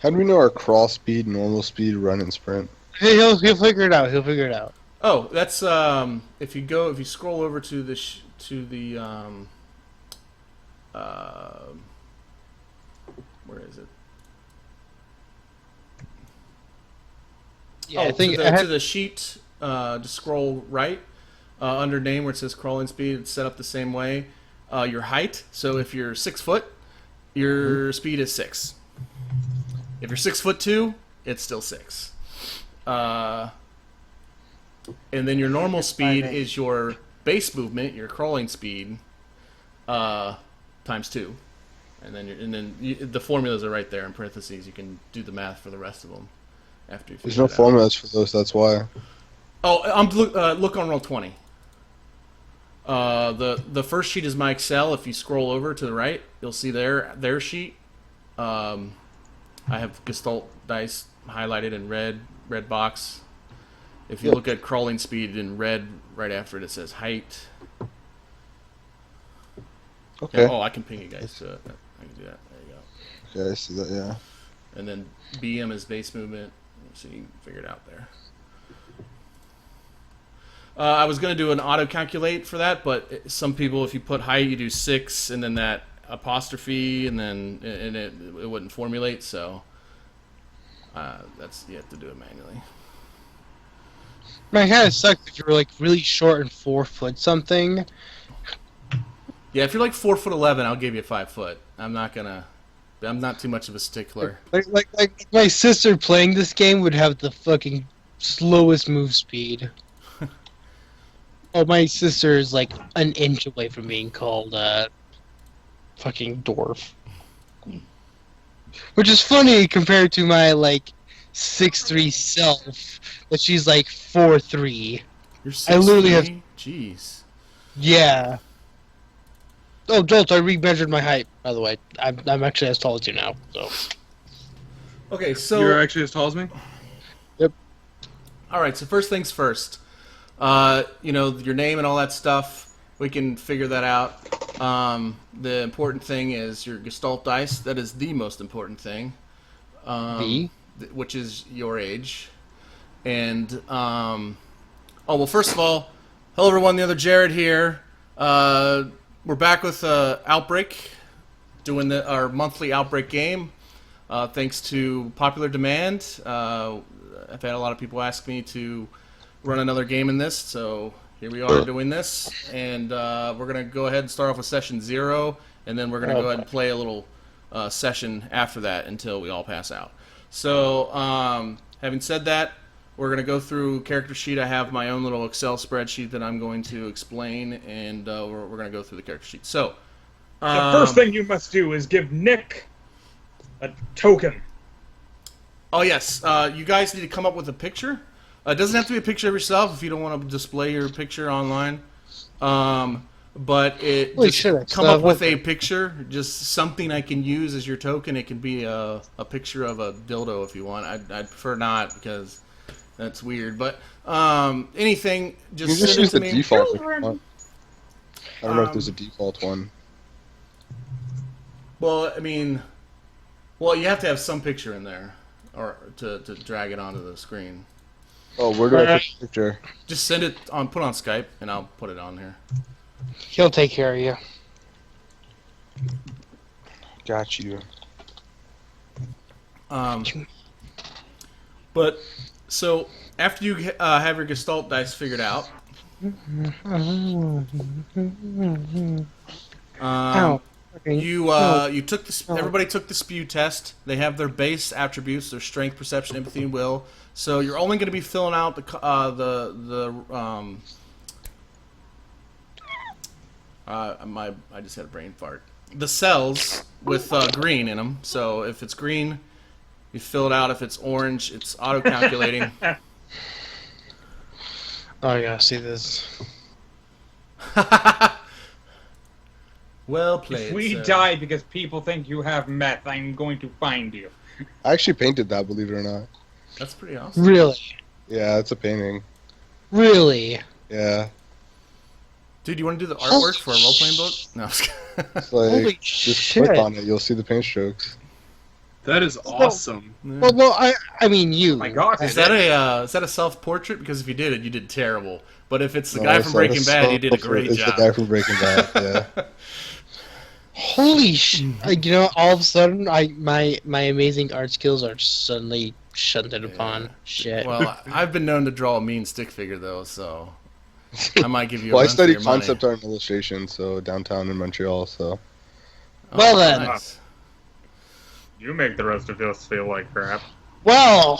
How do we know our crawl speed, normal speed, run, and sprint? He'll figure it out. He'll figure it out. Oh, that's if you scroll over to the uh, where is it? Yeah, Oh, I think to the sheet. Just scroll right under name where it says crawling speed. It's set up the same way. Your height. So if you're 6 foot, your speed is 6. If you're 6'2", it's still 6. And then your normal speed is your base movement, your crawling speed, times 2. And then the formulas are right there in parentheses. You can do the math for the rest of them after you figure There's no it out. formulas for those, that's why. Oh, look on Roll20. The first sheet is my Excel. If you scroll over to the right, you'll see their sheet. I have Gestalt dice highlighted in red box. If you look at crawling speed in red, right after it, it says height. Okay. Oh, I can ping you guys to it. I can do that. There you go. Okay, I see that, yeah. And then BM is base movement, so you can figure it out there. I was going to do an auto calculate for that, but some people, if you put height, you do 6, and then that apostrophe, and then it wouldn't formulate. So you have to do it manually. Man, it kind of sucks if you're like really short and 4 foot something. Yeah, if you're like 4'11", I'll give you 5 foot. I'm not too much of a stickler. Like my sister playing this game would have the fucking slowest move speed. Oh, my sister is like an inch away from being called fucking dwarf. Which is funny compared to my like 6'3" self, that she's like 4'3". You're 6'3"? I literally have. Jeez. Yeah. Oh, Jolt, I remeasured my height, by the way. I'm actually as tall as you now, so. Okay, so You're actually as tall as me? Yep. Alright, so first things first. Your name and all that stuff, we can figure that out. The important thing is your Gestalt dice. That is the most important thing. Which is your age. And, first of all, hello everyone, TheOtherJared here. We're back with Outbreak, doing our monthly Outbreak game. Thanks to popular demand. I've had a lot of people ask me to run another game in this, so here we are doing this. And we're going to go ahead and start off with session 0, and then we're going to go ahead and play a little session after that until we all pass out. So, having said that, we're going to go through character sheet. I have my own little Excel spreadsheet that I'm going to explain, and we're going to go through the character sheet. So, the first thing you must do is give Nick a token. Oh, yes. You guys need to come up with a picture. It doesn't have to be a picture of yourself if you don't want to display your picture online. But come up with a picture, just something I can use as your token. It can be a picture of a dildo if you want. I'd prefer not because that's weird. But anything, just You can just send it use to the me. default if you want. I don't know if there's a default one. Well, I mean, you have to have some picture in there, or to drag it onto the screen. Oh, where do I put the picture? Just send it on, put it on Skype, and I'll put it on here. He'll take care of you. Got you. But so after you have your Gestalt dice figured out, you took the everybody took the spew test. They have their base attributes: their strength, perception, empathy, and will. So you're only going to be filling out I just had a brain fart. The cells with green in them. So if it's green, you fill it out. If it's orange, it's auto-calculating. Oh yeah, see this. Well played. If we die because people think you have meth, I'm going to find you. I actually painted that, believe it or not. That's pretty awesome. Really? Yeah, it's a painting. Really? Yeah. Dude, you want to do the artwork for a role-playing book? No. It's like, Holy just shit. click on it, you'll see the paint strokes. That is awesome. Well, I mean you. Oh my God. Is that a self-portrait? Because if you did it, you did terrible. But if it's the No, guy it's from not Breaking Bad, you did a great it's job. the guy from Breaking Bad, yeah. Holy sh! You know, all of a sudden, my amazing art skills are suddenly shunted upon. Shit. Well, I've been known to draw a mean stick figure, though, so I might give you a Well, I run for studied your money. concept art and illustration, so downtown in Montreal, so. Well then. Nice. You make the rest of us feel like crap. Well,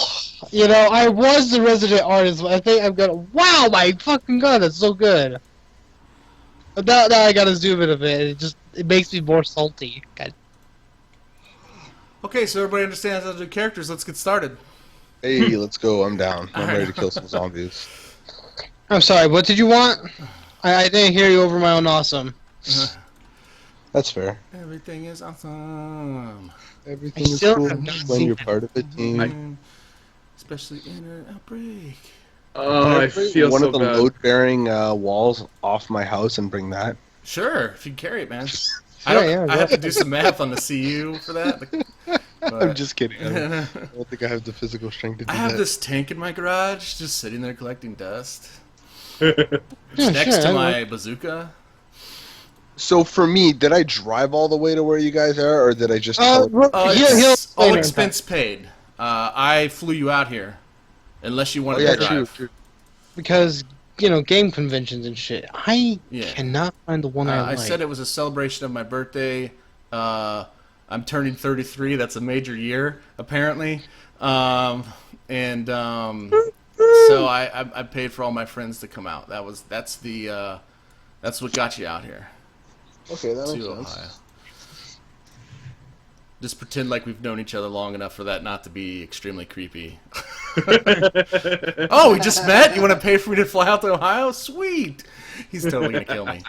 you know, I was the resident artist. But I think I'm gonna. Wow, my fucking god, that's so good. But now I gotta zoom in a bit. It makes me more salty. God. Okay, so everybody understands how to do characters. Let's get started. Hey, let's go, I'm down. I'm ready to kill some zombies. I'm sorry. What did you want? I didn't hear you over my own awesome. That's fair. Everything is awesome. Everything is still cool have not when seen you're it. part of a team. Especially in an outbreak. Oh, I feel one so of the bad. load-bearing walls off my house and bring that. Sure, if you can carry it, man. Yeah, I have to do some math on the CU for that. I'm just kidding. I don't think I have the physical strength to do I have that. this tank in my garage, just sitting there collecting dust. Yeah, Next sure, to I my bazooka. So for me, did I drive all the way to where you guys are, or did I just? he'll It's all explain it. expense paid. I flew you out here, unless you Oh wanted yeah, to drive. true. Because, you know, game conventions and shit. I Yeah. cannot find the one I I like. said it was a celebration of my birthday. I'm turning 33. That's a major year, apparently. So I paid for all my friends to come out. That's what got you out here Okay, that makes to sense. Ohio. Just pretend like we've known each other long enough for that not to be extremely creepy. Oh, we just met? You want to pay for me to fly out to Ohio? Sweet! He's totally going to kill me.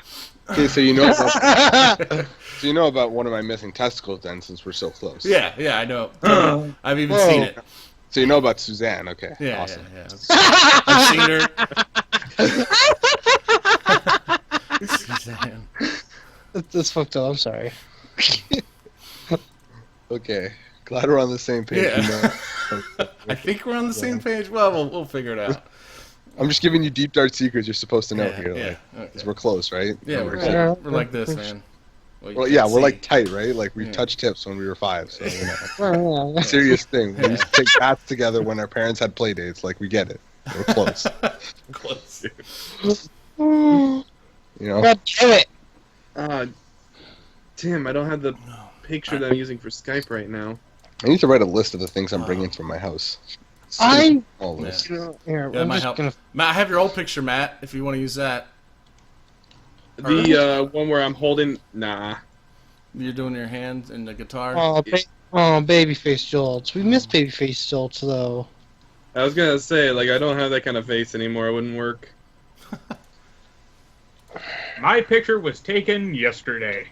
Okay, so you know about one of my missing testicles then, since we're so close. Yeah, I know. Totally. I've even seen it. So you know about Suzanne, okay? Yeah, Awesome. yeah. I've seen her. Suzanne. That's fucked up. I'm sorry. Okay, glad we're on the same page. Yeah. You know. I think we're on the same page. Well, we'll figure it out. I'm just giving you deep dark secrets you're supposed to know here. Yeah, Like, okay. 'cause we're close, right? Yeah, We're we're like this, man. Well, yeah, we're like tight, right? Like we Yeah. touched hips when we were 5, so you know. Well, Serious thing. We used to take baths together when our parents had play dates. Like we get it. We're close. close. You know. God damn it. Damn, I don't have the picture that I'm using for Skype right now. I need to write a list of the things I'm bringing from my house. I- All list. Here, Yeah, I'm might just help. gonna. Matt, I have your old picture, Matt. If you want to use that, The one where I'm holding... Nah. you're doing your hand and the guitar. Babyface Jolts. We miss Babyface Jolts though. I was gonna say, like, I don't have that kind of face anymore. It wouldn't work. My picture was taken yesterday.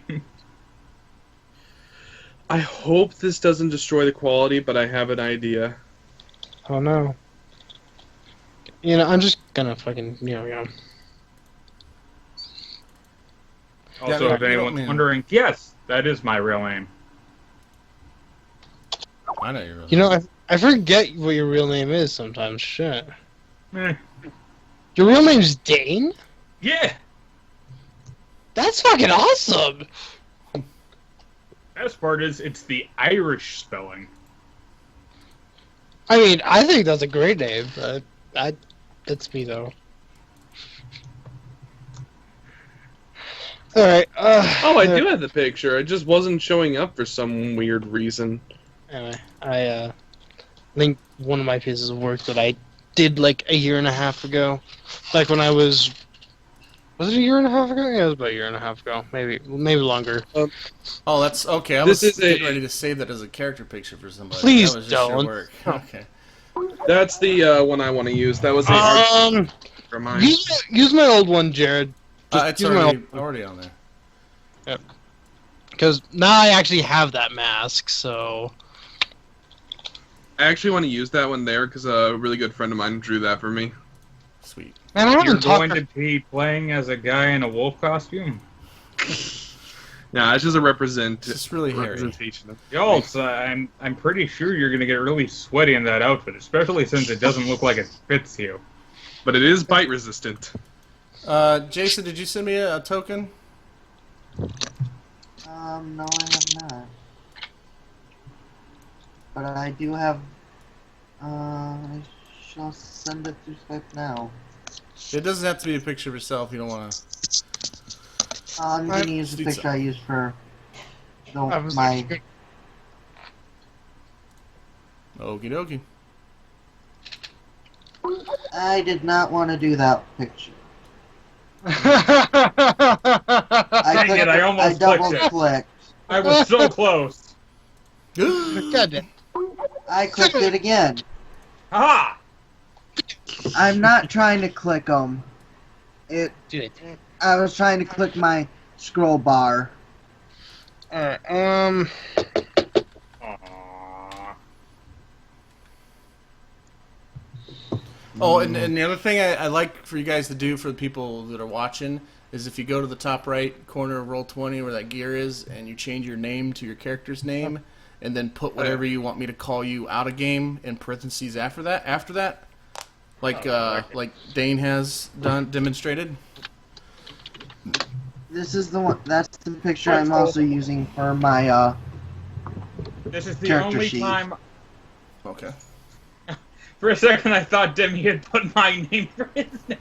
I hope this doesn't destroy the quality, but I have an idea. Oh no. You know, I'm just gonna fucking, yeah. Also, Yeah, if you don't anyone's mean- wondering, yes, that is my real name. I know you're. You know, I forget what your real name is sometimes. Shit. Eh. Your real name's Dane? Yeah, That's fucking awesome. best part is it's the Irish spelling. I mean, I think that's a great name, but that's me though. All right. Oh, I do have the picture. It just wasn't showing up for some weird reason. Anyway, I linked one of my pieces of work that I did like a year and a half ago. Like when I was it a year and a half ago? Yeah, it was about a year and a half ago. Maybe longer. Oh, that's okay. I This was is getting a- ready to save that as a character picture for somebody. Please that was just your don't. work. Okay. That's the one I want to use. That was the art for mine. Use my old one, Jared. It's use my already on there. Because now I actually have that mask, so... I actually want to use that one there because a really good friend of mine drew that for me. Sweet. Man, I You're haven't going talked... to be playing as a guy in a wolf costume? Nah, it's just a It's just really hairy. representation of. Yo, so I'm pretty sure you're gonna get really sweaty in that outfit, especially since it doesn't look like it fits you. But it is bite resistant. Jason, did you send me a token? No, I have not. But I do have. I shall send it through Skype now. It doesn't have to be a picture of yourself. You don't want to. I'm gonna use the do picture so. I used for I was my. Okie dokie. I did not want to do that picture. Dang it, I almost double clicked it. clicked. I was so close. God damn. I clicked it again. Aha! I'm not trying to click them. Do it. I was trying to click my scroll bar. Alright, Aw. Oh, and the other thing I like for you guys to do for the people that are watching is if you go to the top right corner of Roll20 where that gear is and you change your name to your character's name and then put whatever you want me to call you out of game in parentheses after that. Like Dane has demonstrated. This is the one. That's the picture I'm also using for my This is the Character only sheet. time. Okay. For a second, I thought Demi had put my name for his name.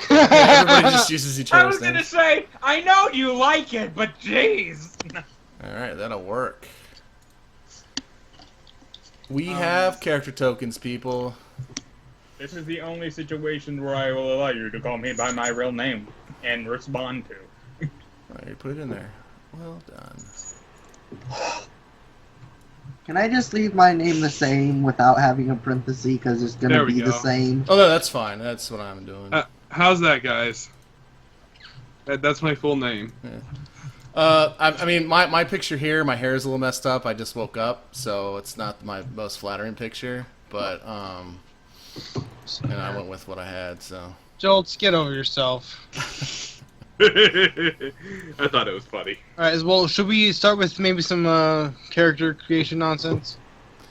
Everybody just uses each I other's was gonna names. say, I know you like it, but jeez. All right, that'll work. We have character tokens, people. This is the only situation where I will allow you to call me by my real name and respond to. All right, put it in there. Well done. Can I just leave my name the same without having a parenthesis because it's There gonna we be the go. same? Oh no, that's fine. That's what I'm doing. How's that, guys? That's my full name. I mean, my picture here, my hair is a little messed up. I just woke up, so it's not my most flattering picture. But and I went with what I had. So Jolts, get over yourself. I thought it was funny. Alright, well, should we start with maybe some character creation nonsense?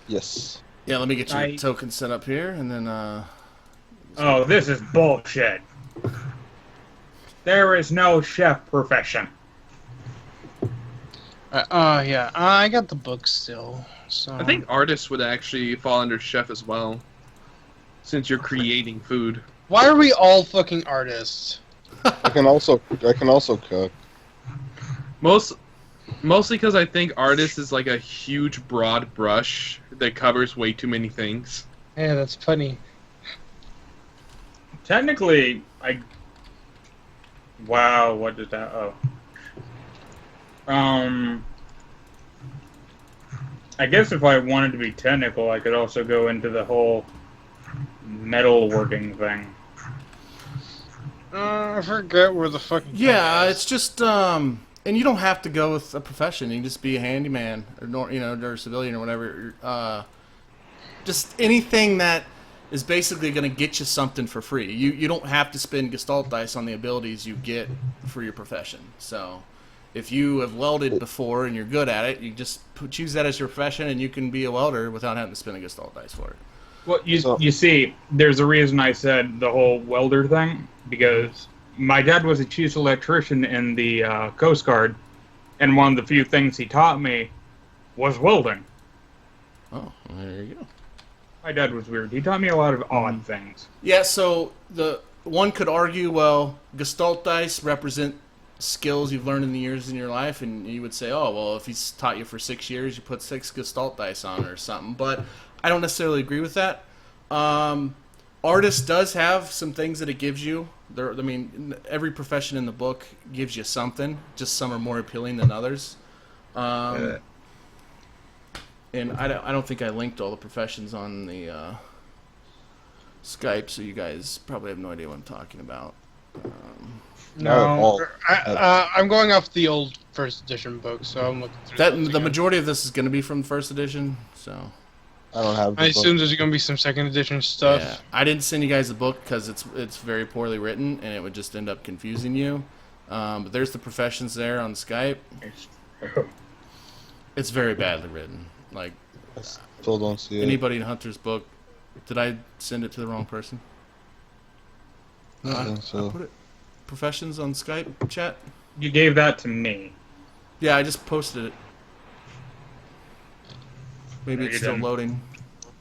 Yes. yeah, let me get your I- token set up here, and then Oh, this is bullshit. There is no chef profession. Yeah, I got the book still. So I think artists would actually fall under chef as well, since you're creating food. why are we all fucking artists? I can also cook. Mostly because I think artist is like a huge broad brush that covers way too many things. Yeah, that's funny. Technically, Wow, what did that... Oh. I guess if I wanted to be technical, I could also go into the whole metalworking thing. I forget where the fucking... yeah, it's just and you don't have to go with a profession. You can just be a handyman or or a civilian or whatever. Just anything that is basically going to get you something for free. You don't have to spend Gestalt dice on the abilities you get for your profession. So if you have welded before and you're good at it, you just choose that as your profession and you can be a welder without having to spend a Gestalt dice for it. Well, you see, there's a reason I said the whole welder thing, because my dad was a chief electrician in the Coast Guard, and one of the few things he taught me was welding. Oh, well, there you go. My dad was weird. He taught me a lot of odd things. Yeah, so the one could argue, well, Gestalt dice represent skills you've learned in the years in your life, and you would say, oh, well, if he's taught you for 6 years, you put 6 Gestalt dice on or something. But I don't necessarily agree with that. Artist does have some things that it gives you. I mean, every profession in the book gives you something. Just some are more appealing than others. And I don't think I linked all the professions on the Skype, so you guys probably have no idea what I'm talking about. No. I'm going off the old first edition book, so I'm looking through those The again. majority of this is going to be from first edition, so I don't have. The I book. assume there's going to be some second edition stuff. yeah. I didn't send you guys the book because it's very poorly written and it would just end up confusing you. But there's the professions there on Skype. It's very badly written. Like, I still don't see it. anybody in Hunter's book. Did I send it to the wrong person? No, I think I so. put it. Professions on Skype chat? You gave that to me. Yeah, I just posted it. Maybe No, it's you still didn't. loading.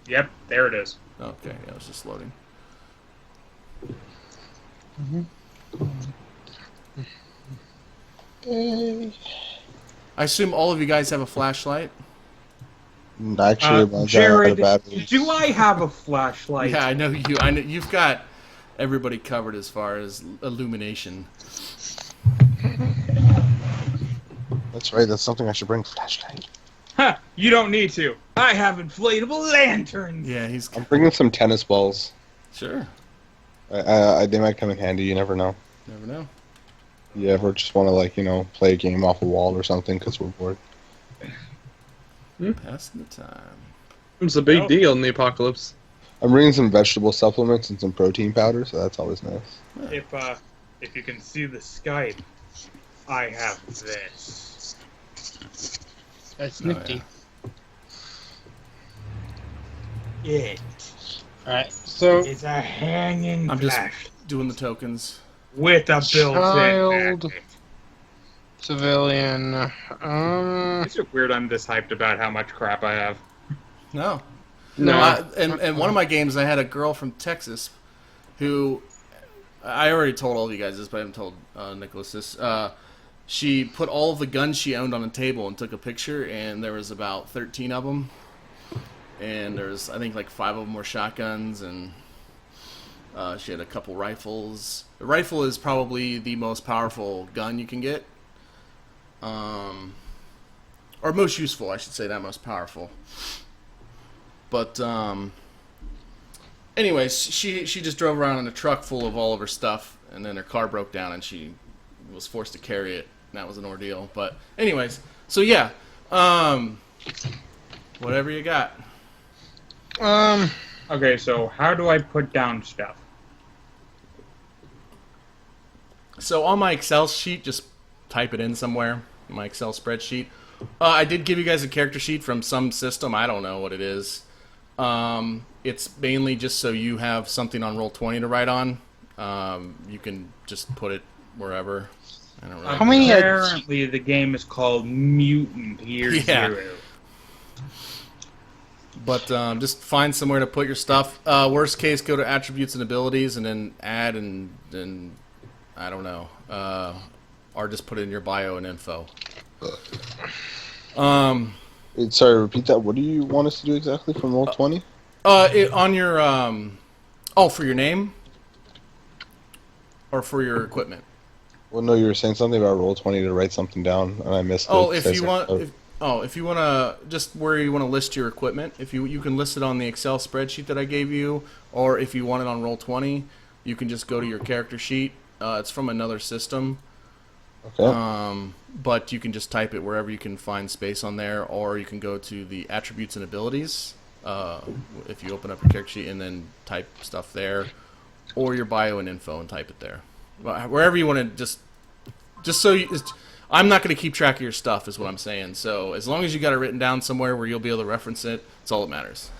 Yep, there it is. Okay, yeah, it's just loading. I assume all of you guys have a flashlight? Actually, mine's out Jared, of batteries. do I have a flashlight? Yeah, I know you. I know you've got everybody covered as far as illumination. That's right. That's something I should bring. Flashlight. Ha! You don't need to. I have inflatable lanterns. Yeah, he's I'm bringing some tennis balls. sure. They might come in handy. You never know. Never know. You ever just want to play a game off a wall or something because we're bored. Passing the time. It's a big Nope. deal in the apocalypse. I'm bringing some vegetable supplements and some protein powder, so that's always nice. If you can see the Skype, I have this. That's Oh, nifty. It Alright, so is a hanging I'm just- flash Doing the tokens. with a built-in Child. magnet. civilian. Is it weird I'm this hyped about how much crap I have? No. No. In one of my games, I had a girl from Texas who I already told all of you guys this, but I haven't told Nicholas this. She put all of the guns she owned on a table and took a picture, and there was about 13 of them. And there's, I think, like 5 of them were shotguns, and she had a couple rifles. The rifle is probably the most powerful gun you can get. Or most useful, I should say, that most powerful. But, anyways, she just drove around in a truck full of all of her stuff, and then her car broke down, and she was forced to carry it. And that was an ordeal. But, anyways, so yeah, whatever you got. Okay, so how do I put down stuff? So on my Excel sheet, just type it in somewhere, my Excel spreadsheet. I did give you guys a character sheet from some system. I don't know what it is. It's mainly just so you have something on Roll20 to write on. You can just put it wherever. I don't really How many, Apparently, the game is called Mutant Year Yeah. Zero. But just find somewhere to put your stuff. Worst case, go to attributes and abilities, and then add and I don't know, or just put it in your bio and info. Sorry, repeat that. What do you want us to do exactly from Roll20? On your for your name or for your equipment. Well, no, you were saying something about Roll20 to write something down, and I missed it. Oh, if So I you said- want, if you want to, just where you want to list your equipment, if you can list it on the Excel spreadsheet that I gave you, or if you want it on Roll20, you can just go to your character sheet. It's from another system, Okay. but you can just type it wherever you can find space on there, or you can go to the attributes and abilities. If you open up your character sheet and then type stuff there, or your bio and info and type it there, wherever you want to. Just so you. I'm not going to keep track of your stuff, is what I'm saying. So as long as you got it written down somewhere where you'll be able to reference it, it's all that matters.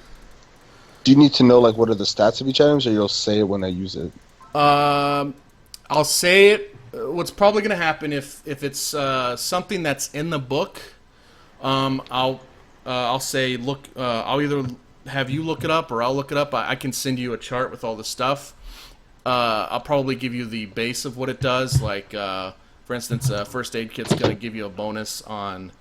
Do you need to know what are the stats of each item, or you'll say it when I use it? I'll say it. What's probably going to happen if it's something that's in the book, I'll say look. I'll either have you look it up or I'll look it up. I can send you a chart with all the stuff. I'll probably give you the base of what it does. Like for instance, first aid kit's going to give you a bonus on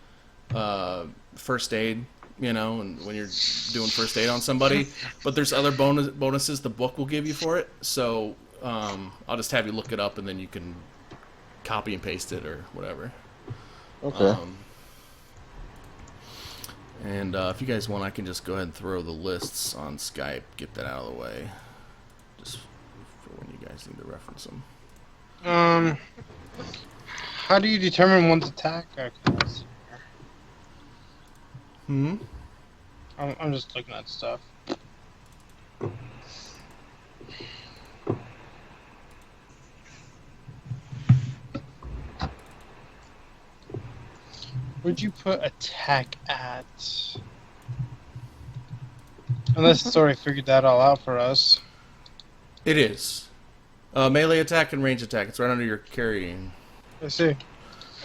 first aid. And when you're doing first aid on somebody, but there's other bonuses the book will give you for it. So I'll just have you look it up, and then you can copy and paste it or whatever. Okay. And if you guys want, I can just go ahead and throw the lists on Skype, get that out of the way, just for when you guys need to reference them. How do you determine one's attack? Okay, let's see. I'm just looking at stuff. Where'd you put attack at? Unless it's already figured that all out for us. It is. Melee attack and range attack. It's right under your carrying. I see.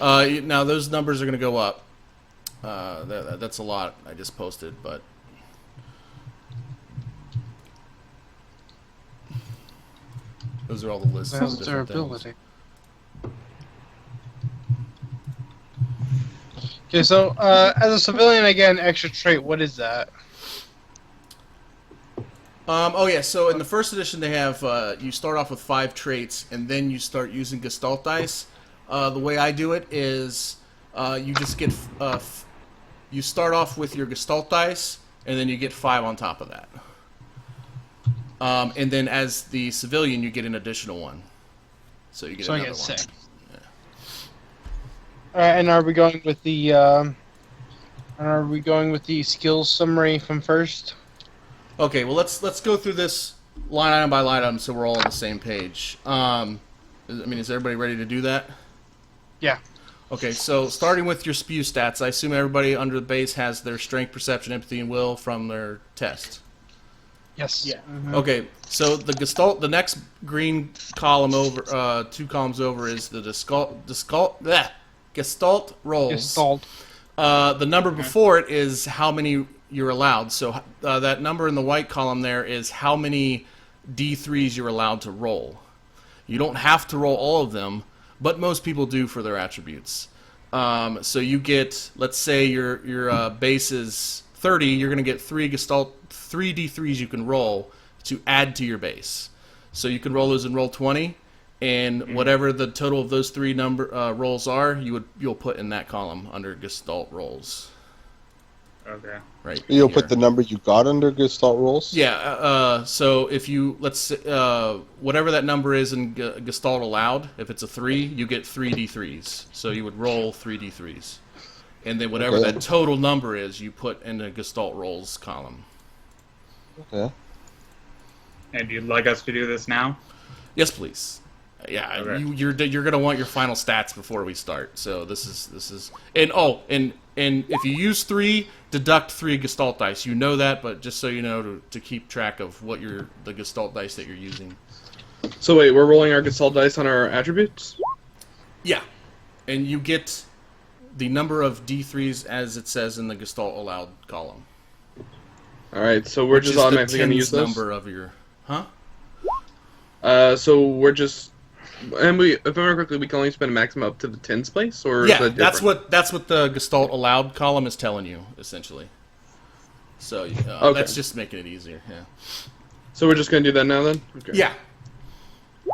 Now those numbers are going to go up. That's a lot I just posted, but those are all the lists. Well, of it's their different things. ability. Okay, so as a civilian, I get an extra trait. What is that? Oh yeah, so in the first edition they have you start off with 5 traits and then you start using Gestalt dice. The way I do it is you just get you start off with your Gestalt dice and then you get 5 on top of that. And then as the civilian you get an additional one. So you get So I another get one. 6. Alright, and are we going with the skills summary from first? Okay, well let's go through this line item by line item so we're all on the same page. Is everybody ready to do that? Yeah. Okay, so starting with your spew stats, I assume everybody under the base has their strength, perception, empathy, and will from their test. Yes. Yeah. Okay, so the Gestalt, the next green column over, 2 columns over is the Gestalt rolls. Gestalt. The number before it is how many you're allowed. So that number in the white column there is how many D3s you're allowed to roll. You don't have to roll all of them, but most people do for their attributes. So you get, let's say your base is 30, you're going to get 3 D3s you can roll to add to your base. So you can roll those and roll 20, and whatever the total of those 3 rolls are, you'll put in that column under Gestalt rolls. Okay. Right. You'll here. put the number you got under Gestalt rolls? Yeah, so if you, let's say, whatever that number is in Gestalt allowed, if it's a 3, you get 3 D3s. So you would roll 3 D3s. And then whatever Okay. that total number is, you put in the Gestalt rolls column. Okay. And you'd like us to do this now? Yes, please. Yeah, Okay. you're gonna want your final stats before we start. So this is and if you use 3, deduct 3 Gestalt dice. You know that, but just so you know to keep track of what the Gestalt dice that you're using. So wait, we're rolling our Gestalt dice on our attributes? Yeah, and you get the number of D3s as it says in the Gestalt allowed column. Alright, so we're Which just is the automatically going to tens use those? number of your, huh? So we're just... And if I remember correctly, we can only spend a maximum up to the 10s place? Or Yeah, is that that's different? what the Gestalt allowed column is telling you essentially. So Okay. that's just making it easier. Yeah. So we're just going to do that now then? Okay. Yeah.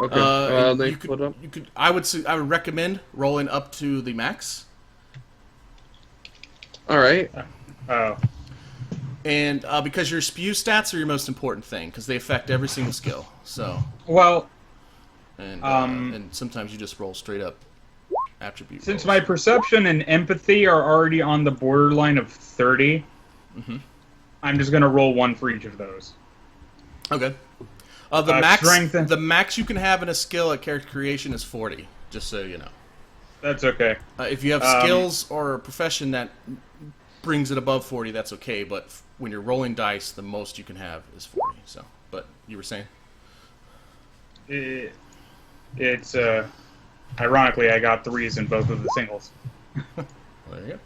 Okay. And They you put up. could. I would recommend rolling up to the max. Alright. Oh. And because your spew stats are your most important thing, because they affect every single skill. So Well, and sometimes you just roll straight up attribute. since rolls. my perception and empathy are already on the borderline of 30, I'm just going to roll 1 for each of those. Okay. The Strength and- the max you can have in a skill at character creation is 40. Just so you know. That's okay. If you have skills or a profession that brings it above 40, that's okay. But when you're rolling dice, the most you can have is 40. So, but you were saying? It's ironically, I got 3s in both of the singles. Well, there you go.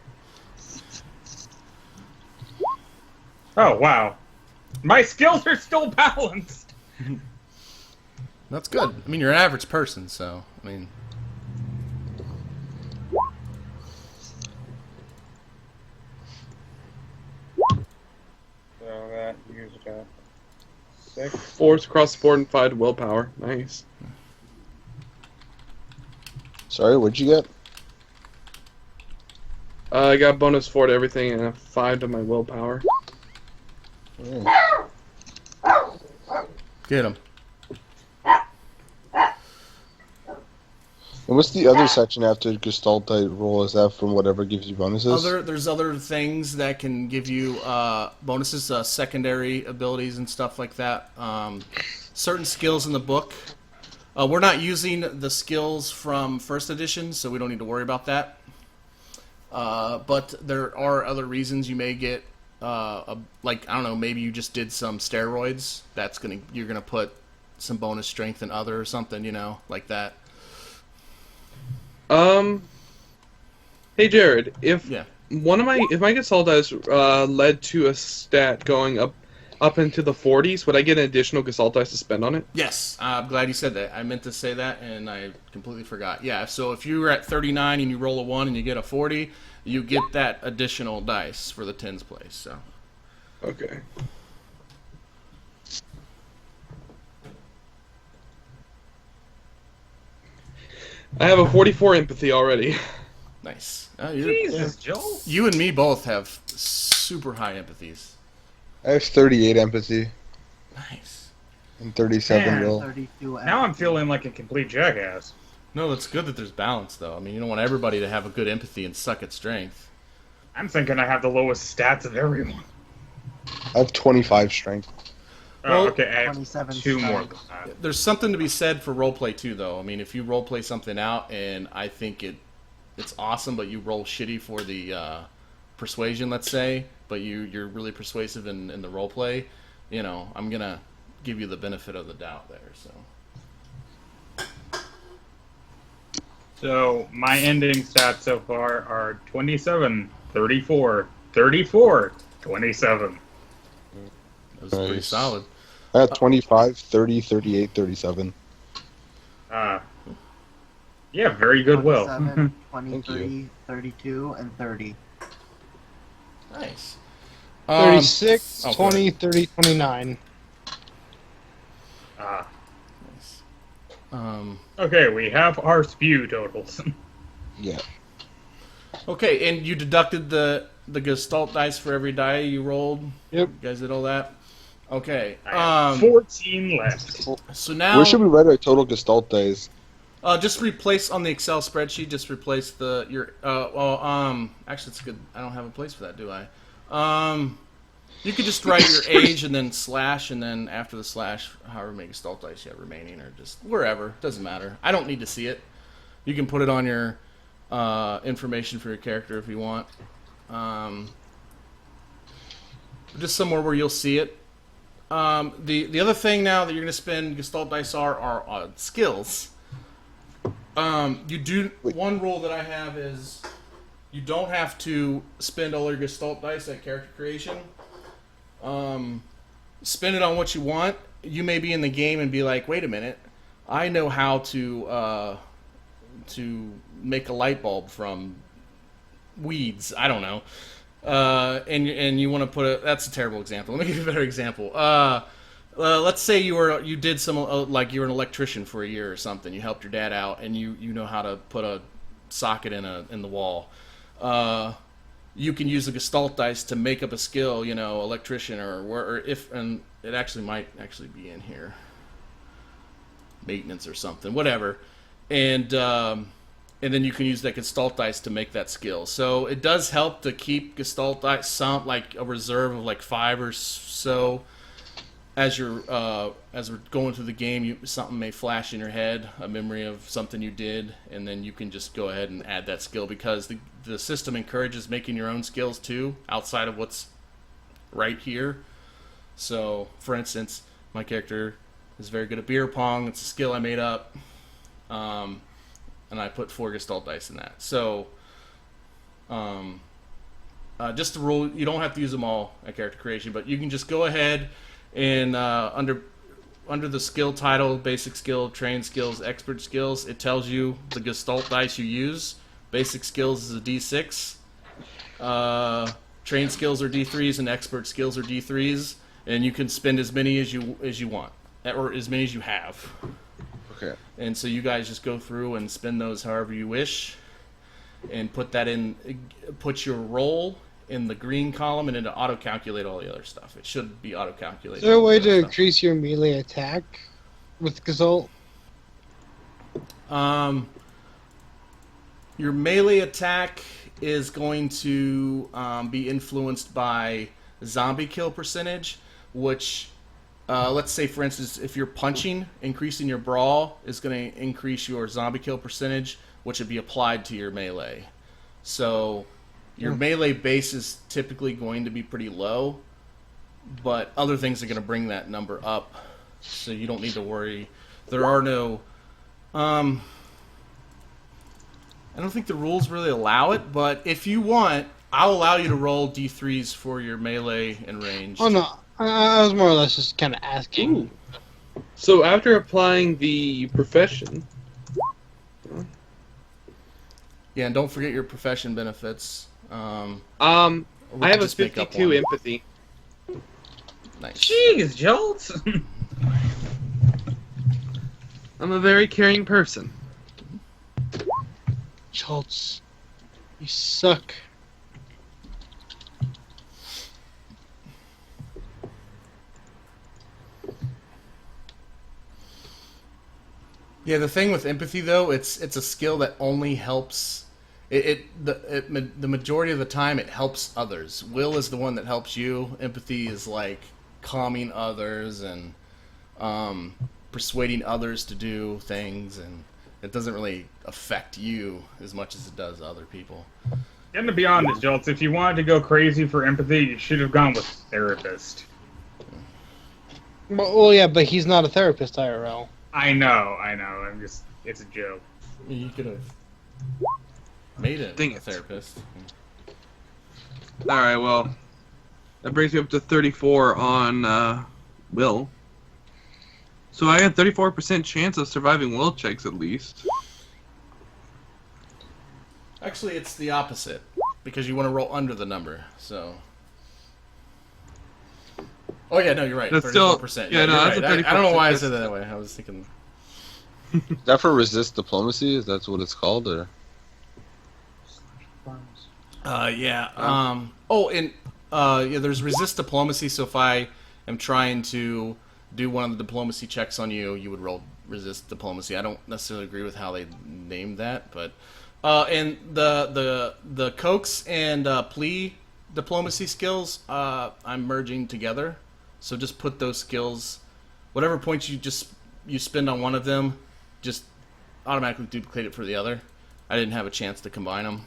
Oh, wow. My skills are still balanced. That's good. I mean, you're an average person, so I mean. So that you got 6. 4s across the board and 5 willpower. Nice. Sorry, what'd you get? I got bonus 4 to everything and a 5 to my willpower. Oh. Get him. And what's the other section after Gestalt type roll? Is that from whatever gives you bonuses? There's other things that can give you bonuses, secondary abilities and stuff like that. Certain skills in the book. We're not using the skills from first edition, so we don't need to worry about that. But there are other reasons you may get, like, I don't know, maybe you just did some steroids. You're gonna put some bonus strength in other or something, like that. Hey Jared, if Yeah. if my Gestalt dice led to a stat going up into the 40s, would I get an additional Gestalt dice to spend on it? Yes, I'm glad you said that. I meant to say that, and I completely forgot. Yeah, so if you were at 39 and you roll a 1 and you get a 40, you get that additional dice for the tens place. So. Okay. I have a 44 empathy already. Nice. Jesus, Joel. You and me both have super high empathies. I have 38 empathy Nice. and 37 Man. will. 32. Now I'm feeling like a complete jackass. No, it's good that there's balance, though. I mean, you don't want everybody to have a good empathy and suck at strength. I'm thinking I have the lowest stats of everyone. I have 25 strength. Oh, Well, okay, I have 27 two more strength. than that. There's something to be said for roleplay, too, though. I mean, if you roleplay something out and I think it's awesome, but you roll shitty for the persuasion, let's say, but you're really persuasive in the roleplay, I'm going to give you the benefit of the doubt there, so... So my ending stats so far are 27, 34, 34, 27. That was pretty Nice. solid. I have 25, 30, 38, 37. Yeah, very good will. 27, Thank 23, 32, and 30. Nice. 36, okay. 20, 30, 29. Nice. Okay, we have our spew totals. Yeah. Okay, and you deducted the Gestalt dice for every die you rolled? Yep. You guys did all that? Okay. I have 14 left. So now... Where should we write our total Gestalt dice? Just replace on the Excel spreadsheet. Just replace actually, it's good. I don't have a place for that, do I? You could just write your age and then slash, and then after the slash, however many Gestalt dice you have remaining, or just wherever. Doesn't matter. I don't need to see it. You can put it on your information for your character if you want. Just somewhere where you'll see it. The other thing now that you're going to spend Gestalt dice are skills. One rule that I have is you don't have to spend all your Gestalt dice at character creation. Spend it on what you want. You may be in the game and be like, wait a minute, I know how to make a light bulb from weeds. I don't know. And you want to put that's a terrible example. Let me give you a better example. Let's say you did some like you're an electrician for a year or something. You helped your dad out, and you know how to put a socket in the wall. You can use the Gestalt dice to make up a skill, electrician and it actually might actually be in here, maintenance or something, whatever, and then you can use that Gestalt dice to make that skill. So it does help to keep Gestalt dice some like a reserve of like 5 or so. As we're going through the game, something may flash in your head, a memory of something you did, and then you can just go ahead and add that skill because the system encourages making your own skills too, outside of what's right here. So, for instance, my character is very good at beer pong. It's a skill I made up, and I put 4 Gestalt dice in that. So, just the rule, you don't have to use them all at character creation, but you can just go ahead and under the skill title, basic skill, trained skills, expert skills, it tells you the Gestalt dice you use. Basic skills is a D6. Trained skills are D3s and expert skills are D3s, and you can spend as many as you want, or as many as you have. Okay. And so you guys just go through and spend those however you wish, and put your roll in the green column, and it'll auto-calculate all the other stuff. It should be auto-calculated. Is there a way to increase your melee attack with Gestalt? Your melee attack is going to be influenced by zombie kill percentage, which, let's say, for instance, if you're punching, increasing your brawl is going to increase your zombie kill percentage, which would be applied to your melee. So Your melee base is typically going to be pretty low, but other things are going to bring that number up, so you don't need to worry. There are no... I don't think the rules really allow it, but if you want, I'll allow you to roll D3s for your melee and range. Oh no, I was more or less just kind of asking. Ooh. So after applying the profession, Yeah, and don't forget your profession benefits. I Or we have can a just make up 52 one. empathy. Nice. Jeez, Jolts. I'm a very caring person. Schultz, you suck. Yeah, the thing with empathy though, it's a skill that only helps. The majority of the time it helps others. Will is the one that helps you. Empathy is like calming others and persuading others to do things, and it doesn't really affect you as much as it does other people. And to be honest, Jolts, if you wanted to go crazy for empathy, you should have gone with therapist. Well, yeah, but he's not a therapist, IRL. I know. It's a joke. You could have made it Dang a it. therapist. Alright, well, that brings me up to 34 on Will. So I had 34% chance of surviving will checks at least. Actually, it's the opposite because you want to roll under the number. So. Oh yeah, no, you're right. That's still- 34%. yeah, no, you're that's a right. I don't know why I 34%. said it that way. I was thinking. Is that for resist diplomacy? Is that what it's called? Or Yeah. Oh, and yeah, there's resist diplomacy. So if I am trying to do one of the diplomacy checks on you, you would roll resist diplomacy. I don't necessarily agree with how they named that, but and the coax and plea diplomacy skills, I'm merging together. So just put those skills, whatever points you spend on one of them, just automatically duplicate it for the other. I didn't have a chance to combine them.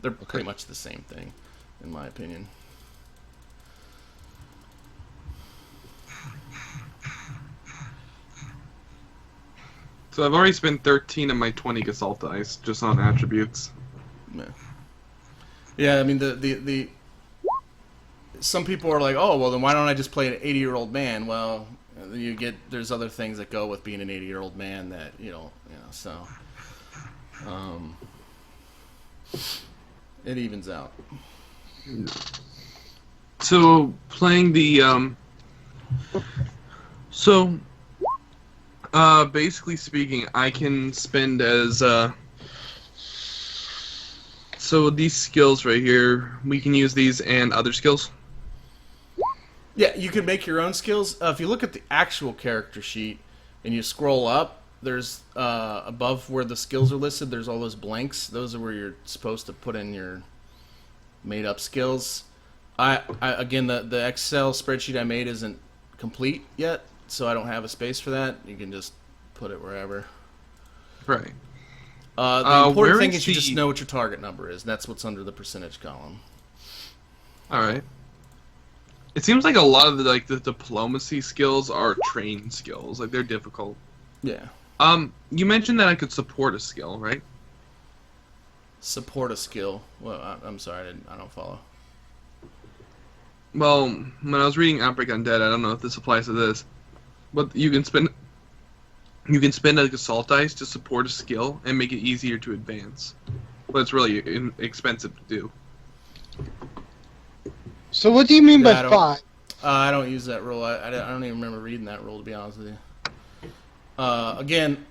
They're pretty much the same thing, in my opinion. So I've already spent 13 of my 20 Gestalt dice just on attributes. Yeah, I mean the some people are like, oh well, then why don't I just play an 80-year-old man? Well, there's other things that go with being an 80-year-old man that so it evens out. So playing the basically speaking, I can spend as so these skills right here, we can use these and other skills. Yeah, you can make your own skills. If you look at the actual character sheet and you scroll up, there's above where the skills are listed, there's all those blanks. Those are where you're supposed to put in your made-up skills. Again, the Excel spreadsheet I made isn't complete yet, so I don't have a space for that. You can just put it wherever. Right. The important where thing is is you the- just know what your target number is. That's what's under the percentage column. All right. It seems like a lot of the diplomacy skills are trained skills. Like they're difficult. Yeah. You mentioned that I could support a skill, right? Support a skill. Well, I'm sorry, I don't follow. Well, when I was reading Outbreak Undead, I don't know if this applies to this, but you can spend a assault dice to support a skill and make it easier to advance, but it's really expensive to do. So what do you mean Yeah, I by don't- 5? I don't use that rule. I don't even remember reading that rule, to be honest with you. Again,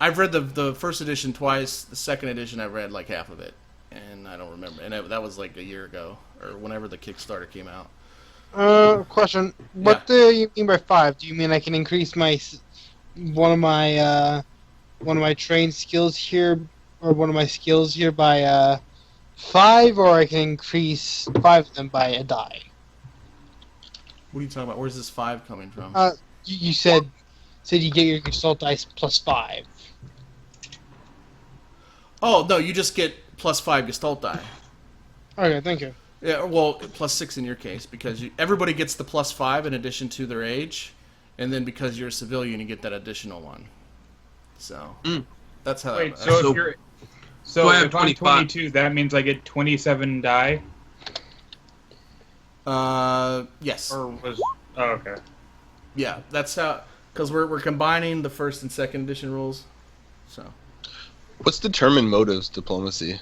I've read the first edition twice. The second edition, I've read like half of it, and I don't remember. And that was like a year ago, or whenever the Kickstarter came out. Question. What do you mean by 5? Do you mean I can increase one of my trained skills here, or one of my skills here by 5, or I can increase 5 of them by a die? What are you talking about? Where's this 5 coming from? You said you get your assault dice plus 5. Oh no, you just get plus 5 Gestalt die. Okay, thank you. Yeah, well, +6 in your case because everybody gets the +5 in addition to their age, and then because you're a civilian, you get that additional one. So that's how. Wait, that's- so if you're So I have if I'm 25. 22, that means I get 27 die, yes, or was okay. yeah, that's how. Because we're combining the first and second edition rules, so. What's determined motives diplomacy?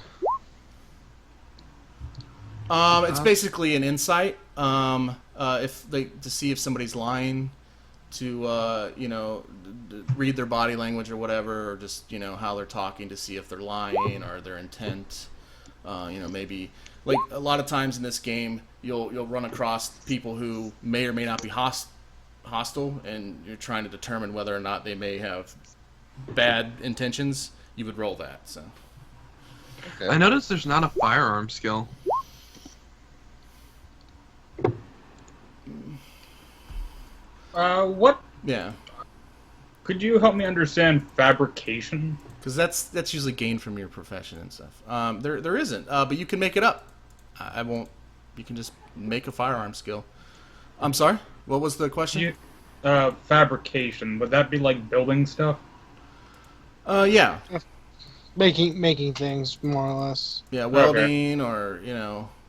It's basically an insight. If they to see if somebody's lying, to read their body language or whatever, or just how they're talking to see if they're lying or their intent. Maybe like a lot of times in this game, you'll run across people who may or may not be hostile, and you're trying to determine whether or not they may have bad intentions. You would roll that. So. Okay. I noticed there's not a firearm skill. What Yeah. could you help me understand fabrication? Because that's usually gained from your profession and stuff. There isn't, but you can make it up. I won't. You can just make a firearm skill. I'm sorry. What was the question? Fabrication, would that be like building stuff? Yeah, Making things more or less. yeah, welding or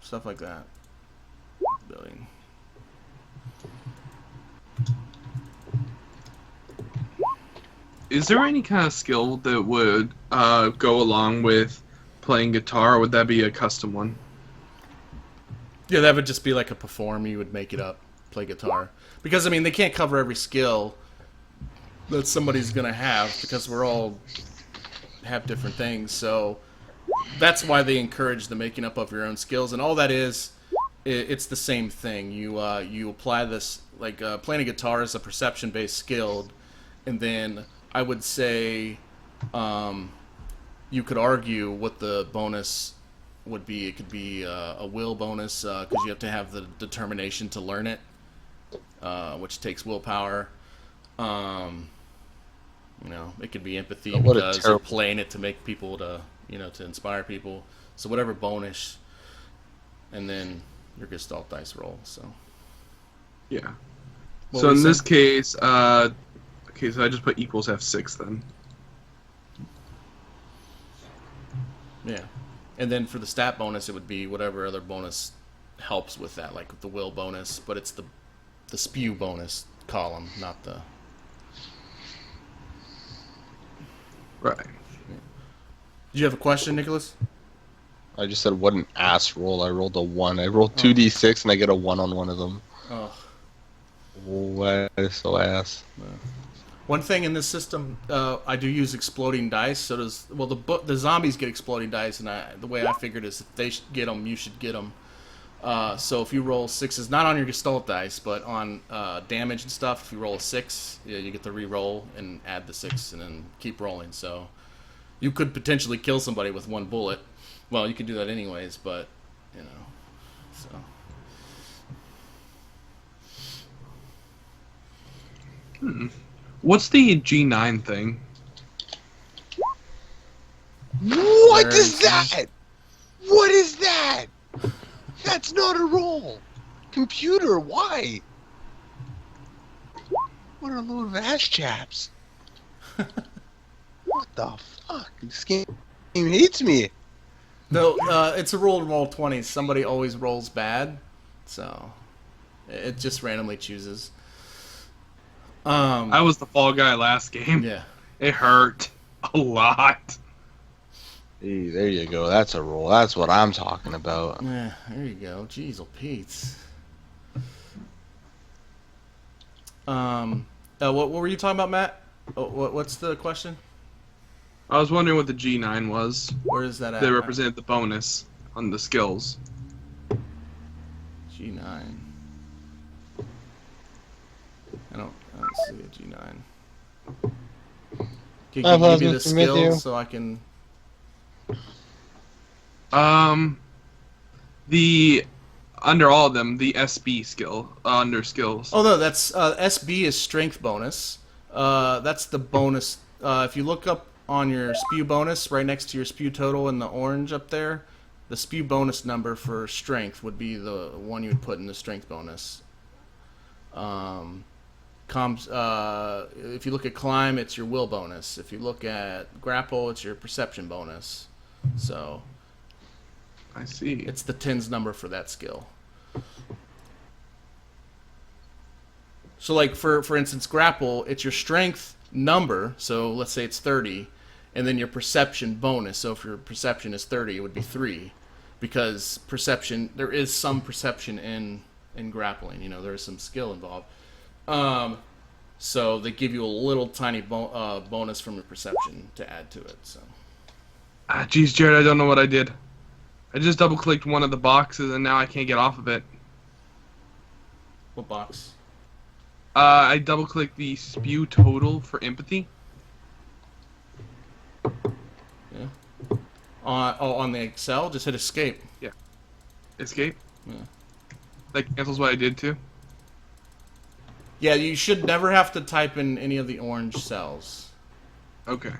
stuff like that. Building. Is there any kind of skill that would go along with playing guitar, or would that be a custom one? Yeah, that would just be like a perform. You would make it up, play guitar. Because they can't cover every skill that somebody's gonna have because we're all have different things. So that's why they encourage the making up of your own skills, and all that is, it's the same thing. You apply this like playing a guitar is a perception-based skill, and then I would say you could argue what the bonus would be. It could be a will bonus because you have to have the determination to learn it, which takes willpower. It could be empathy What a because you're terrible- playing it to make people to inspire people. So whatever bonus, and then your Gestalt dice roll. So Yeah. What So were in you this saying? case, okay, so I just put equals F6 then. yeah, and then for the stat bonus, it would be whatever other bonus helps with that, like with the will bonus, but it's the spew bonus column, not the. Right. Did you have a question, Nicholas? I just said what an ass roll. I rolled a 1. I rolled 2d6 and I get a 1 on one of them. Oh. Why is so ass? One thing in this system, I do use exploding dice. So does the zombies get exploding dice, and the way I figured is if they get them, you should get them. So if you roll 6s, not on your Gestalt dice, but on damage and stuff, if you roll a 6, you get to re-roll and add the 6, and then keep rolling. So you could potentially kill somebody with 1 bullet. Well, you could do that anyways, but so. What's the G9 thing? What There is it that? What is that? That's not a roll. Computer, why? What a load of ass chaps. What the fuck? This game hates me. No, it's a roll 20. Somebody always rolls bad, so it just randomly chooses. I was the fall guy last game. Yeah. It hurt a lot. Hey, there you go. That's a roll. That's what I'm talking about. Yeah, there you go. Jeez, oh Pete's. What were you talking about, Matt? What's the question? I was wondering what the G9 was. Where is that at? That represented the bonus on the skills. G9. I don't see a G9. Can I you was give me the with you. skills so I can? The under all of them, the SB skill under skills. Oh no, that's SB is strength bonus. That's the bonus. If you look up on your spew bonus, right next to your spew total in the orange up there, the spew bonus number for strength would be the one you would put in the strength bonus. If you look at climb, it's your will bonus. If you look at grapple, it's your perception bonus. So I see. it's the tens number for that skill. So like for instance, grapple, it's your strength number. So let's say it's 30, and then your perception bonus. So if your perception is 30, it would be 3, because perception, there is some perception in grappling. There is some skill involved. So they give you a little tiny bonus from your perception to add to it. So. Geez, Jared, I don't know what I did. I just double-clicked one of the boxes, and now I can't get off of it. What box? I double-clicked the spew total for empathy. Yeah. On the Excel, just hit escape. Escape? Yeah. That cancels what I did, too? Yeah, you should never have to type in any of the orange cells. Okay.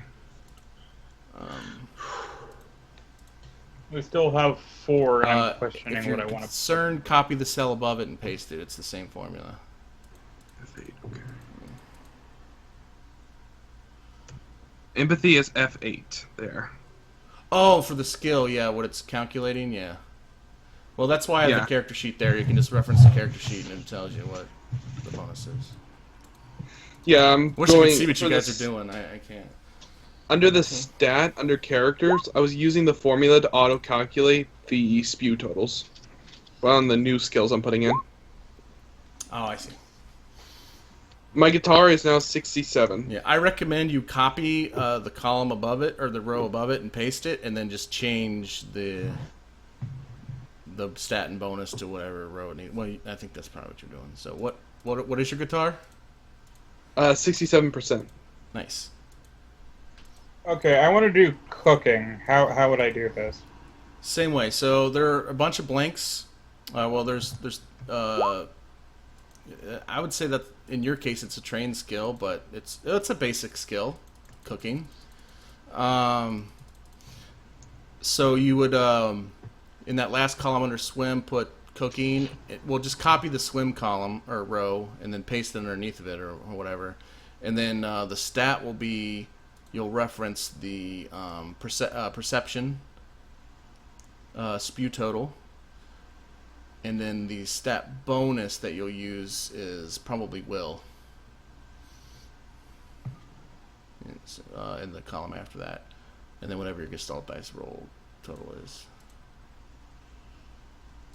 We still have 4, and I'm If questioning you're what I want to. concerned, copy the cell above it and paste it. It's the same formula. F8, okay. Empathy is F8. There. Oh, for the skill, yeah, what it's calculating, yeah. Well, that's why I have Yeah. the character sheet there. You can just reference the character sheet and it tells you what the bonus is. Yeah, I'm Wish I going could see what you for guys this- are doing. I can't. Under the stat, under characters, I was using the formula to auto-calculate the spew totals. Well, on the new skills I'm putting in. Oh, I see. My guitar is now 67. Yeah, I recommend you copy the column above it, or the row above it, and paste it, and then just change the stat and bonus to whatever row it needs. Well, I think that's probably what you're doing. So what is your guitar? 67%. Nice. Okay, I want to do cooking. How would I do this? Same way. So there are a bunch of blanks. There's I would say that in your case it's a trained skill, but it's a basic skill, cooking. So you would in that last column under swim put cooking. We'll just copy the swim column or row and then paste it underneath of it or whatever, and then the stat will be, you'll reference the perception spew total. And then the stat bonus that you'll use is probably will. It's, in the column after that. And then whatever your Gestalt dice roll total is.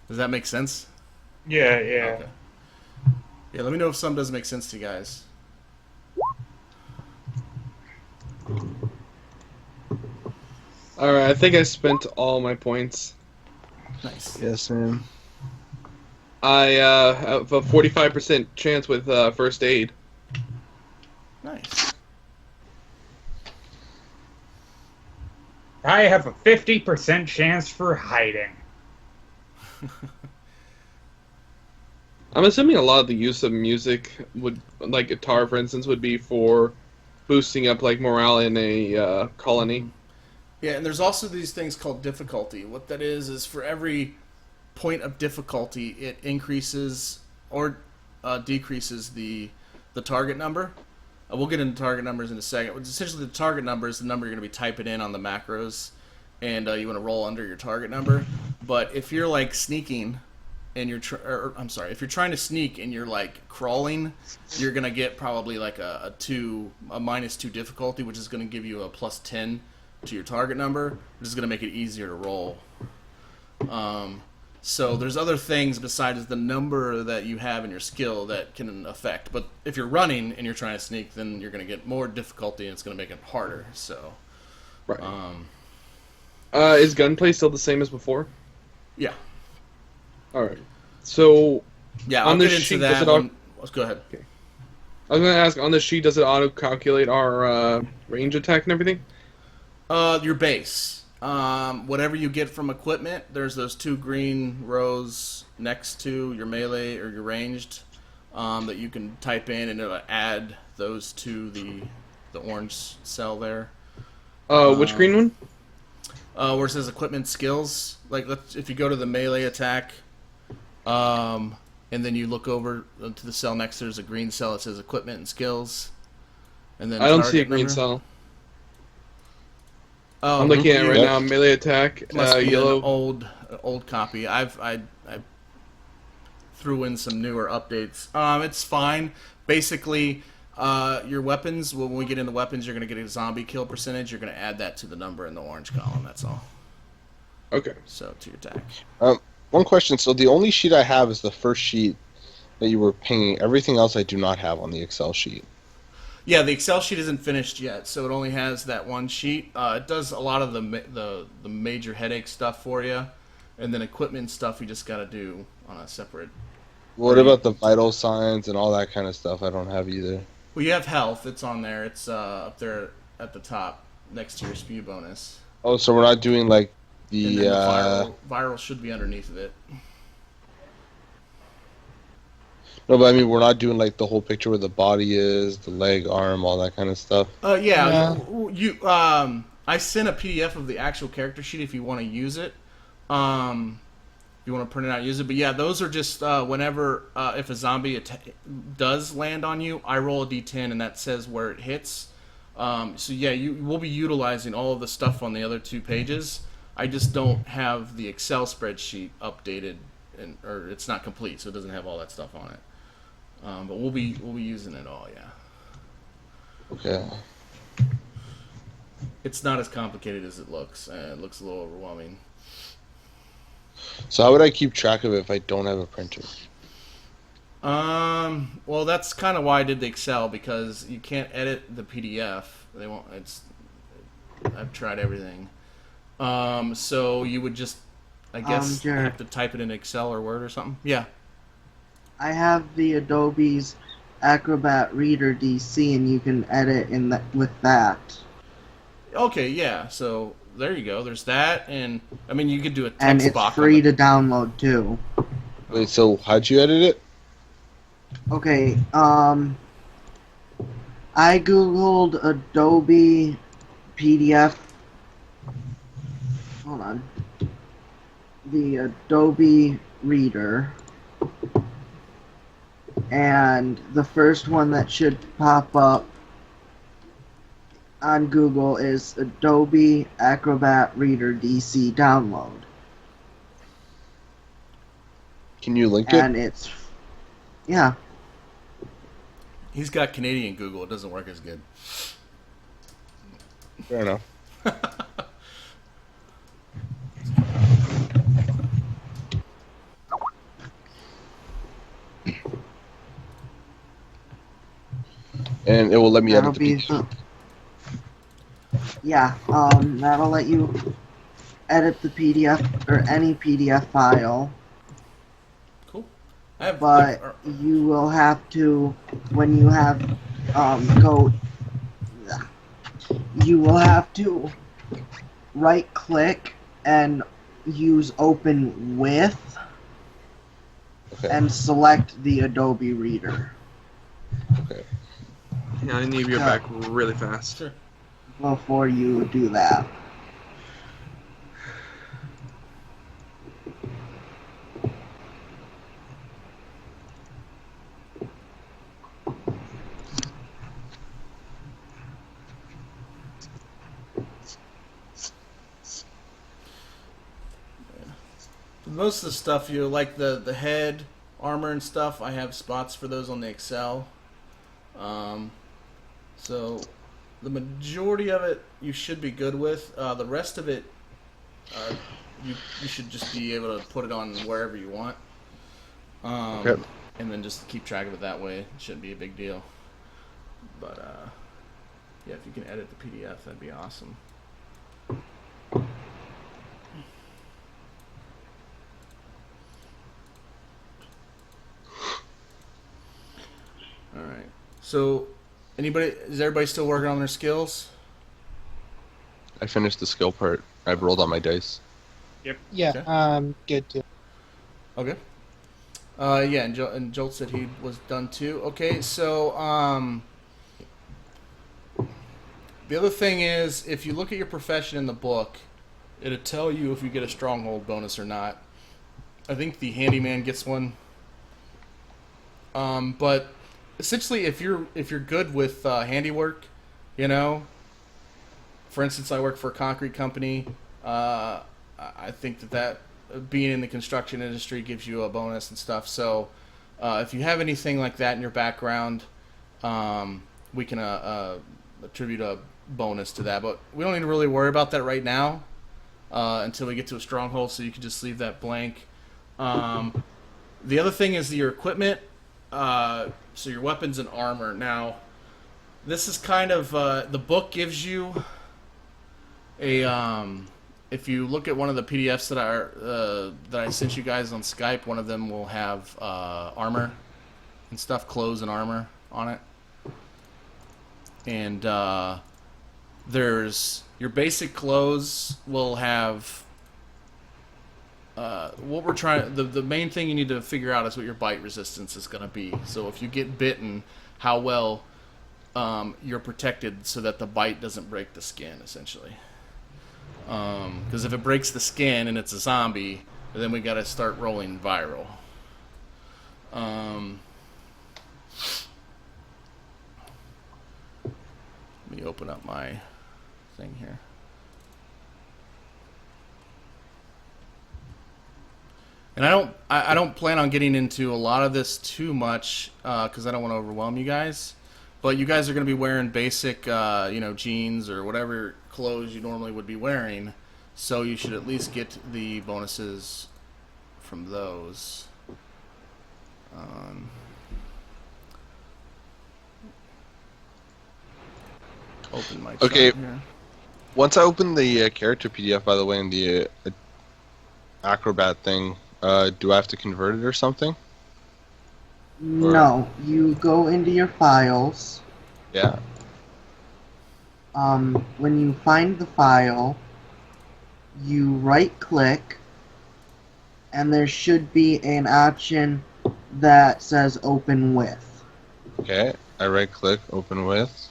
Does that make sense? Yeah. Okay. Yeah, let me know if some doesn't make sense to you guys. Alright, I think I spent all my points. Nice. Yes, ma'am. I have a 45% chance with first aid. Nice. I have a 50% chance for hiding. I'm assuming a lot of the use of music would, like guitar for instance, would be for boosting up like morale in a colony. Yeah, and there's also these things called difficulty. What that is for every point of difficulty, it increases or decreases the target number. We'll get into target numbers in a second. Essentially, the target number is the number you're going to be typing in on the macros, and you want to roll under your target number. But if you're like sneaking, and if you're trying to sneak and you're like crawling, you're going to get probably like a -2 difficulty, which is going to give you a +10 to your target number, which is going to make it easier to roll. So there's other things besides the number that you have in your skill that can affect. But if you're running and you're trying to sneak, then you're going to get more difficulty and it's going to make it harder. So, Right. Is gunplay still the same as before? yeah. Alright. So, Yeah, I'll on this get into sheet, that does it one. Go ahead. I was going to ask, on the sheet, does it auto-calculate our range attack and everything? Your base. Whatever you get from equipment, there's those 2 green rows next to your melee or your ranged that you can type in, and it'll add those to the orange cell there. Which green one? where it says equipment skills. Like, if you go to the melee attack, and then you look over to the cell next, there's a green cell that says equipment and skills. And then I don't see a target green number. cell. Oh, I'm looking at it right Yep. now. Melee attack, Must be yellow. an old copy. I threw in some newer updates. It's fine. Basically, your weapons. When we get into weapons, you're going to get a zombie kill percentage. You're going to add that to the number in the orange column. That's all. Okay. So to your attack. One question. So the only sheet I have is the first sheet that you were pinging. Everything else I do not have on the Excel sheet. Yeah, the Excel sheet isn't finished yet, so it only has that one sheet. It does a lot of the major headache stuff for you, and then equipment stuff you just got to do on a separate. What about the vital signs and all that kind of stuff? I don't have either. Well, you have health. It's on there. It's up there at the top next to your spew bonus. Oh, so we're not doing like And the, then the viral should be underneath of it. no, but I mean we're not doing like the whole picture where the body is, the leg, arm, all that kind of stuff. Yeah. You I sent a PDF of the actual character sheet if you want to use it. You want to print it out and use it. But yeah, those are just whenever if a zombie does land on you, I roll a d10 and that says where it hits. So yeah, we'll be utilizing all of the stuff on the other two pages. I just don't have the Excel spreadsheet updated, or it's not complete, so it doesn't have all that stuff on it. But we'll be using it all. Yeah. Okay. It's not as complicated as it looks. It looks a little overwhelming. So how would I keep track of it if I don't have a printer? Well, that's kind of why I did the Excel, because you can't edit the PDF. They won't. I've tried everything. So you would just, I guess, Jared. have to type it in Excel or Word or something. Yeah. I have the Adobe's Acrobat Reader DC, and you can edit with that. Okay. Yeah. So there you go. There's that, and I mean you could do a text And it's box. free to download too. Wait, so how'd you edit it? Okay, I googled Adobe PDF. Hold on. The Adobe Reader. And the first one that should pop up on Google is Adobe Acrobat Reader DC download. Can you link And it? it's, yeah. He's got Canadian Google. It doesn't work as good. Fair enough. And it will let me That'll edit the be PDF. Yeah, that'll let you edit the PDF or any PDF file, Cool. I have. but you will have to, when you have, you will have to right click and use open with Okay. and select the Adobe Reader Okay. Yeah, I need to go back really fast. Sure. before you do that. Most of the stuff you like the head armor and stuff. I have spots for those on the Excel. So the majority of it you should be good with. The rest of it, you should just be able to put it on wherever you want. Okay. And then just keep track of it that way. It shouldn't be a big deal. But yeah, if you can edit the PDF, that'd be awesome. All right. So, is everybody still working on their skills? I finished the skill part. I've rolled on my dice. Yeah, Okay. good too. Okay. Yeah, and Jolt said he was done too. Okay, so the other thing is, if you look at your profession in the book, It'll tell you if you get a stronghold bonus or not. I think the handyman gets one. But essentially, if you're good with handiwork, you know, for instance, I work for a concrete company. I think that being in the construction industry gives you a bonus and stuff. So if you have anything like that in your background, we can attribute a bonus to that. But we don't need to really worry about that right now until we get to a stronghold. So you can just leave that blank. The other thing is your equipment. So your weapons and armor. Now, this is kind of the book gives you a. If you look at one of the PDFs that I sent you guys on Skype, one of them will have armor and stuff, clothes and armor on it. And there's your basic clothes will have. What we're trying, the main thing you need to figure out is what your bite resistance is going to be. So if you get bitten, how well you're protected so that the bite doesn't break the skin, essentially. Because if it breaks the skin and it's a zombie, then we got to start rolling viral. Let me open up my thing here. And I don't plan on getting into a lot of this too much because I don't want to overwhelm you guys. But you guys are going to be wearing basic, jeans or whatever clothes you normally would be wearing. So you should at least get the bonuses from those. Open my chart Okay. here. Once I open the character PDF, by the way, in the Acrobat thing, do I have to convert it or something? No, you go into your files. Yeah. When you find the file, you right-click, and there should be an option that says Open With. Okay. I right-click, open with.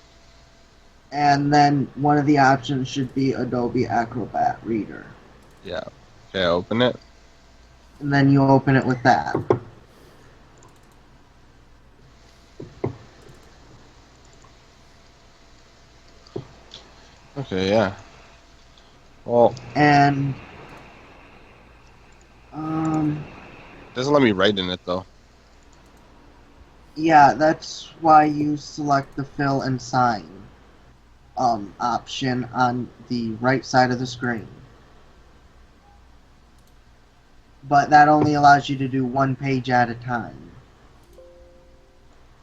And then one of the options should be Adobe Acrobat Reader. Yeah. Okay, I open it. And then you open it with that. Okay, yeah. Well, And it doesn't let me write in it though. yeah, that's why you select the fill and sign option on the right side of the screen. But that only allows you to do one page at a time.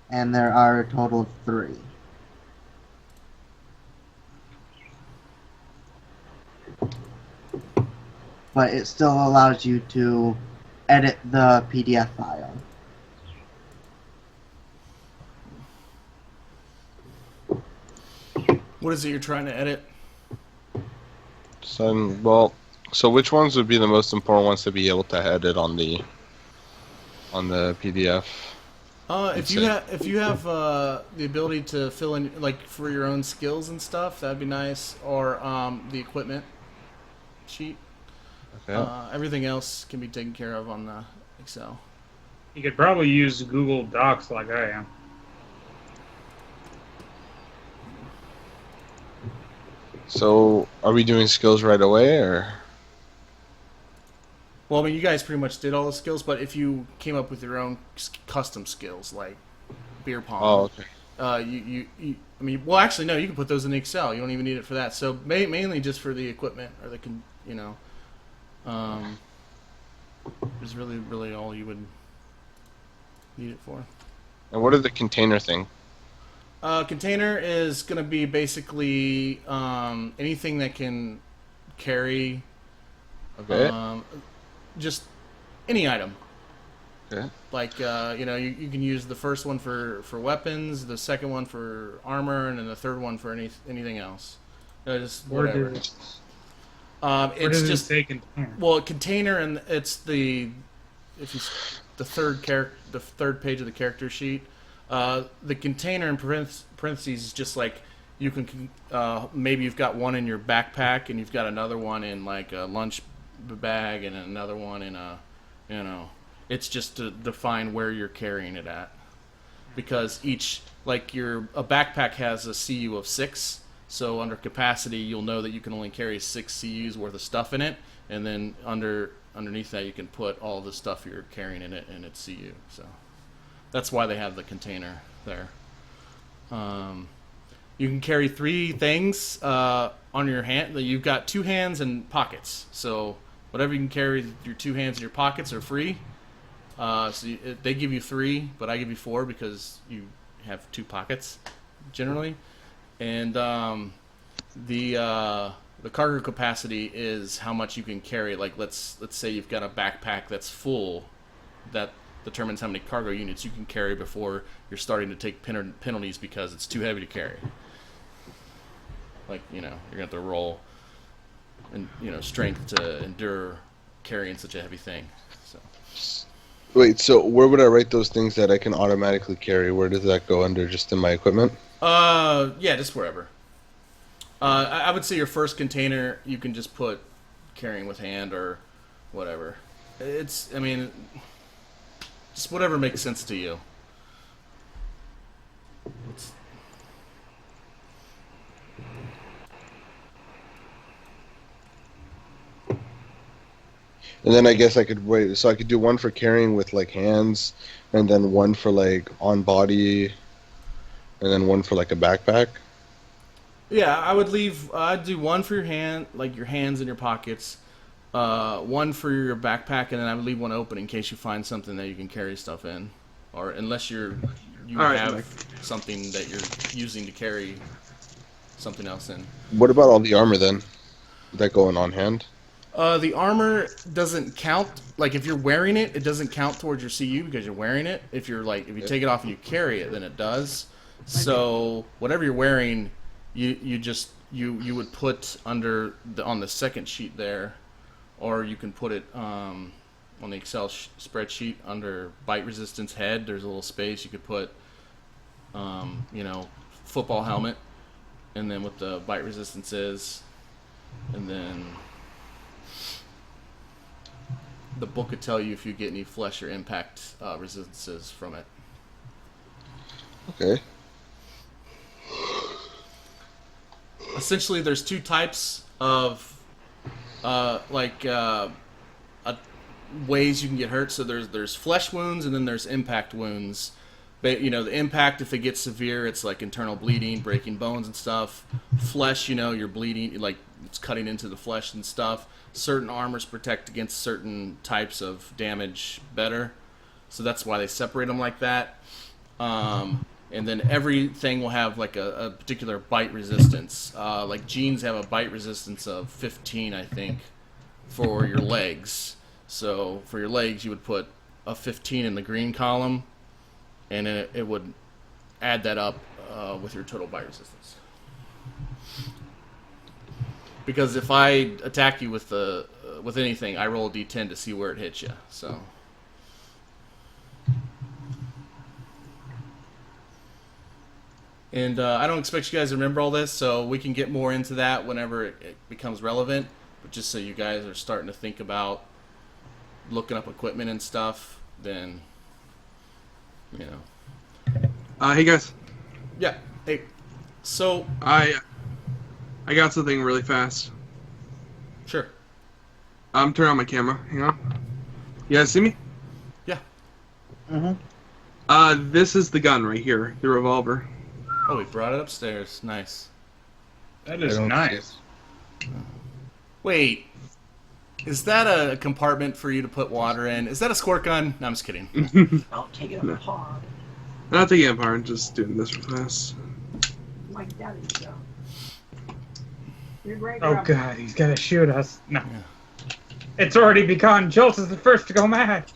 And there are a total of 3. But it still allows you to edit the PDF file. What is it you're trying to edit? So which ones would be the most important ones to be able to edit on the PDF? If you have the ability to fill in like for your own skills and stuff, that'd be nice. Or the equipment sheet. Okay. Everything else can be taken care of on the Excel. You could probably use Google Docs like I am. So are we doing skills right away or? Well, I mean, you guys pretty much did all the skills, but if you came up with your own custom skills like beer pong, Oh, okay. I mean, well, actually, no, you can put those in Excel. You don't even need it for that. So mainly just for the equipment or is really all you would need it for. And what are the container thing? Container is going to be basically anything that can carry Okay. just any item. Okay. Like, you can use the first one for weapons, the second one for armor, and then the third one for anything else. Just whatever. Where It's does just it say container? well, a container, and it's the third page of the character sheet. The container in parentheses is just like you can maybe you've got one in your backpack and you've got another one in like a lunch bag and another one in a, it's just to define where you're carrying it at, because each like a backpack has a CU of 6, so under capacity you'll know that you can only carry 6 CUs worth of stuff in it, and then underneath that you can put all the stuff you're carrying in it and its CU. So that's why they have the container there. You can carry 3 things on your hand. You've got 2 hands and pockets. So whatever you can carry, your 2 hands and your pockets are free. They give you 3, but I give you 4 because you have 2 pockets generally. And the cargo capacity is how much you can carry. Like let's say you've got a backpack that's full, that determines how many cargo units you can carry before you're starting to take penalties because it's too heavy to carry. Like, you're gonna have to roll and strength to endure carrying such a heavy thing. So Wait, so where would I write those things that I can automatically carry? Where does that go under? Just in my equipment? Yeah, just wherever. I would say your first container you can just put carrying with hand or whatever. Just whatever makes sense to you. And then I guess I could wait. So I could do one for carrying with like hands, and then one for like on body, and then one for like a backpack. Yeah, I'd do one for your hand, like your hands in your pockets, one for your backpack, and then I would leave one open in case you find something that you can carry stuff in, or unless you have something that you're using to carry something else in. What about all the armor then? Would that go in on hand? The armor doesn't count. Like if you're wearing it, it doesn't count towards your CU because you're wearing it. If you take it off and you carry it, then it does. So whatever you're wearing, you would put on the second sheet there, or you can put it on the Excel spreadsheet under bite resistance head. There's a little space you could put, football helmet, and then what the bite resistance is, and then the book could tell you if you get any flesh or impact resistances from it. Okay. Essentially, there's 2 types of ways you can get hurt. So there's flesh wounds and then there's impact wounds. But the impact, if it gets severe, it's like internal bleeding, breaking bones and stuff. Flesh, you're bleeding, like it's cutting into the flesh and stuff. Certain armors protect against certain types of damage better, so that's why they separate them like that. And then everything will have like a particular bite resistance. Like jeans have a bite resistance of 15, I think, for your legs. So for your legs, you would put a 15 in the green column, and it would add that up with your total bite resistance. Because if I attack you with anything, I roll a d10 to see where it hits you. So. And I don't expect you guys to remember all this, so we can get more into that whenever it becomes relevant. But just so you guys are starting to think about looking up equipment and stuff, then, Hey guys. Yeah. Hey. So. I got something really fast. Sure. I'm turning on my camera. Hang on. You guys see me? Yeah. Mm-hmm. This is the gun right here, the revolver. Oh, we brought it upstairs. Nice. That is nice. Wait. Is that a compartment for you to put water in? Is that a squirt gun? No, I'm just kidding. I'll take it apart. I'm not taking it apart, I'm just doing this real fast. Like that is so. You're great, Oh Rob. god, he's gonna shoot us. No. It's already begun. Jolt is the first to go mad.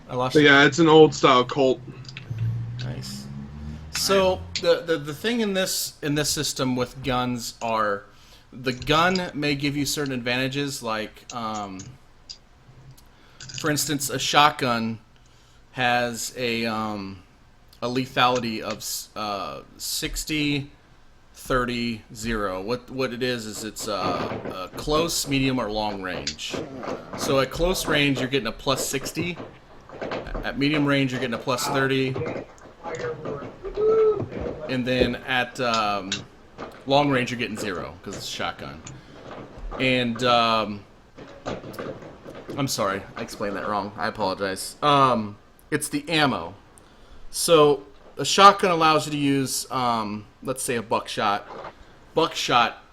I lost So you. yeah, it's an old style Colt. Nice. So the thing in this system with guns are the gun may give you certain advantages, like for instance, a shotgun has a a lethality of 60, 30, 0. What it is it's a close, medium, or long range. So at close range, you're getting a plus 60. At medium range, you're getting a plus 30. And then at long range, you're getting 0 because it's a shotgun. And I'm sorry, I explained that wrong. I apologize. It's the ammo. So a shotgun allows you to use, let's say, a buckshot. Buckshot,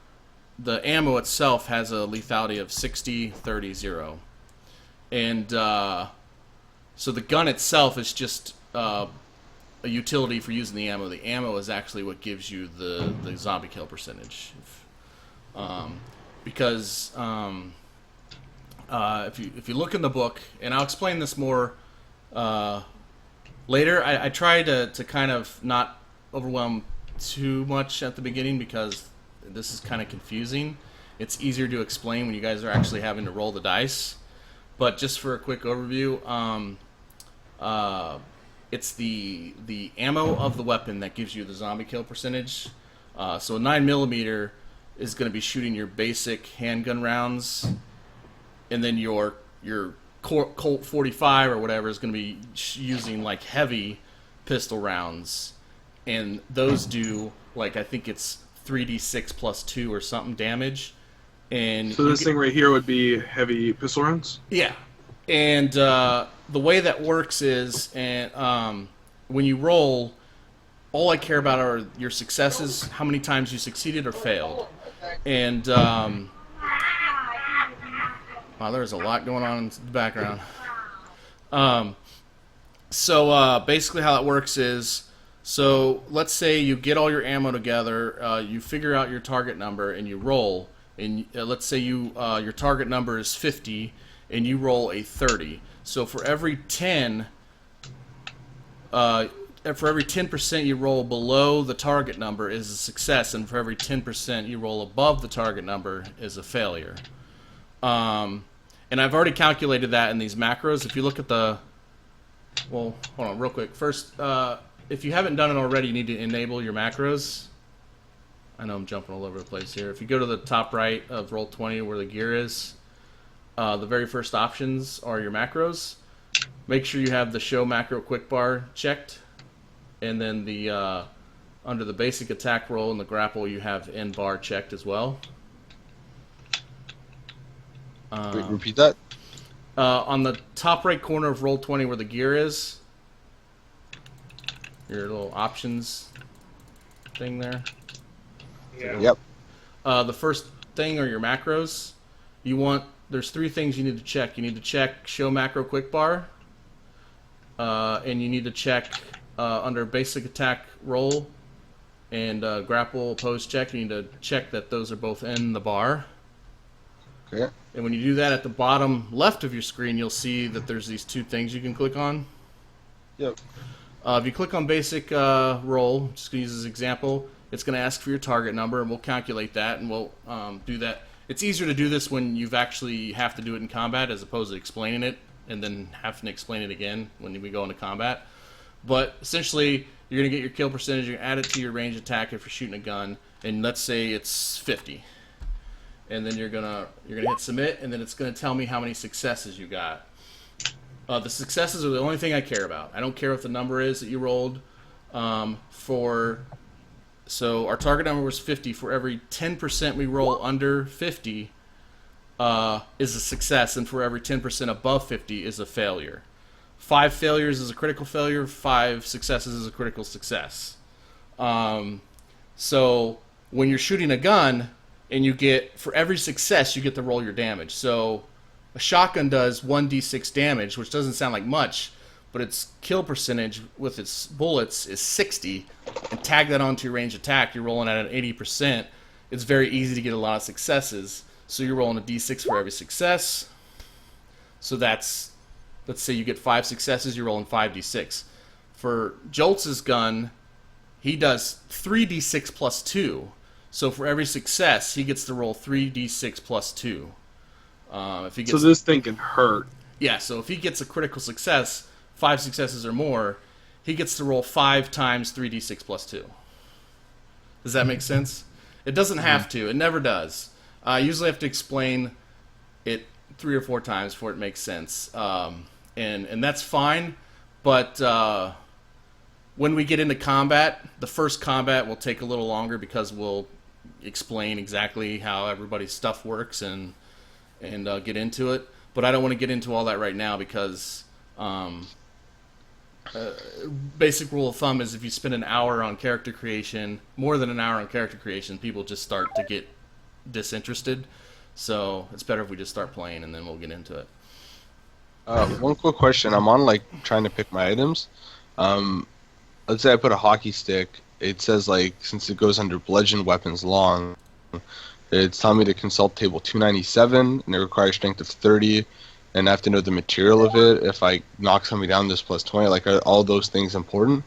the ammo itself has a lethality of 60, 30, 0. And so the gun itself is just a utility for using the ammo. The ammo is actually what gives you the zombie kill percentage. Because if you look in the book, and I'll explain this more later, I try to kind of not overwhelm too much at the beginning because this is kind of confusing. It's easier to explain when you guys are actually having to roll the dice. But just for a quick overview, it's the ammo of the weapon that gives you the zombie kill percentage. So a 9mm is going to be shooting your basic handgun rounds, and then your Colt 45 or whatever is going to be using like heavy pistol rounds, and those do like I think it's 3d6 plus 2 or something damage. And so this thing right here would be heavy pistol rounds? Yeah. And the way that works is, and when you roll, all I care about are your successes, how many times you succeeded or failed. And wow, there's a lot going on in the background. So basically how it works is, so let's say you get all your ammo together, you figure out your target number, and you roll. And let's say your target number is 50, and you roll a 30. So for every 10, for every 10% you roll below the target number is a success, and for every 10% you roll above the target number is a failure. And I've already calculated that in these macros. If you look at the, well, hold on real quick. First, if you haven't done it already, you need to enable your macros. I know I'm jumping all over the place here. If you go to the top right of Roll20 where the gear is, the very first options are your macros. Make sure you have the show macro quick bar checked, and then the under the basic attack roll and the grapple you have end bar checked as well. Wait, repeat that. On the top right corner of Roll20 where the gear is, your little options thing there. Yeah. Yep. The first thing are your macros. There's 3 things you need to check. You need to check show macro quick bar, and you need to check under basic attack roll and grapple opposed check. You need to check that those are both in the bar. Okay. And when you do that, at the bottom left of your screen, you'll see that there's these 2 things you can click on. Yep. If you click on basic roll, just going to use this example, it's going to ask for your target number, and we'll calculate that, and we'll do that. It's easier to do this when you've actually have to do it in combat as opposed to explaining it and then having to explain it again when we go into combat. But essentially, you're going to get your kill percentage, you're going to add it to your range attack if you're shooting a gun, and let's say it's 50. And then you're gonna hit submit, and then it's going to tell me how many successes you got. The successes are the only thing I care about. I don't care what the number is that you rolled. So our target number was 50. For every 10% we roll under 50 is a success, and for every 10% above 50 is a failure. 5 failures is a critical failure. 5 successes is a critical success. So when you're shooting a gun, and you get, for every success, you get to roll your damage. So a shotgun does 1d6 damage, which doesn't sound like much, but its kill percentage with its bullets is 60, and tag that onto your range attack, you're rolling at an 80%. It's very easy to get a lot of successes. So you're rolling a d6 for every success. So that's, let's say you get 5 successes, you're rolling 5d6. For Joltz's gun, he does 3d6 plus 2. So for every success, he gets to roll 3d6 plus 2. If he gets, so this thing can hurt. Yeah, so if he gets a critical success, 5 successes or more, he gets to roll 5 times 3d6 plus 2. Does that make sense? It doesn't have to. It never does. I usually have to explain it 3 or 4 times before it makes sense. And that's fine. But when we get into combat, the first combat will take a little longer because we'll explain exactly how everybody's stuff works and get into it. But I don't want to get into all that right now because basic rule of thumb is if you spend an hour on character creation, more than an hour on character creation, people just start to get disinterested. So it's better if we just start playing and then we'll get into it. One quick question. I'm on like trying to pick my items. Let's say I put a hockey stick. It says like since it goes under bludgeon weapons long, it's telling me to consult table 297 and it requires strength of 30. And I have to know the material of it. If I knock somebody down, this plus 20. Like, are all those things important?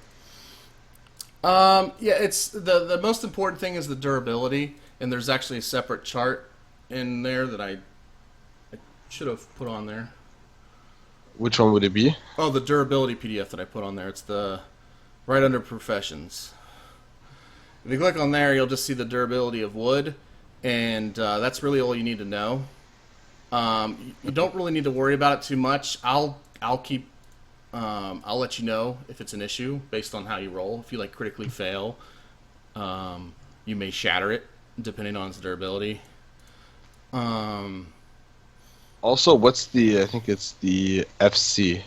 Yeah, it's the most important thing is the durability, and there's actually a separate chart in there that I should have put on there. Which one would it be? Oh, the durability PDF that I put on there. It's the right under professions. If you click on there, you'll just see the durability of wood, and that's really all you need to know. You don't really need to worry about it too much. I'll let you know if it's an issue based on how you roll. If you like critically fail, you may shatter it depending on its durability. Also, what's the? I think it's the FC.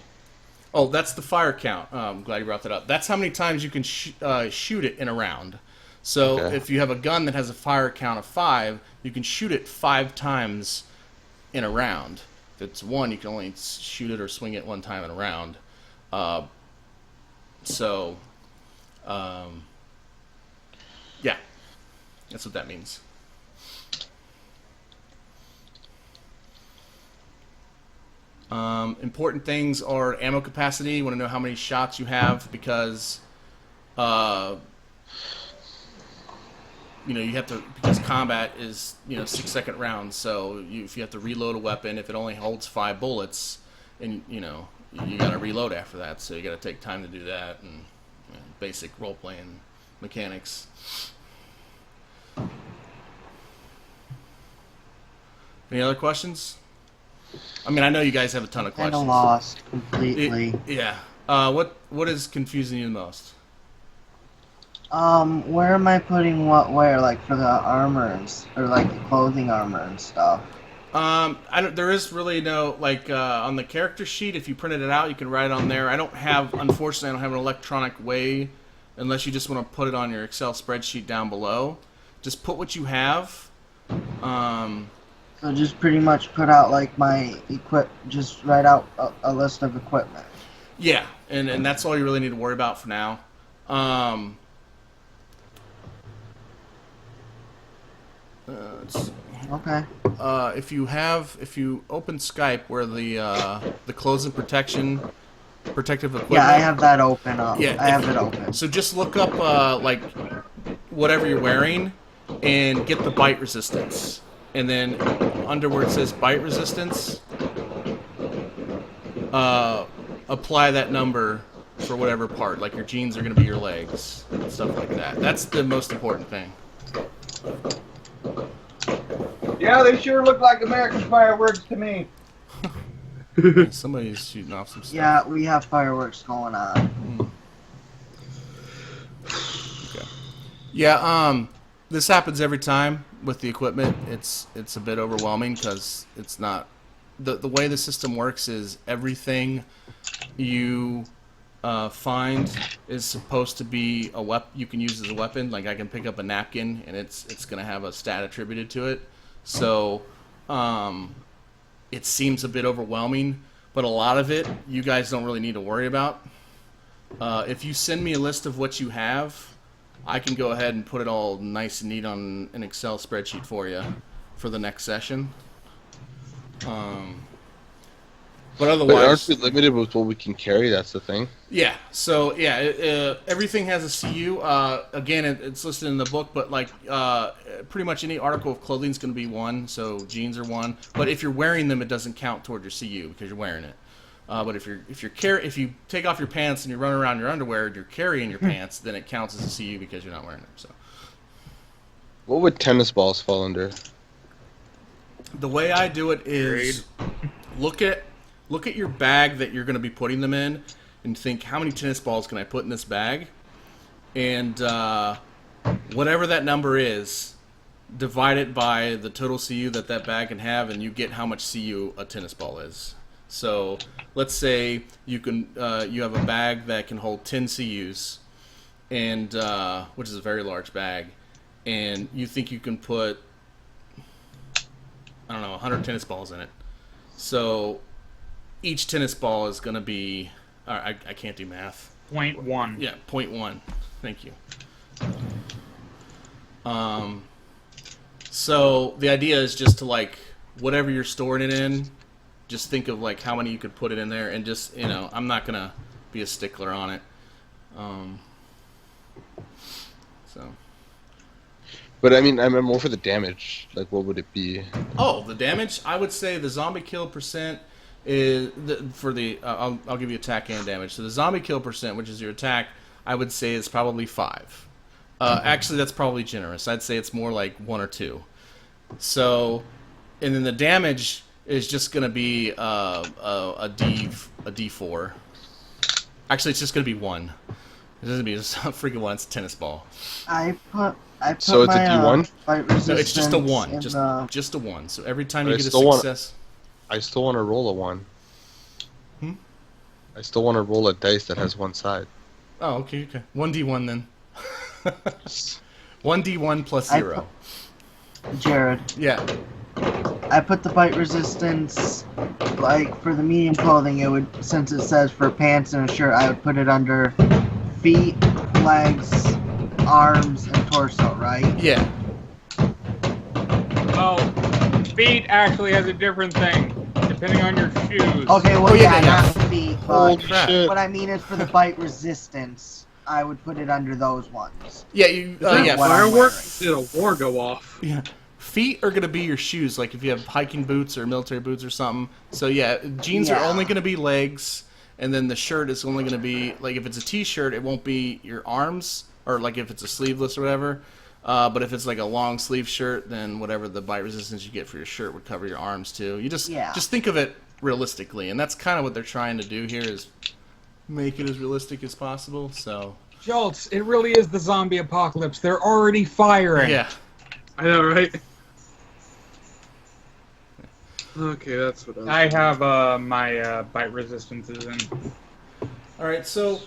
Oh, that's the fire count. I'm glad you brought that up. That's how many times you can shoot it in a round. So if you have a gun that has a fire count of 5, you can shoot it 5 times in a round. If it's 1, you can only shoot it or swing it 1 time in a round. Yeah, that's what that means. Important things are ammo capacity. You want to know how many shots you have because you have to, because combat is 6-second rounds. So if you have to reload a weapon, if it only holds 5 bullets, and you got to reload after that. So you got to take time to do that, and basic role playing mechanics. Any other questions? I mean, I know you guys have a ton of questions. Kind of lost completely. Yeah. What is confusing you the most? Where am I putting what where, like for the armors or like the clothing armor and stuff? There is really no on the character sheet. If you printed it out, you can write it on there. Unfortunately, I don't have an electronic way, unless you just want to put it on your Excel spreadsheet down below. Just put what you have. So just pretty much put out like my just write out a list of equipment. Yeah, and that's all you really need to worry about for now. Let's see. Okay. If you open Skype where the clothes and protective equipment. Yeah, I have that open up. Yeah, I have it open. So just look up whatever you're wearing and get the bite resistance. And then under where it says bite resistance, apply that number for whatever part. Like your jeans are going to be your legs, stuff like that. That's the most important thing. Yeah, they sure look like American fireworks to me. Somebody's shooting off some stuff. Yeah, we have fireworks going on. Okay. Yeah, this happens every time with the equipment. It's a bit overwhelming because it's not the way the system works is everything you find is supposed to be a weapon you can use as a weapon. Like I can pick up a napkin and it's going to have a stat attributed to it. So it seems a bit overwhelming, but a lot of it you guys don't really need to worry about. If you send me a list of what you have, I can go ahead and put it all nice and neat on an Excel spreadsheet for you for the next session. But otherwise, But aren't we limited with what we can carry? That's the thing. yeah. So yeah, everything has a CU. Again, it's listed in the book, but pretty much any article of clothing is going to be 1. So jeans are 1. But if you're wearing them, it doesn't count toward your CU because you're wearing it. But if you take off your pants and you run around in your underwear, you're carrying your pants, then it counts as a CU because you're not wearing them. So, What would tennis balls fall under? the way I do it is look at your bag that you're going to be putting them in, and think how many tennis balls can I put in this bag, and whatever that number is, divide it by the total CU that bag can have, and you get how much CU a tennis ball is. So let's say you have a bag that can hold 10 CUs, and which is a very large bag, and you think you can put, I don't know, 100 tennis balls in it. So each tennis ball is going to be, I can't do math. 0.1. Yeah, 0.1. Thank you. So the idea is just to, like, whatever you're storing it in, just think of, like, how many you could put it in there, and just, I'm not gonna be a stickler on it. So. But I mean, I'm more for the damage. Like, what would it be? Oh, the damage? I would say the zombie kill percent is I'll give you attack and damage. So the zombie kill percent, which is your attack, I would say is probably 5. Actually, that's probably generous. I'd say it's more like 1 or 2. So, and then the damage is just going to be a D4. Actually, it's just going to be 1. It doesn't be a freaking 1. It's a tennis ball. I put So it's a my, D1? fight No, it's just a resistance 1. in Just a 1. So every time But you I get a still want- success. I still want to roll a 1. Hmm? I still want to roll a dice that has one side. Oh, okay. 1D1 then. 1D1 plus 0. Jared. Yeah. I put the bite resistance, like, for the medium clothing, it would, since it says for pants and a shirt, I would put it under feet, legs, arms, and torso, right? Yeah. Well, feet actually has a different thing, depending on your shoes. Okay, well, Oh, yeah, not feet, Holy but shit. what I mean is for the bite resistance, I would put it under those ones. Yeah, Is that yeah. what I'm fireworks? Did a war go off? Yeah. Feet are going to be your shoes, like if you have hiking boots or military boots or something. So, yeah, jeans are Yeah. only going to be legs, and then the shirt is only going to be, like, if it's a t-shirt, it won't be your arms, or, like, if it's a sleeveless or whatever. But if it's, like, a long sleeve shirt, then whatever the bite resistance you get for your shirt would cover your arms, too. You just think of it realistically, and that's kind of what they're trying to do here, is make it as realistic as possible, so... Schultz, it really is the zombie apocalypse. They're already firing. Yeah. I know, right? Okay, that's what I have my bite resistances in. All right, so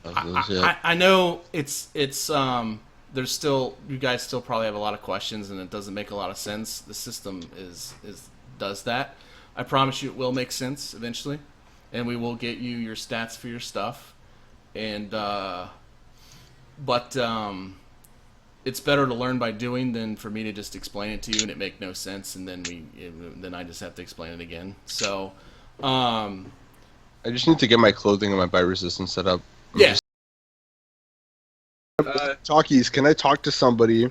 I know it's there's still, you guys still probably have a lot of questions and it doesn't make a lot of sense. The system does that. I promise you it will make sense eventually, and we will get you your stats for your stuff, and but it's better to learn by doing than for me to just explain it to you and it make no sense, and then I just have to explain it again. So I just need to get my clothing and my bite resistance set up. yeah. Talkies, can I talk to somebody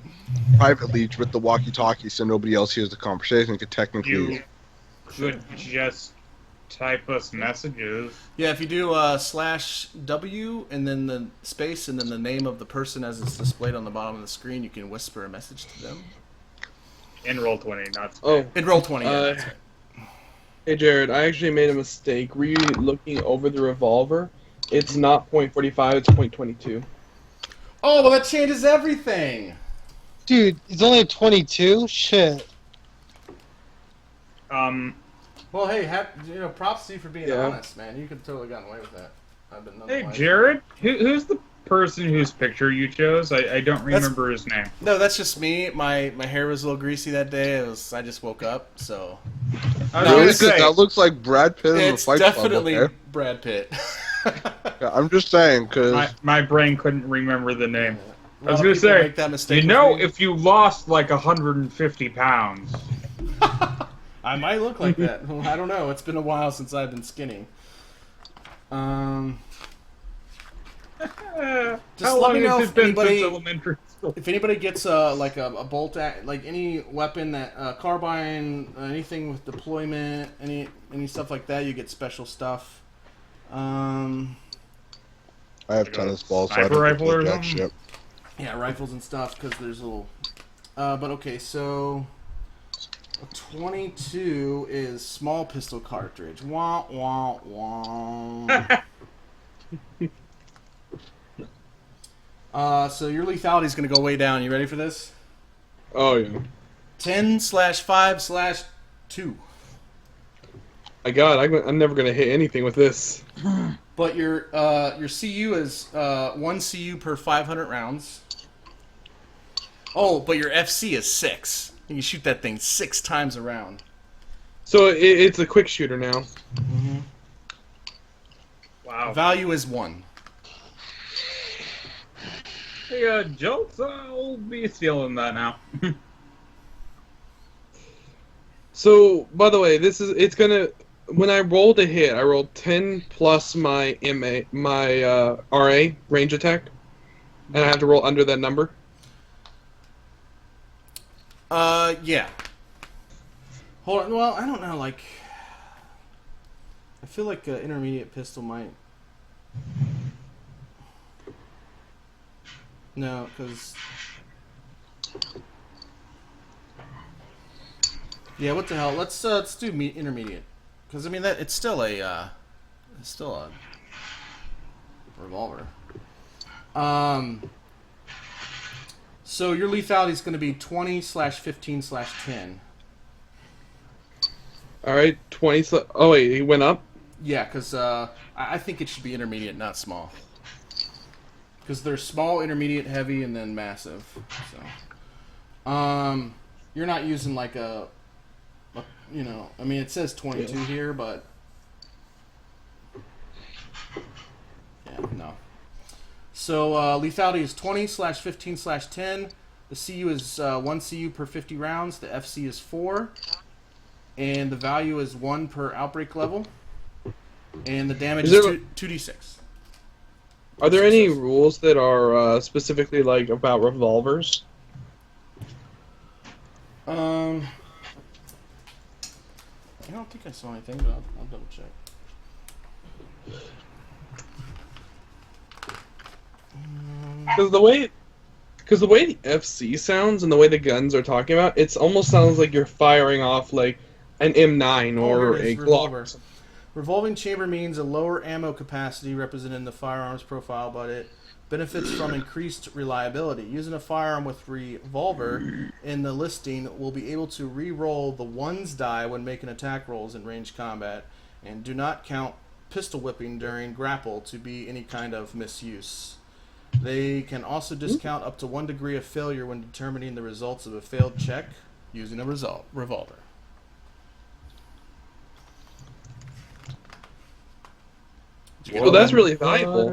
privately with the walkie-talkie so nobody else hears the conversation? Could technically. You could just type us messages. Yeah, if you do /W and then the space and then the name of the person as it's displayed on the bottom of the screen, you can whisper a message to them. In Roll20, not space. Oh, In Roll20, yeah. That's right. hey Jared, I actually made a mistake. Were you looking over the revolver? It's not .45, it's .22. Oh, well, that changes everything. Dude, it's only a 22? Shit. Well, hey, props to you for being Yeah. honest, man. You could have totally gotten away with that. I've been Hey, otherwise. Jared, who's the person whose picture you chose? I don't remember his name. No, that's just me. My hair was a little greasy that day. I just woke up, so I was No, Really? gonna 'Cause say, that looks like Brad Pitt in the it's Fight Club. definitely Okay? Brad Pitt. Yeah, I'm just saying, because my brain couldn't remember the name. A I was lot gonna of people say, make that mistake you with know, me. if you lost like 150 pounds, I might look like that. Well, I don't know. It's been a while since I've been skinny. how Just let long me know has if it been anybody- since elementary school? If anybody gets like a bolt, like any weapon that carbine, anything with deployment, any stuff like that, you get special stuff. I have Like a tennis balls, so I sniper don't rifle take or that something? shit. Yeah, rifles and stuff, because there's little... but okay, so... A 22 is small pistol cartridge. Wah, wah, wah. So your lethality is going to go way down. You ready for this? Oh yeah. 10/5/2. My God, I'm never gonna hit anything with this. But your CU is 1 CU per 500 rounds. Oh, but your FC is 6. You can shoot that thing 6 times a round. So it's a quick shooter now. Wow. Value is 1. Hey, Jolts, I'll be stealing that now. So, by the way, it's gonna. When I rolled a hit, I rolled 10 plus my RA range attack, and I have to roll under that number. Yeah. Hold on. Well, I don't know. Like, I feel like an intermediate pistol might. No, because. Yeah. What the hell? Let's do intermediate, because I mean that it's still a revolver. So your lethality is going to be 20/15/10. All right, 20. Oh wait, he went up. Yeah, because I think it should be intermediate, not small. Because there's small, intermediate, heavy, and then massive. So, you're not using like a I mean, it says 22 here, but yeah, no. So lethality is 20/15/10. The CU is 1 CU per 50 rounds. The FC is 4. And the value is 1 per outbreak level. And the damage is 2d6. Are there any rules that are specifically like about revolvers? I don't think I saw anything, but I'll double check. Because the way the FC sounds and the way the guns are talking about, it almost sounds like you're firing off like an M9 or a revolver. Glock. Revolving chamber means a lower ammo capacity represented in the firearm's profile, but it benefits from increased reliability. Using a firearm with revolver in the listing will be able to re-roll the ones die when making attack rolls in ranged combat, and do not count pistol whipping during grapple to be any kind of misuse. They can also discount up to 1 degree of failure when determining the results of a failed check using a revolver. Well, that's really valuable.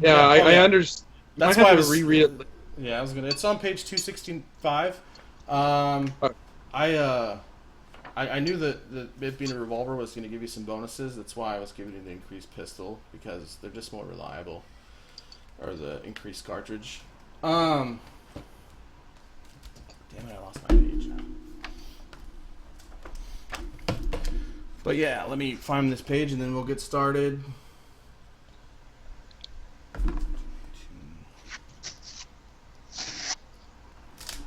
Yeah, I understand. That's I why I have was to reread it. Yeah, I was gonna. It's on page 265. I knew that it being a revolver was gonna give you some bonuses. That's why I was giving you the increased pistol, because they're just more reliable, or the increased cartridge. Damn it! I lost my page now. But yeah, let me find this page and then we'll get started.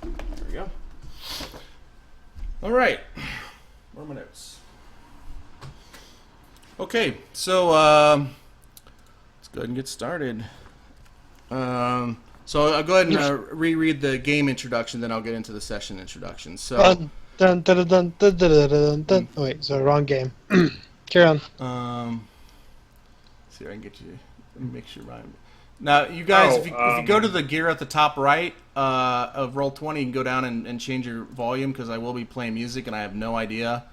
There we go. All right. Where are my notes? Okay, so let's go ahead and get started. So I'll go ahead and reread the game introduction, then I'll get into the session introduction. So. Dun, dun, dun, dun, dun, dun, dun, dun. Oh wait, so wrong game. Carry on. See if I can get you. Let me make sure Ryan. Now, you guys, if you go to the gear at the top right of Roll20, you can go down and change your volume, because I will be playing music and I have no idea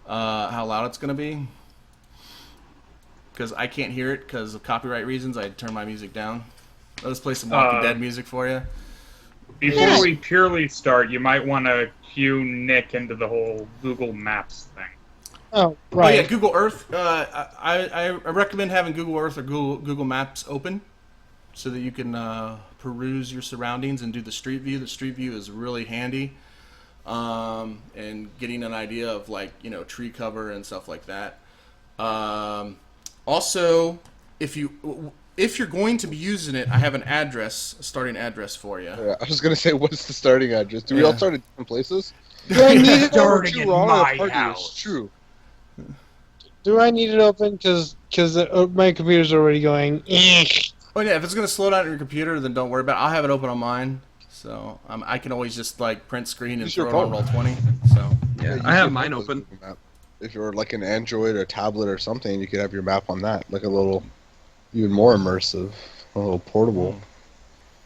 how loud it's going to be. Because I can't hear it because of copyright reasons. I had to turn my music down. I'll just play some Walking Dead music for you. Before we purely start, you might want to cue Nick into the whole Google Maps thing. Oh, right. Oh, yeah, Google Earth. I recommend having Google Earth or Google Maps open so that you can peruse your surroundings and do the street view. The street view is really handy, and getting an idea of, like, tree cover and stuff like that. Also, if you're going to be using it, I have a starting address for you. Yeah, I was gonna say, what's the starting address? Do we all start at different places? Do I need it? Starting Two in wrong on my a party, house. It's true. Do I need it open? Because my computer's already going. Oh yeah, if it's gonna slow down on your computer, then don't worry about it. I'll have it open on mine, so I can always just like print screen and Use throw your it on phone. Roll20. So Yeah, use I have your mine phone as a open. Google Map. If you're like an Android or tablet or something, you could have your map on that, like a little, even more immersive, a little portable.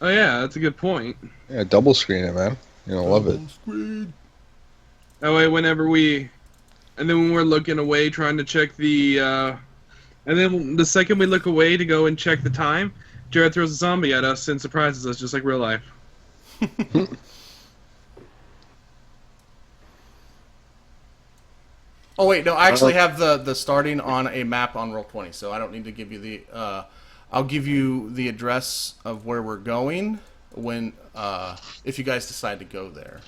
Oh yeah, that's a good point. Yeah, double screen it, man. Love it. That way, and then when we're looking away, trying to check the, and then the second we look away to go and check the time, Jared throws a zombie at us and surprises us, just like real life. oh wait, no, I actually have the starting on a map on Roll20, so I don't need to give you the. I'll give you the address of where we're going when if you guys decide to go there.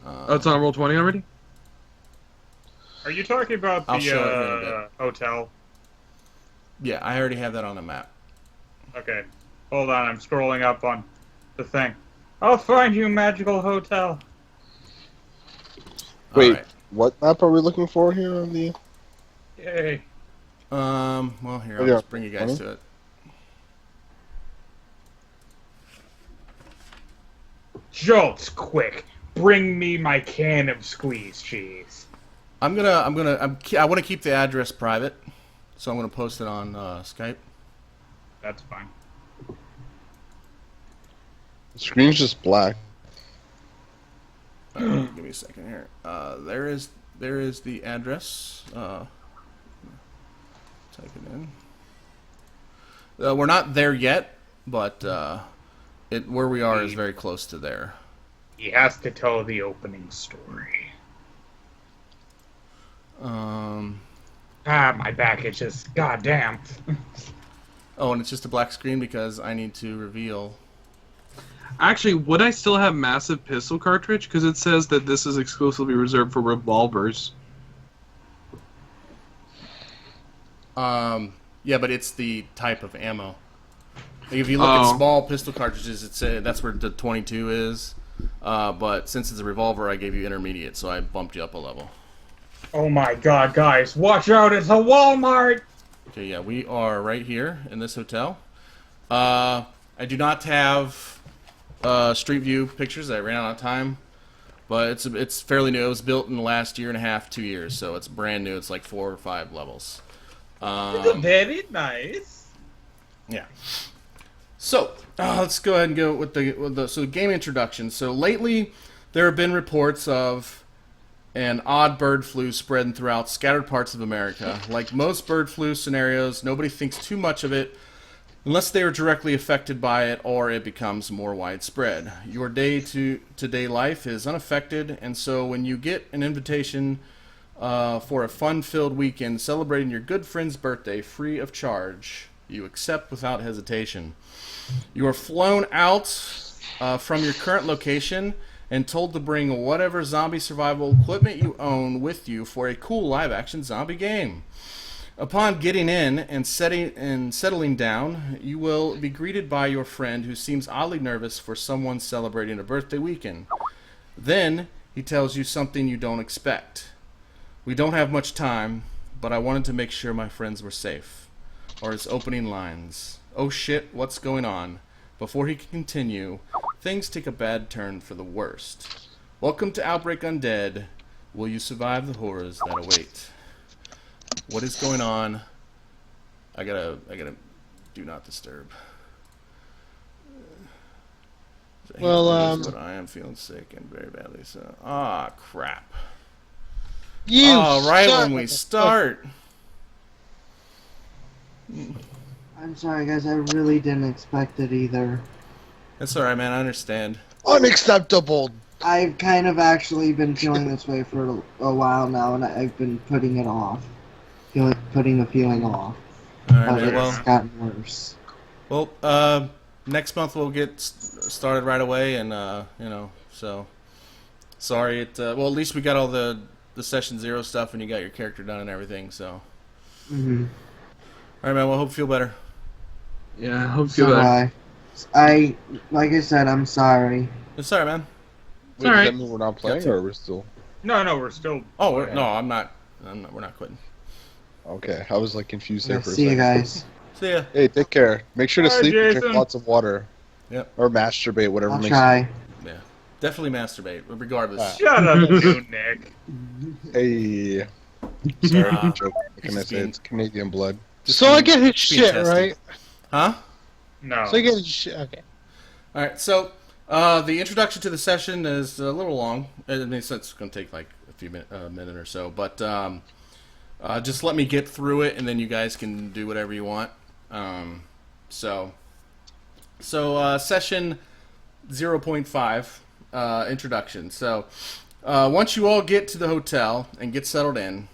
Oh, it's on Roll20 already? Are you talking about I'll show it here in a the hotel? Yeah, I already have that on a map. Okay. Hold on, I'm scrolling up on the thing. I'll find you, magical hotel. Wait, Alright. what map are we looking for here on the? Yay. Well, here, I'll Yeah. just bring you guys to it. Jolts, quick. Bring me my can of squeeze cheese. I want to keep the address private, so I'm gonna post it on Skype. That's fine. The screen's just black. Give me a second here. There is the address. Type it in. We're not there yet, but where we are is very close to there. He has to tell the opening story. My back itches. Goddamn. Oh, and it's just a black screen because I need to reveal. Actually, would I still have massive pistol cartridge? Because it says that this is exclusively reserved for revolvers. Yeah, but it's the type of ammo. Like if you look at small pistol cartridges, that's where the 22 is. But since it's a revolver, I gave you intermediate, so I bumped you up a level. Oh my god, guys. Watch out, it's a Walmart! Okay, yeah, we are right here in this hotel. I do not have Street View pictures. I ran out of time. But it's fairly new. It was built in the last year and a half, 2 years. So it's brand new. It's like 4 or 5 levels. Very nice. Yeah. So let's go ahead and go with the game introduction. So lately, there have been reports of an odd bird flu spreading throughout scattered parts of America. Like most bird flu scenarios, nobody thinks too much of it unless they are directly affected by it or it becomes more widespread. Your day-to-day life is unaffected, and so when you get an invitation for a fun-filled weekend celebrating your good friend's birthday free of charge, you accept without hesitation. You are flown out from your current location and told to bring whatever zombie survival equipment you own with you for a cool live-action zombie game. Upon getting in and settling down, you will be greeted by your friend who seems oddly nervous for someone celebrating a birthday weekend. Then, he tells you something you don't expect. We don't have much time, but I wanted to make sure my friends were safe. Or his opening lines. Oh shit, what's going on? Before he can continue, things take a bad turn for the worst. Welcome to Outbreak Undead. Will you survive the horrors that await? What is going on? I gotta do not disturb. Well, but I am feeling sick and very badly, so crap. Right when we start. I'm sorry, guys. I really didn't expect it either. That's alright, man, I understand. Unacceptable! I've kind of actually been feeling this way for a while now, and I've been putting it off. Putting the feeling off. Alright, But man, it's gotten worse. well, next month we'll get started right away, and, so... Sorry, well, at least we got all the Session 0 stuff, and you got your character done and everything, so... Mm-hmm. All right, man. Well, hope you feel better. Yeah, I hope you So feel better. like I said, I'm sorry. It's all right, man. Wait, does that mean we're not playing, or we're still? No, we're still. Oh, no, I'm not. We're not quitting. Okay, I was like confused there for a See you second. guys. See ya. Hey, take care. Make sure to Bye, sleep and Jason. drink lots of water. Yep. Or masturbate, whatever I'll makes try. Yeah. Definitely masturbate, regardless. Shut up, you Nick. you. Hey. Sorry, joke. What can I Just say? being- It's Canadian blood. So I get his being shit, tested. right? Huh? No. So I get his shit. Okay. All right. So the introduction to the session is a little long. I mean, it's going to take like a minute or so, but just let me get through it, and then you guys can do whatever you want. So session 0.5 introduction. So once you all get to the hotel and get settled in,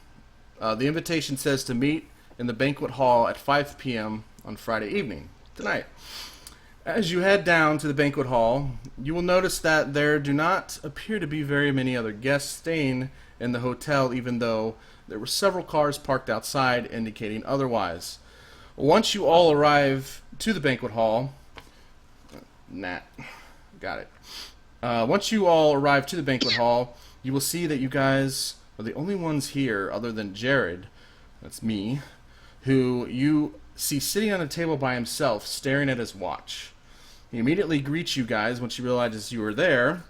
the invitation says to meet in the banquet hall at 5 p.m. on Friday evening, tonight. As you head down to the banquet hall, you will notice that there do not appear to be very many other guests staying in the hotel, even though there were several cars parked outside indicating otherwise. Once you all arrive to the banquet hall, got it. Once you all arrive to the banquet hall, you will see that you guys are the only ones here other than Jared, that's me, who you see sitting on a table by himself, staring at his watch. He immediately greets you guys once he realizes you are there,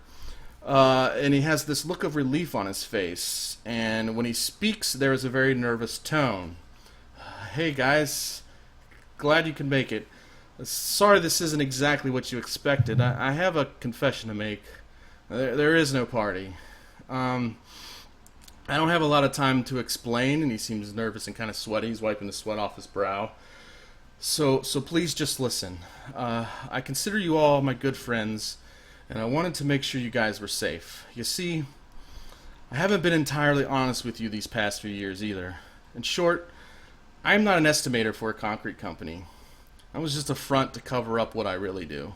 and he has this look of relief on his face, and when he speaks, there is a very nervous tone. Hey guys, glad you can make it. Sorry this isn't exactly what you expected. I have a confession to make. There is no party. I don't have a lot of time to explain, and he seems nervous and kind of sweaty. He's wiping the sweat off his brow. So please just listen. I consider you all my good friends, and I wanted to make sure you guys were safe. You see, I haven't been entirely honest with you these past few years either. In short, I'm not an estimator for a concrete company. I was just a front to cover up what I really do.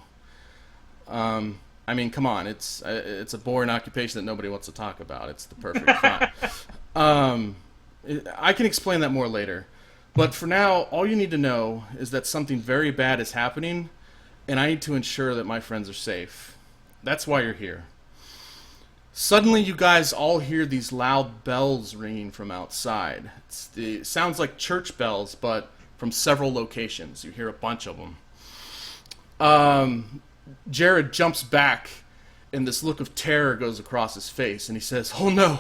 I mean, come on, it's a boring occupation that nobody wants to talk about. It's the perfect front. I can explain that more later. But for now, all you need to know is that something very bad is happening, and I need to ensure that my friends are safe. That's why you're here. Suddenly, you guys all hear these loud bells ringing from outside. It sounds like church bells, but from several locations. You hear a bunch of them. Jared jumps back, and this look of terror goes across his face, and he says, "Oh no!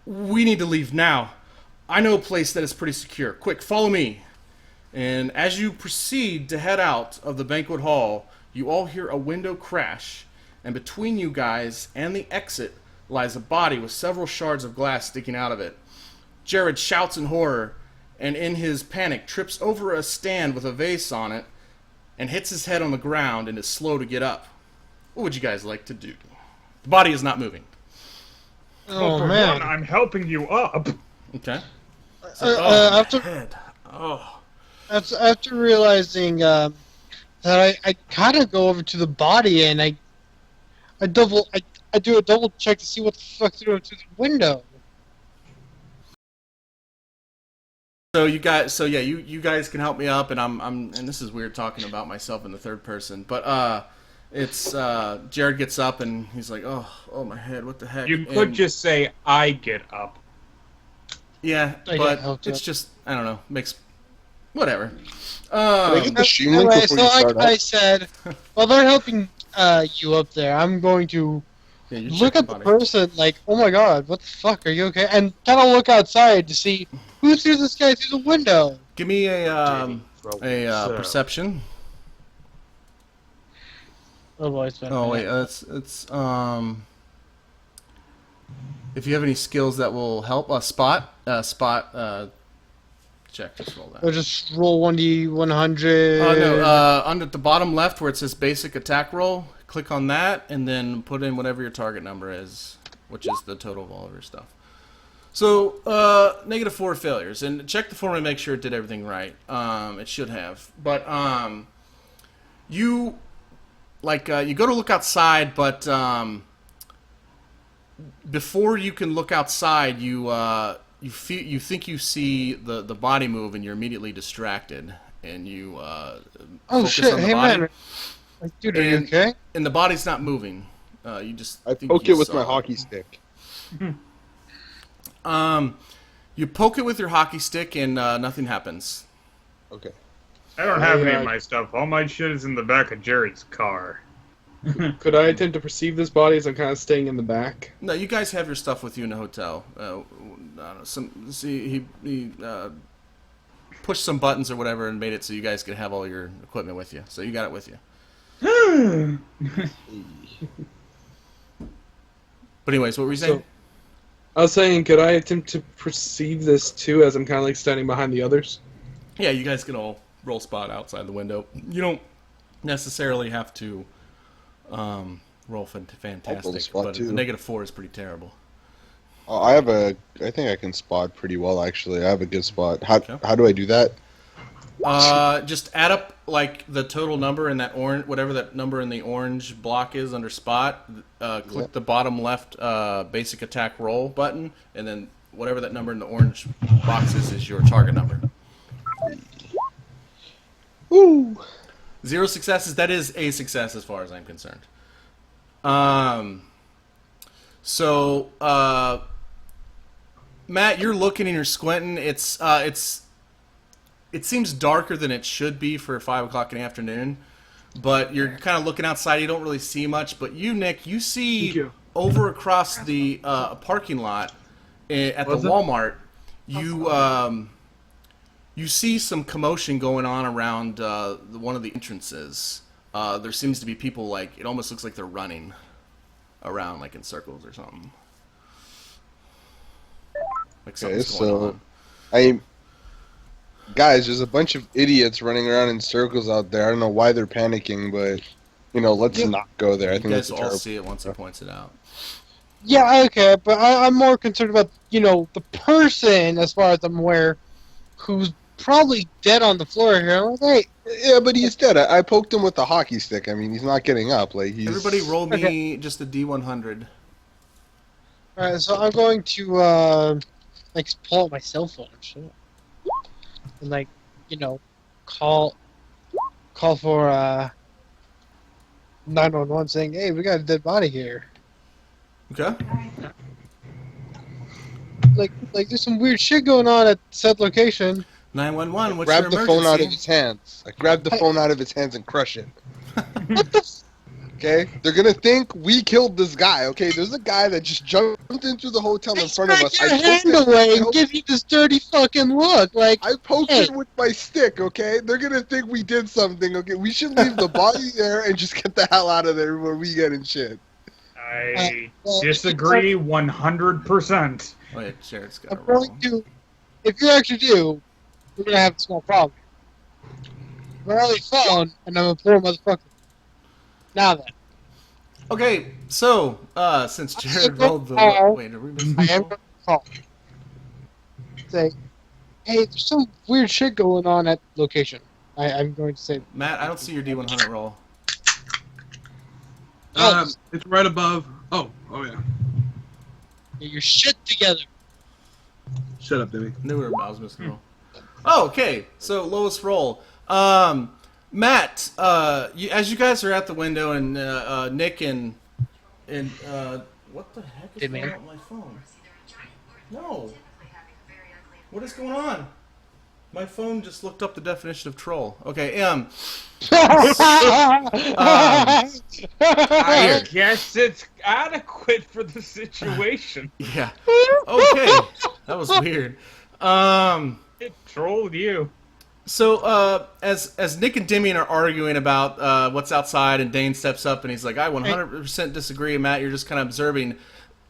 We need to leave now. I know a place that is pretty secure. Quick, follow me." And as you proceed to head out of the banquet hall, you all hear a window crash, and between you guys and the exit lies a body with several shards of glass sticking out of it. Jared shouts in horror, and in his panic trips over a stand with a vase on it, and hits his head on the ground and is slow to get up. What would you guys like to do? The body is not moving. Oh for man. one, I'm helping you up. Okay. After realizing that I kind of go over to the body and I do a double check to see what the fuck through the window. So you guys can help me up, and I'm and this is weird talking about myself in the third person, but it's Jared gets up and he's like, oh my head, what the heck? You could And- just say, I get up. Yeah, I but get helped it's up. just, I don't know, makes whatever. Can I get the stream link Anyway, before so you like start I up? said, while they're helping you up there, I'm going to Yeah, you look check at the body. person like, oh my god, what the fuck, are you okay? And kind of look outside to see who threw this guy through the window. Give me a perception. Oh boy, it's been a Oh wait, minute. it's if you have any skills that will help, spot check. Just roll that. Or just roll 1d100. No, under the bottom left where it says basic attack roll, click on that and then put in whatever your target number is, which is the total of all of your stuff. So, -4 failures, and check the form and make sure it did everything right. It should have, but you go to look outside, but before you can look outside, you you think you see the body move, and you're immediately distracted, and you Oh focus shit! on the Hey body, man, like, dude, are you and okay? and the body's not moving. You just I think poke you it with my saw hockey stick. You poke it with your hockey stick, and nothing happens. Okay. I don't have any of my stuff. All my shit is in the back of Jared's car. Could I attempt to perceive this body as I'm kind of staying in the back? No, you guys have your stuff with you in the hotel. He pushed some buttons or whatever and made it so you guys could have all your equipment with you. So you got it with you. But anyways, what were you saying? So, I was saying, could I attempt to perceive this too as I'm kind of like standing behind the others? Yeah, you guys can all roll spot outside the window. You don't necessarily have to roll fantastic, spot but too. the -4 is pretty terrible. I think I can spot pretty well, actually. I have a good spot. How Okay. how do I do that? Just add up like the total number in that orange, whatever that number in the orange block is under spot. Click the bottom left basic attack roll button, and then whatever that number in the orange box is your target number. Woo! 0 successes. That is a success as far as I'm concerned. So Matt, you're looking and you're squinting. It seems darker than it should be for 5 o'clock in the afternoon, but you're kind of looking outside. You don't really see much, but you, Nick, you see over across the parking lot at the Walmart. You see some commotion going on around one of the entrances. There seems to be people, like, it almost looks like they're running around, like, in circles or something. Like something's going on. Guys, there's a bunch of idiots running around in circles out there. I don't know why they're panicking, but, let's not go there. I think You guys that's will all terrible. see it once he points it out. Yeah, okay, but I'm more concerned about the person, as far as I'm aware, who's probably dead on the floor here. I'm like, hey, Yeah, but he's dead. I poked him with the hockey stick. I mean, he's not getting up. Like he's. Everybody roll me just a D100. alright, so I'm going to pull out my cell phone and call for 911 saying, hey, we got a dead body here. Okay. Like there's some weird shit going on at said location. 911, what's your Grab the emergency? phone out of his hands. I grabbed the phone out of his hands and crush it. What the Okay? They're gonna think we killed this guy. Okay? There's a guy that just jumped into the hotel in front of us. Your hand away and give you this dirty fucking look. Like, I poked hey. it with my stick, okay? They're gonna think we did something, okay? We should leave the body there and just get the hell out of there before we get in shit. I disagree 100%. Oh, yeah, Jared's got I'm going to, if you actually do, we're gonna have a small problem. We're on the phone, and I'm a poor motherfucker. Now then. Okay, so, since Jared rolled the... Wait, are we missing I a am roll? going to call. Say, hey, there's some weird shit going on at location. I'm going to say, Matt, I don't see your D100 roll. It's right above. Oh yeah. get your shit together. Shut up, Demi. Knew I was missing a roll. Oh, okay, so lowest roll. Matt, as you guys are at the window, and Nick and what the heck is going on with my phone? No. What is going on? My phone just looked up the definition of troll. Okay, I guess it's adequate for the situation. yeah. Okay, that was weird. It trolled you. So, as Nick and Demian are arguing about what's outside, and Dane steps up and he's like, I 100% disagree, Matt, you're just kind of observing.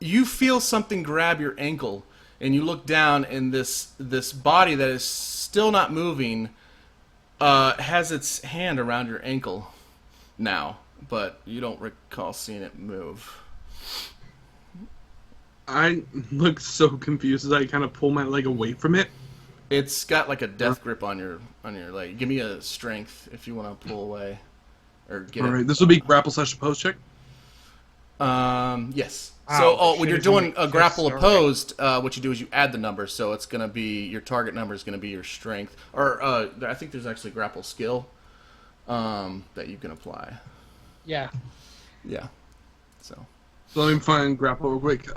You feel something grab your ankle, and you look down, and this body that is still not moving has its hand around your ankle now, but you don't recall seeing it move. I look so confused as I kind of pull my leg away from it. It's got like a death grip on your leg. Give me a strength if you want to pull away, or get All it. right, this will be grapple / oppose check. Yes. Wow, So the when shit you're is doing only a this grapple story. opposed, what you do is you add the number. So it's going to be your target number is going to be your strength, or I think there's actually grapple skill that you can apply. Yeah. Yeah. So let me find grapple real quick.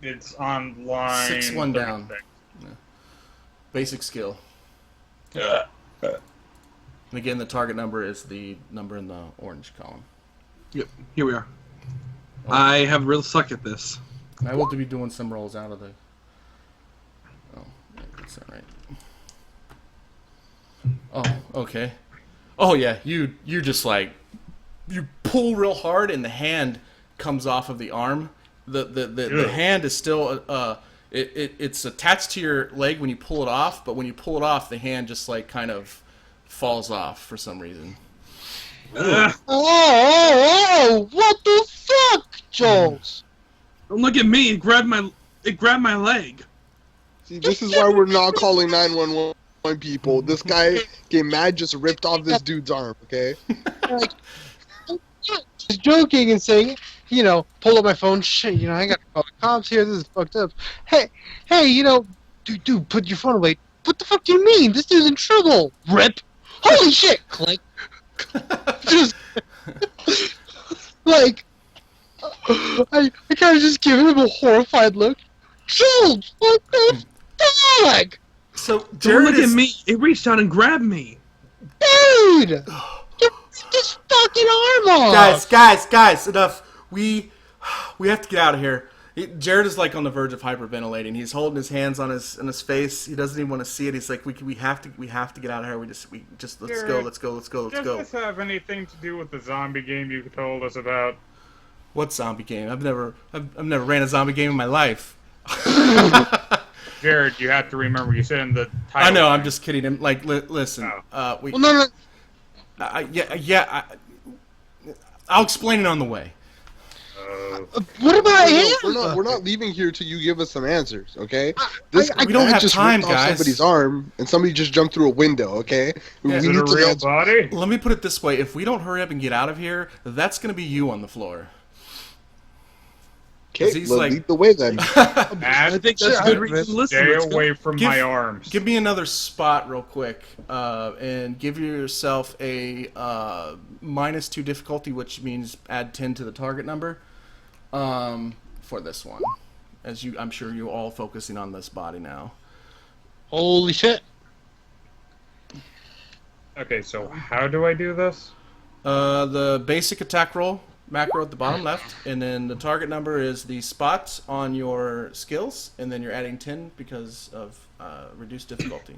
It's on line 6-1 down. 36. Basic skill. Ugh. And again, the target number is the number in the orange column. Yep, here we are. I have real suck at this. I will be doing some rolls out of the. Oh, that's not right. Oh, okay. Oh yeah, you just like you pull real hard and the hand comes off of the arm. The hand is still it's attached to your leg when you pull it off, but when you pull it off, the hand just like kind of falls off for some reason. Oh, what the fuck, Jules? Don't look at me. It grabbed my leg. See, this is why we're not calling 911 people. This guy getting mad just ripped off this dude's arm, okay? Like, just joking and saying, pull up my phone. Shit, I gotta call the cops here. This is fucked up. Hey, dude, put your phone away. What the fuck do you mean? This dude's in trouble. Rip. Holy shit. Click. Just like I kind of just give him a horrified look. Jules, what the fuck? So Don't Jared look at is me. It reached out and grabbed me. Dude! You ripped his fucking arm off! guys, enough. We have to get out of here. Jared is like on the verge of hyperventilating. He's holding his hands on his face. He doesn't even want to see it. He's like, we have to get out of here. We just let's Jared, go. Does this have anything to do with the zombie game you told us about? What zombie game? I've never ran a zombie game in my life. Jared, you have to remember you said in the title. I know. thing. I'm just kidding. I'm like, listen. Well, no. I'll explain it on the way. What about him? We're not leaving here till you give us some answers, okay? we don't guy have just time, ripped off guys. Somebody's arm, and somebody just jumped through a window, okay? Yeah. Is it a to real answer. body? Let me put it this way: if we don't hurry up and get out of here, that's gonna be you on the floor. Okay, he's well, like- lead the way then. I think that's a good reason to listen. Stay Let's go. away from my arms. Give me another spot real quick, and give yourself a -2 difficulty, which means add 10 to the target number for this one. I'm sure you're all focusing on this body now. Holy shit. Okay, so how do I do this? The basic attack roll macro at the bottom left, and then the target number is the spots on your skills, and then you're adding 10 because of reduced difficulty.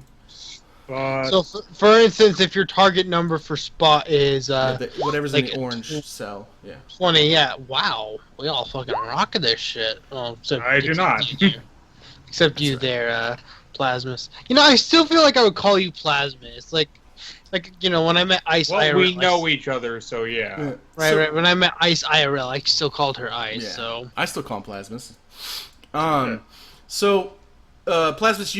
But So, for instance, if your target number for spot is Whatever's in like the orange cell, yeah. 20, yeah, wow. We all fucking rocking this shit. Except I do not. Except you there, Plasmus. I still feel like I would call you Plasmus. Like when I met Ice well, IRL. we know each other, so yeah. Right. When I met Ice IRL, I still called her Ice, Yeah. so. I still call him Plasmus. So, Plasmus,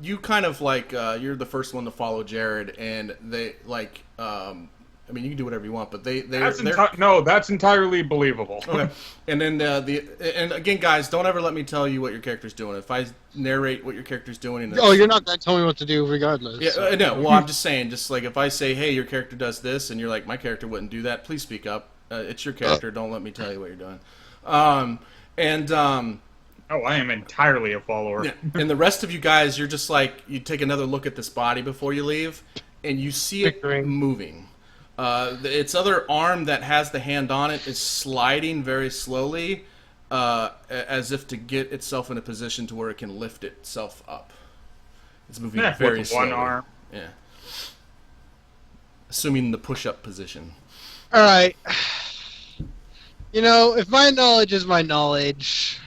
you kind of like you're the first one to follow Jared, and they like I mean, you can do whatever you want, but they're That's entirely believable. okay. And then and again, guys, don't ever let me tell you what your character's doing. If I narrate what your character's doing, Oh, you're not gonna tell me what to do regardless. yeah, so. no. Well, I'm just saying, just like if I say, hey, your character does this, and you're like, my character wouldn't do that, please speak up. It's your character. Don't let me tell you what you're doing. Oh, I am entirely a follower. Yeah. And the rest of you guys, you're just like, you take another look at this body before you leave, and you see it moving. Its other arm that has the hand on it is sliding very slowly, as if to get itself in a position to where it can lift itself up. It's moving very with slowly. one arm. Yeah. Assuming the push-up position. All right. If my knowledge is my knowledge,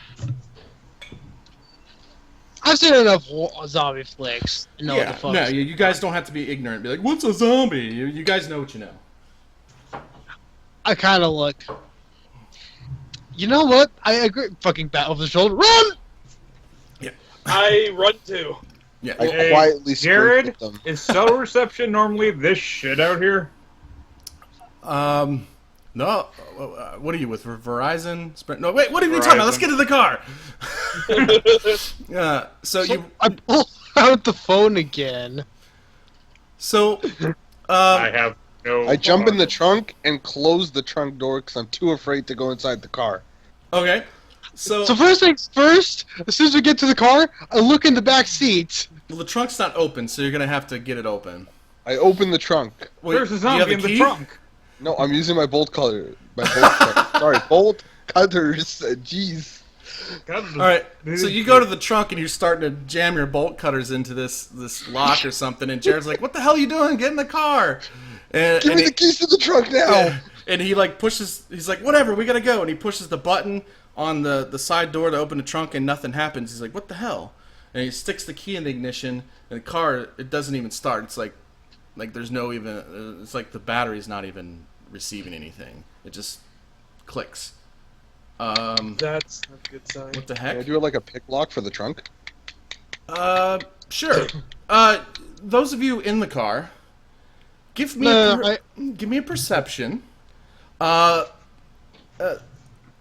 I've seen enough zombie flicks to know what the fuck. No, you guys don't have to be ignorant. Be like, what's a zombie? You guys know what you know. I kind of look. You know what? I agree. Fucking bat over the shoulder. Run! I run too. Yeah. I Hey, quietly Jared, sprint with them. is cell reception normally this shit out here? No, what are you with Verizon? Sprint? No, wait. What are you talking about? Let's get to the car. I pull out the phone again. So, I have no. I jump in the trunk and close the trunk door because I'm too afraid to go inside the car. okay. So First things first, as soon as we get to the car, I look in the back seat. well, the trunk's not open, so you're gonna have to get it open. I open the trunk. Wait, There's a do you have zombie in the key? trunk. No, I'm using my bolt cutter. Sorry, bolt cutters. Jeez. All right, so you go to the trunk and you're starting to jam your bolt cutters into this lock or something, and Jared's like, "What the hell are you doing? Get in the car!" Give me the keys to the trunk now. Yeah. And he like pushes. He's like, "Whatever, we gotta go." And he pushes the button on the side door to open the trunk, and nothing happens. He's like, "What the hell?" And he sticks the key in the ignition, and the car it doesn't even start. It's like there's no even. It's like the battery's not even receiving anything. It just clicks. That's a good sign. What the Can I heck? do it like a pick lock for the trunk? Sure. Those of you in the car, give me a perception.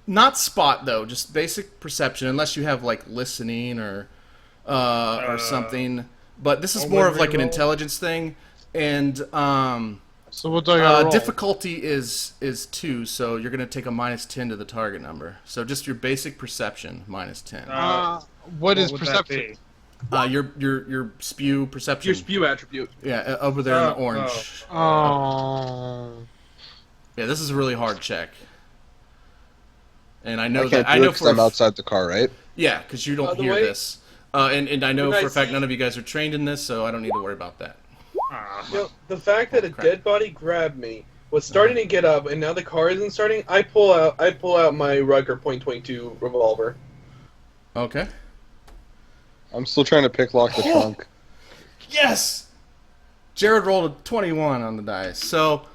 Not spot though, just basic perception, unless you have like listening or something. But this is more of like an intelligence thing, and So what do I gotta roll? difficulty is 2, so you're gonna take a -10 to the target number. So just your basic perception -10. What is would perception? that be? Your spew perception. Your spew attribute. Yeah, over there in the orange. Oh. Yeah, this is a really hard check. And I I know can't that I do it know 'cause for I'm outside the car, right? yeah, because you By don't the hear way, this. And I know when for I a fact see- none of you guys are trained in this, so I don't need to worry about that. You know, the fact that a Crap. dead body grabbed me was starting to get up, and now the car isn't starting. I pull out my Ruger .22 revolver. Okay. I'm still trying to pick lock the trunk. Yes! Jared rolled a 21 on the dice. So,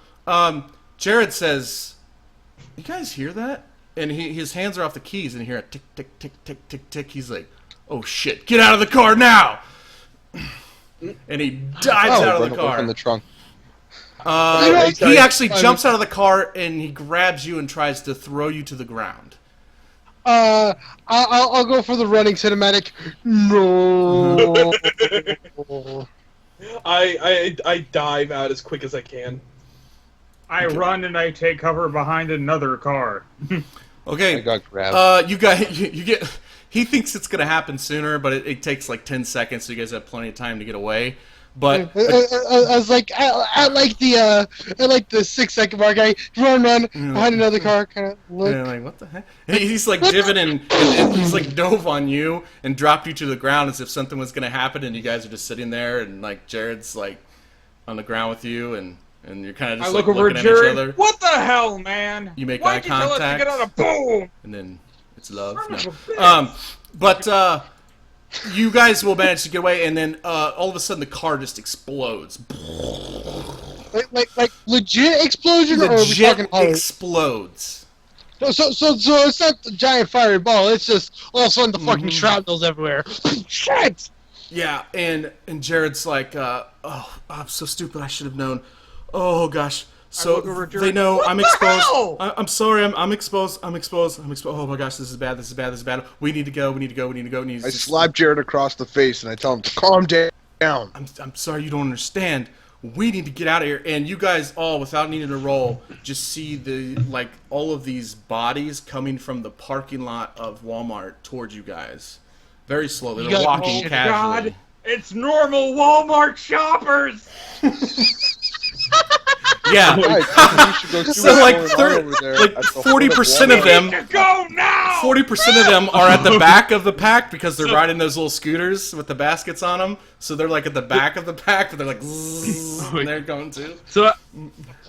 Jared says, "You guys hear that?" And his hands are off the keys, and you hear a tick, tick, tick, tick, tick, tick. He's like, "Oh shit! Get out of the car now!" And he dives out of run the away car. from the trunk. He actually jumps out of the car and he grabs you and tries to throw you to the ground. I'll go for the running cinematic. No. I dive out as quick as I can. I run and I take cover behind another car. Okay. I got grabbed. You get. He thinks it's gonna happen sooner, but it takes like 10 seconds, so you guys have plenty of time to get away. But I was like, at like the 6-second mark, I run behind another car, kind of look. yeah, like what the heck? He's like divin' and he's like dove on you and dropped you to the ground as if something was gonna happen, and you guys are just sitting there, and like Jared's like on the ground with you, and you're kind of just I like, look over looking at at each Jared. other. What the hell, man? You make Why'd eye you tell us to contact. get on a boom? And then it's love. Son of No. a bitch. But you guys will manage to get away, and then all of a sudden the car just explodes. Like legit explosion, or are we Legit talking horror? explodes. So it's not the giant fiery ball. It's just all of a sudden the fucking shrapnel's everywhere. Shit! Yeah, and Jared's like, oh, I'm so stupid. I should have known. Oh gosh. So look over at they Jared. know What I'm the exposed. hell? I'm sorry. I'm exposed. I'm exposed. Oh my gosh, this is bad. This is bad. This is bad. We need to go. We need to go. We need to go. And he's I just, slap Jared across the face and I tell him to calm down. I'm sorry, you don't understand. We need to get out of here. And you guys all, without needing to roll, just see all of these bodies coming from the parking lot of Walmart towards you guys. Very slowly. You They're guys- walking Oh, casually. God. It's normal Walmart shoppers. Yeah. Guys, maybe we should go see So what's like going on over there at the 40% of Walmart. them To go now. 40% of them are at the back of the pack because they're riding those little scooters with the baskets on them. So they're like at the back of the pack, but they're like zzz, and they're going too. So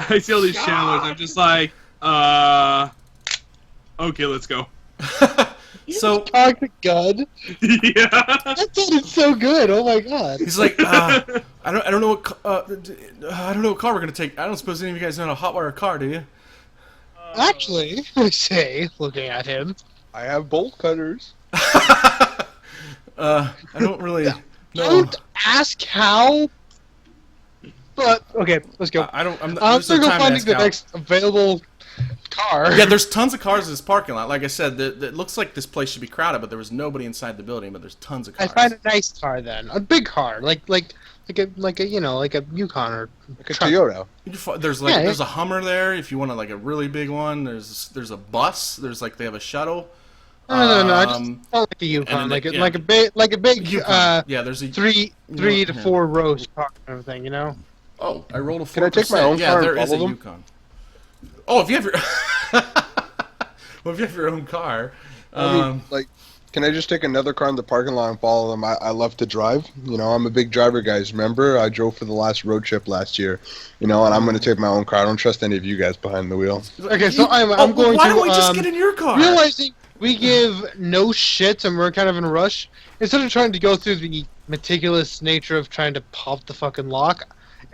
I see all these channels. I'm just like, okay, let's go. So Talk to God. Yeah. That sounded so good. Oh my god. he's like, I don't know what I don't know what car we're gonna take. I don't suppose any of you guys know how to hotwire a car, do you? Actually, I say, looking at him, I have bolt cutters. I don't really know. don't ask how. But okay, let's go. I don't. I'm not. I'm there's no gonna go time to finding ask the how. next available car. Yeah, there's tons of cars in this parking lot. Like I said, it looks like this place should be crowded, but there was nobody inside the building. But there's tons of I cars. find a nice car then, a big car, like a you know, like a Yukon or Like a truck. Toyota. There's Yeah, there's a Hummer there if you want like a really big one. There's a bus. There's like they have a shuttle. No, I just Um, felt like a Yukon, then like yeah. a big Yukon. Yeah, there's a three to Yeah. 4 rows car kind of thing, you know. Oh, I rolled a 4%. Can I take my own yeah, car and there is a follow them? Yukon. Oh, if you have your well, if you have your own car. I mean, like, can I just take another car in the parking lot and follow them? I love to drive. You know, I'm a big driver, guys. Remember, I drove for the last road trip last year. You know, and I'm going to take my own car. I don't trust any of you guys behind the wheel. Okay, so I'm going why to don't we just get in your car? realizing we give no shits and we're kind of in a rush. Instead of trying to go through the meticulous nature of trying to pop the fucking lock,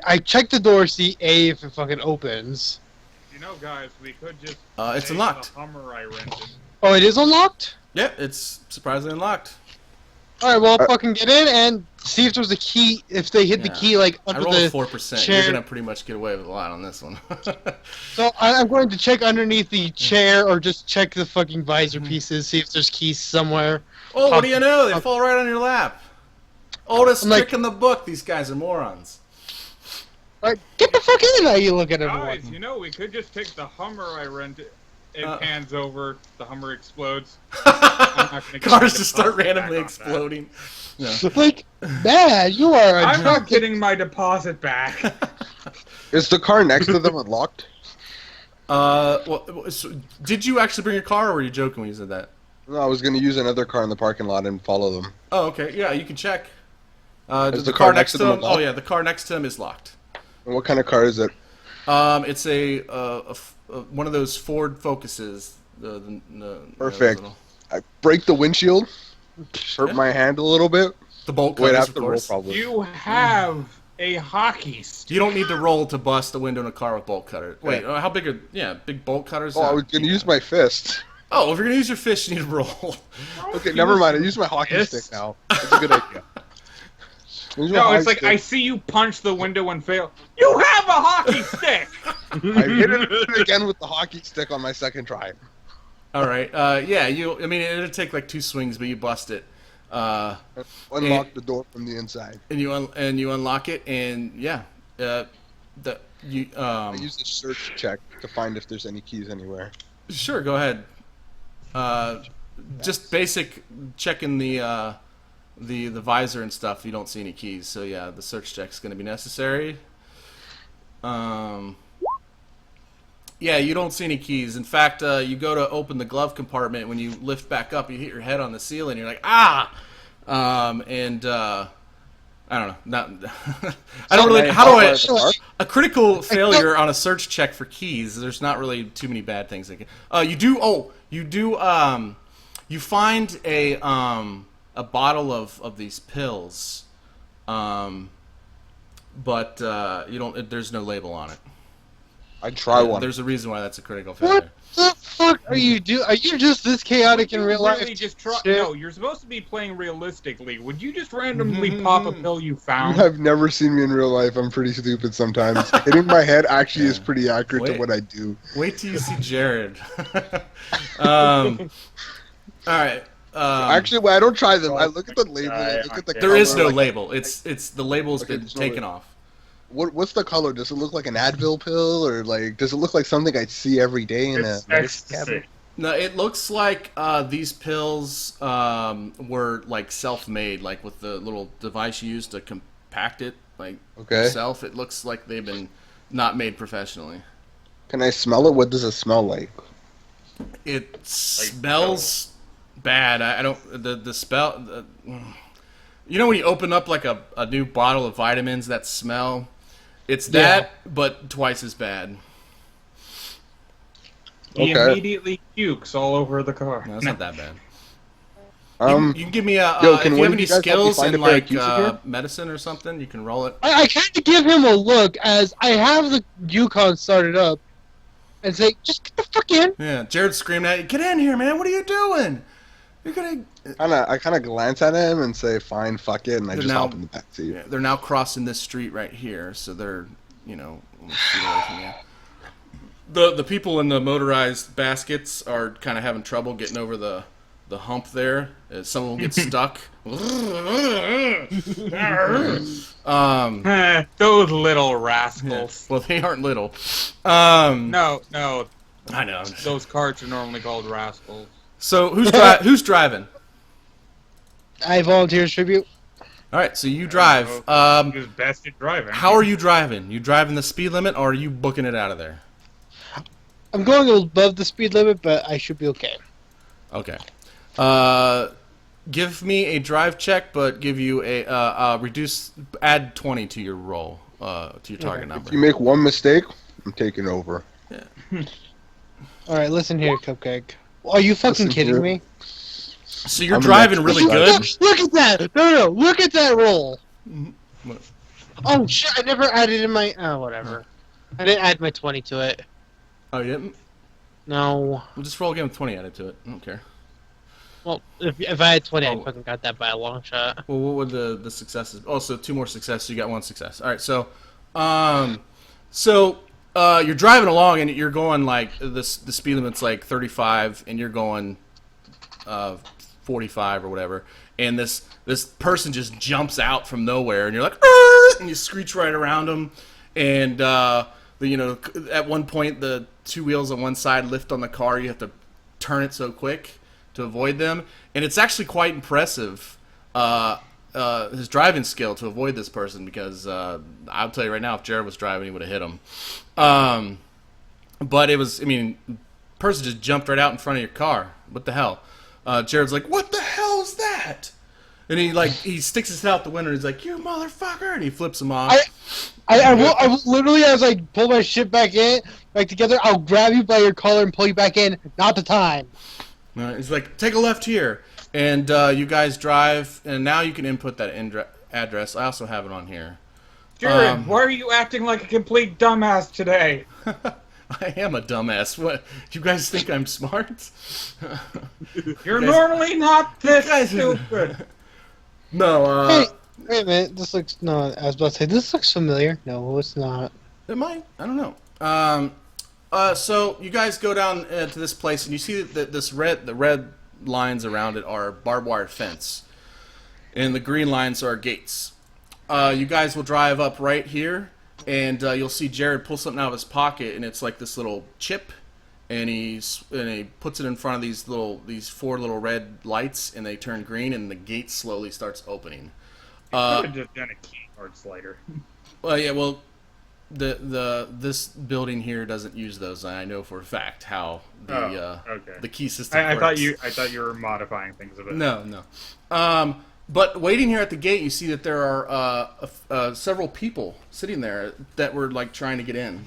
I check the door, see if it fucking opens. You know, guys, we could just. It's take unlocked. The Hummer I rented. Oh, it is unlocked? Yeah, it's surprisingly unlocked. Alright, well, fucking get in and see if there's a key, if they hit the Yeah. key, like, I under rolled the a 4%. chair. You're gonna pretty much get away with a lot on this one. So I'm going to check underneath the chair or just check the fucking visor pieces, see if there's keys somewhere. Oh, what do you know? They fall right on your lap. Oldest I'm like- trick in the book. These guys are morons. Like, get the fuck in now, you look at everyone. Guys, you know, we could just take the Hummer I rented. It pans over, the Hummer explodes. not gonna get Cars my just start deposit randomly back on that. exploding. No. Like, man, you are a I'm drunk. not getting my deposit back. Is the car next to them unlocked? Well, so did you actually bring your car, or were you joking when you said that? No, I was going to use another car in the parking lot and follow them. Oh, okay. Yeah, you can check. Is the car next to them Oh, unlocked? yeah, the car next to him is locked. And what kind of car is it? It's one of those Ford Focuses. Perfect. I break the windshield, hurt my hand a little bit. The bolt Wait, I cutters, have of to roll course. probably. You have a hockey stick. You don't need to roll to bust a window in a car with bolt cutters. Wait, Yeah. how big are... Yeah, big bolt cutters? Oh, I was going to use my fist. Oh, if you're going to use your fist, you need to roll. Okay, never mind. I use my hockey Fist? stick now. That's a good idea. Use my No, hockey it's like stick. I see you punch the window and fail. You have a hockey stick. I hit it again with the hockey stick on my second try. All right. Yeah, I mean, it'll take like 2 swings, but you bust it. Unlock the door from the inside. And you unlock it, and yeah, I use the search check to find if there's any keys anywhere. Sure, go ahead. Just basic checking the visor and stuff. You don't see any keys, so yeah, the search check's going to be necessary. Yeah, you don't see any keys. In fact, you go to open the glove compartment. When you lift back up, you hit your head on the ceiling. You're like, ah! I don't know. Not, I don't really. How do I? A critical failure on a search check for keys. There's not really too many bad things. You do. Oh, you do. You find a bottle of these pills, but you don't. There's no label on it. I'd try one. There's a reason why that's a critical failure. What the fuck are you doing? Are you just this chaotic in real life? Really just try. Shit. No, you're supposed to be playing realistically. Would you just randomly pop a pill you You found? have never seen me in real life. I'm pretty stupid sometimes. Hitting my head actually is pretty accurate to Wait. what I do. Wait till you see Jared. All right. Actually, well, I don't try them. I look at the label. I look at the There is color, no like, label. It's the label's Okay, been there's no taken label. off. What's the color? Does it look like an Advil pill, or like does it look like something I see every day in a It's medicine ecstasy. cabinet? No, it looks like these pills were like self-made, like with the little device you use to compact it, like Okay. yourself. It looks like they've been not made professionally. Can I smell it? What does it smell like? It smells bad. I don't. The smell. You know when you open up like a new bottle of vitamins, that smell. It's that, but twice as bad. He Okay. immediately pukes all over the car. No, it's not that bad. You can give me a. Yo, If can you one have of any you guys help me skills find in a pair of like keys in here? medicine or something, you can roll it. I kind of give him a look as I have the Yukon started up and say, just get the fuck in. Yeah, Jared's screaming at you, "Get in here, man! What are you doing? You're gonna." I kind of glance at him and say, "Fine, fuck it," and I They're just now- hop in the backseat. Yeah, they're now crossing this street right here, so they're, almost feet away from you. The people in the motorized baskets are kind of having trouble getting over the hump there. Some of them get stuck. Those little rascals. Well, they aren't little. No, I know. those carts are normally called rascals. So who's driving? I volunteer tribute. All right, so you drive. Who's best at driving? How are you driving? You driving the speed limit, or are you booking it out of there? I'm going above the speed limit, but I should be okay. Okay. Give me a drive check, but give you a add 20 to your roll, to your target number. If you make one mistake, I'm taking over. All right, listen here, Cupcake. Are you fucking kidding me? So you're driving really good? Look at that! No, look at that roll! What? Oh shit, I never added in my... Oh, whatever. I didn't add my 20 to it. Oh, you didn't? No. We'll just roll again with 20 added to it. I don't care. Well, if I had 20, I fucking got that by a long shot. Well, what would the successes? Oh, so 2 more successes. You got 1 success. All right, so, you're driving along and you're going like the speed limit's like 35, and you're going 45 or whatever, and this person just jumps out from nowhere, and you're like, "Arr!" and you screech right around them, and at one point the 2 wheels on one side lift on the car. You have to turn it so quick to avoid them, and it's actually quite impressive, his driving skill to avoid this person, because I'll tell you right now, if Jared was driving, he would have hit him. But it was, person just jumped right out in front of your car. What the hell? Jared's like, "What the hell is that?" And he sticks his head out the window, and he's like, "You motherfucker!" and he flips him off. I will literally, as I pull my shit back together, I'll grab you by your collar and pull you back in. Not the time. He's like, "Take a left here," and you guys drive, and now you can input that address. I also have it on here. Jared, why are you acting like a complete dumbass today? I am a dumbass. What? You guys think I'm smart? You're normally not this stupid. No. Hey, wait a minute. This looks no. I was about to say this looks familiar. No, it's not. It might. I don't know. So you guys go down to this place, and you see that the red lines around it are barbed wire fence, and the green lines are gates. You guys will drive up right here, and you'll see Jared pull something out of his pocket, and it's like this little chip, and he puts it in front of these 4 little red lights, and they turn green, and the gate slowly starts opening. Could have just done a keyboard slider. Well, yeah, well. This building here doesn't use those, and I know for a fact how the key system works. I thought you were modifying things a bit. No. But waiting here at the gate, you see that there are several people sitting there that were like trying to get in.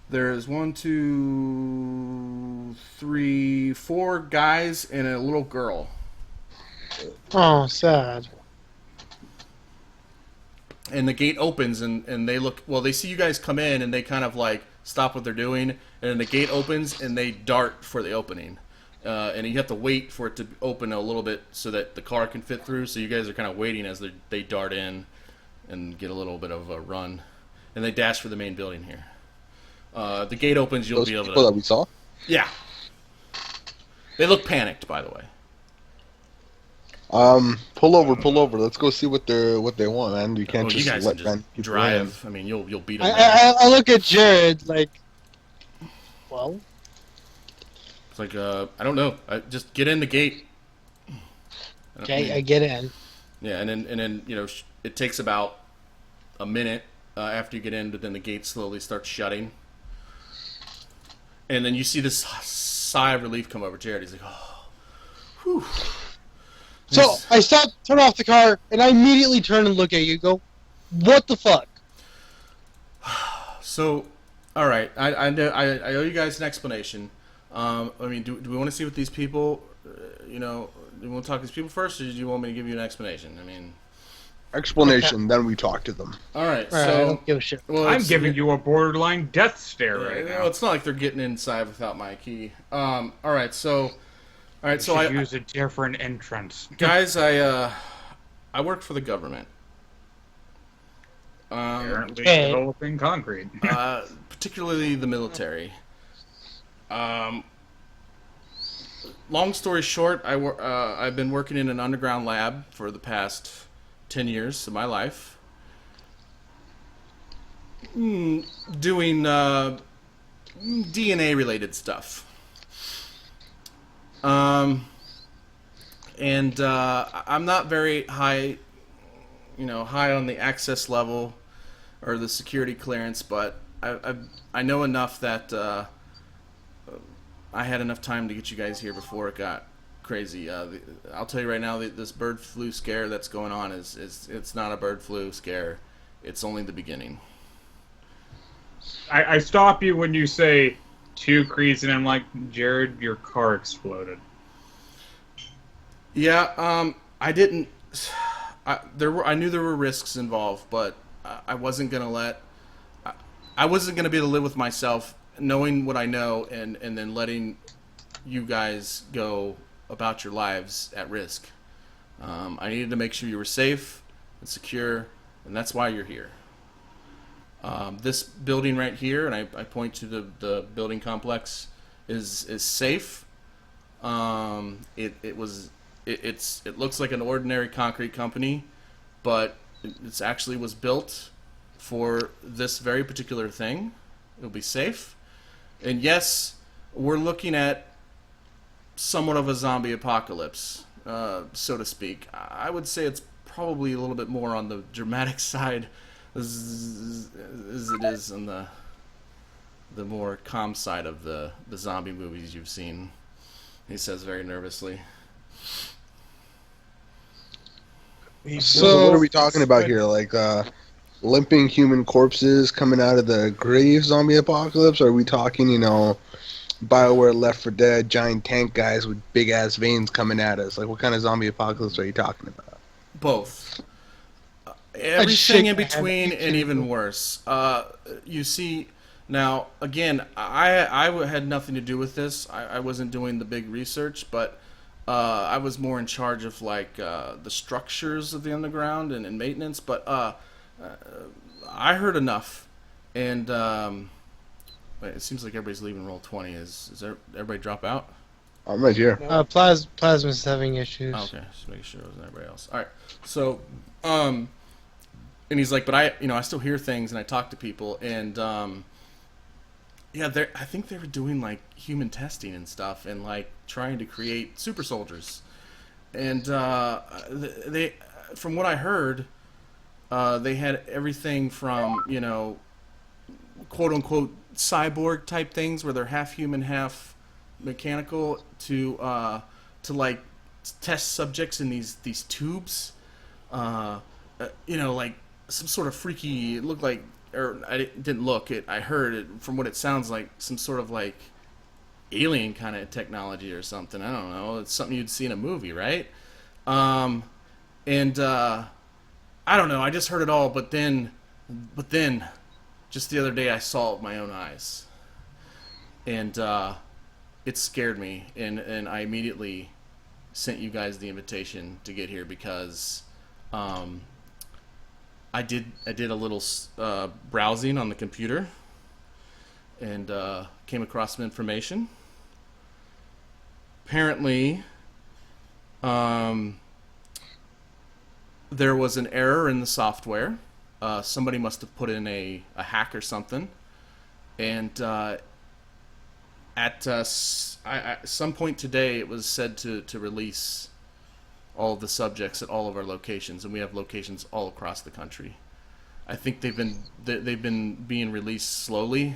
There's 1, 2, 3, 4 guys and a little girl. Oh, sad. And the gate opens, and they look. Well, they see you guys come in, and they kind of like stop what they're doing, and then the gate opens, and they dart for the opening. And you have to wait for it to open a little bit so that the car can fit through. So you guys are kind of waiting as they dart in and get a little bit of a run, and they dash for the main building here. The gate opens, you'll Those be able to. people that we saw. Yeah. They look panicked, by the way. Pull over. Let's go see what they want, man. You can't just let them drive. I mean, you'll beat them. I look at Jared like, well. It's like I don't know. Just get in the gate. Okay, I get in. Yeah, and then it takes about a minute after you get in, but then the gate slowly starts shutting, and then you see this sigh of relief come over Jared. He's like, "Oh, whew." So I stop, turn off the car, and I immediately turn and look at you. Go, what the fuck? So, all right, I owe you guys an explanation. Do we want to see what these people, do you want to talk to these people first, or do you want me to give you an explanation? Explanation, then we talk to them. All right, I so don't give a shit. well, I'm giving you a borderline death stare right now. Well, it's not like they're getting inside without my key. All right, so I use a different entrance. Guys, I work for the government. Apparently Okay. developing concrete. Particularly the military. Long story short, I've been working in an underground lab for the past 10 years of my life, doing DNA-related stuff. And I'm not very high, high on the access level or the security clearance, but I know enough that I had enough time to get you guys here before it got crazy. I'll tell you right now, this bird flu scare that's going on is it's not a bird flu scare. It's only the beginning. I stop you when you say 2 Crees, and I'm like, Jared, your car exploded. Yeah, I didn't. I knew there were risks involved, but I wasn't gonna I wasn't gonna be able to live with myself knowing what I know and then letting you guys go about your lives at risk. I needed to make sure you were safe and secure, and that's why you're here. This building right here, and I point to the building complex, is safe. It looks like an ordinary concrete company, but it actually was built for this very particular thing. It'll be safe. And yes, we're looking at somewhat of a zombie apocalypse, so to speak. I would say it's probably a little bit more on the dramatic side as it is on the more calm side of the zombie movies you've seen, he says very nervously. So what are we talking about here? Like limping human corpses coming out of the grave zombie apocalypse? Or are we talking, BioWare Left 4 Dead, giant tank guys with big ass veins coming at us? Like, what kind of zombie apocalypse are you talking about? Both. Everything in between and even worse. You see, now, again, I had nothing to do with this. I wasn't doing the big research, but I was more in charge of, the structures of the underground and maintenance. But I heard enough. And it seems like everybody's leaving Roll20. Is everybody drop out? I'm right here. Plasma's having issues. Oh, okay, just making sure it wasn't everybody else. All right, so, and he's like, but I still hear things and I talk to people, and yeah, I think they were doing human testing and stuff, and trying to create super soldiers, and they, from what I heard, they had everything from quote unquote cyborg type things where they're half human, half mechanical, to test subjects in these tubes, some sort of freaky. It looked like, or I didn't look. I heard it from what it sounds like, some sort of alien kind of technology or something. I don't know. It's something you'd see in a movie, right? And I don't know. I just heard it all, but then, just the other day I saw it with my own eyes, and it scared me, and I immediately sent you guys the invitation to get here because I did a little browsing on the computer and came across some information. Apparently, there was an error in the software. Somebody must have put in a hack or something, and at some point today, it was said to release all of the subjects at all of our locations, and we have locations all across the country. I think they've been being released slowly,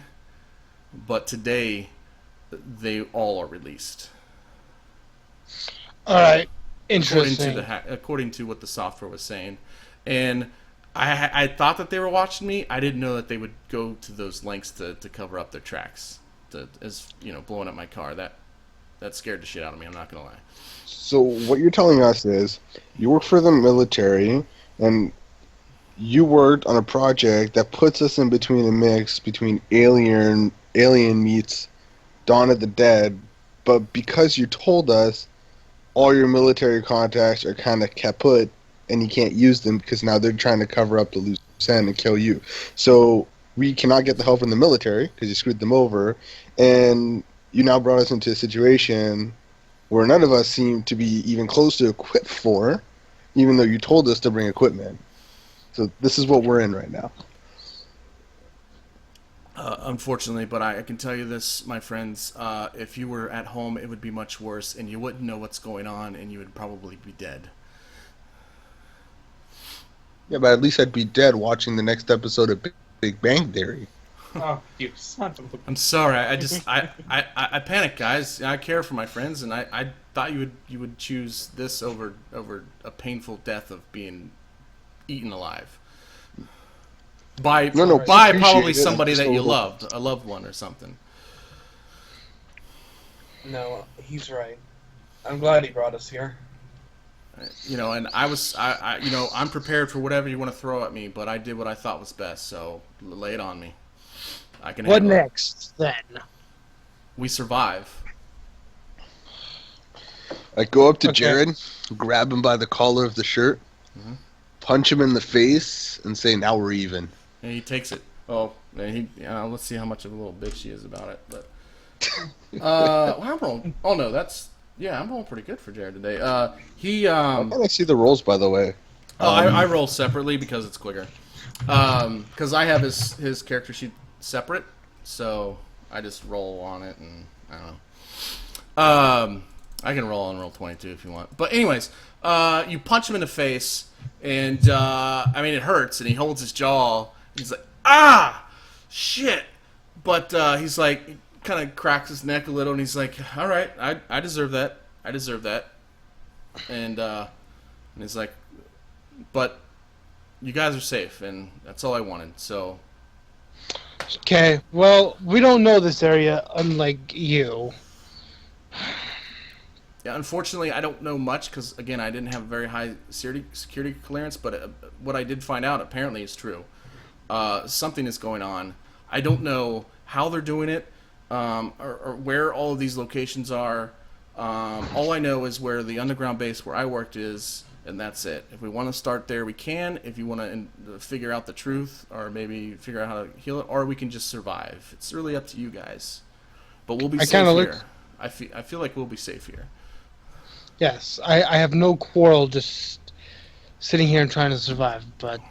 but today they all are released. All right, interesting. According to what the software was saying, and I thought that they were watching me. I didn't know that they would go to those lengths to cover up their tracks, blowing up my car. That scared the shit out of me. I'm not gonna lie. So what you're telling us is you work for the military, and you worked on a project that puts us in between a mix between Alien meets Dawn of the Dead, but because you told us all your military contacts are kind of kaput, and you can't use them because now they're trying to cover up the loose end and kill you. So we cannot get the help from the military because you screwed them over, and you now brought us into a situation where none of us seem to be even close to equipped for, even though you told us to bring equipment. So this is what we're in right now. Unfortunately, but I can tell you this, my friends, if you were at home, it would be much worse, and you wouldn't know what's going on, and you would probably be dead. Yeah, but at least I'd be dead watching the next episode of Big Bang Theory. Oh, you son of a... I'm sorry, I panicked, guys. I care for my friends, and I thought you would choose this over a painful death of being eaten alive. By probably somebody that you loved, a loved one or something. No, he's right. I'm glad he brought us here. You know, and I'm prepared for whatever you want to throw at me, but I did what I thought was best, so lay it on me. I can What handle it. next, then? We survive. I go up to Okay. Jared, grab him by the collar of the shirt, punch him in the face, and say, "Now we're even." And he takes it. Oh, and let's see how much of a little bitch he is about it. But well, I'm rolling. Oh no, I'm rolling pretty good for Jared today. How can I see the rolls, by the way? I roll separately because it's quicker. Because I have his character sheet separate, so I just roll on it, and I don't know. I can roll on roll 22 if you want. But anyways, you punch him in the face, and I mean it hurts, and he holds his jaw. He's like, ah, shit. But he's like, kind of cracks his neck a little, and he's like, all right, I deserve that. I deserve that. And he's like, but you guys are safe, and that's all I wanted. So. Okay, well, we don't know this area, unlike you. Yeah, unfortunately, I don't know much because, again, I didn't have a very high security clearance, but what I did find out apparently is true. Something is going on. I don't know how they're doing it or where all of these locations are. All I know is where the underground base where I worked is, and that's it. If we want to start there, we can. If you want to figure out the truth or maybe figure out how to heal it, or we can just survive. It's really up to you guys. But we'll be safe here. I feel like we'll be safe here. Yes, I have no quarrel just sitting here and trying to survive, but...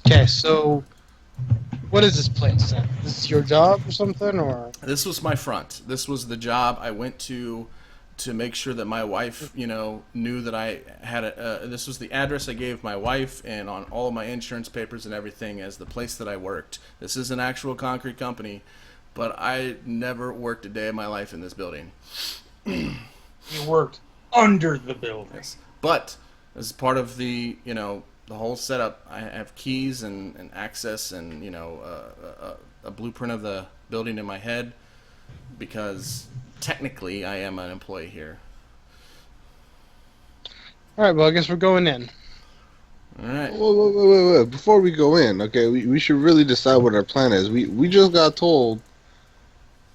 Okay, so... What is this place then? This is your job or something, or...? This was my front. This was the job I went to make sure that my wife, knew that I had this was the address I gave my wife and on all of my insurance papers and everything as the place that I worked. This is an actual concrete company, but I never worked a day of my life in this building. You worked under the building. Yes. But as part of the, the whole setup, I have keys and access and, a blueprint of the building in my head because technically I am an employee here. Alright, well, I guess we're going in. Alright. Wait. Before we go in, okay, we should really decide what our plan is. We just got told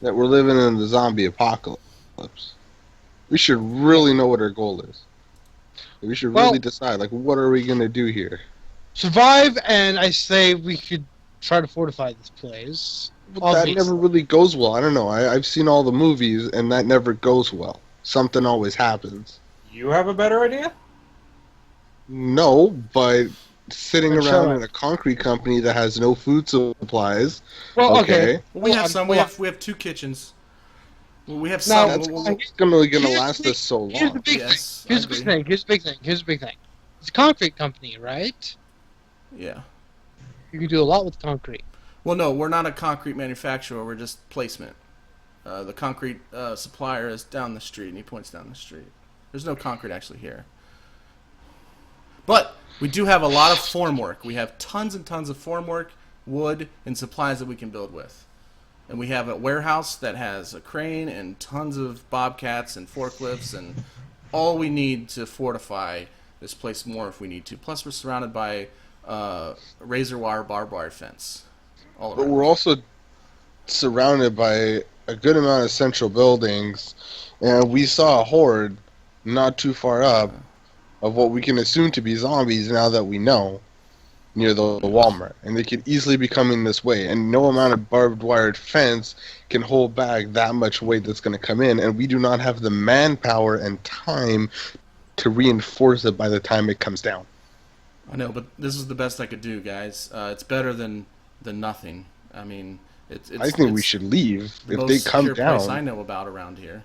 that we're living in the zombie apocalypse. We should really know what our goal is. We should really decide, what are we going to do here? Survive, and I say we should try to fortify this place. But that never really goes well. I don't know. I've seen all the movies, and that never goes well. Something always happens. You have a better idea? No, but sitting around in a concrete company that has no food supplies. Well, okay. Well, we have some. We have two kitchens. We have No, some. that's going to last us so long. Here's the big thing. Here's the big thing. It's a concrete company, right? Yeah. You can do a lot with concrete. Well, no, we're not a concrete manufacturer. We're just placement. The concrete supplier is down the street, and he points down the street. There's no concrete actually here. But we do have a lot of formwork. We have tons and tons of formwork, wood, and supplies that we can build with. And we have a warehouse that has a crane and tons of bobcats and forklifts and all we need to fortify this place more if we need to. Plus, we're surrounded by razor wire barbed wire fence. All but around. we're also surrounded by a good amount of central buildings, and we saw a horde not too far up of what we can assume to be zombies now that we know, near the Walmart. And they could easily be coming this way. And no amount of barbed wired fence can hold back that much weight that's going to come in. And we do not have the manpower and time to reinforce it by the time it comes down. I know, but this is the best I could do, guys. It's better than nothing. I mean, I think we should leave. the If most they come secure place I down, know about around here.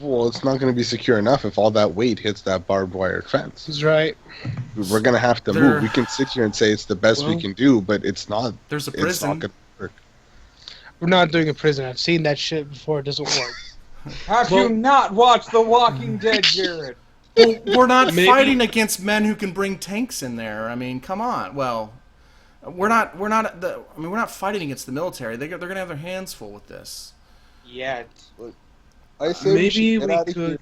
well, it's not going to be secure enough if all that weight hits that barbed wire fence. He's right. We're going to have to move. We can sit here and say it's the best we can do, but it's not. There's a It's not prison. going to work. We're not doing a prison. I've seen that shit before. It doesn't work. Have you not watched The Walking Dead, Jared? Well, we're not Maybe- fighting against men who can bring tanks in there. I mean, come on. Well, we're not fighting against the military. They're going to have their hands full with this. Yeah. I say Maybe we should get we out of could- here,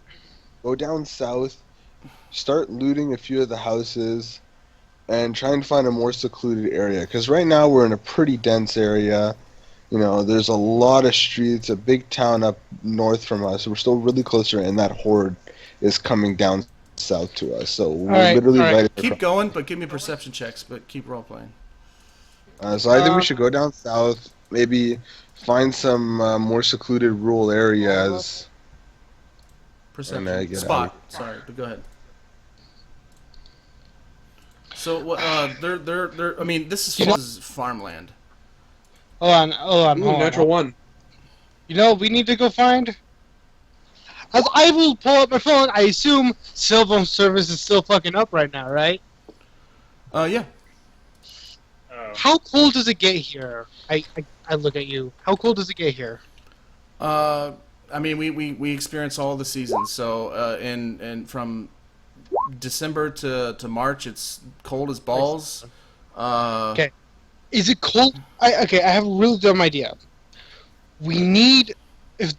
go down south, start looting a few of the houses, and try and find a more secluded area. Because right now we're in a pretty dense area. You know, there's a lot of streets, a big town up north from us. We're still really close to it, and that horde is coming down south to us. So we're right, literally all right. right Keep across. going, but give me perception checks, but keep role playing. So I think we should go down south, maybe find some more secluded rural areas. Perception. get Spot. Sorry, but go ahead. So what? They're. I mean, this is farmland. Hold on. Hold Ooh, on. natural one. You know what we need to go find? I will pull up my phone. I assume cell phone service is still fucking up right now, right? Yeah. How cold does it get here? I look at you. How cold does it get here? I mean, we experience all the seasons. So, and from December to March, it's cold as balls. Okay. Is it cold? I have a really dumb idea. We need, if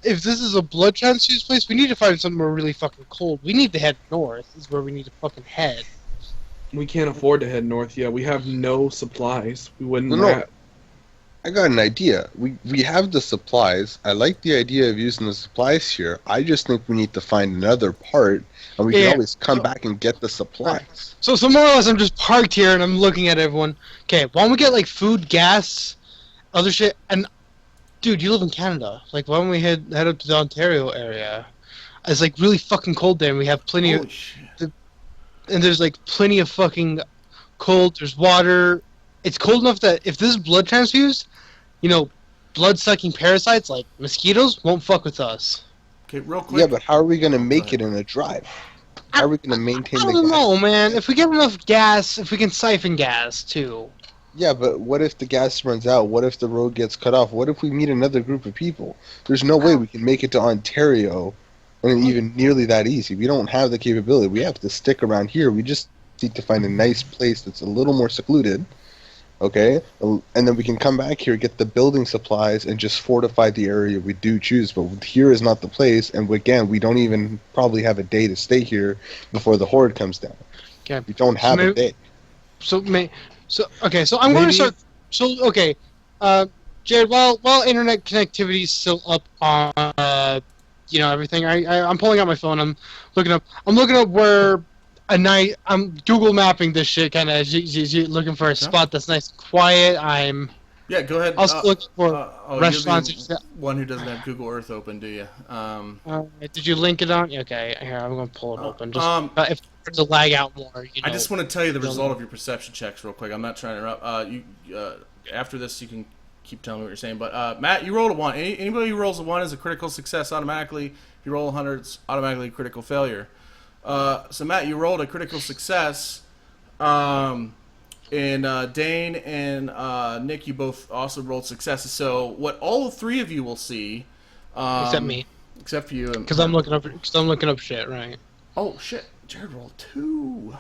this is a blood transfused place, we need to find somewhere really fucking cold. We need to head north. Is where we need to fucking head. We can't afford to head north yet. We have no supplies. We wouldn't. No. I got an idea. We have the supplies. I like the idea of using the supplies here. I just think we need to find another part, and we can always come back and get the supplies. So more or less, I'm just parked here and I'm looking at everyone. Okay, why don't we get like food, gas, other shit? And dude, you live in Canada. Like, why don't we head up to the Ontario area? It's like really fucking cold there, and we have plenty Holy of. shit. And there's like plenty of fucking cold. There's water. It's cold enough that if this is blood transfused, you know, blood-sucking parasites like mosquitoes won't fuck with us. Okay, real quick. Yeah, but how are we going to make it in a drive? How are we going to maintain I the don't gas? know, man. If we get enough gas, if we can siphon gas too. Yeah, but what if the gas runs out? What if the road gets cut off? What if we meet another group of people? There's no way we can make it to Ontario and even nearly that easy. We don't have the capability. We have to stick around here. We just need to find a nice place that's a little more secluded, okay? And then we can come back here, get the building supplies, and just fortify the area we do choose. But here is not the place, and again, we don't even probably have a day to stay here before the horde comes down. Okay. We don't have a day. So I'm going to start. So okay, Jared. While internet connectivity is still up on everything, I'm pulling out my phone. I'm looking up where I'm Google mapping this shit, kind of looking for a spot that's nice and quiet. Yeah, go ahead. Also looking for restaurants. You're the one who doesn't have Google Earth open, do you? Did you link it on? Okay, here I'm going to pull it open. Just if there's a lag out more, I just want to tell you the result of your perception checks real quick. I'm not trying to interrupt. After this, you can keep telling me what you're saying. But Matt, you rolled a 1. Anybody who rolls a 1 is a critical success automatically. If you roll 100, it's automatically a critical failure. So Matt, you rolled a critical success. And Dane and Nick, you both also rolled successes. So what all three of you will see, except me, except for you, because I'm looking up shit, right? Oh shit, Jared rolled 2.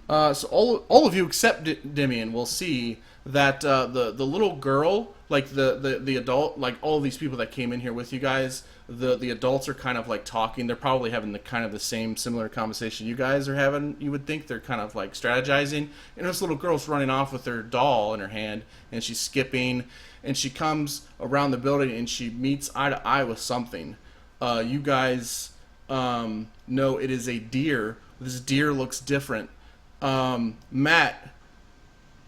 So all of you except Demian will see that the little girl, like the adult, like all of these people that came in here with you guys, the adults are kind of like talking. They're probably having the same similar conversation you guys are having. You would think they're kind of like strategizing. And this little girl's running off with her doll in her hand, and she's skipping, and she comes around the building and she meets eye to eye with something. You guys no, it is a deer. This deer looks different. Matt,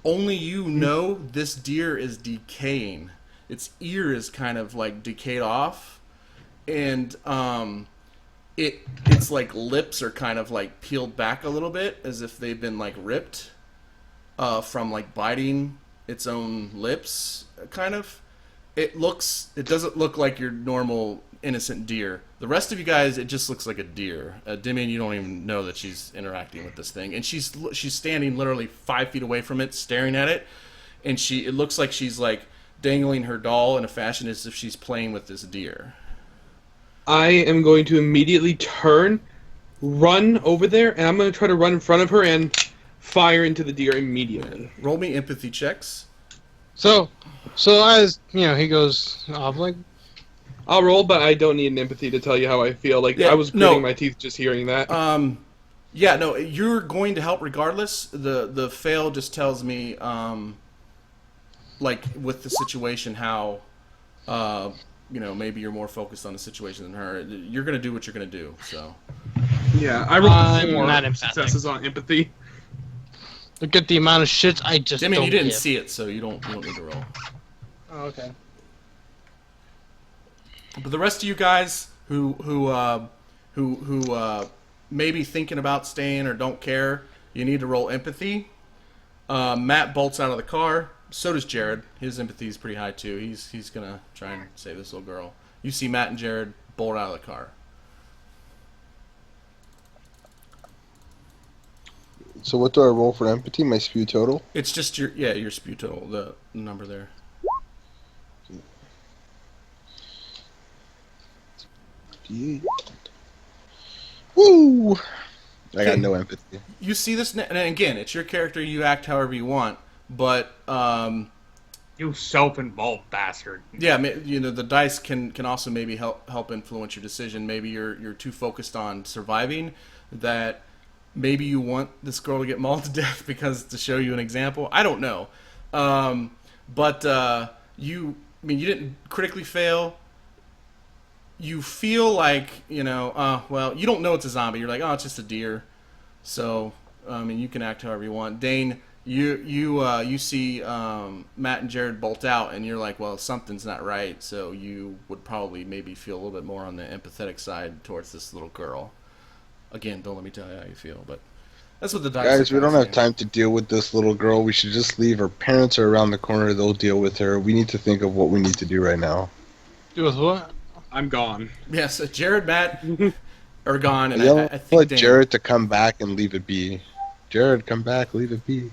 only you know this deer is decaying. Its ear is kind of like decayed off, and its like lips are kind of like peeled back a little bit, as if they've been like ripped from like biting its own lips, kind of. It doesn't look like your normal innocent deer. The rest of you guys, it just looks like a deer. Demian, you don't even know that she's interacting with this thing, and she's standing literally 5 feet away from it, staring at it, and it looks like she's like dangling her doll in a fashion as if she's playing with this deer. I am going to immediately run over there, and I'm going to try to run in front of her and fire into the deer immediately. Roll me empathy checks. So as he goes off like. I'll roll, but I don't need an empathy to tell you how I feel. Like, I was gritting my teeth just hearing that. Yeah, no, you're going to help regardless. The fail just tells me, like, with the situation, how, maybe you're more focused on the situation than her. You're going to do what you're going to do, so. Yeah, I rolled not 4 empathic. successes on empathy. Look at the amount of shit I just I mean, don't you didn't give. see it, so you don't need to roll. Oh, okay. But the rest of you guys who may be thinking about staying or don't care, you need to roll empathy. Matt bolts out of the car. So does Jared. His empathy is pretty high too. He's gonna try and save this little girl. You see Matt and Jared bolt out of the car. So what do I roll for empathy? My spew total? It's just your spew total, the number there. Woo! I got no empathy. You see this, and again, it's your character. You act however you want, but You self-involved bastard. yeah, the dice can also maybe help influence your decision. Maybe you're too focused on surviving that maybe you want this girl to get mauled to death because to show you an example. I don't know, but you didn't critically fail. You feel like, well, you don't know it's a zombie. You're like, oh, it's just a deer. So, you can act however you want. Dane, you see Matt and Jared bolt out, and you're like, well, something's not right. So you would probably maybe feel a little bit more on the empathetic side towards this little girl. Again, don't let me tell you how you feel, but that's what the dice Guys, we don't have saying. time to deal with this little girl. We should just leave. Her parents are around the corner. They'll deal with her. We need to think of what we need to do right now. Do with what? I'm gone. Yes, Jared, Matt are gone, and Yell I at think Dane, Jared to come back and leave it be. Jared, come back, leave it be.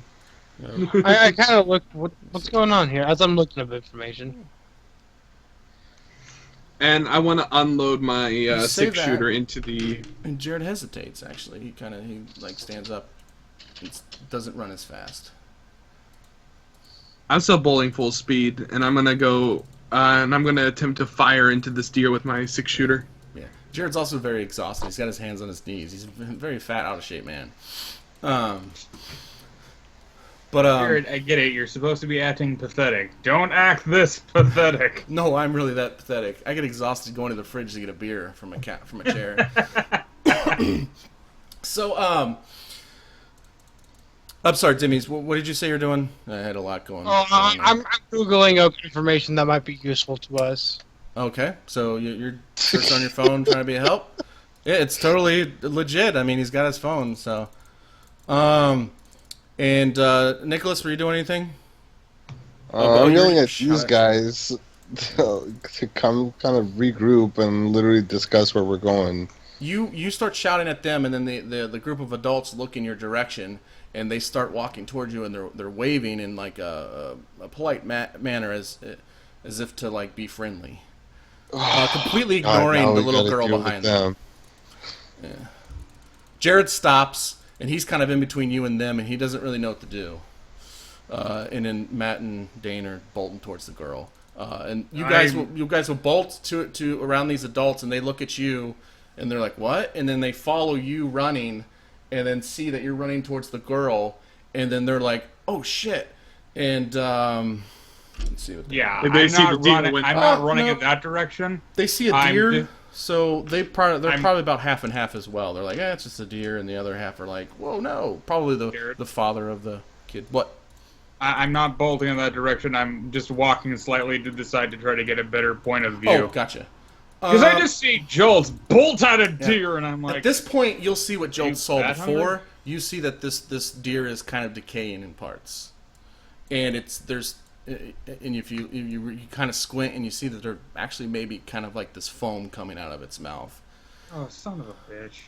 I kind of look. What's going on here? As I'm looking up information. And I want to unload my say that. 6-shooter into the... And Jared hesitates. Actually, he stands up. It doesn't run as fast. I'm still bowling full speed, and I'm going to go... and I'm going to attempt to fire into this deer with my 6-shooter. Yeah, Jared's also very exhausted. He's got his hands on his knees. He's a very fat, out of shape man. Jared, I get it. You're supposed to be acting pathetic. Don't act this pathetic. No, I'm really that pathetic. I get exhausted going to the fridge to get a beer from a chair. So, I'm sorry, Dimmies. What did you say you're doing? I had a lot going. Oh, on. I'm googling up information that might be useful to us. Okay, so you're searching on your phone trying to be a help. Yeah, it's totally legit. I mean, he's got his phone, so. And Nicholas, were you doing anything? I'm yelling at these guys to come kind of regroup and literally discuss where we're going. You start shouting at them, and then the group of adults look in your direction, and they start walking towards you, and they're waving in like a polite manner as if to like be friendly, completely ignoring the little girl behind them. Yeah. Jared stops, and he's kind of in between you and them, and he doesn't really know what to do. And then Matt and Dane are bolting towards the girl, and you guys will bolt to around these adults, and they look at you, and they're like, "What?" And then they follow you running, and then see that you're running towards the girl, and then they're like, "Oh shit!" And let's see what Yeah, They I'm see not the deer running. with- I'm not Oh, running no. in that direction. they see a deer. So they're probably about half and half as well. They're like, it's just a deer, and the other half are like, whoa, no, probably the father of the kid. What? I'm not bolting in that direction. I'm just walking slightly to the side to try to get a better point of view. Oh, gotcha. Because I just see Jolts bolt out a deer, and I'm like... At this point, you'll see what Jolt saw before. hungry? You see that this deer is kind of decaying in parts. And if you kind of squint and you see that there actually may be kind of like this foam coming out of its mouth. Oh, son of a bitch.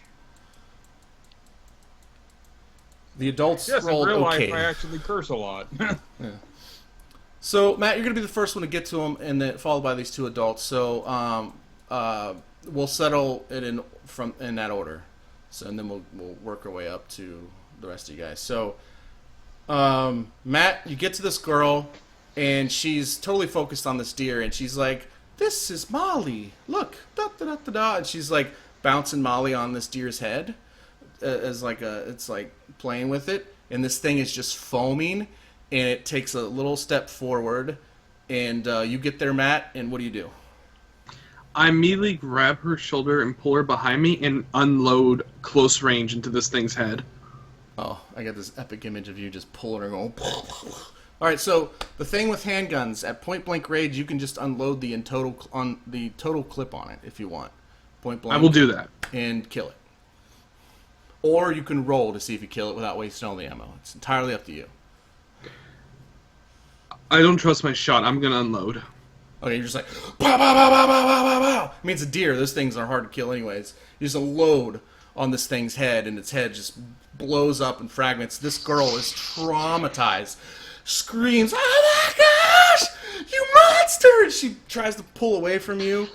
The adults Yes, rolled in real okay. life, I actually curse a lot. Yeah. So, Matt, you're going to be the first one to get to him, and then followed by these two adults. So, we'll settle it in that order. So, and then we'll work our way up to the rest of you guys. So, Matt, you get to this girl, and she's totally focused on this deer, and she's like, "This is Molly. Look, da da da da da." And she's like bouncing Molly on this deer's head, as like it's like playing with it, and this thing is just foaming, and it takes a little step forward, and you get there, Matt, and what do? I immediately grab her shoulder and pull her behind me and unload close range into this thing's head. Oh, I got this epic image of you just pulling her going. All right, so the thing with handguns, at point blank range, you can just unload the total clip on it if you want. Point blank. I will do that. And kill it. Or you can roll to see if you kill it without wasting all the ammo. It's entirely up to you. I don't trust my shot. I'm gonna unload. Okay, you're just like, pow, pow, pow, pow, pow, pow, pow, pow. I mean, it's a deer. Those things are hard to kill anyways. You just unload on this thing's head, and its head just blows up in fragments. This girl is traumatized. Screams, "Oh my gosh! You monster!" And she tries to pull away from you.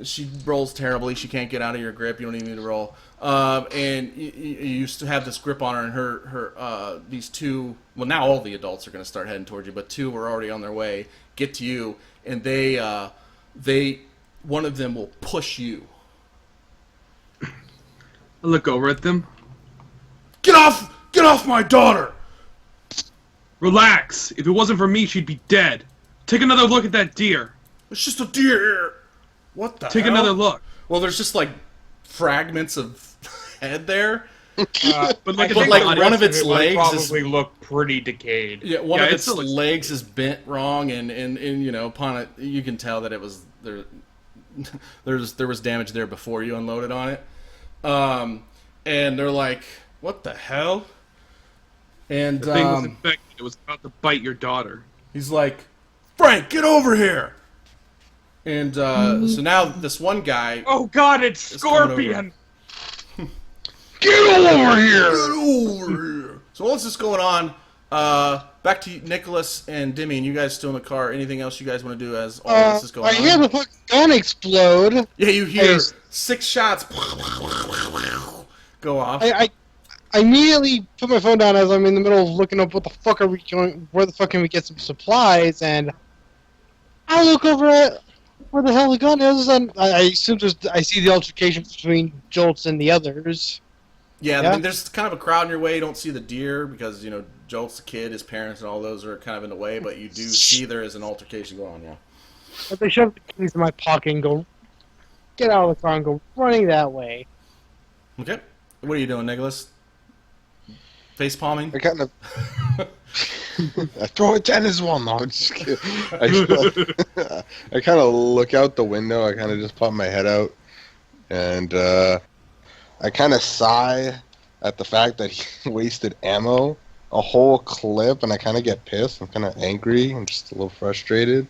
She rolls terribly. She can't get out of your grip. You don't even need to roll. And you used to have this grip on her, and her these two, well, now all the adults are going to start heading towards you, but two were already on their way, get to you, and one of them will push you. I look over at them. Get off my daughter! Relax. If it wasn't for me, she'd be dead. Take another look at that deer. It's just a deer. What the Take hell? another look. Well, there's just like fragments of head there. But like one of its legs probably look pretty decayed. Yeah, one of its legs is bent wrong, and you know, upon it, you can tell that it was there. There was damage there before you unloaded on it. And they're like, "What the hell?" And the thing was infected. It was about to bite your daughter. He's like, "Frank, get over here!" And so now this one guy. Oh God, it's Scorpion! Get over here! Get over here! So what's this going on? Back to Nicholas and Demi, and you guys still in the car. Anything else you guys want to do as all this is going on? I hear the fucking gun explode. Yeah, you hear 6 shots go off. I immediately put my phone down as I'm in the middle of looking up what the fuck are we going, where the fuck can we get some supplies, and I look over at where the hell the gun is, and I assume I see the altercation between Jolts and the others. Yeah, I mean, there's kind of a crowd in your way. You don't see the deer because, you know, Jolt's the kid, his parents, and all those are kind of in the way, but you do see there is an altercation going on, yeah. But they shove the keys in my pocket and go, get out of the car and go running that way. Okay. What are you doing, Nicholas? Face palming? I kind of... I throw a tennis ball. No, I'm just kidding. I kind of look out the window. I kind of just pop my head out. And I kind of sigh at the fact that he wasted ammo, a whole clip, and I kind of get pissed. I'm kind of angry. I'm just a little frustrated.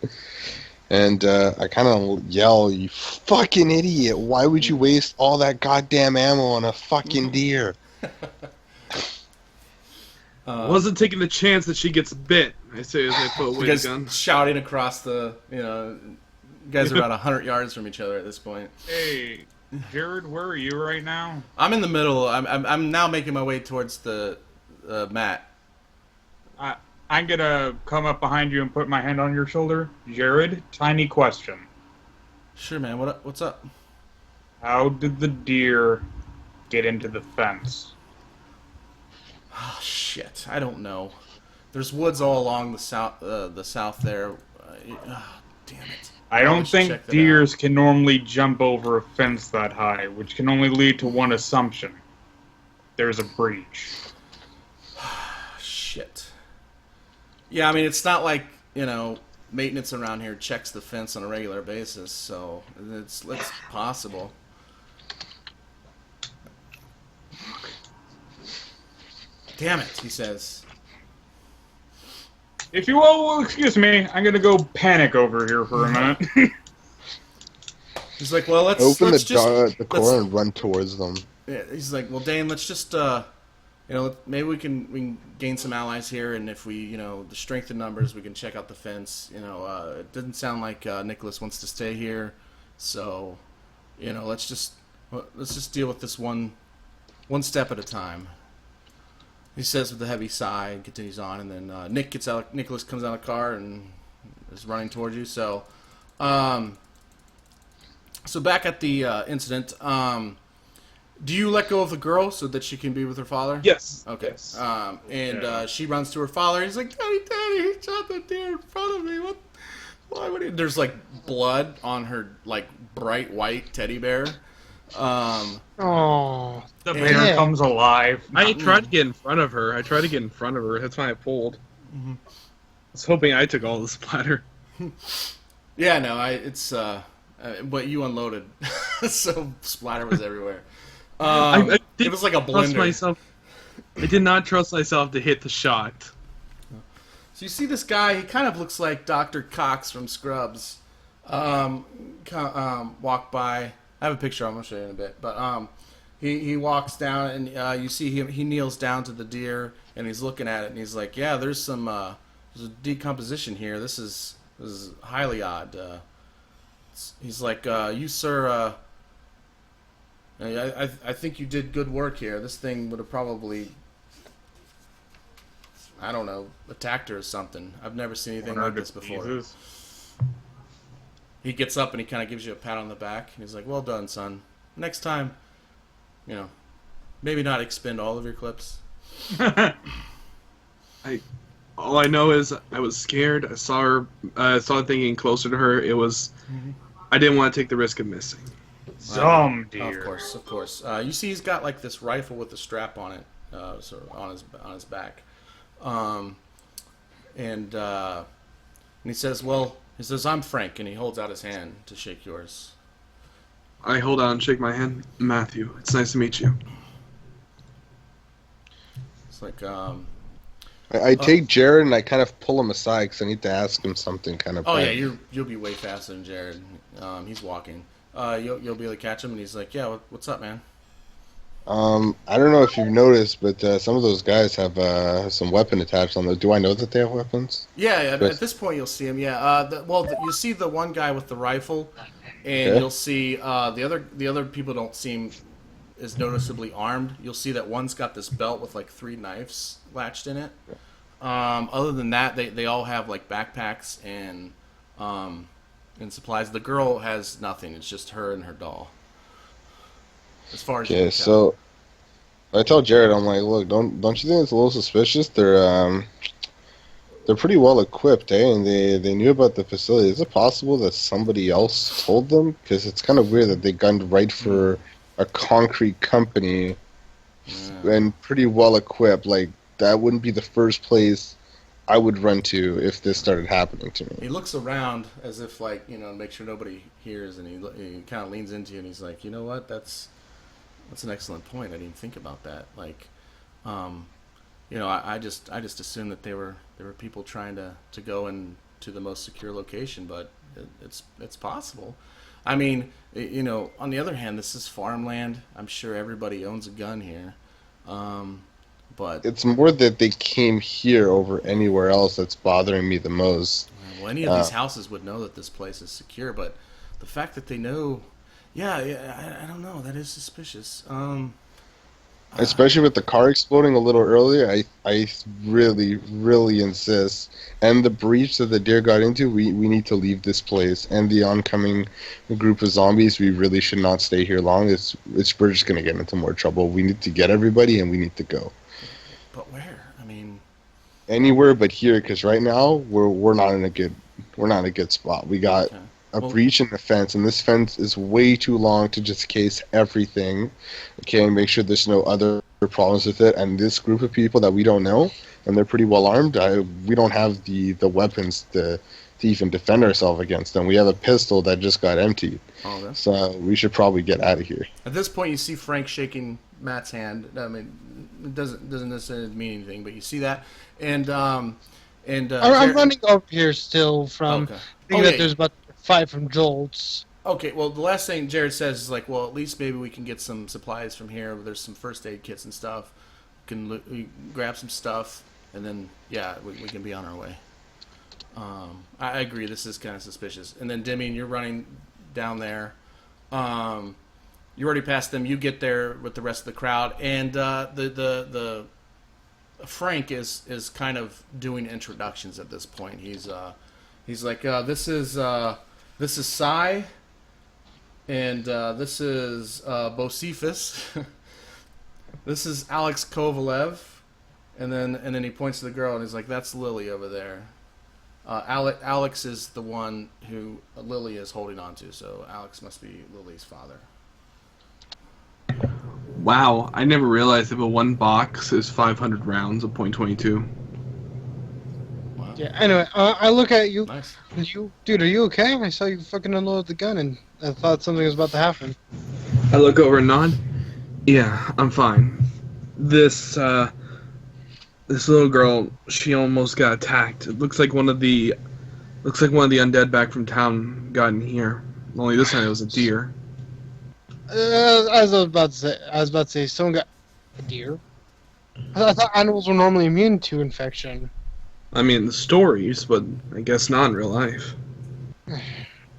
And I kind of yell, "You fucking idiot. Why would you waste all that goddamn ammo on a fucking deer?" Wasn't taking the chance that she gets bit. I say as I put away the gun. Shouting across the, you know, you guys are about 100 yards from each other at this point. Hey, Jared, where are you right now? I'm in the middle. I'm now making my way towards the mat. I'm gonna come up behind you and put my hand on your shoulder. Jared, tiny question. Sure, man. What's up? How did the deer get into the fence? Oh, shit. I don't know. There's woods all along the south there. damn it. I don't think deers can normally jump over a fence that high, which can only lead to one assumption. There's a breach. Shit. Yeah, I mean, it's not like, maintenance around here checks the fence on a regular basis, so it's possible. Damn it, he says. If you will excuse me, I'm gonna go panic over here for a minute. He's like, well, let's open just the core and run towards them. Yeah, he's like, well, Dane, let's just maybe we can gain some allies here, and if we the strength in numbers, we can check out the fence. It doesn't sound like Nicholas wants to stay here, so let's just deal with this one step at a time. He says with a heavy sigh and continues on, and then Nicholas comes out of the car and is running towards you. So, so back at the incident, do you let go of the girl so that she can be with her father? Yes. Okay. Yes. She runs to her father. He's like, Daddy, he shot the deer in front of me. What? Why would he? There's like blood on her like bright white teddy bear. Oh, the bear comes alive. I tried to get in front of her. That's why I pulled. Mm-hmm. I was hoping I took all the splatter. Yeah, no, but you unloaded, so splatter was everywhere. It was like a blender. I did not trust myself to hit the shot. So you see this guy, he kind of looks like Dr. Cox from Scrubs. Walk by. I have a picture I'm going to show you in a bit. But he walks down, and you see him. He kneels down to the deer, and he's looking at it, and he's like, yeah, there's a decomposition here. This is highly odd. He's like, you, sir, I think you did good work here. This thing would have probably, I don't know, attacked her or something. I've never seen anything like this before. Jesus. He gets up and he kind of gives you a pat on the back. And he's like, well done, son. Next time, maybe not expend all of your clips. All I know is I was scared. I saw her. I saw the thing getting closer to her. It was. I didn't want to take the risk of missing. Some deer. Of course. You see, he's got like this rifle with a strap on it, sort of on his back, and he says, "Well," he says, "I'm Frank," and he holds out his hand to shake yours. I hold out and shake my hand. Matthew, it's nice to meet you. It's like, I take Jared and I kind of pull him aside because I need to ask him something kind of. Oh yeah, you'll be way faster than Jared. He's walking. You'll be able to catch him, and he's like, "Yeah, what's up, man?" I don't know if you've noticed, but some of those guys have some weapon attached on them. Do I know that they have weapons? Yeah. At this point, you'll see him. Yeah. You see the one guy with the rifle, and you'll see the other people don't seem as noticeably armed. You'll see that one's got this belt with like 3 knives latched in it. Other than that, they all have like backpacks and supplies. The girl has nothing. It's just her and her doll. As far as you can tell. So I tell Jared, I'm like, look, don't you think it's a little suspicious? They're pretty well equipped, and they knew about the facility. Is it possible that somebody else told them? Because it's kind of weird that they gunned right for a concrete company and pretty well equipped. Like, that wouldn't be the first place I would run to if this started happening to me. He looks around as if, like, make sure nobody hears, and he kind of leans into you, and he's like, you know what, that's an excellent point. I didn't think about that. Like, I just assumed that they were people trying to go into the most secure location, but it's possible. I mean, on the other hand, this is farmland. I'm sure everybody owns a gun here. But it's more that they came here over anywhere else that's bothering me the most. Well, any of these houses would know that this place is secure, but the fact that they know, I don't know, that is suspicious. Especially with the car exploding a little earlier, I really, really insist. And the breach that the deer got into, we need to leave this place. And the oncoming group of zombies, we really should not stay here long. We're just going to get into more trouble. We need to get everybody, and we need to go. But where? I mean, anywhere but here, because right now we're not in a good we're not in a good spot. We got Okay. a Well- breach in the fence, and this fence is way too long to just case everything. Okay, make sure there's no other problems with it. And this group of people that we don't know, and they're pretty well armed, we don't have the weapons to even defend ourselves against them. We have a pistol that just got emptied. Oh, okay. So we should probably get out of here. At this point, you see Frank shaking Matt's hand. I mean, it doesn't necessarily mean anything, but you see that, and I'm Jared- running over here still from Okay. thinking Oh, that there's about to fight from Jolts. Okay, well, the last thing Jared says is like, well, at least maybe we can get some supplies from here. There's some first aid kits and stuff. We grab some stuff, and then, yeah, we can be on our way. I agree, this is kind of suspicious. And then, Demian, you're running down there. You already passed them. You get there with the rest of the crowd. And the Frank is kind of doing introductions at this point. He's like, this is Sai. And this is Bocephus. This is Alex Kovalev, and then he points to the girl and he's like, "That's Lily over there." Alex is the one who Lily is holding on to, so Alex must be Lily's father. Wow, I never realized that one box is 500 rounds of .22. Wow. Yeah. Anyway, I look at you. Nice. Dude, are you okay? I saw you fucking unload the gun, and I thought something was about to happen. I look over and nod. Yeah, I'm fine. This little girl, she almost got attacked. It looks like one of the undead back from town got in here. Only this time it was a deer. I was about to say, someone got a deer. I thought animals were normally immune to infection. I mean, the stories, but I guess not in real life.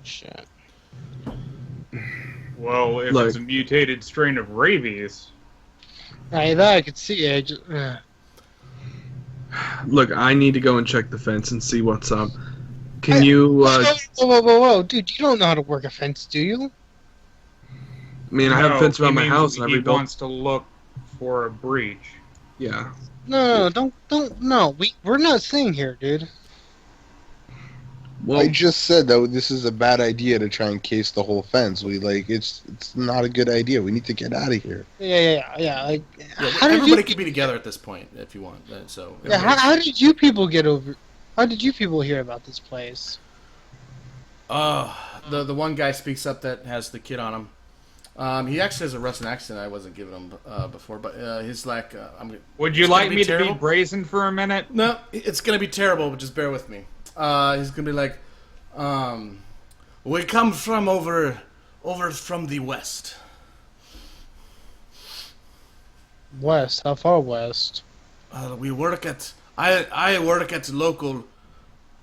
Shit. Well, if Look. it's a mutated strain of rabies, That I could see. I just, Look, I need to go and check the fence and see what's up. Can you, Whoa, dude! You don't know how to work a fence, do you? I mean, I have a No, fence he around my means house and I he rebuilt. wants to look for a breach. Yeah. No, don't. No, we're not staying here, dude. Well, I just said that this is a bad idea to try and case the whole fence. It's not a good idea. We need to get out of here. Yeah. Like, Yeah, how did everybody you? can be together at this point if you want. So Yeah, how did you people get over? How did you people hear about this place? The one guy speaks up that has the kid on him. He actually has a Russian accent I wasn't giving him before, but he's like, Would you It's like gonna be me to terrible? be brazen for a minute? no, it's gonna be terrible, but just bear with me. He's gonna be like, we come from over from the west. West? How far west? We work at I work at the local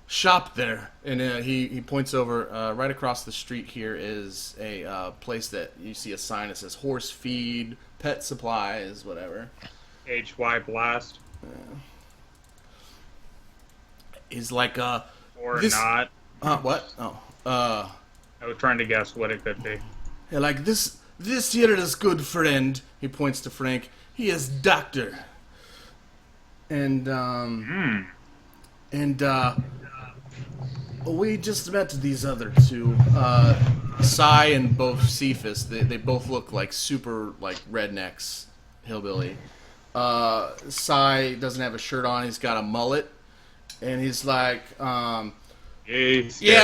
shop there, and he points over right across the street. Here is a place that you see a sign that says horse feed, pet supplies, whatever. HY blast He's like or This- not? what? Oh, I was trying to guess what it could be. yeah, like this here is good friend. He points to Frank. He is doctor, and we just met these other two, Sai and Bocephus. They both look like super like rednecks, hillbilly. Sai doesn't have a shirt on. He's got a mullet, and he's like, yeah,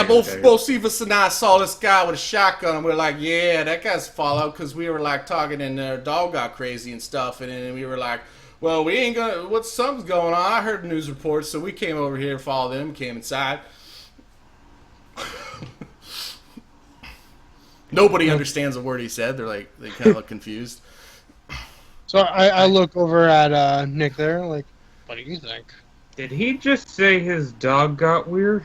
Bocephus and I saw this guy with a shotgun. And we're like, yeah, that guy's followed because we were like talking, and their dog got crazy and stuff, and then we were like, well, we ain't gonna. Something's going on? I heard news reports, so we came over here, followed them, came inside. Nobody understands a word he said. They kind of look confused. So I look over at Nick there, like, what do you think? Did he just say his dog got weird?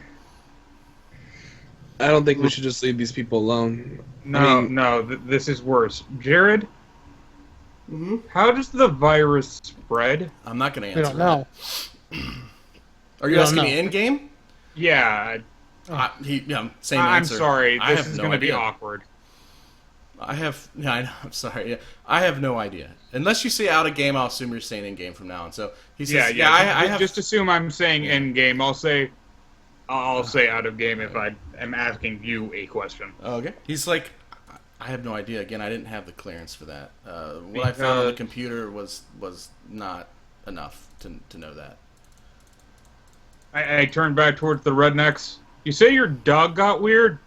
I don't think we should just leave these people alone. No, this is worse. Jared, how does the virus spread? I'm not gonna We answer. don't know. Are you We don't asking me know. in game? Yeah, Same I'm answer. sorry. I This have is no going to be idea. awkward. I'm sorry. Yeah, I have no idea. Unless you say out of game, I'll assume you're saying in game from now on. So he says, Yeah. I have. Just assume I'm saying in game. I'll say, I'll say out of game if I am asking you a question. Okay. He's like, I have no idea. Again, I didn't have the clearance for that. What I found on the computer was not enough to know that. I turned back towards the rednecks. You say your dog got weird?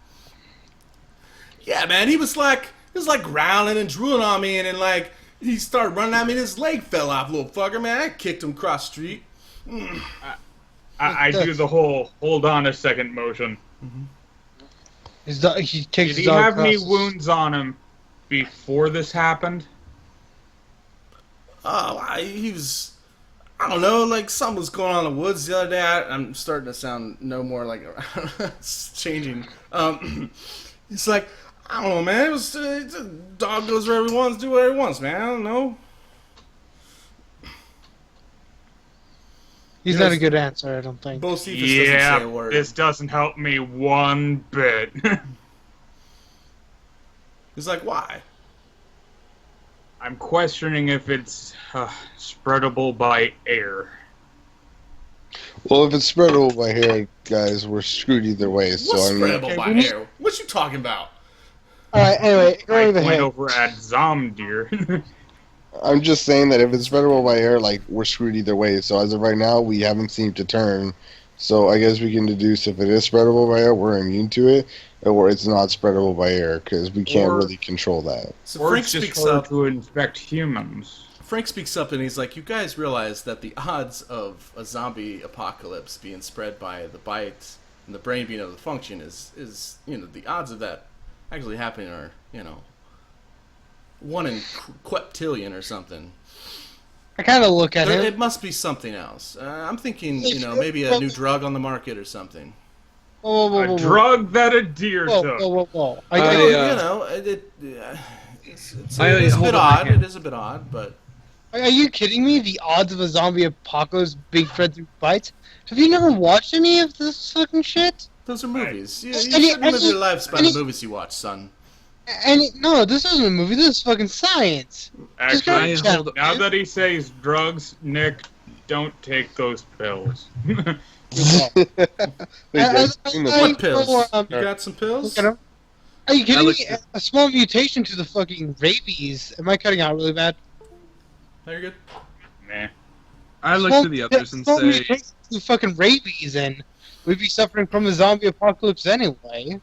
Yeah, man. He was like growling and drooling on me, and then like he started running at me, and his leg fell off, little fucker. Man, I kicked him across the street. I do the whole hold on a second motion. He takes Did his he dog have any across- wounds on him before this happened? Oh, he was. I don't know, like something was going on in the woods the other day. I'm starting to sound no more like it's changing. It's like I don't know, man. It was the dog goes wherever he wants, do whatever he wants, man. I don't know. He's not a good answer, I don't think. Bo Cephas doesn't say a Yeah, word. this doesn't help me one bit. He's like, why? I'm questioning if it's spreadable by air. Well, if it's spreadable by hair, guys, we're screwed either way. What's So I mean, spreadable by air? What you talking about? Alright, anyway, I going went ahead. over at Zomdeer. I'm just saying that if it's spreadable by air, like we're screwed either way. So as of right now, we haven't seemed to turn. So I guess we can deduce if it is spreadable by air, we're immune to it, or it's not spreadable by air because we can't Or- really control that. So Or Frank it's just speaks harder up. to infect humans. Frank speaks up and he's like, you guys realize that the odds of a zombie apocalypse being spread by the bite and the brain being able to function is the odds of that actually happening are, 1 in queptillion or something. I kind of look at him. It must be something else. I'm thinking, maybe a new drug on the market or something. A drug that a deer took. Whoa. It's a bit odd. It is a bit odd, but Are you kidding me? The odds of a zombie apocalypse being spread through bites? Have you never watched any of this fucking shit? those are movies. Yeah, you And shouldn't live your life by and the movies you watch, son. No, this isn't a movie. This is fucking science. Just go Actually, to channel, now dude. that he says drugs, Nick, don't take those pills. Wait, guys, seen the- What pills? um, You got some pills? Look at him. Are you kidding look- me? A small mutation to the fucking rabies. Am I cutting out really bad? No, you're good. Meh. I look Small- to the others and small say, mutation to fucking rabies, and we'd be suffering from a zombie apocalypse anyway.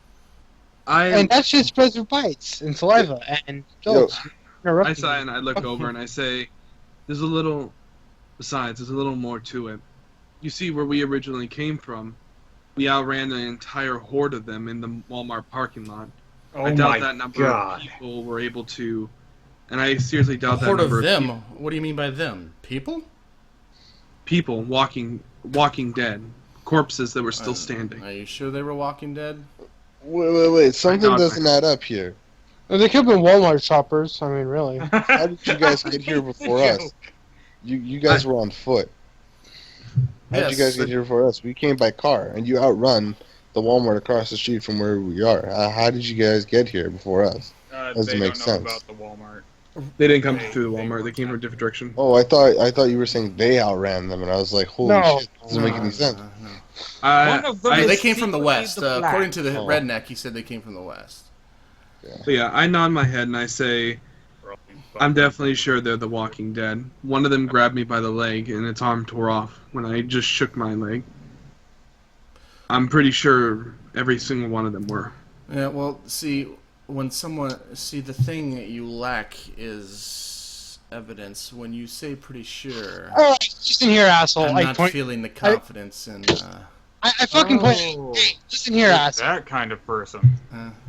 And that shit spreads through bites and saliva and jolts. I sigh and I look over and I say, there's a little more to it. You see, where we originally came from, we outran an entire horde of them in the Walmart parking lot. Oh I doubt my that number God. of people were able to, and I seriously A doubt that horde number of them. people, What do you mean by them? People? walking dead, corpses that were still standing. Are you sure they were Walking Dead? Wait. Something doubt doesn't add up here. Well, they could have been Walmart shoppers. I mean, really. How did you guys get here before us? You guys were on foot. How did you guys get here before us? We came by car, and you outrun the Walmart across the street from where we are. How did you guys get here before us? Doesn't They make don't know sense. about the Walmart. They didn't come through the Walmart. They came from a different direction. Oh, I thought you were saying they outran them, and I was like, holy No. shit, doesn't make any sense. One of them I- is They came from the secretly west. the black. According to the Oh. redneck, he said they came from the west. But yeah, I nod my head and I say, I'm definitely sure they're the Walking Dead. One of them grabbed me by the leg and its arm tore off when I just shook my leg. I'm pretty sure every single one of them were. Yeah, well, see, the thing that you lack is evidence. When you say pretty sure, Alright, listen here, asshole. I'm I not point. feeling the confidence in. I fucking point. Oh. Hey, listen here, Who's asshole. that kind of person.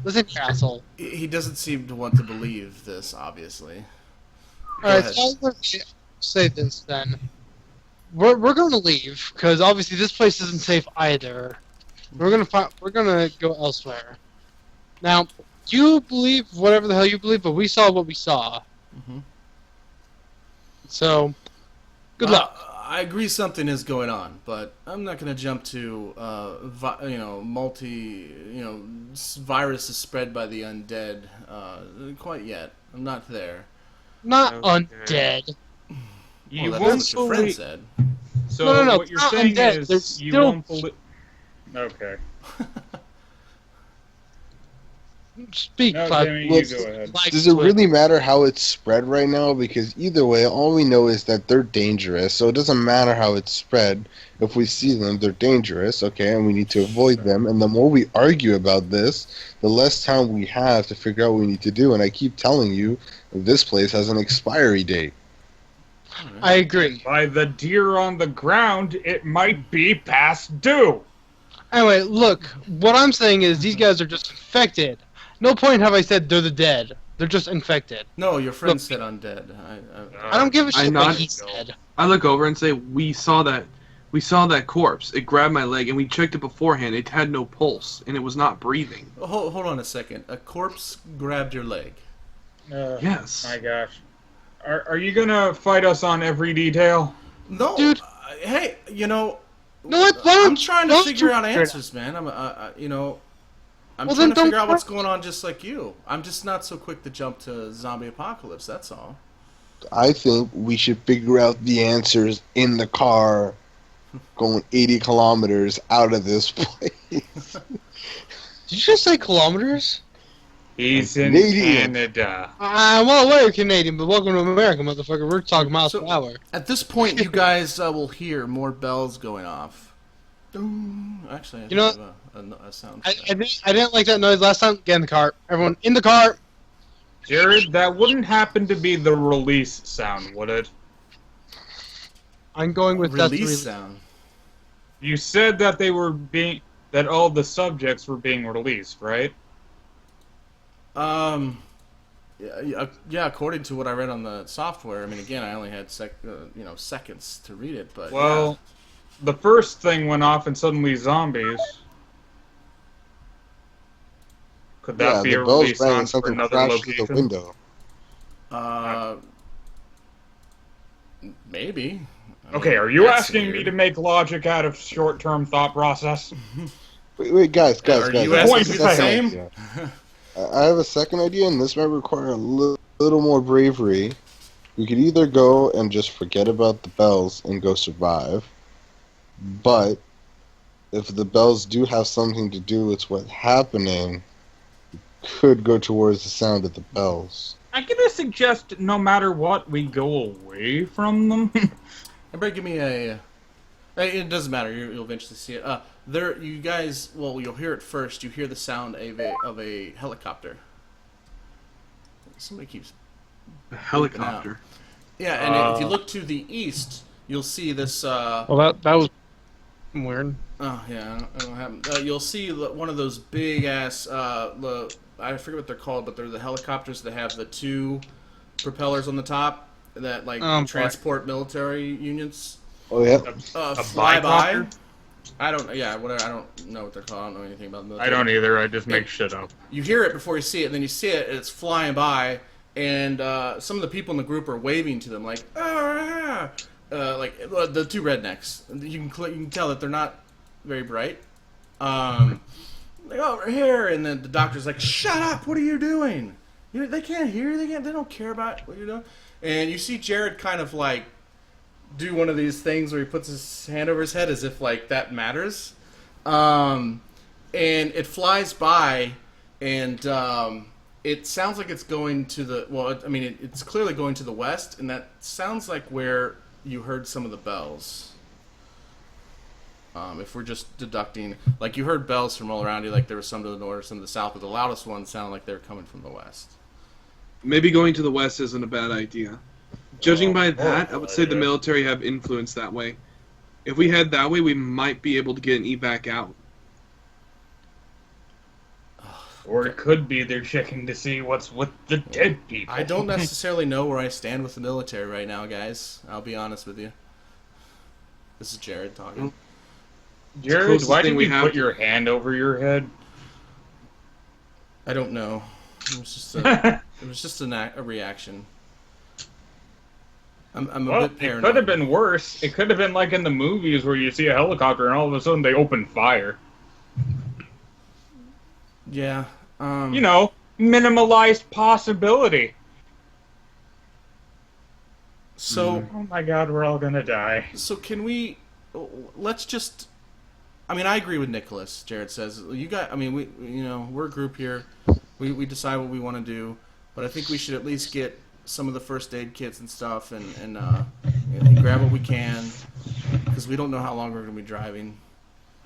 Listen here, asshole. He doesn't seem to want to believe this, obviously. Alright, ahead. so I'm going to say this then. We're going to leave because obviously this place isn't safe either. We're gonna go elsewhere. Now, you believe whatever the hell you believe, but we saw what we saw. Mhm. So, good luck. I agree something is going on, but I'm not going to jump to, virus is spread by the undead quite yet. I'm not there. Not Okay. undead. You Well, won't that's what your friend believe. said. So No, what you're not saying undead. is There's you still- won't believe. Okay. Speak, No, Cloud. Jimmy, you Look, go ahead. does it really matter how it's spread right now? Because either way, all we know is that they're dangerous. So it doesn't matter how it's spread. If we see them, they're dangerous, okay, and we need to avoid them. And the more we argue about this, the less time we have to figure out what we need to do. And I keep telling you, this place has an expiry date. I agree. By the deer on the ground, it might be past due. Anyway, look, what I'm saying is these guys are just infected. No point have I said they're the dead. They're just infected. No, your friend said undead. I don't give a I shit nod- what he said. I look over and say, we saw that corpse. It grabbed my leg, and we checked it beforehand. It had no pulse, and it was not breathing. Hold on a second. A corpse grabbed your leg. Yes. My gosh. Are you gonna fight us on every detail? No, Dude. Hey, you know, No, what? I'm trying to don't figure you- out answers, man. I'm Well, trying then to figure don't out what's fight. going on, just like you. I'm just not so quick to jump to zombie apocalypse. That's all. I think we should figure out the answers in the car going 80 kilometers out of this place. Did you just say kilometers? He's in Canadian. Canada. I'm well aware you're Canadian, but welcome to America, motherfucker. We're talking miles per hour. At this point, you guys will hear more bells going off. Doom. Actually, I You know- think I have a sound. I didn't like that noise last time. Get in the car. Everyone in the car. Jared, that wouldn't happen to be the release sound, would it? I'm going with that's the Release release. sound. You said that that all the subjects were being released, right? Yeah. According to what I read on the software, I mean, again, I only had seconds to read it, but Well, the first thing went off and suddenly zombies. Could that be the a bells release rang on and for something another crashed through the location? window. Maybe. I Okay, mean, are you that's asking me weird. to make logic out of short-term thought process? Wait, guys. Are you I have asking a me the second same? idea. I have a second idea, and this might require a little more bravery. We could either go and just forget about the bells and go survive, but if the bells do have something to do with what's happening, we could go towards the sound of the bells. I'm gonna suggest no matter what, we go away from them. Everybody give me a... It doesn't matter. You'll eventually see it. You guys... Well, you'll hear it first. You hear the sound of a helicopter. Somebody keeps... A helicopter. Yeah, and if you look to the east, you'll see this... Well, that was weird. Oh, yeah. I don't have... you'll see one of those big-ass... I forget what they're called, but they're the helicopters that have the two propellers on the top that, transport military units. Oh, yeah. Fly by. bicopter? I don't know what they're called. I don't know anything about the military. I don't either. I just make shit up. You hear it before you see it, and then you see it, and it's flying by, and some of the people in the group are waving to them, like, ah, the two rednecks. You can tell that they're not very bright. Like, over here, and then the doctor's like, shut up, what are you doing? They can't hear, they don't care about what you're doing. And you see Jared kind of like do one of these things where he puts his hand over his head as if like that matters. And it flies by, and it sounds like it's going to the, it's clearly going to the west, and that sounds like where you heard some of the bells. If we're just deducting, like you heard bells from all around you, like there was some to the north, some to the south, but the loudest ones sounded like they were coming from the west. Maybe going to the west isn't a bad idea. Judging by that, I would say the military have influence that way. If we head that way, we might be able to get an evac out. Or it could be they're checking to see what's with the dead people. I don't necessarily know where I stand with the military right now, guys. I'll be honest with you. This is Jared talking. Jared, closest why thing did we you have put to- your hand over your head? I don't know. It was just a reaction. I'm a Well, bit it paranoid. could have been worse. It could have been like in the movies where you see a helicopter and all of a sudden they open fire. Yeah. Minimalized possibility. So Oh my god, we're all gonna die. So can we? Let's just. I mean, I agree with Nicholas. Jared says you got. I mean, we're a group here. We decide what we want to do, but I think we should at least get some of the first aid kits and stuff, and grab what we can, because we don't know how long we're going to be driving.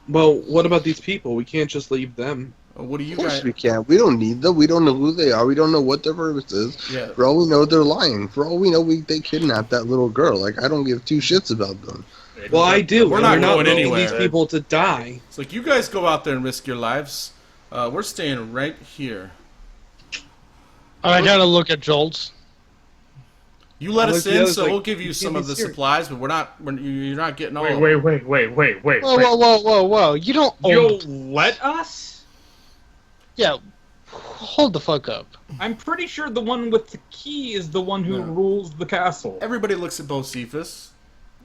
Well, what about these people? We can't just leave them. What do you Of course guys? we can. We don't need them. We don't know who they are. We don't know what their purpose is. Yeah. For all we know, they're lying. For all we know, they kidnapped that little girl. Like, I don't give two shits about them. Well, I do. We're and not we're not going leaving anywhere. these people to die. It's like, you guys go out there and risk your lives. We're staying right here. I gotta look at Jolts. You let Well, us the in, other's so like, we'll give you you some can't of be the serious. supplies, but you're not getting all of them. Wait. Whoa! You don't own. You'll let us? Yeah. Hold the fuck up. I'm pretty sure the one with the key is the one who No. rules the castle. Everybody looks at Bocephus,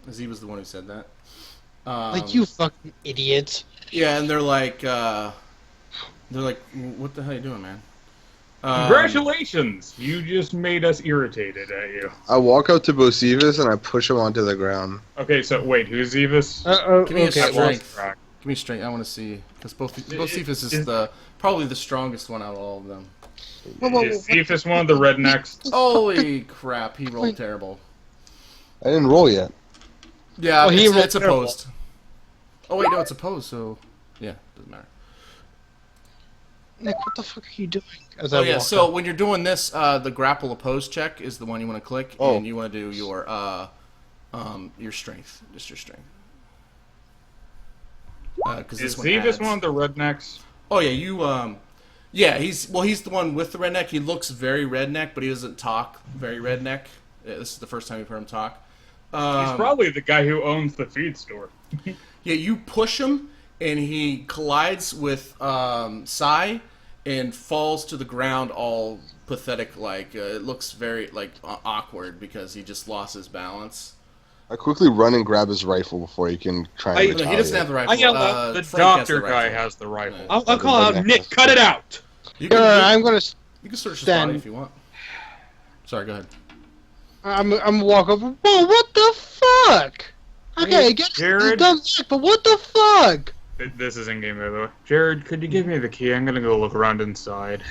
as he was the one who said that. Like, you fucking idiots. Yeah, and they're like, what the hell are you doing, man? Congratulations! You just made us irritated at you. I walk up to Bocephus and I push him onto the ground. Okay, so wait, who's Evis? Give me a Okay. I've lost strength. track. Give me strength. I want to see, because Bocephus is probably the strongest one out of all of them. Is Evis one of the rednecks? Holy crap, he rolled terrible. I didn't roll yet. Yeah, Oh, he rolled it's terrible. opposed. Oh wait, no, it's opposed. So yeah, doesn't matter. Nick, what the fuck are you doing? As Oh I yeah, walk so up? when you're doing this, the grapple opposed check is the one you want to click, Oh. and you want to do your strength, just your strength. Because Is this one Evis adds. one of the rednecks? Oh yeah, yeah, he's the one with the redneck. He looks very redneck, but he doesn't talk very redneck. Yeah, this is the first time you've heard him talk. He's probably the guy who owns the feed store. Yeah, you push him, and he collides with Sai, and falls to the ground all pathetic. Like it looks very awkward because he just lost his balance. I quickly run and grab his rifle before he can try and I- No, retaliate. he doesn't have the rifle. I yell out, The Frank has doctor the guy rifle. has the rifle. I'll call out Nick. Cut it out. You I'm gonna. you can search his stand- body if you want. Sorry, go ahead. I'm gonna walk over. Whoa! What the fuck? Okay, Hey, get Jared? done back, but what the fuck? This is in game, by the way. Jared, could you give me the key? I'm gonna go look around inside.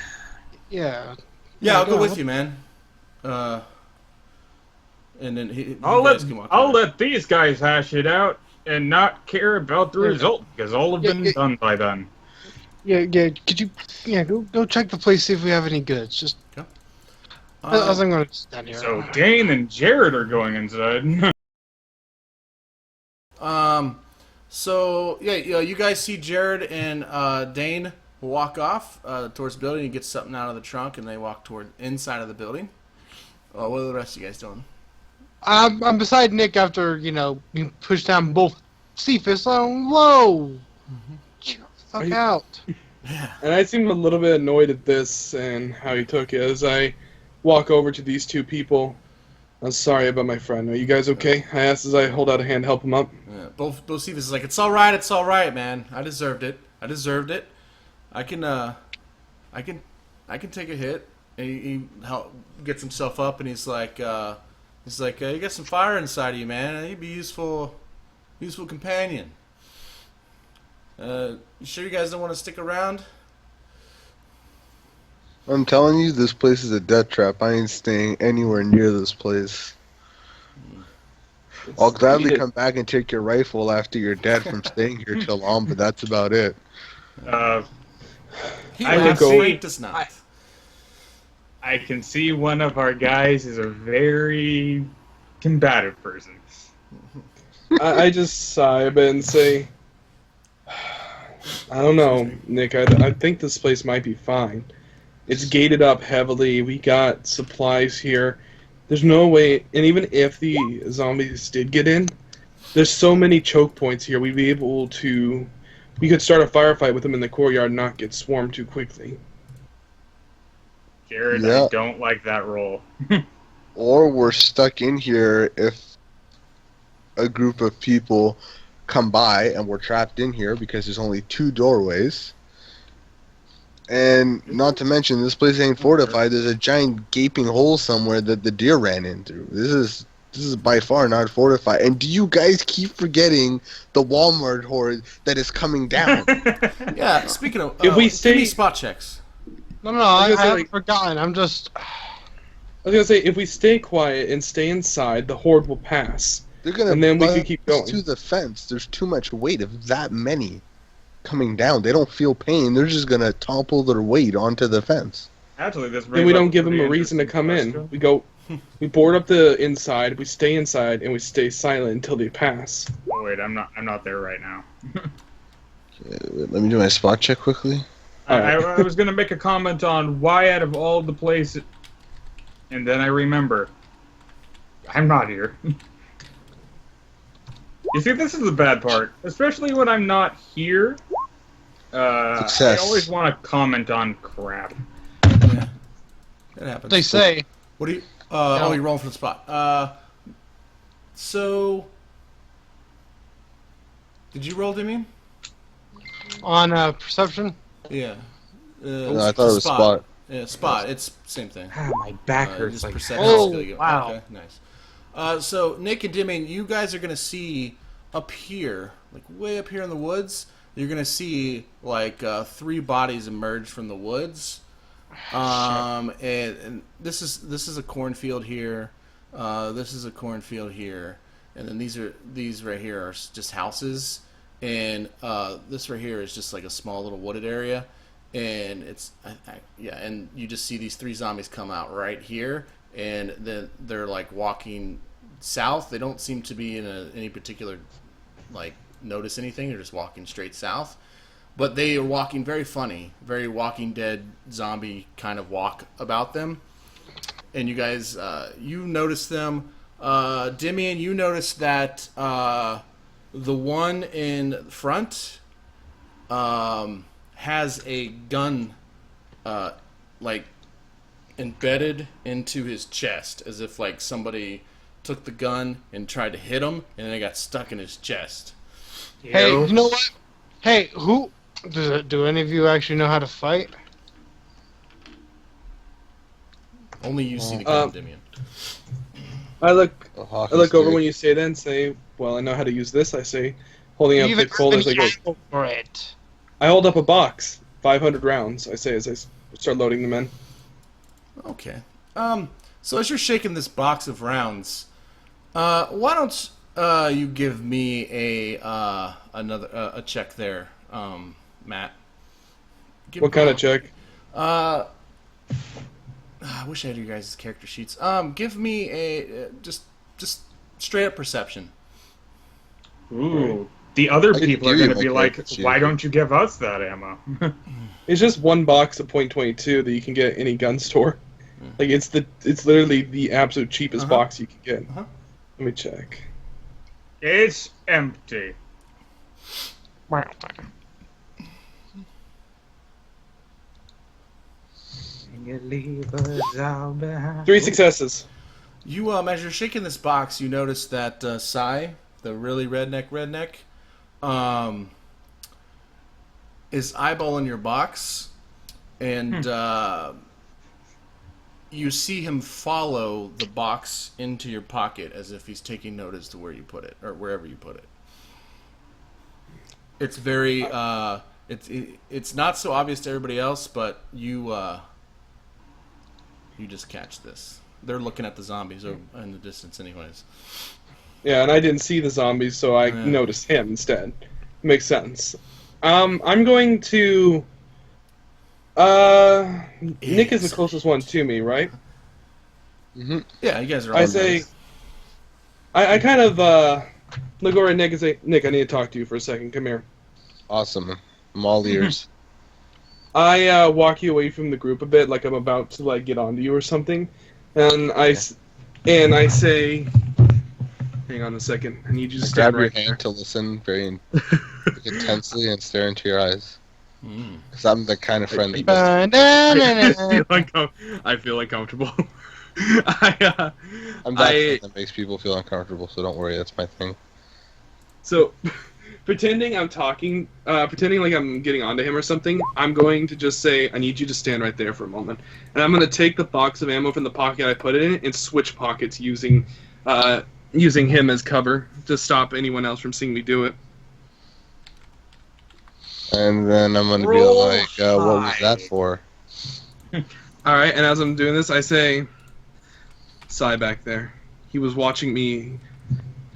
Yeah. Yeah, I'll go on. with you, man. And then you I'll guys can walk over. let these guys hash it out and not care about the result because all have been done by then. Yeah. Could you? Yeah. Go check the place. See if we have any goods. Just. As I'm gonna stand here. So Dane and Jared are going inside. So yeah, you guys see Jared and Dane walk off towards the building. He gets something out of the trunk, and they walk toward inside of the building. What are the rest of you guys doing? I'm beside Nick after you push down both Cephas. Whoa! Fuck out. And I seem a little bit annoyed at this and how he took it as I walk over to these two people. I'm sorry about my friend. Are you guys okay? I asked as I hold out a hand to help him up. Yeah, both Cephas is like, it's all right, man. I deserved it. I can take a hit. And he gets himself up, and he's like, you got some fire inside of you, man. You'd be useful companion. You sure you guys don't want to stick around? I'm telling you, this place is a death trap. I ain't staying anywhere near this place. I'll gladly come back and take your rifle after you're dead from staying here till long, but that's about it. He I laughs, can see- Frank does not. I can see one of our guys is a very combative person. I just sigh a bit and say, I don't know, Nick. I think this place might be fine. It's gated up heavily. We got supplies here. There's no way, and even if the zombies did get in, there's so many choke points here. We'd be able to, we could start a firefight with them in the courtyard and not get swarmed too quickly. Jared, Yeah. I don't like that role. Or we're stuck in here if a group of people come by and we're trapped in here because there's only 2 doorways. And not to mention, this place ain't fortified. There's a giant gaping hole somewhere that the deer ran in through. This is This is by far not fortified. And do you guys keep forgetting the Walmart horde that is coming down? Yeah, speaking of, If we give stay- me spot checks. No, I gonna say, haven't like- forgotten. I'm just. I was gonna say, if we stay quiet and stay inside, the horde will pass. They're gonna And then we bust can keep going. to the fence. There's too much weight of that many coming down. They don't feel pain. They're just gonna topple their weight onto the fence. Actually, this Then we don't give them a reason to come in. We board up the inside, we stay inside, and we stay silent until they pass. Oh, wait, I'm not there right now. Let me do my spot check quickly. I was gonna make a comment on why out of all the places, and then I remember, I'm not here. You see, this is the bad part, especially when I'm not here. Success. I always want to comment on crap. Yeah, that happens. They say. What do you? Oh, you're rolling for the spot. So, did you roll, Demian? On perception? Yeah. No, I thought it was spot. Yeah, spot. It's same thing. My back Just perception Oh, skill you- wow. Okay, nice. So Nick and Demian, you guys are gonna see up here, like way up here in the woods. You're gonna see like 3 bodies emerge from the woods. And this is a cornfield here. This is a cornfield here, and then these right here are just houses, and this right here is just like a small little wooded area, and it's and you just see these 3 zombies come out right here, and then they're like walking south. They don't seem to be in any particular like notice anything. They're just walking straight south. But they are walking very funny, very Walking Dead zombie kind of walk about them. And you guys, you notice them. Demian, you notice that the one in front has a gun like embedded into his chest, as if like somebody took the gun and tried to hit him, and then it got stuck in his chest. Hey, you know what? Hey, who... Do any of you actually know how to fight? Only you see the gun, Demian. I look I over when you say that and say, well, I know how to use this. I say, holding up the cold as I go. For it. I hold up a box, 500 rounds, I say as I start loading them in. Okay. So as you're shaking this box of rounds, why don't you give me a check there, Matt? What kind of check? I wish I had you guys' character sheets. Give me a just straight up perception. Ooh, the other I people are can going to give be you my like, character sheet. why don't you give us that ammo? It's just one box of .22 that you can get at any gun store. Like it's literally the absolute cheapest box you can get. Uh-huh. Let me check. It's empty. Three successes. You as you're shaking this box, you notice that Sai, the really redneck, is eyeballing your box, and you see him follow the box into your pocket as if he's taking note as to where you put it, or wherever you put it. It's very it's not so obvious to everybody else, but you just catch this. They're looking at the zombies in the distance anyways. Yeah, and I didn't see the zombies, so I noticed him instead. Makes sense. I'm going to... Nick is the closest one to me, right? Mm-hmm. Yeah, you guys are all I say... I kind of look over at Nick and say, Nick, I need to talk to you for a second. Come here. Awesome. I'm all ears. I walk you away from the group a bit, like I'm about to like get onto you or something, and I say, "Hang on a second, I need you to I stand grab your right there." hand to listen very intensely and stare into your eyes. Because I'm the kind of friend that I feel uncomfortable. I'm that friend that makes people feel uncomfortable, so don't worry, that's my thing. So, pretending I'm talking, pretending like I'm getting onto him or something, I'm going to just say, I need you to stand right there for a moment. And I'm going to take the box of ammo from the pocket I put it in and switch pockets using using him as cover to stop anyone else from seeing me do it. And then I'm gonna be Roll like, what was that high. for? Alright, and as I'm doing this, I say, Sai back there. He was watching me.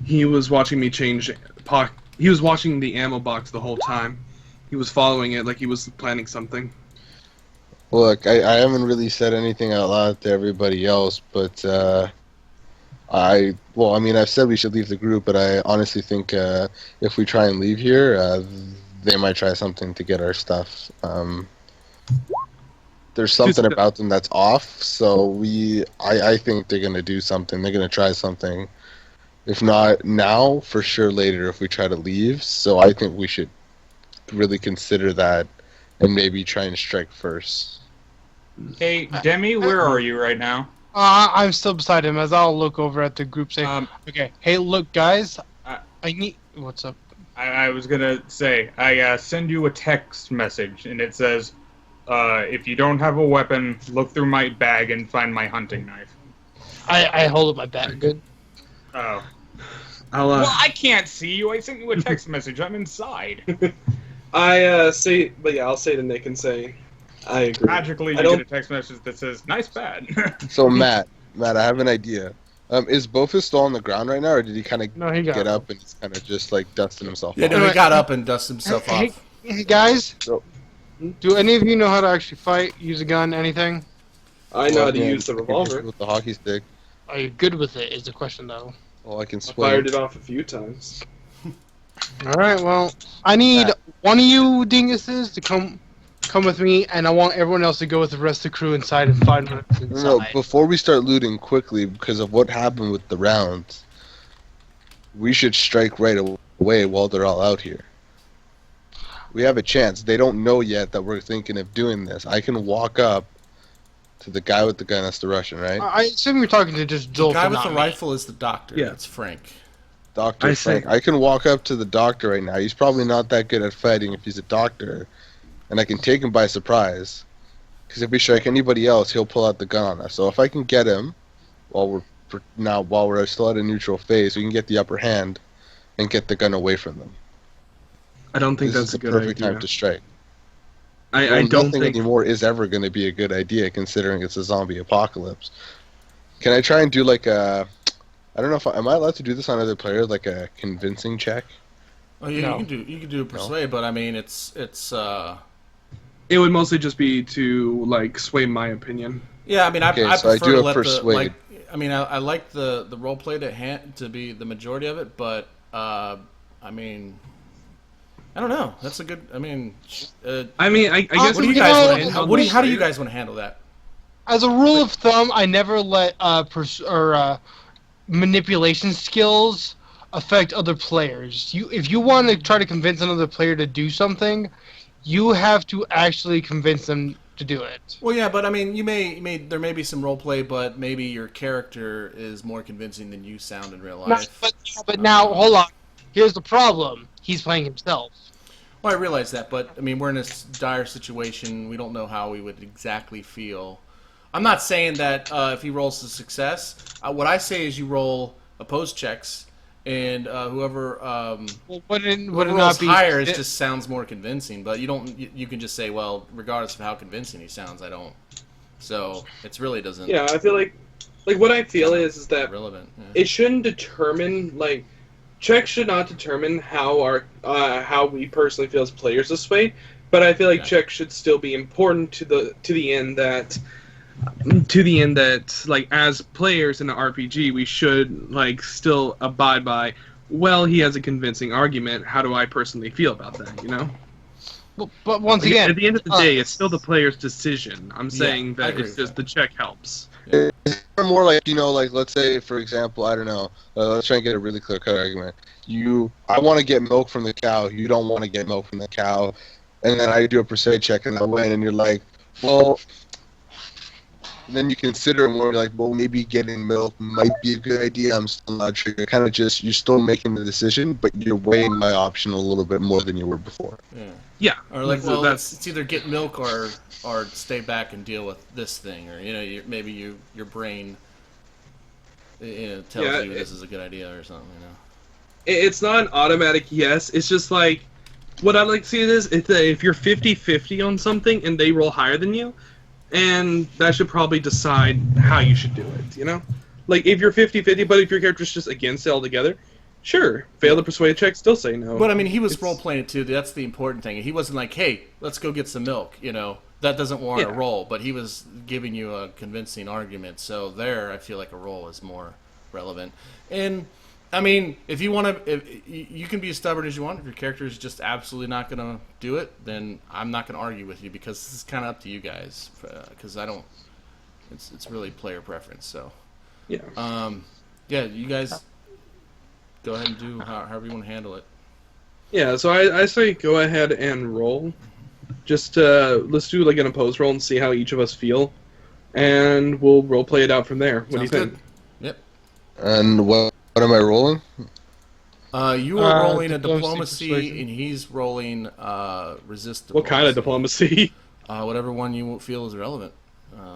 He was watching me change. He was watching the ammo box the whole time. He was following it like he was planning something. Look, I haven't really said anything out loud to everybody else, but I've said we should leave the group, but I honestly think if we try and leave here, they might try something to get our stuff. There's something about them that's off, so I think they're gonna do something. They're gonna try something. If not now, for sure later if we try to leave. So I think we should really consider that and maybe try and strike first. Hey, Demi, where are you right now? I'm still beside him as I'll look over at the group saying, okay, hey, look, guys, I need... What's up? I was gonna say, I send you a text message, and it says, if you don't have a weapon, look through my bag and find my hunting knife. I hold up my bag. Good. Oh. I'll I can't see you. I sent you a text message. I'm inside. I'll say to Nick and say, I agree. Magically, you get a text message that says, nice bad. So, Matt, I have an idea. Is Bofus still on the ground right now, or did he kind of get up and he's kind of just like dusting himself Yeah, off? no, he got up and dusted himself off. Hey, guys, So- do any of you know how to actually fight, use a gun, anything? I know how to yeah, use the revolver. with the hockey stick. Are you good with it, is the question, though. Well, I can I swing. fired it off a few times. Alright, well, I need one of you dinguses to come with me, and I want everyone else to go with the rest of the crew inside and find what's inside. No, before we start looting quickly, because of what happened with the rounds, we should strike right away while they're all out here. We have a chance. They don't know yet that we're thinking of doing this. I can walk up to the guy with the gun. That's the Russian, right? I assume you're talking to just Joel. The guy with the rifle is the doctor. Yeah. It's Frank. Dr. Frank. I can walk up to the doctor right now. He's probably not that good at fighting if he's a doctor. And I can take him by surprise. Because if we strike anybody else, he'll pull out the gun on us. So if I can get him, while we're still at a neutral phase, we can get the upper hand and get the gun away from them. I don't think This that's is a the good perfect idea. time to strike. I don't Nothing think anymore is ever going to be a good idea, considering it's a zombie apocalypse. Can I try and do like a... I don't know if am I allowed to do this on other players, like a convincing check? Oh yeah, No. you can do a persuade, but I mean it's it would mostly just be to like sway my opinion. yeah. I mean Okay, I so I prefer do to a let persuade. I like the role play to be the majority of it, but I mean I don't know. That's a good. I mean, I guess what do you you guys know, want to? How do you guys want to handle that? As a rule of thumb, I never let manipulation skills affect other players. If you want to try to convince another player to do something, you have to actually convince them to do it. Well, yeah, but I mean, there may be some role play, but maybe your character is more convincing than you sound in real life. But now, hold on. Here's the problem. He's playing himself. Well, I realize that, but I mean, we're in a dire situation. We don't know how we would exactly feel. I'm not saying that if he rolls a success. What I say is you roll opposed checks, and whoever Would it rolls not be higher it just sounds more convincing. But you don't. You can just say, well, regardless of how convincing he sounds, I don't. So it really doesn't. Yeah, I feel like what I feel is that relevant. Yeah. it shouldn't determine checks should not determine how we personally feel as players this way, but I feel like checks should still be important to the end that like as players in an RPG we should like still abide by. Well, he has a convincing argument. How do I personally feel about that? You know. But once again, at the end of the day, it's still the player's decision. I'm saying I that agree it's with just the check helps. It's more like, like let's say, for example, I don't know, let's try and get a really clear-cut argument. I want to get milk from the cow, you don't want to get milk from the cow, and then I do a persuade check and I win, and you're like, well, and then you consider more like, well, maybe getting milk might be a good idea, I'm still not sure. You're kind of you're still making the decision, but you're weighing my option a little bit more than you were before. Yeah. Or like, So well, that's it's either get milk or stay back and deal with this thing, or maybe your brain It tells Yeah, you this is a good idea or something. It's not an automatic yes. It's just like what I like to see is if you're 50-50 on something and they roll higher than you, and that should probably decide how you should do it. You know, like if you're 50-50, but if your character's just against it altogether, sure, fail the persuade check, still say no. But I mean, he was role playing it too. That's the important thing. He wasn't like, "Hey, let's go get some milk." You know, that doesn't warrant a roll. But he was giving you a convincing argument. So there, I feel like a roll is more relevant. And I mean, if you want to, you can be as stubborn as you want. If your character is just absolutely not going to do it, then I'm not going to argue with you because this is kind of up to you guys. Because I don't. It's really player preference. So yeah, yeah, you guys. Go ahead and do however you want to handle it. Yeah, so I say go ahead and roll. Just let's do like an opposed roll and see how each of us feel, and we'll role play it out from there. What do you think? Good. Yep. And what am I rolling? You are rolling a diplomacy, diplomacy, and he's rolling resist. What kind of diplomacy? Whatever one you feel is relevant.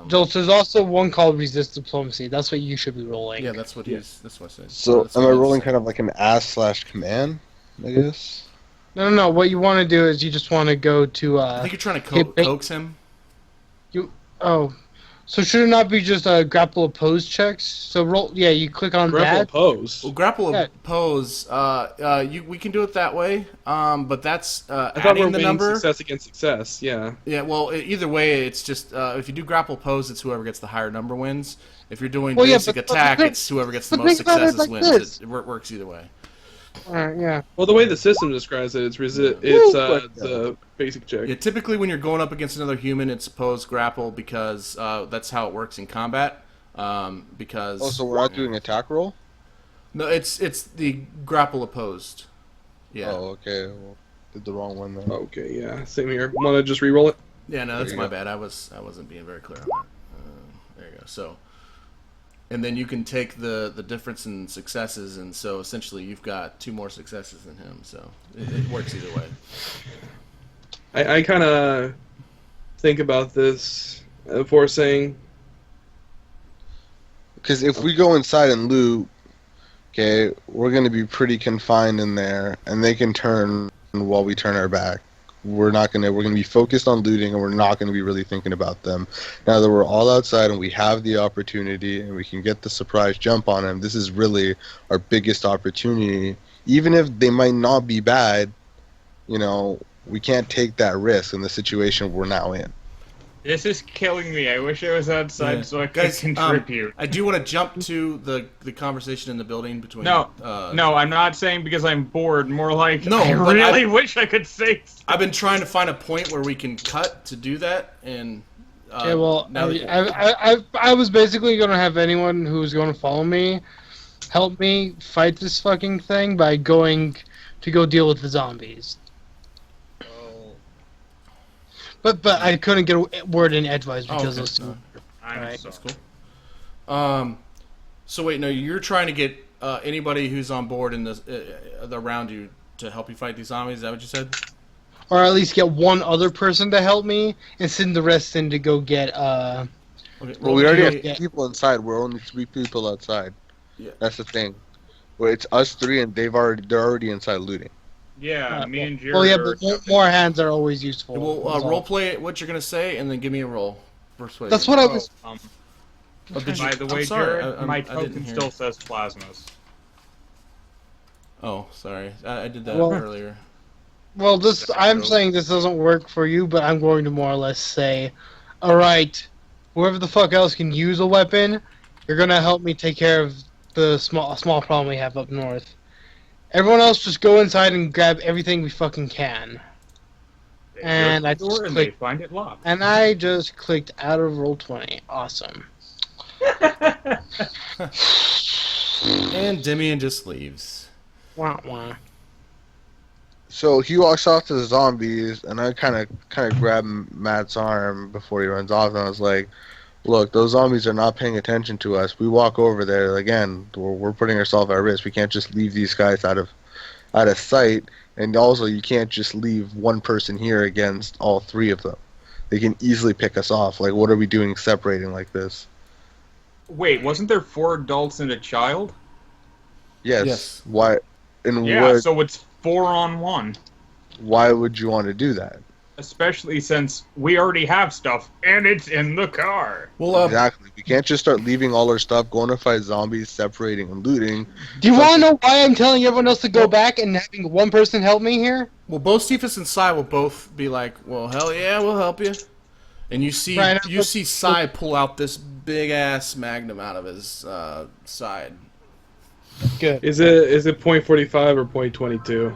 Joel, there's also one called resist diplomacy. That's what you should be rolling. Yeah, that's what he's. That's what I said. So am I rolling kind of like an ass/command? I guess. No. What you want to do is you just want to go to. I think you're trying to coax him. So should it not be just grapple oppose checks? So roll. Yeah, you click on grapple that. oppose. Well, grapple oppose. We can do it that way. But that's I thought adding we're the winning number. success against success. Yeah. Yeah. Well, either way, it's just if you do grapple oppose, it's whoever gets the higher number wins. If you're doing basic attack, it's whoever gets the most successes wins. It works either way. Yeah. Well, the way the system describes it, it's the basic check. Yeah, typically when you're going up against another human, it's opposed grapple because that's how it works in combat. Because so we're not doing attack roll? No, it's the grapple opposed. Yeah. Oh, okay. Well, did the wrong one then. Okay, yeah. Same here. Want to just re-roll it? Yeah, no, that's my bad. I wasn't being very clear on that. There you go. So, and then you can take the difference in successes, and so essentially you've got 2 more successes than him. So it works either way. I kind of think about this before saying. Because if we go inside and loot, okay, we're going to be pretty confined in there, and they can turn while we turn our back. We're going to be focused on looting, and we're not going to be really thinking about them. Now that we're all outside and we have the opportunity and we can get the surprise jump on them, this is really our biggest opportunity. Even if they might not be bad, we can't take that risk in the situation we're now in. This is killing me. I wish I was outside so I could contribute. I do want to jump to the conversation in the building between. No, I'm not saying because I'm bored. More like no, I really wish I could say. I've been trying to find a point where we can cut to do that, and okay. Well, I was basically going to have anyone who was going to follow me help me fight this fucking thing by going to go deal with the zombies. But I couldn't get a word in edgewise because those two. Alright, that's cool. So wait, no, you're trying to get anybody who's on board in this around you to help you fight these zombies. Is that what you said? Or at least get one other person to help me, and send the rest in to go get. Okay, well, we already have people inside. We're only 3 people outside. Yeah, that's the thing. Well, it's us 3, and they're already inside looting. Yeah, me and Jared. Well, yeah, but more hands are always useful. Well, role play what you're gonna say, and then give me a roll. Persuasion. That's what I was. By the way, Jared, my token still says plasmas. Oh, sorry, I did that earlier. Well, I'm saying this doesn't work for you, but I'm going to more or less say, all right, whoever the fuck else can use a weapon, you're gonna help me take care of the small problem we have up north. Everyone else just go inside and grab everything we fucking can. And I just clicked. Find it locked. And I just clicked out of Roll20. Awesome. And Demian just leaves. Wah wah. So he walks off to the zombies, and I kind of grab Matt's arm before he runs off, and I was like, "Look, those zombies are not paying attention to us. We walk over there again. We're putting ourselves at risk. We can't just leave these guys out of sight. And also, you can't just leave one person here against all 3 of them. They can easily pick us off. Like, what are we doing separating like this?" Wait, wasn't there 4 adults and a child? Yes. Yes. Why? And Yeah, so it's 4 on 1. why would you want to do that? Especially since we already have stuff, and it's in the car. Well, Exactly. We can't just start leaving all our stuff, going to fight zombies, separating and looting. Do you want to know why I'm telling everyone else to go back and having one person help me here? well, both Cephas and Sai will both be like, "Well, hell yeah, we'll help you." And you see, Right, Sai pull out this big ass magnum out of his side. Good. Is it .45 or .22?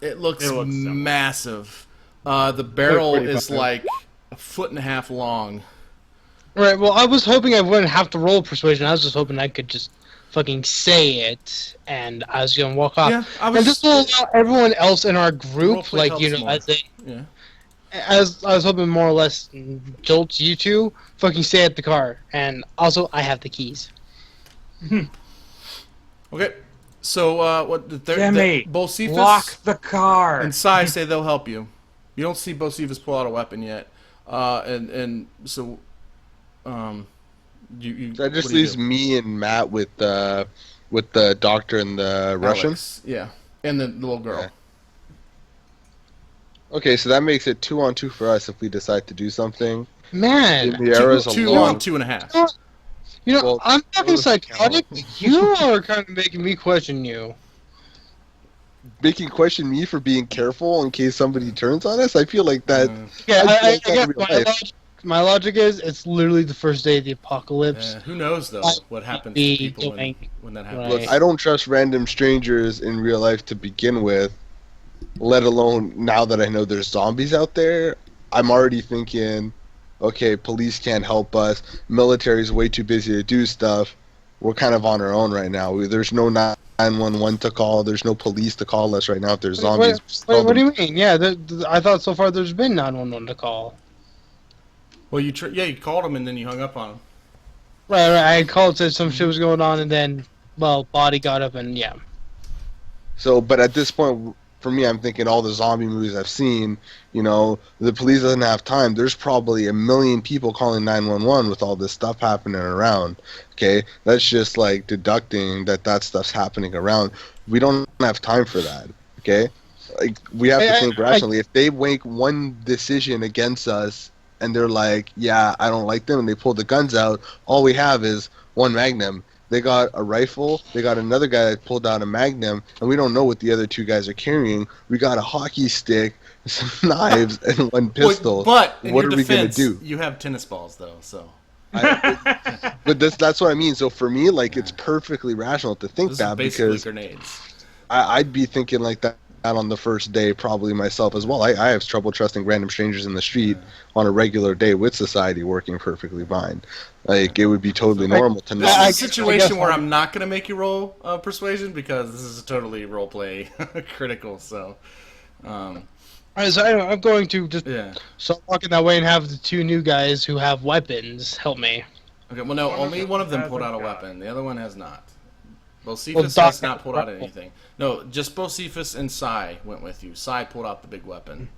It looks similar. massive. The barrel is 45. like a foot and a half long. Right, well, I was hoping I wouldn't have to roll persuasion. I was just hoping I could just fucking say it, and I was gonna walk off. Yeah, I And was. this will allow everyone else in our group, Roleplay like, you helps know, more. as Yeah. I was hoping more or less jolts you two, fucking stay at the car. And also, I have the keys. Okay. So what? Demi, both Cephas lock the car. and Sai say they'll help you. You don't see both Cephas pull out a weapon yet, and so you. That just what do you leaves do? me and Matt with the doctor and the Russian. Alex, yeah, and the little girl. Okay. Okay, so that makes it 2-on-2 for us if we decide to do something. Man, The arrows Two along. on 2.5. you know, Well, I'm fucking those psychotic. count. You are kind of making me question you. Making question me for being careful in case somebody turns on us. I feel like that. Yeah, I I feel guess that in real life. my logic is it's literally the first day of the apocalypse. Who knows though Might what happens to be people doing- when that happens? Right. Look, I don't trust random strangers in real life to begin with, let alone now that I know there's zombies out there. I'm already thinking, okay, police can't help us. Military's way too busy to do stuff. We're kind of on our own right now. There's no 911 to call. There's no police to call us right now if there's zombies. What do you mean? Yeah, I thought so far there's been 911 to call. Well, you called him and then you hung up on him. Right, I called, said some shit was going on, and then, well, body got up, and yeah. So, but at this point, for me, I'm thinking all the zombie movies I've seen, the police doesn't have time. There's probably 1 million people calling 911 with all this stuff happening around. Okay, that's just like deducting that stuff's happening around. We don't have time for that. Okay, like we have to think rationally. If they make one decision against us and they're like, yeah, I don't like them, and they pull the guns out, all we have is one Magnum. They got a rifle. They got another guy that pulled out a Magnum, and we don't know what the other two guys are carrying. We got a hockey stick, some knives, and one pistol. But in what your are we gonna defense, do? you have tennis balls though, so. But that's what I mean. So for me, like, it's perfectly rational to think This that is basically because grenades. I'd be thinking like that on the first day, probably myself as well. I have trouble trusting random strangers in the street on a regular day with society working perfectly fine. Like, it would be totally normal to This not. is a situation where I'm not going to make you roll persuasion because this is totally roleplay critical. So, Alright, so anyway, I'm going to just yeah. start walking that way and have the two new guys who have weapons help me. Okay. Well, no, One of only them one of them has pulled a out a gun. weapon. The other one has not. Bocephus Well, has Doc- not pulled out anything. No, just Bocephus and Sai went with you. Sai pulled out the big weapon.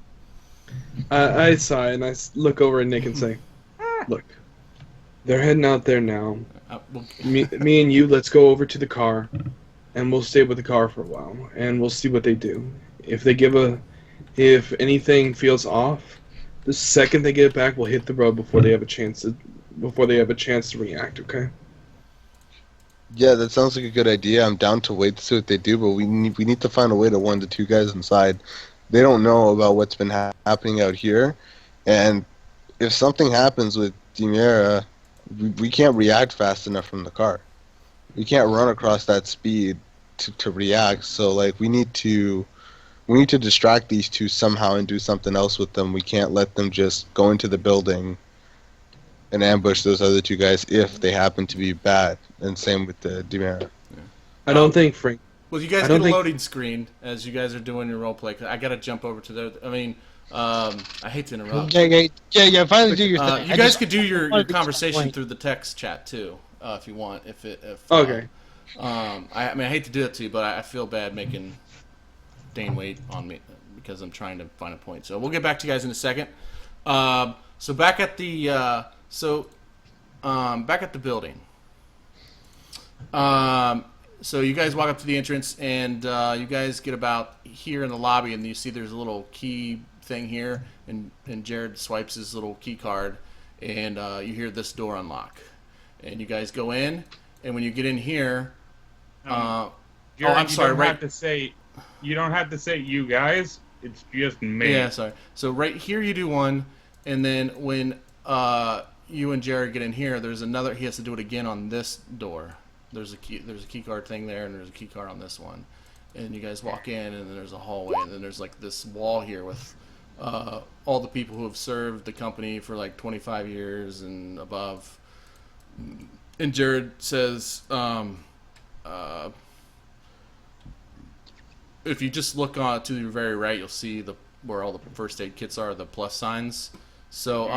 I sigh and I look over at Nick and say, "Look, they're heading out there now. Well, Me and you, let's go over to the car, and we'll stay with the car for a while, and we'll see what they do. If anything feels off, the second they get back, we'll hit the road before they have a chance to react. Okay?" Yeah, that sounds like a good idea. I'm down to wait to see what they do, but we need to find a way to warn the two guys inside. They don't know about what's been happening out here, and if something happens with Dimera, we can't react fast enough from the car. We can't run across that speed to react. So like we need to distract these two somehow and do something else with them. We can't let them just go into the building and ambush those other two guys if they happen to be bad. And same with the Dimera. I don't think Frank. well, you guys I get a don't think- loading screen as you guys are doing your roleplay. I got to jump over to there. I mean, I hate to interrupt. Yeah, finally do your thing. You I guys just- could do your wanted to conversation explain. through the text chat too, if you want. If Okay. I mean, I hate to do it to you, but I feel bad making Dane wait on me because I'm trying to find a point. So we'll get back to you guys in a second. So back at the back at the building. So you guys walk up to the entrance, and you guys get about here in the lobby, and you see there's a little key thing here, and Jared swipes his little key card, and you hear this door unlock, and you guys go in, and when you get in here, Jared, I'm sorry, you don't have to say you guys. It's just me. Yeah, sorry. So right here you do one, and then when you and Jared get in here, there's another. He has to do it again on this door. There's a key card thing there, and there's a key card on this one. And you guys walk in, and then there's a hallway, and then there's like this wall here with all the people who have served the company for like 25 years and above. And Jared says, if you just look to your very right, you'll see where all the first aid kits are, the plus signs. So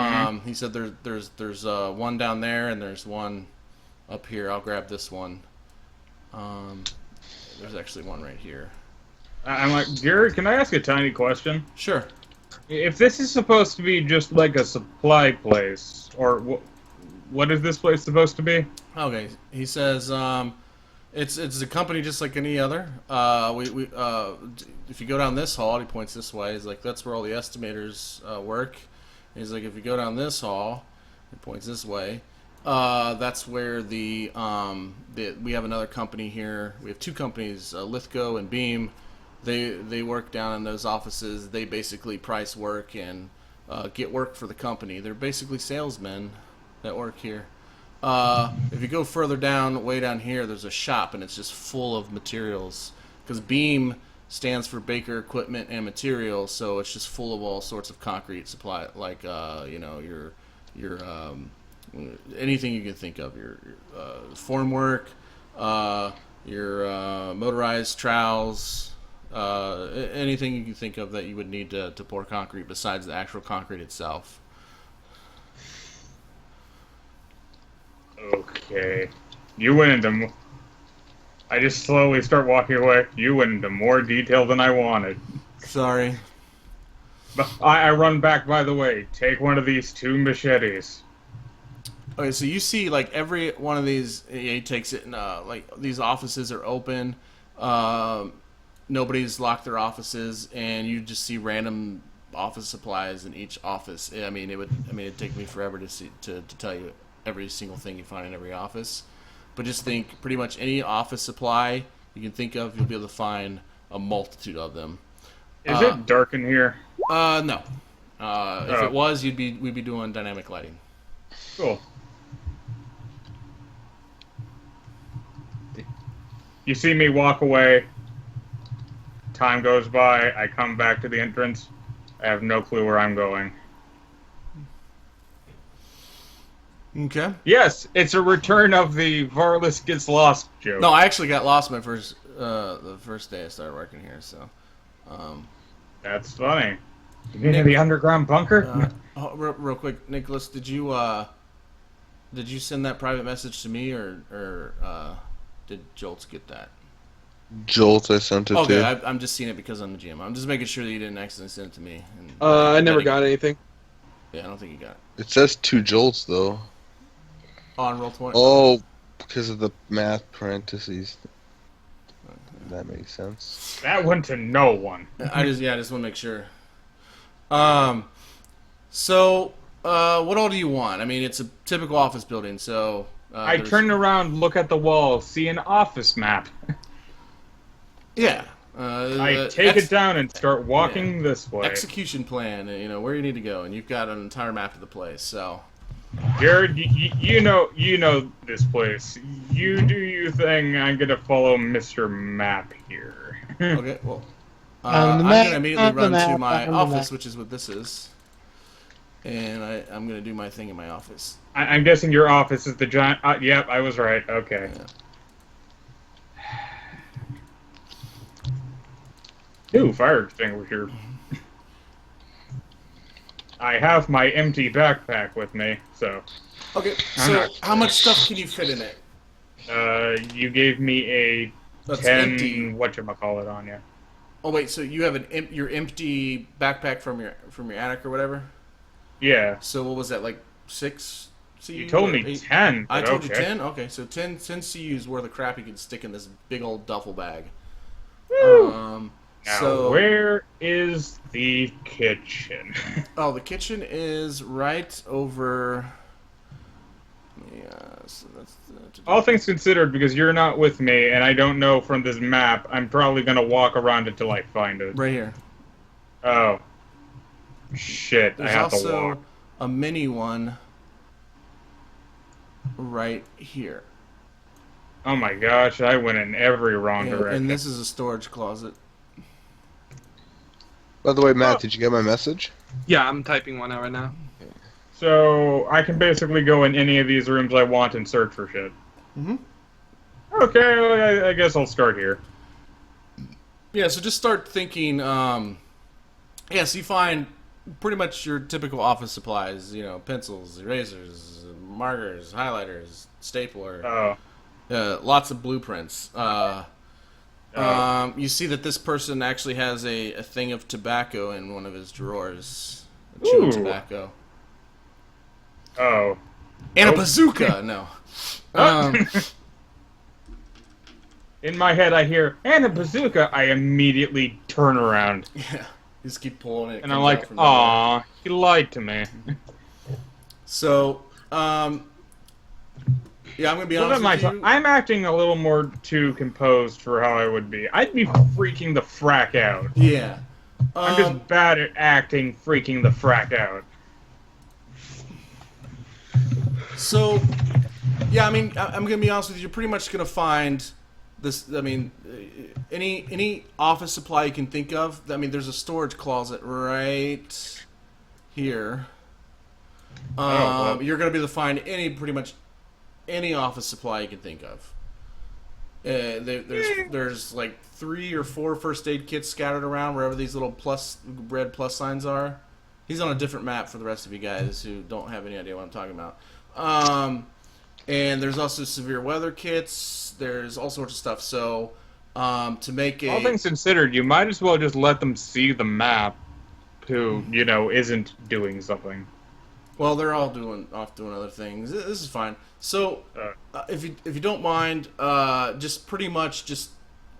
he said there's one down there, and there's one up here. I'll grab this one. There's actually one right here. I'm like, Jared, can I ask a tiny question? Sure. If this is supposed to be just like a supply place, or what is this place supposed to be? Okay. He says it's a company just like any other. If you go down this hall, he points this way. He's like, that's where all the estimators work. And he's like, if you go down this hall, he points this way. That's where we have another company here. We have two companies, Lithgow and Beam. They work down in those offices. They basically price work and get work for the company. They're basically salesmen that work here. If you go further down, way down here, there's a shop, and it's just full of materials. Because Beam stands for Baker Equipment and Materials, so it's just full of all sorts of concrete supply, like your anything you can think of, your formwork, your motorized trowels, anything you can think of that you would need to pour concrete besides the actual concrete itself. Okay. You went into... I just slowly start walking away. You went into more detail than I wanted. Sorry. But I run back, by the way. Take one of these two machetes. Okay, so you see, like, every one of these, he takes it, and, like, these offices are open. Nobody's locked their offices, and you just see random office supplies in each office. It'd take me forever to tell you every single thing you find in every office. But just think, pretty much any office supply you can think of, you'll be able to find a multitude of them. Is it dark in here? No. If it was, we'd be doing dynamic lighting. Cool. You see me walk away. Time goes by. I come back to the entrance. I have no clue where I'm going. Okay. Yes, it's a return of the Varlas gets lost joke. No, I actually got lost the first day I started working here. So. That's funny. You mean the underground bunker? Real quick, Nicholas, did you send that private message to me, or did Jolts get that? Jolt, I sent it to. Okay, I'm just seeing it because I'm the GM. I'm just making sure that you didn't accidentally send it to me. I never got anything. Yeah, I don't think you got it. It says 2 Jolts though. On Roll20. Oh, because of the math parentheses. That makes sense. That went to no one. I just want to make sure. So, what all do you want? I mean, it's a typical office building, so... I turn around, look at the wall, see an office map. Yeah. I take it down and start walking this way. Execution plan, where you need to go, and you've got an entire map of the place, so... Jared, you know this place. You do your thing, I'm gonna follow Mr. Map here. Okay, well... I'm going to immediately run to my office, which is what this is. And I'm going to do my thing in my office. I'm guessing your office is the giant... yep, I was right. Okay. Yeah. Ooh, fire extinguisher. I have my empty backpack with me, so... Okay, so how much stuff can you fit in it? You gave me a That's 10... empty. Whatchamacallit on you. Oh wait, so you have your empty backpack from your attic or whatever? Yeah. So what was that, like 6 CU? You told me 8? 10. I but told you okay. 10? Okay, so 10 CU is worth of crap you can stick in this big old duffel bag. Now, So where is the kitchen? oh, the kitchen is right over. Yeah, so that's All things considered, because you're not with me, and I don't know from this map, I'm probably gonna walk around until I find it. right here. Oh. Shit, There's I have to also walk. a mini one right here. Oh my gosh, I went in every wrong direction. And this is a storage closet. By the way, Matt, did you get my message? Yeah, I'm typing one out right now. So, I can basically go in any of these rooms I want and search for shit. Mm-hmm. Okay, well, I guess I'll start here. Yeah, so just start thinking. So you find pretty much your typical office supplies. You know, pencils, erasers, markers, highlighters, stapler. Lots of blueprints. You see that this person actually has a thing of tobacco in one of his drawers. Chewing tobacco. Oh. And a bazooka! No. In my head, I hear, and a bazooka. I immediately turn around. Yeah. You just keep pulling it. And I'm like, aw, he lied to me. So, yeah, I'm going to be honest with you. I'm acting a little more too composed for how I would be. I'd be freaking the frack out. Yeah. I'm just bad at acting freaking the frack out. So, yeah, I mean, I'm going to be honest with you. You're pretty much going to find this. I mean, any office supply you can think of. I mean, there's a storage closet right here. You're going to be able to find pretty much any office supply you can think of. There's like 3 or 4 first aid kits scattered around wherever these little red plus signs are. He's on a different map for the rest of you guys who don't have any idea what I'm talking about. And there's also severe weather kits. There's all sorts of stuff. So, to make All things considered, you might as well just let them see the map who, isn't doing something. Well, they're all off doing other things. This is fine. So, if you don't mind, just pretty much just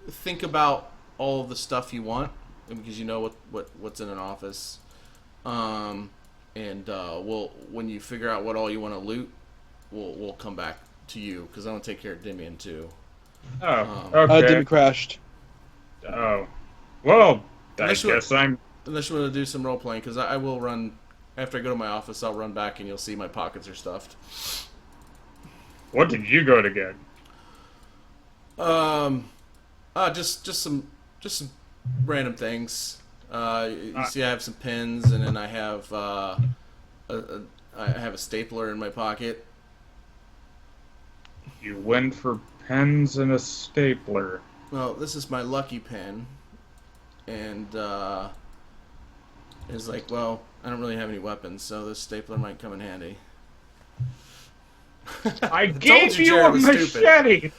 think about all of the stuff you want, because you know what's in an office. When you figure out what all you want to loot, we'll come back to you, because I want to take care of Dimian too. Oh, okay. Dim crashed. Oh, well, Unless you want I'm. to do some role playing, because I will run after I go to my office. I'll run back and you'll see my pockets are stuffed. What did you go to get? Just some random things. You see, I have some pens, and then I have a stapler in my pocket. You went for pens and a stapler. Well, this is my lucky pen, and it's like, well, I don't really have any weapons, so this stapler might come in handy. I gave you a machete!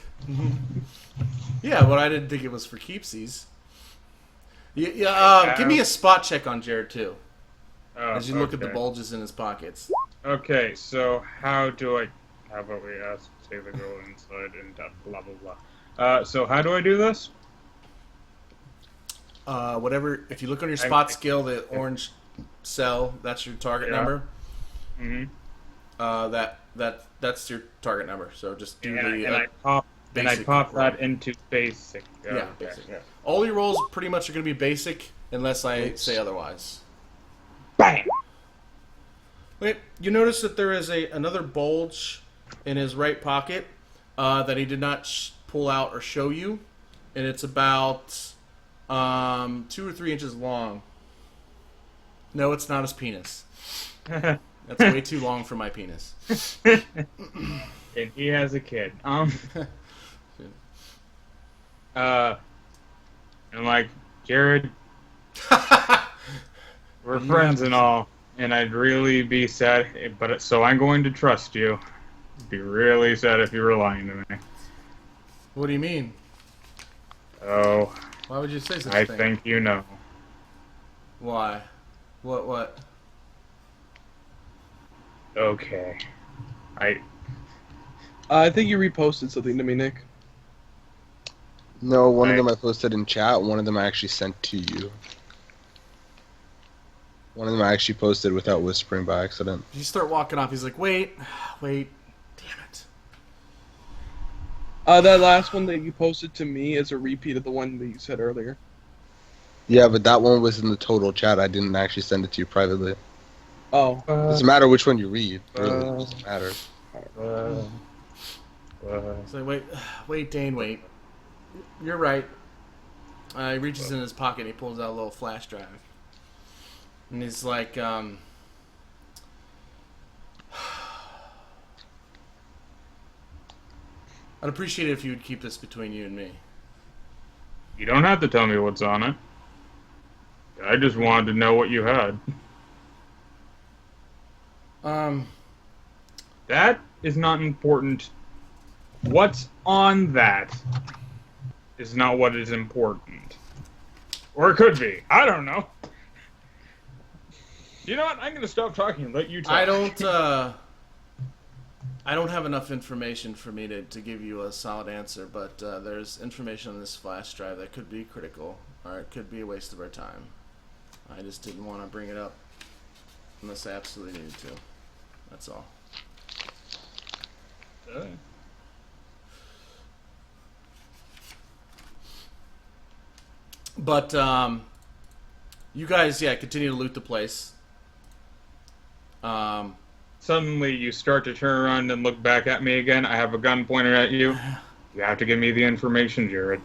Yeah, but I didn't think it was for keepsies. Give me a spot check on Jared too, as you look at the bulges in his pockets. Okay, so how about we ask, say the girl inside and blah blah blah. So how do I do this? Whatever. If you look on your spot skill, the orange cell, that's your target number. Mm-hmm. That's your target number. So just do I pop that into basic. Yeah, okay. basic. Yeah. All your rolls pretty much are going to be basic, unless I say otherwise. Bang! Wait, you notice that there is another bulge in his right pocket that he did not pull out or show you, and it's about 2 or 3 inches long. No, it's not his penis. That's way too long for my penis. And he has a kid. I'm like, Jared, we're friends and all, and I'd really be sad, so I'm going to trust you. Be really sad if you were lying to me. What do you mean? Oh. Why would you say such a I thing? think you know. Why? What? Okay. I think you reposted something to me, Nick. No, one of I- them I posted in chat. One of them I actually sent to you. One of them I actually posted without whispering by accident. You start walking off. He's like, wait, damn it. That last one that you posted to me is a repeat of the one that you said earlier. Yeah, but that one was in the total chat. I didn't actually send it to you privately. Oh. Doesn't matter which one you read. Really, it doesn't matter. So wait, Dane, wait. You're right. He reaches in his pocket and he pulls out a little flash drive. And he's like, I'd appreciate it if you would keep this between you and me. You don't have to tell me what's on it. I just wanted to know what you had. That is not important. What's on that is not what is important. Or it could be. I don't know. You know what? I'm going to stop talking and let you talk. I don't have enough information for me to give you a solid answer, but there's information on this flash drive that could be critical, or it could be a waste of our time. I just didn't want to bring it up unless I absolutely needed to. That's all. But you guys, continue to loot the place. Suddenly you start to turn around and look back at me again. I have a gun pointed at you. You have to give me the information, Jared.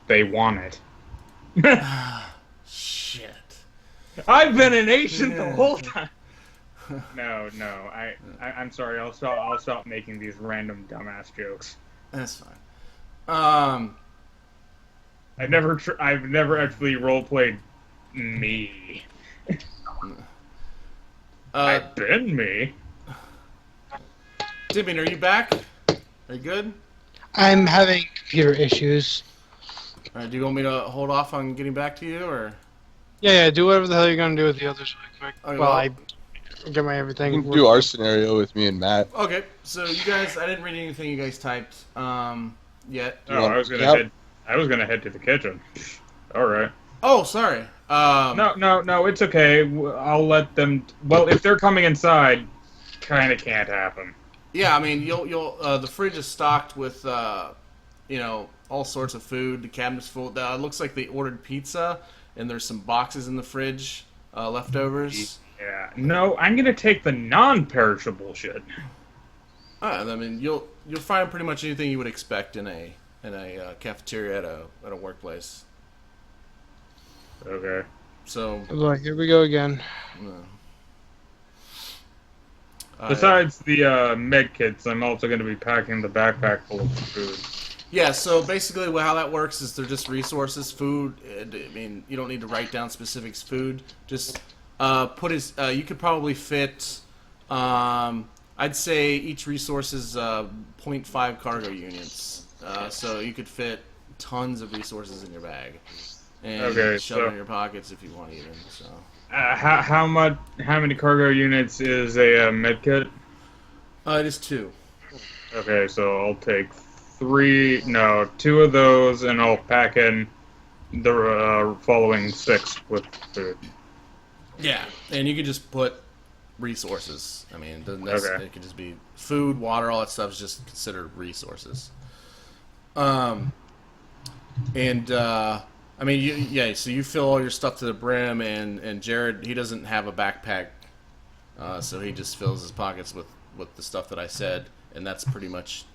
They want it. Shit. I've been an agent the whole time. No, I'm sorry. I'll stop making these random dumbass jokes. That's fine. I've never actually roleplayed me. I've been me. Timmy, are you back? Are you good? I'm having computer issues. All right, do you want me to hold off on getting back to you, or? Yeah, do whatever the hell you're gonna do with the others really quick. Okay, well, well- I get my everything. You can do our scenario with me and Matt. Okay, so you guys, I didn't read anything you guys typed yet. Oh, I was gonna head to the kitchen. All right. Oh, sorry. No, it's okay. I'll let them. Well, if they're coming inside, kind of can't happen. Yeah, I mean, you'll the fridge is stocked with all sorts of food. The cabinet's full. It looks like they ordered pizza, and there's some boxes in the fridge, leftovers. Yeah. No, I'm gonna take the non-perishable shit. I mean, you'll find pretty much anything you would expect in a cafeteria at a workplace. Okay. So. Like, here we go again. Besides the med kits, I'm also going to be packing the backpack full of food. Yeah, so basically how that works is they're just resources, food. I mean, you don't need to write down specifics food. Just you could probably fit, I'd say each resource is 0.5 cargo units. So you could fit tons of resources in your bag. And shove it in your pockets if you want even. So. How many cargo units is a med kit? It is 2. Okay, so I'll take 2 of those, and I'll pack in the following 6 with food. Yeah, and you could just put resources. I mean, it could just be food, water, all that stuff is just considered resources. I mean, so you fill all your stuff to the brim, and Jared, he doesn't have a backpack, so he just fills his pockets with the stuff that I said, and that's pretty much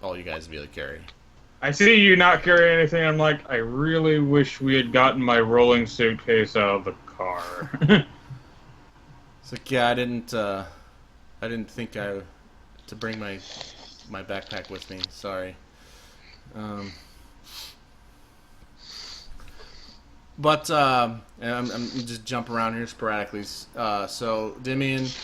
all you guys be able to carry. I see you not carry anything. I'm like, I really wish we had gotten my rolling suitcase out of the car. It's like, yeah, I didn't think to bring my backpack with me. Sorry. But I'm just jump around here sporadically. So Demian,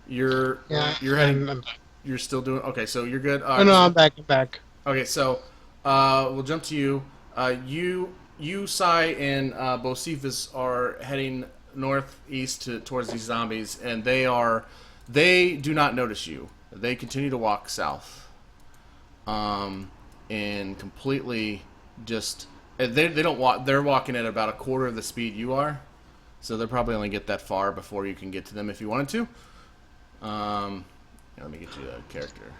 you're heading. You're still doing okay. So you're good. Oh no, I'm back. I'm back. Okay, so we'll jump to you. You, Sai, and Bocephus are heading northeast towards these zombies, and they do not notice you. they continue to walk south, and completely just they don't walk. They're walking at about a quarter of the speed you are, so they'll probably only get that far before you can get to them if you wanted to. Let me get you a character.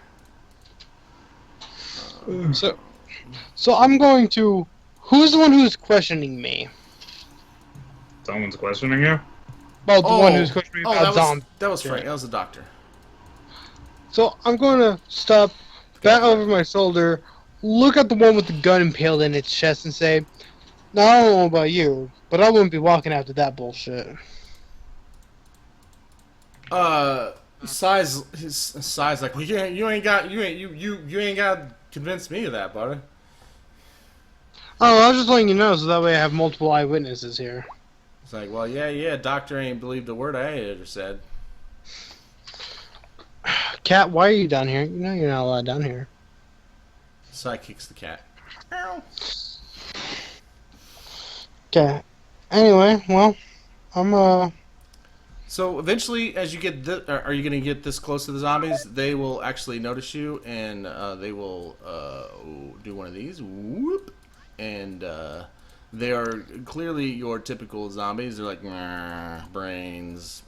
So I'm going to. Who's the one who's questioning me? Someone's questioning you? About the one who's questioning me about zombies. That was Frank. That was the doctor. So I'm going to stop, bat over my shoulder, look at the one with the gun impaled in its chest, and say, "Now I don't know about you, but I wouldn't be walking after that bullshit." His size like, well, you ain't got to convince me of that, buddy. Oh, I was just letting you know, so that way I have multiple eyewitnesses here. It's like, well, yeah, doctor ain't believed a word I ever said. Cat, why are you down here? You know you're not allowed down here. Sai kicks the cat. Okay. Anyway, well, I'm So eventually, as you get, are you going to get this close to the zombies? They will actually notice you, and they will do one of these. Whoop, and they are clearly your typical zombies. They're like brains.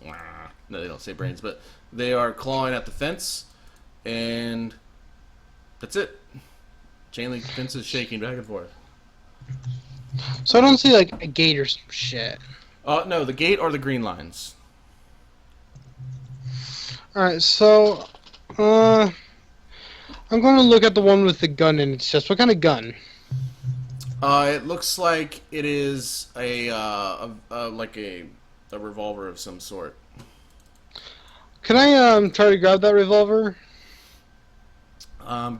No, they don't say brains, but they are clawing at the fence, and that's it. Chain link fence is shaking back and forth. So I don't see like a gate or some shit. No, the gate or the green lines. Alright, so I'm going to look at the one with the gun in its chest. What kind of gun? It looks like it is a revolver of some sort. Can I try to grab that revolver?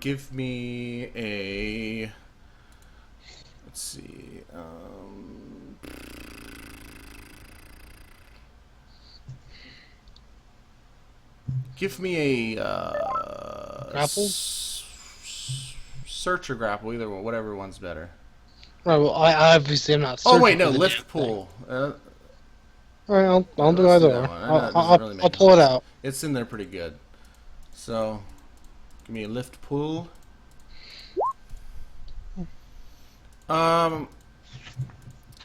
Give me a. Let's see. Give me a grapple, search or grapple, either one, whatever one's better. Right. Well, I obviously am not. Oh wait, no, lift pull. All right, I'll do either. I'll pull it out. It's in there pretty good. So, give me a lift pull.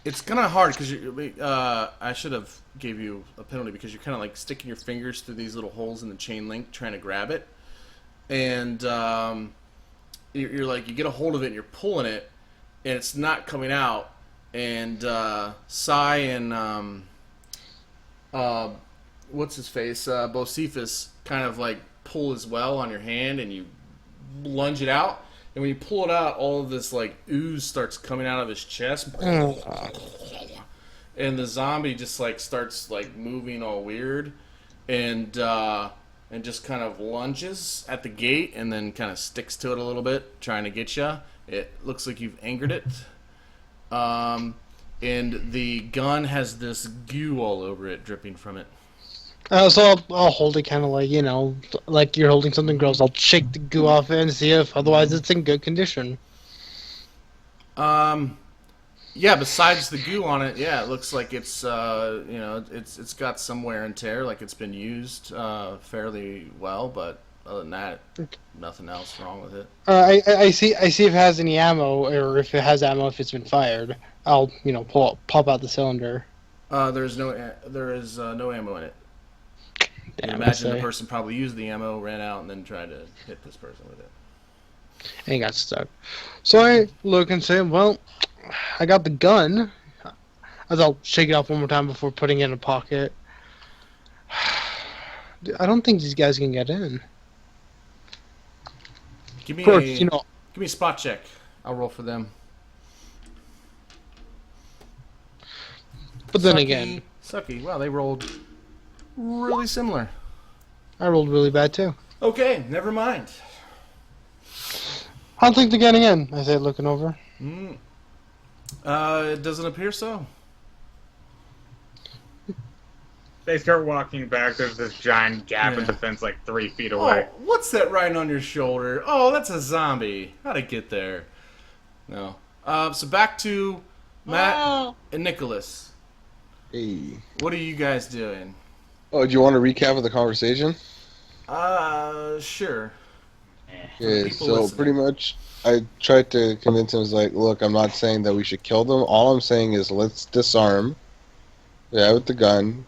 It's kind of hard because I should have gave you a penalty because you're kind of like sticking your fingers through these little holes in the chain link trying to grab it, and you're like you get a hold of it and you're pulling it, and it's not coming out, and Sai and what's his face Bocephus kind of like pull as well on your hand, and you lunge it out. And when you pull it out, all of this like ooze starts coming out of his chest, and the zombie just like starts like moving all weird, and just kind of lunges at the gate, and then kind of sticks to it a little bit, trying to get you. It looks like you've angered it, and the gun has this goo all over it, dripping from it. So I'll hold it kind of like, you know, like you're holding something gross. I'll shake the goo off it and see if otherwise it's in good condition. Yeah, besides the goo on it, yeah, it looks like it's, it's got some wear and tear, like it's been used fairly well, but other than that, nothing else wrong with it. I see if it has any ammo, or if it has ammo, if it's been fired. I'll, pop out the cylinder. There is no ammo in it. Damn, imagine the person probably used the ammo, ran out, and then tried to hit this person with it. And he got stuck. So I look and say, well, I got the gun. As I'll shake it off one more time before putting it in a pocket. I don't think these guys can get in. Give me a spot check. I'll roll for them. But then again, sucky. Wow, they rolled really similar. I rolled really bad too. Okay, never mind. I don't think they're getting in, I say, looking over. It doesn't appear so. They start walking back. There's this giant gap in the fence, like 3 feet away. Oh, what's that riding on your shoulder? Oh, that's a zombie. How'd it get there? No. So back to Matt and Nicholas. Hey. What are you guys doing? Oh, do you want a recap of the conversation? Sure. Yeah, People so listening. pretty much, I tried to convince him. I was like, look, I'm not saying that we should kill them. All I'm saying is let's disarm. Yeah, with the gun,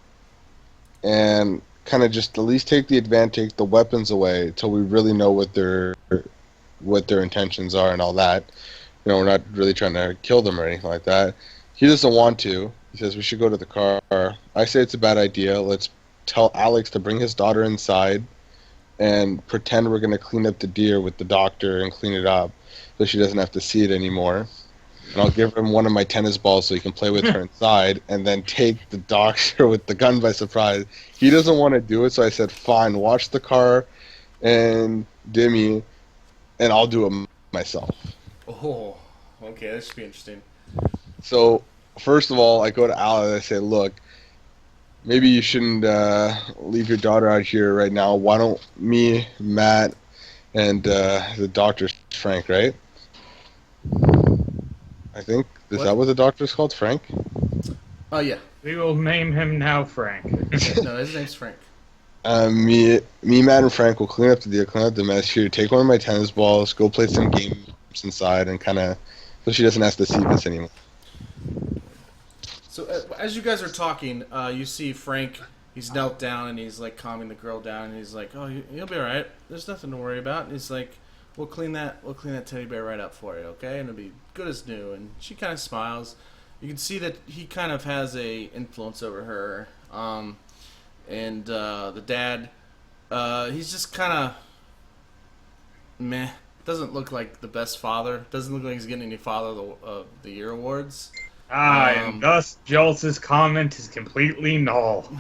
and kind of just at least take the advantage, take the weapons away until we really know what their intentions are and all that. You know, we're not really trying to kill them or anything like that. He doesn't want to. He says we should go to the car. I say it's a bad idea. Let's tell Alex to bring his daughter inside and pretend we're going to clean up the deer with the doctor and clean it up so she doesn't have to see it anymore. And I'll give him one of my tennis balls so he can play with her inside and then take the doctor with the gun by surprise. He doesn't want to do it, so I said, fine, watch the car and Dimmy, and I'll do it myself. Oh, okay, this should be interesting. So, first of all, I go to Al and I say, look, maybe you shouldn't leave your daughter out here right now. Why don't me, Matt, and the doctor, Frank, right? I think. Is What? that what the doctor's called? Frank? Oh, yeah. We will name him now Frank. No, his name's Frank. Me, Matt, and Frank will clean up the deal, clean up the mess here, take one of my tennis balls, go play some games inside, and kind of, so she doesn't have to see this anymore. So as you guys are talking, you see Frank. He's knelt down and he's like calming the girl down, and he's like, "Oh, you'll be all right. There's nothing to worry about." And he's like, "We'll clean that teddy bear right up for you, okay? And it'll be good as new." And she kind of smiles. You can see that he kind of has a influence over her. And the dad, he's just kind of meh. Doesn't look like the best father. Doesn't look like he's getting any Father of the Year awards. And thus Jolts' comment is completely null.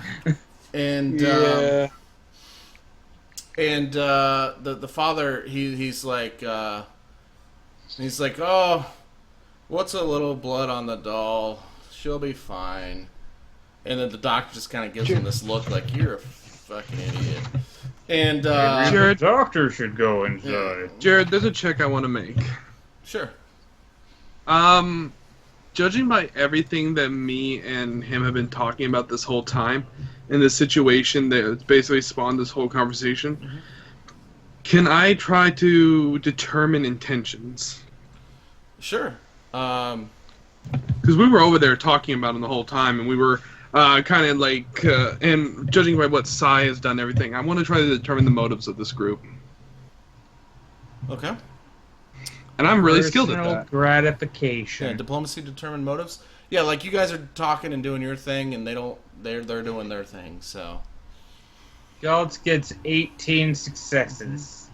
And Yeah. The father, he's like, oh, what's a little blood on the doll? She'll be fine. And then the doctor just kind of gives him this look like, you're a fucking idiot. And The doctor should go inside. Jared, there's a check I want to make. Sure. Judging by everything that me and him have been talking about this whole time, in the situation that basically spawned this whole conversation, can I try to determine intentions? Sure. Because we were over there talking about it the whole time, and we were kind of like, and judging by what Sai has done, everything, I want to try to determine the motives of this group. Okay. And I'm really skilled at Personal that. gratification. Yeah, diplomacy, determine motives. Yeah, like you guys are talking and doing your thing, and they're doing their thing. So. Jolts gets 18 successes.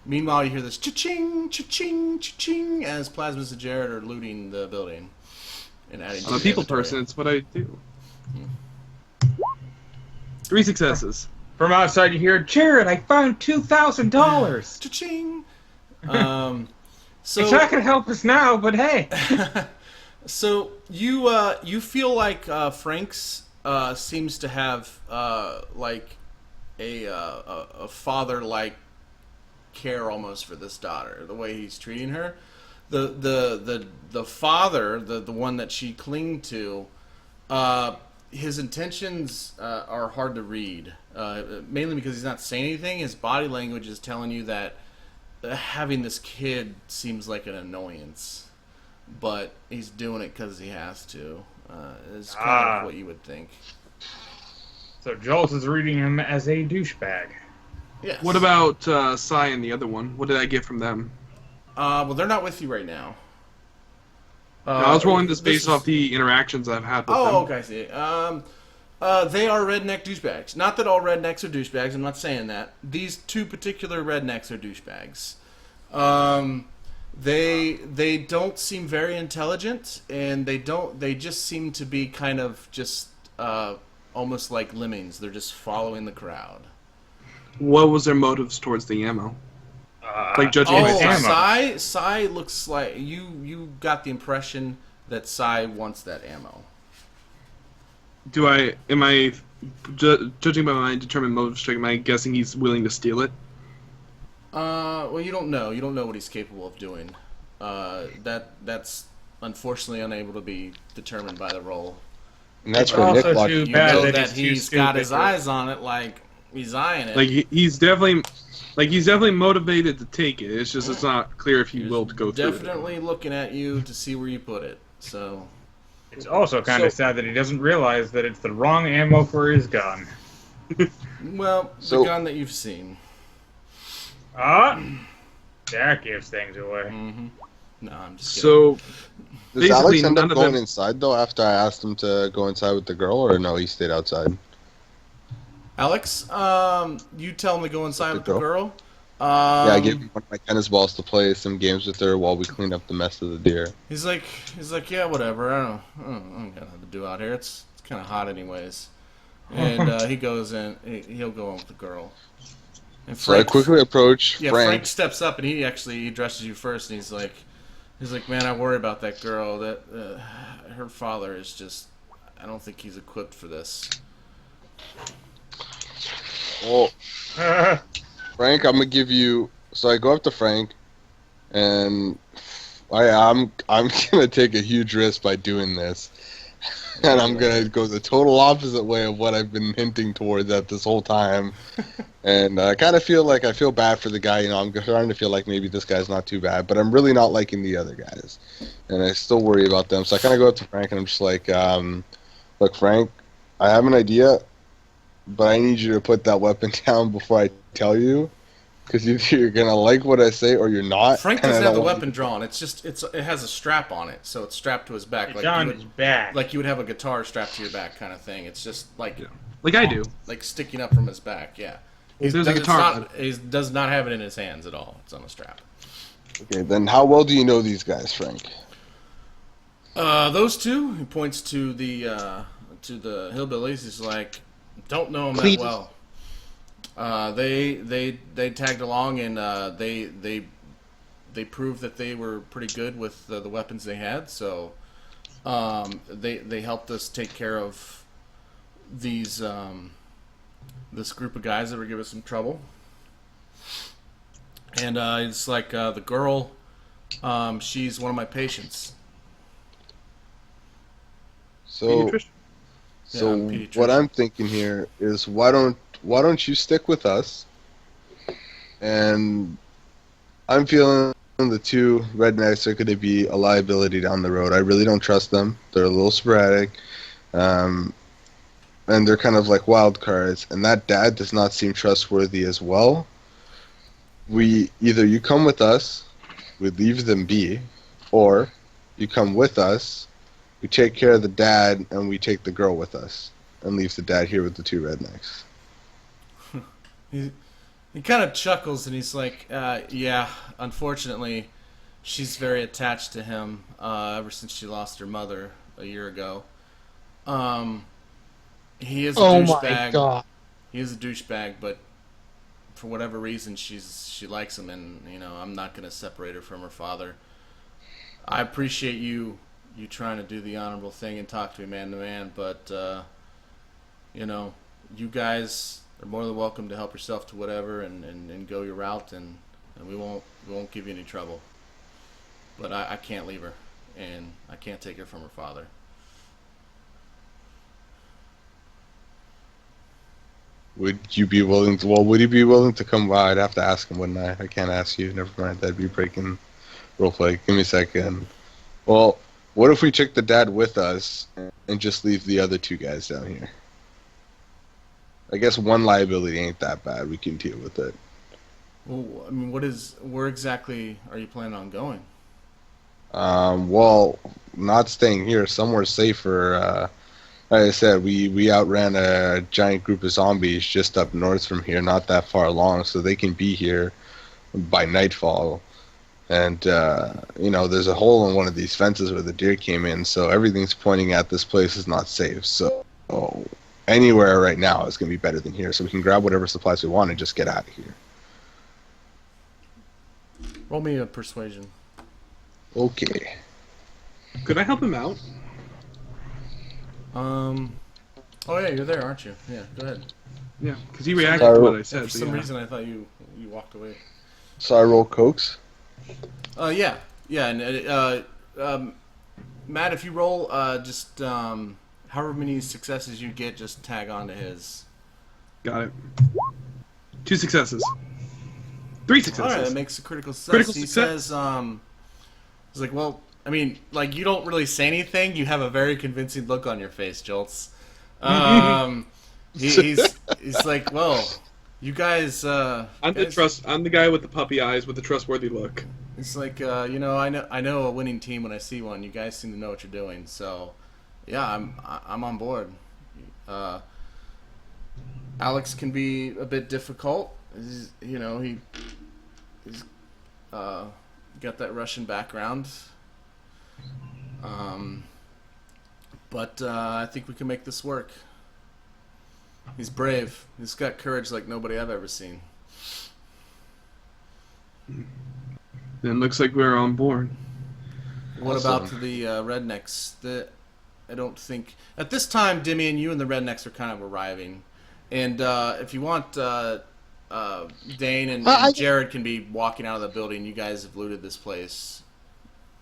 Meanwhile, you hear this cha-ching, cha-ching, cha-ching as Plasmas and Jared are looting the building and adding. I'm a people person. It's what I do. 3 successes. From outside, you hear, Jared, I found $2,000. Cha-ching. So it's not gonna help us now, but hey. So you feel like Frank's seems to have like a father-like care almost for this daughter, the way he's treating her. The father, the one that she clinged to, his intentions are hard to read, mainly because he's not saying anything. His body language is telling you that having this kid seems like an annoyance, but he's doing it because he has to. It's kind of what you would think. So Jolts is reading him as a douchebag. Yes. What about Sai and the other one? What did I get from them? Well, they're not with you right now. No, I was rolling this based off the interactions I've had with them. Oh, okay, I see. They are redneck douchebags. Not that all rednecks are douchebags. I'm not saying that. These two particular rednecks are douchebags. They don't seem very intelligent, and they just seem to be kind of just almost like lemmings. They're just following the crowd. What was their motives towards the ammo? Like judging by ammo. Sai looks like you got the impression that Sai wants that ammo. Am I judging by my determined motive strike? Am I guessing he's willing to steal it? Well, you don't know. You don't know what he's capable of doing. That's unfortunately unable to be determined by the roll. And that's It's where Nick also locked too you bad know in. that he's too he's got his stupid. eyes on it. Like He's eyeing it. Like he's definitely motivated to take it. It's just it's not clear if he will go through it. Definitely looking at you to see where you put it. So It's also kind of sad that he doesn't realize that it's the wrong ammo for his gun. well, the gun that you've seen. Ah, that gives things away. Mm-hmm. No, I'm just kidding. So Does Alex basically, end up none of going them. inside though after I asked him to go inside with the girl, or no, he stayed outside? Alex, you tell him to go inside with the girl. Yeah, I gave him one of my tennis balls to play some games with her while we clean up the mess of the deer. He's like, yeah, whatever. I don't got nothing to do out here. It's kind of hot anyways. And he goes in. He'll go in with the girl. And So I quickly approach Yeah, Frank. Frank steps up and he addresses you first. And he's like, man, I worry about that girl. That her father is just. I don't think he's equipped for this. Well, Frank, I'm gonna give you. So I go up to Frank, and I'm gonna take a huge risk by doing this, and I'm gonna go the total opposite way of what I've been hinting towards at this whole time. And I kind of feel bad for the guy. You know, I'm starting to feel like maybe this guy's not too bad, but I'm really not liking the other guys, and I still worry about them. So I kind of go up to Frank, and I'm just like, look, Frank, I have an idea, but I need you to put that weapon down before I tell you, because either you're gonna like what I say or you're not. Frank doesn't have the weapon drawn. It has a strap on it, so it's strapped to his back. It's on his back. Like you would have a guitar strapped to your back, kind of thing. It's just like I do, like sticking up from his back. Yeah, he There's a guitar. He does not have it in his hands at all. It's on a strap. Okay, then how well do you know these guys, Frank? Those two. He points to the hillbillies. He's like, don't know them that well. They tagged along and they proved that they were pretty good with the weapons they had. So they helped us take care of these this group of guys that were giving us some trouble. And it's like the girl, she's one of my patients. So what I'm thinking here is why don't you stick with us? And I'm feeling the two rednecks are going to be a liability down the road. I really don't trust them. They're a little sporadic, and they're kind of like wild cards. And that dad does not seem trustworthy as well. Either you come with us, we leave them be, or you come with us, we take care of the dad, and we take the girl with us, and leave the dad here with the two rednecks. He kind of chuckles and he's like, yeah, unfortunately, she's very attached to him ever since she lost her mother a year ago. He is a douchebag. My God. He is a douchebag, but for whatever reason, she likes him, and I'm not going to separate her from her father. I appreciate you trying to do the honorable thing and talk to me man to man, but you guys are more than welcome to help yourself to whatever and go your route, and we won't give you any trouble. But I can't leave her, and I can't take her from her father. Would you be willing to? Well, would he be willing to come by? I'd have to ask him, wouldn't I? I can't ask you. Never mind. That'd be breaking roleplay. Give me a second. Well, what if we took the dad with us and just leave the other two guys down here? I guess one liability ain't that bad. We can deal with it. Well, I mean, where exactly are you planning on going? Well, not staying here. Somewhere safer. Like I said, we outran a giant group of zombies just up north from here, not that far along, so they can be here by nightfall. And, there's a hole in one of these fences where the deer came in, so everything's pointing at this place is not safe. So anywhere right now is going to be better than here, so we can grab whatever supplies we want and just get out of here. Roll me a persuasion. Okay. Could I help him out? Oh yeah, you're there, aren't you? Yeah, go ahead. Yeah, because he reacted to what I said. For some reason, I thought you walked away. So I roll Cokes? Yeah, and Matt, if you roll just however many successes you get, just tag on to his. Got it. 2 successes. 3 successes. All right, that makes a critical success. Critical He success. says, he's like, well, I mean, like, you don't really say anything. You have a very convincing look on your face, Jolts. He's like, well, you guys. I'm the guy with the puppy eyes with the trustworthy look. It's like, I know a winning team when I see one. You guys seem to know what you're doing, so yeah, I'm on board. Alex can be a bit difficult. He's got that Russian background. But I think we can make this work. He's brave. He's got courage like nobody I've ever seen. Then looks like we're on board. What Awesome. about the rednecks? I don't think at this time, Dimian, you and the rednecks are kind of arriving, and if you want, Dane and Jared can be walking out of the building. You guys have looted this place.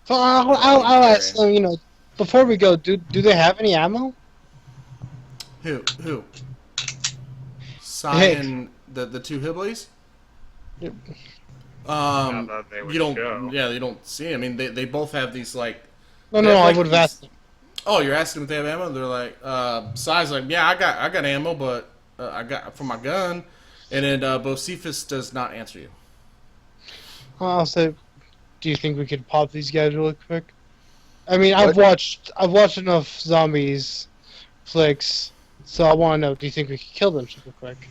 So I'll ask them, before we go, do they have any ammo? Who? Sai Hey. and the two hibblies? Yep. Not that they would You don't. show. Yeah, you don't see. I mean, they both have these like. No, they have, I like, would have these- asked them. Oh, you're asking if they have ammo? They're like, Sai's like, yeah, I got ammo, but I got for my gun. And then Bocephus does not answer you. I'll say, do you think we could pop these guys really quick? I mean, I've watched enough zombies flicks, so I want to know. Do you think we could kill them super quick?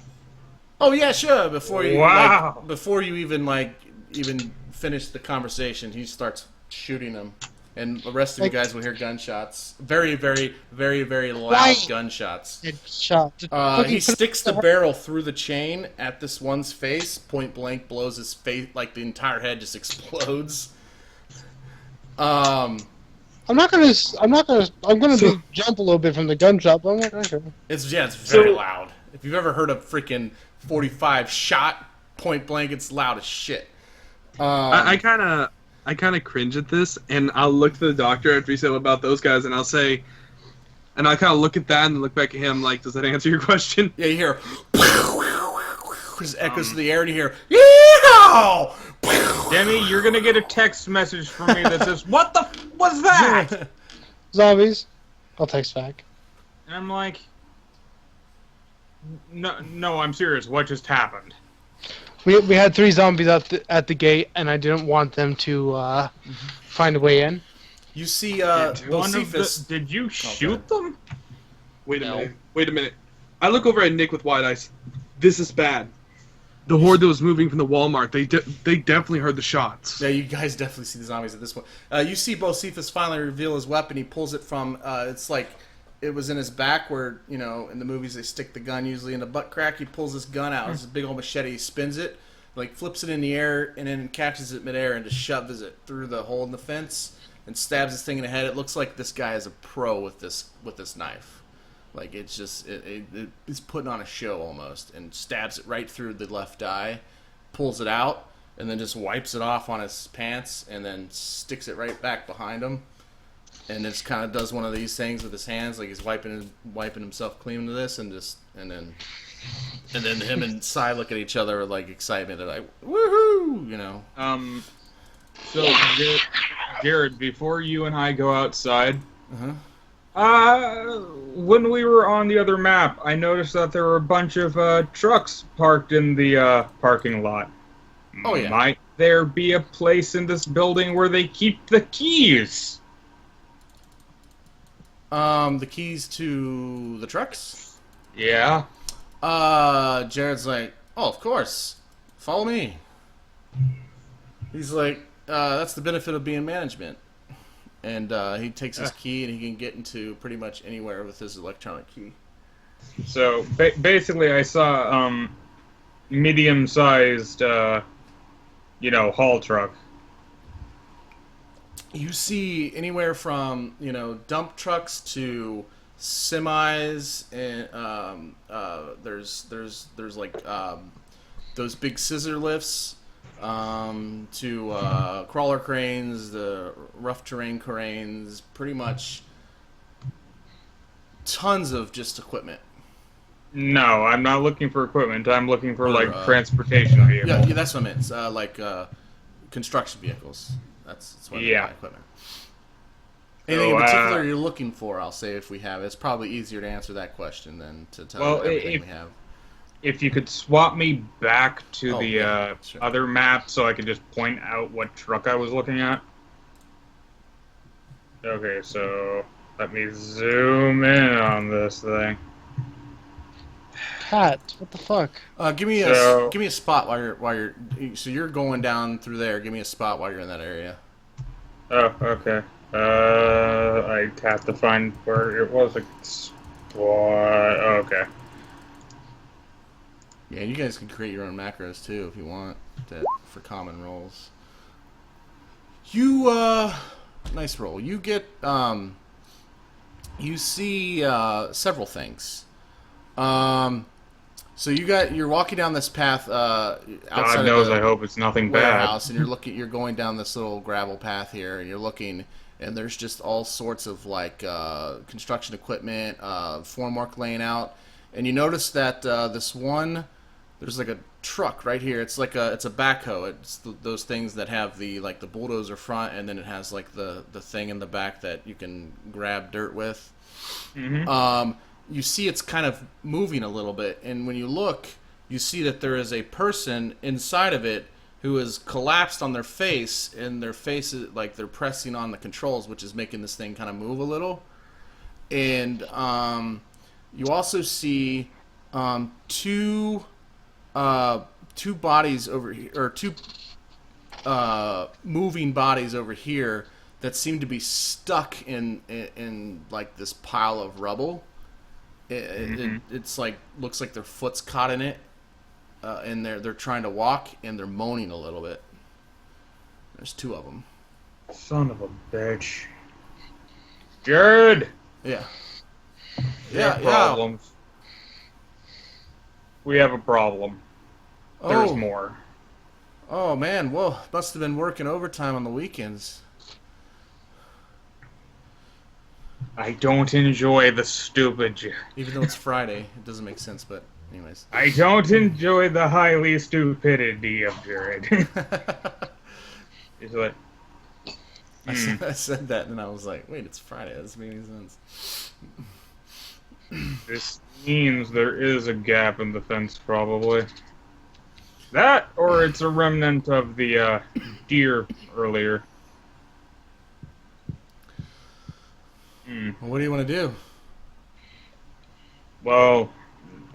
Oh yeah, sure. Before you Wow. before you even finish the conversation, he starts shooting them, and the rest of you guys will hear gunshots. Very, very, very, very loud Right. gunshots. Headshot. He sticks the barrel through the chain at this one's face, point blank, blows his face, like the entire head just explodes. I'm gonna jump a little bit from the gunshot, but I'm like, okay. It's very loud. If you've ever heard a freaking 45 shot point blank, it's loud as shit. I kind of cringe at this, and I'll look to the doctor after he said about those guys, and I'll say, and I kind of look at that and look back at him like, does that answer your question? Yeah, you hear just echoes to the air, and you hear yeehaw! Demi, you're gonna get a text message from me that says, "What the f was that?" Zombies. I'll text back. And I'm like, no, I'm serious. What just happened? We had 3 zombies at the gate, and I didn't want them to find a way in. You see, One of Bocephus. did you shoot them? Wait a No. minute. Wait a minute. I look over at Nick with wide eyes. This is bad. The horde that was moving from the Walmart, they definitely heard the shots. Yeah, you guys definitely see the zombies at this point. You see Bocephus finally reveal his weapon. He pulls it from, it's like, it was in his back where, in the movies they stick the gun usually in the butt crack. He pulls this gun out. It's a big old machete. He spins it, like flips it in the air, and then catches it midair and just shoves it through the hole in the fence and stabs this thing in the head. It looks like this guy is a pro with this knife. Like, it's just, it's putting on a show almost, and stabs it right through the left eye, pulls it out, and then just wipes it off on his pants, and then sticks it right back behind him, and just kind of does one of these things with his hands, like he's wiping himself clean into this, and then him and Sai look at each other with, like, excitement. They're like, woohoo, So, Jared, before you and I go outside, Uh-huh. When we were on the other map, I noticed that there were a bunch of trucks parked in the parking lot. Oh, yeah. Might there be a place in this building where they keep the keys? The keys to the trucks? Yeah. Jared's like, oh, of course. Follow me. He's like, that's the benefit of being management. And he takes his key and he can get into pretty much anywhere with his electronic key. So basically, I saw medium-sized, haul truck. You see anywhere from dump trucks to semis, and there's like those big scissor lifts. To crawler cranes, the rough terrain cranes, pretty much tons of just equipment. No, I'm not looking for equipment. I'm looking for, like, Or, transportation vehicles. Yeah, that's what I meant. It's, like construction vehicles. That's what I meant by equipment. Anything in particular you're looking for? I'll say if we have. It's probably easier to answer that question than to tell you everything we have. If you could swap me back to sure. other map so I could just point out what truck I was looking at. Okay, so let me zoom in on this thing. Cat, what the fuck? Give me a spot while you're so you're going down through there. Give me a spot while you're in that area. Oh, okay. I have to find where it was. Okay. Yeah, you guys can create your own macros too if you want for common roles. You nice roll. You get you see several things. So you're walking down this path outside God knows, of the I hope it's nothing warehouse, bad. and you're going down this little gravel path here, and you're looking, and there's just all sorts of like construction equipment, formwork laying out, and you notice that there's like a truck right here. It's a backhoe. It's those things that have the bulldozer front, and then it has like the thing in the back that you can grab dirt with. Mm-hmm. You see it's kind of moving a little bit, and when you look, you see that there is a person inside of it who is collapsed on their face, and their face is like they're pressing on the controls, which is making this thing kind of move a little. And you also see two bodies over here, or two moving bodies over here that seem to be stuck in like this pile of rubble. It's like looks like their foot's caught in it, and they're trying to walk, and they're moaning a little bit. There's two of them. Son of a bitch. Jared! Yeah. Problems. We have a problem. There's Oh. more. Oh man, well, must have been working overtime on the weekends. I don't enjoy the stupid... Even though it's Friday, it doesn't make sense, but anyways. I don't enjoy the highly stupidity of Jared. It's like... I said that, and I was like, wait, it's Friday. That doesn't make any sense. This means there is a gap in the fence, probably. That, or it's a remnant of the deer earlier. Well, what do you want to do? Well,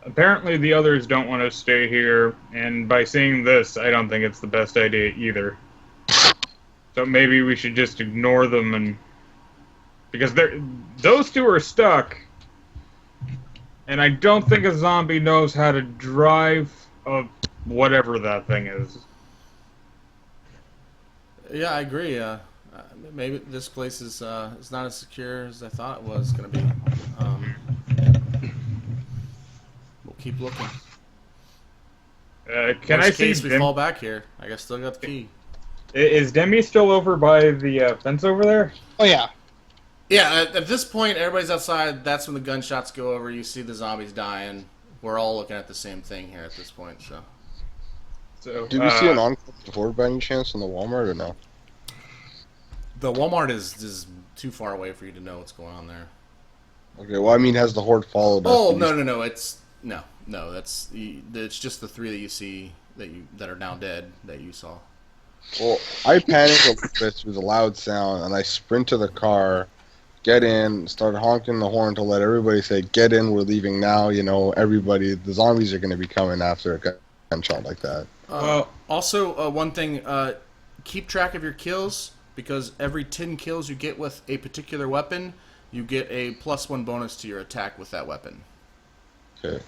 apparently the others don't want to stay here, and by seeing this, I don't think it's the best idea either. So maybe we should just ignore them, and because those two are stuck, and I don't think a zombie knows how to drive a whatever that thing is. Yeah, I agree. Maybe this place is not as secure as I thought it was going to be. We'll keep looking. Can I see case we fall back here? I guess still got the key. Is Demi still over by the fence over there? Oh yeah. Yeah, at this point, everybody's outside. That's when the gunshots go over. You see the zombies dying. We're all looking at the same thing here at this point. So, Did we see an oncoming horde by any chance in the Walmart or no? the Walmart is too far away for you to know what's going on there. Okay, well, I mean, has the horde followed us? Oh no! It's just the three that you see that are now dead that you saw. Well, I panicked a little bit through the loud sound, and I sprint to the car, get in, start honking the horn to let everybody say, "Get in, we're leaving now." You know, everybody, the zombies are going to be coming after a gunshot like that. Also, one thing, keep track of your kills, because every 10 kills you get with a particular weapon, you get a +1 bonus to your attack with that weapon. Okay.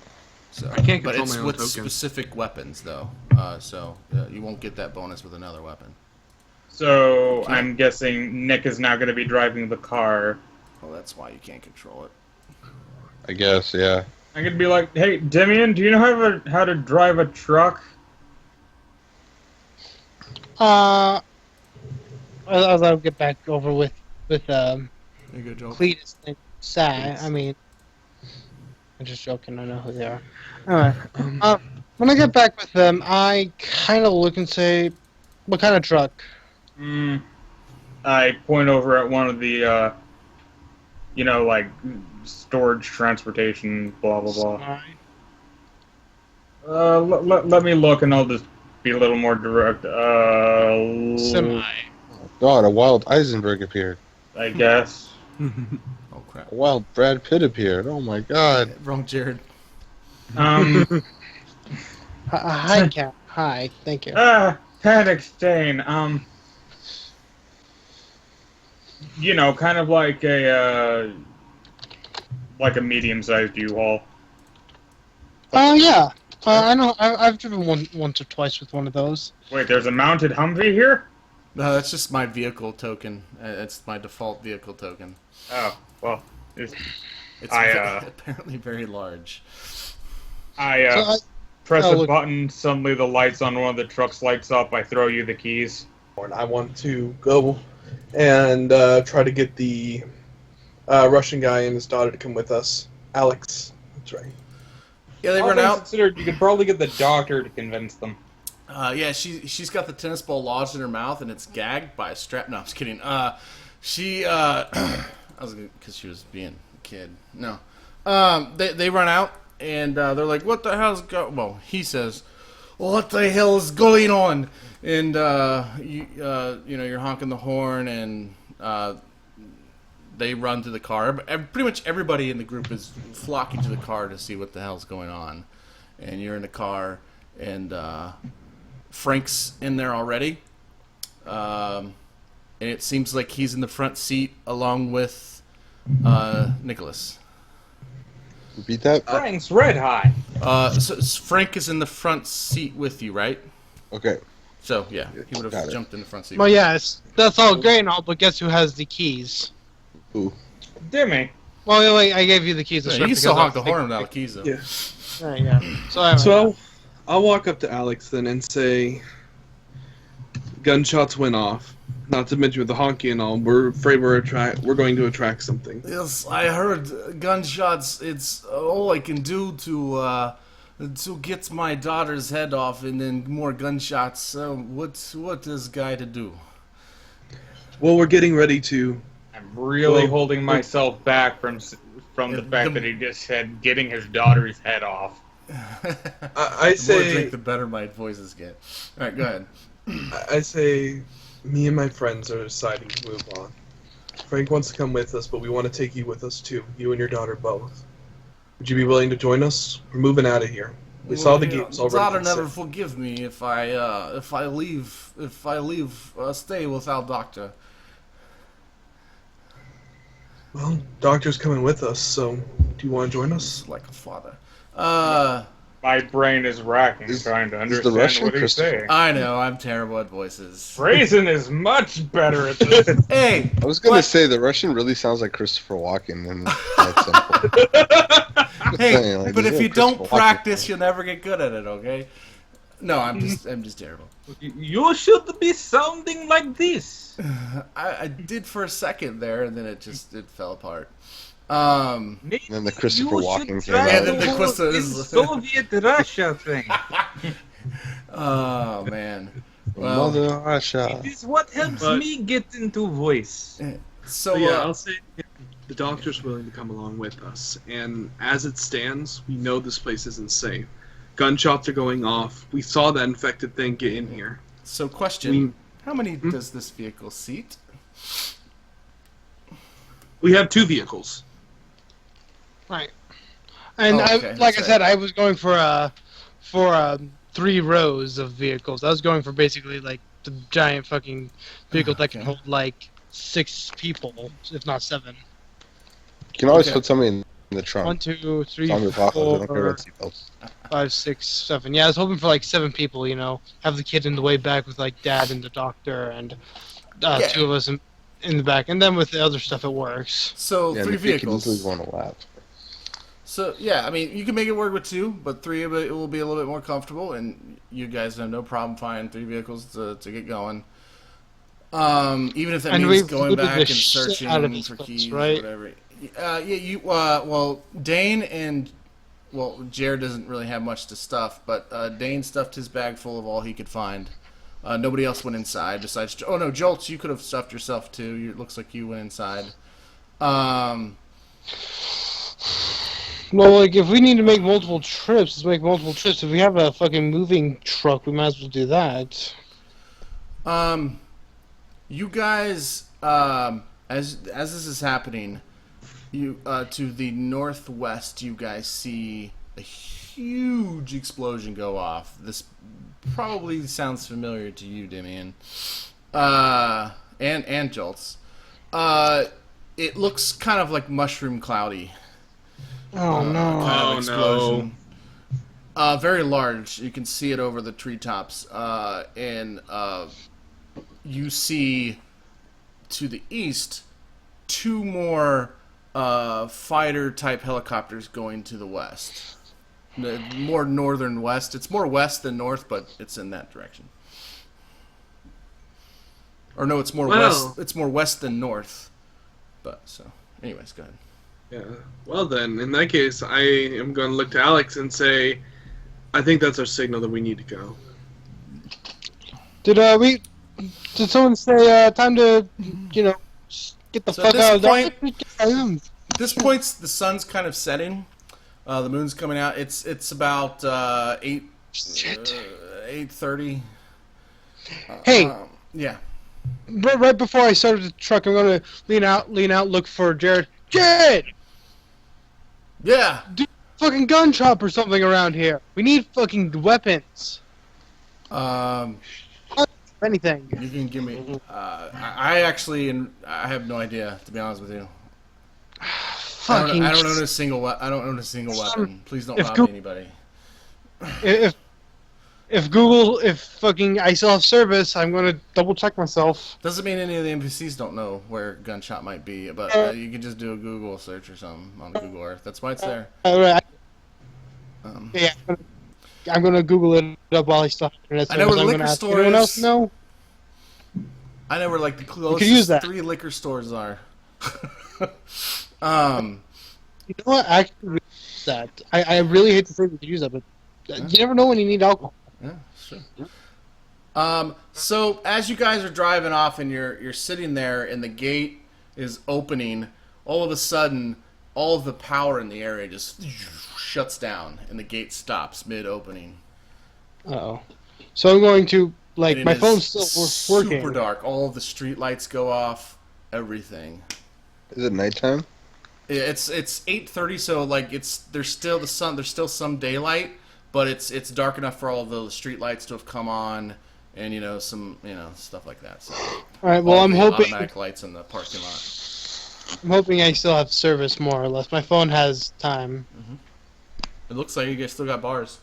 So, I can't but control it's my own with token. specific weapons, though. You won't get that bonus with another weapon. So Okay. I'm guessing Nick is now going to be driving the car. Well, that's why you can't control it. I guess, yeah. I'm going to be like, "Hey, Demian, do you know how to drive a truck?" I'll get back over with There you go, Joel. Cletus and Sai. I mean, I'm just joking. I know who they are. Alright. When I get back with them, I kind of look and say, what kind of truck? I point over at one of the, like, storage, transportation, blah, blah, blah. Let me look and I'll just be a little more direct. Semi. Oh, God, a wild Eisenberg appeared. I guess. Oh crap! A wild Brad Pitt appeared. Oh my God. Wrong, Jared. Hi, Cat. Hi. Thank you. Panic stain. Kind of like a medium-sized U-Haul. Yeah. I know. I've driven once or twice with one of those. Wait, there's a mounted Humvee here? No, that's just my vehicle token. It's my default vehicle token. Oh, well, It's apparently very large. I press a button, suddenly the lights on one of the trucks lights up, I throw you the keys. And I want to go and try to get the Russian guy and his daughter to come with us. Alex. That's right. Yeah, they run out. Considered, you could probably get the doctor to convince them. Yeah, she's got the tennis ball lodged in her mouth and it's gagged by a strap. No, I'm just kidding. Because she was being a kid. No. They run out and they're like, what the hell's well, he says, what the hell is going on? And you're honking the horn and they run to the car. Pretty much everybody in the group is flocking to the car to see what the hell's going on. And you're in the car and Frank's in there already. And it seems like he's in the front seat along with Nicholas. Repeat that? Frank's red high. So Frank is in the front seat with you, right? Okay. So, yeah, he would have jumped in the front seat. Well, yes, that's all great and all, but guess who has the keys? Who? Dimmy. Well, I gave you the keys. Yeah, you can still honk the horn without the keys, though. Yeah. Yeah. So I'll walk up to Alex then and say, gunshots went off. Not to mention with the honking and all, we're afraid we're going to attract something. Yes, I heard gunshots. It's all I can do to get my daughter's head off, and then more gunshots. What is guy to do? Well, we're getting ready to. I'm really holding myself back from the fact that he just said getting his daughter's head off. I say. The more drink, the better my voices get. All right, go ahead. I say, me and my friends are deciding to move on. Frank wants to come with us, but we want to take you with us too. You and your daughter both. Would you be willing to join us? We're moving out of here. We saw the games already. Daughter never forgive me if I leave stay without doctor. Well, doctor's coming with us, so do you want to join us? Like a father. My brain is racking trying to understand what he's saying. I know, I'm terrible at voices. Brazen is much better at this. Hey! I was going to say, the Russian really sounds like Christopher Walken. And that's simple. Hey, like, but if you don't Walken practice, you'll never get good at it, okay? No, I'm just terrible. You should be sounding like this. I did for a second there, and then it fell apart. And then the Christopher Walken came out. Yeah, then the Soviet Russia thing. Oh man. Well, Mother Russia. It is what helps me get into voice. So yeah, I'll say the doctor's willing to come along with us, and as it stands, we know this place isn't safe. Gunshots are going off. We saw that infected thing get in here. So question: how many does this vehicle seat? We have 2 vehicles. Right. And I said, I was going for 3 rows of vehicles. I was going for basically like the giant fucking vehicle that can hold like 6 people, if not 7. You can always put somebody in the trunk. 1, 2, 3, Zombie 4, apocalypse, I don't care about seatbelts. 5, 6, 7. Yeah, I was hoping for like 7 people. Have the kid in the way back with like dad and the doctor, and 2 of us in the back, and then with the other stuff it works. So 3 vehicles. Can easily go on a lap. So yeah, I mean, you can make it work with 2, but 3 of it will be a little bit more comfortable, and you guys have no problem finding 3 vehicles to get going. Even if that means going back and searching for keys, right? Or whatever. Well, Dane and well, Jared doesn't really have much to stuff, but Dane stuffed his bag full of all he could find. Nobody else went inside besides. Oh no, Jolts, you could have stuffed yourself too. It looks like you went inside. Well, like, if we need to make multiple trips, let's make multiple trips. If we have a fucking moving truck, we might as well do that. You guys, as this is happening, you to the northwest, you guys see a huge explosion go off. This probably sounds familiar to you, Damian, and Jolts. It looks kind of like mushroom cloudy. Oh no! Kind of explosion. Very large. You can see it over the treetops, and you see to the east 2 more fighter-type helicopters going to the west. The more northern west. It's more west than north, but it's in that direction. Or no, it's more west. It's more west than north. But so, anyways, go ahead. Yeah. Well then, in that case, I am going to look to Alex and say, I think that's our signal that we need to go. Did someone say time to get the fuck out of there? At this point, the sun's kind of setting. The moon's coming out. It's about 8:30. Hey. Yeah. Right before I started the truck, I'm gonna lean out, look for Jared. Jared! Yeah. Do fucking gun shop or something around here. We need fucking weapons. Anything. You can give me. I have no idea, to be honest with you. Fucking. I don't own a single. I don't own a single weapon. Please don't rob anybody. If fucking I still have service, I'm gonna double check myself. Doesn't mean any of the NPCs don't know where gun shop might be, but you can just do a Google search or something on Google Earth. That's why it's there. Alright. Yeah, I'm gonna Google it up while I still have internet. I know where the liquor store is. Anyone else know? I know where like the closest 3 liquor stores are. You know what? Actually, I really hate to say we could use that, but you never know when you need alcohol. Yeah, sure. So as you guys are driving off and you're sitting there and the gate is opening, all of a sudden all of the power in the area just shuts down and the gate stops mid-opening. Uh-oh. So I'm going to my phone's still working. Super dark. All of the street lights go off. Everything. Is it nighttime? It's 8:30, so there's still the sun. There's still some daylight. But it's dark enough for all of the street lights to have come on, and some stuff like that. So, all right. Well, I'm hoping automatic lights in the parking lot. I'm hoping I still have service more or less. My phone has time. Mm-hmm. It looks like you guys still got bars.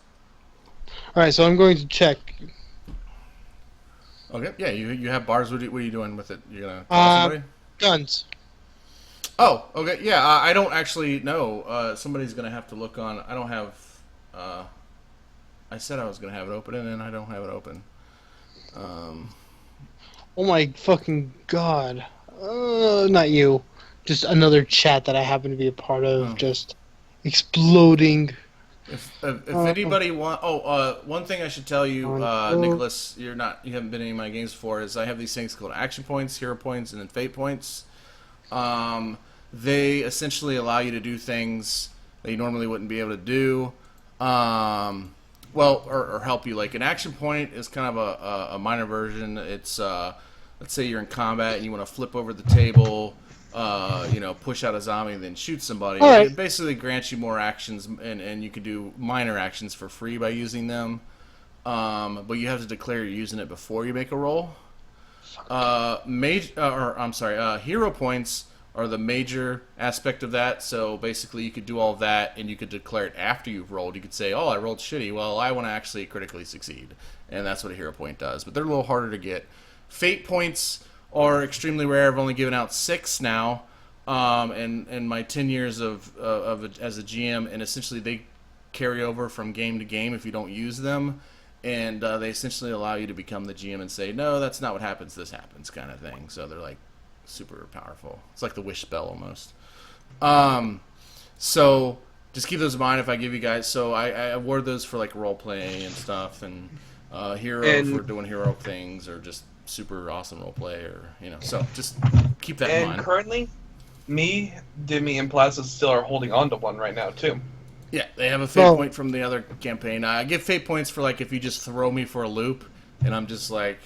All right, so I'm going to check. Okay. Yeah, you have bars. What are you doing with it? You're gonna call somebody? Guns. Oh, okay. Yeah, I don't actually know. Somebody's gonna have to look on. I don't have. I said I was going to have it open, and then I don't have it open. Oh my fucking god. Not you. Just another chat that I happen to be a part of, just exploding. If anybody want... one thing I should tell you, Nicholas, you haven't been in any of my games before, is I have these things called action points, hero points, and then fate points. They essentially allow you to do things that you normally wouldn't be able to do. Or help you. Like an action point is kind of a minor version. It's let's say you're in combat and you want to flip over the table, push out a zombie and then shoot somebody. Right. It basically grants you more actions, and you can do minor actions for free by using them. But you have to declare you're using it before you make a roll. Hero points are the major aspect of that. So basically you could do all of that and you could declare it after you've rolled. You could say, I rolled shitty. Well, I want to actually critically succeed. And that's what a hero point does. But they're a little harder to get. Fate points are extremely rare. I've only given out 6 now. In my 10 years as a GM, and essentially they carry over from game to game if you don't use them. And they essentially allow you to become the GM and say, no, that's not what happens, this happens kind of thing. So they're like super powerful. It's like the wish spell almost. So just keep those in mind if I give you guys. So I award those for like role playing and stuff, and hero for doing heroic things, or just super awesome role play, or So just keep that in mind. And currently, me, Dimmy, and Plaza still are holding on to one right now too. Yeah, they have a fate point from the other campaign. I give fate points for like if you just throw me for a loop, and I'm just like,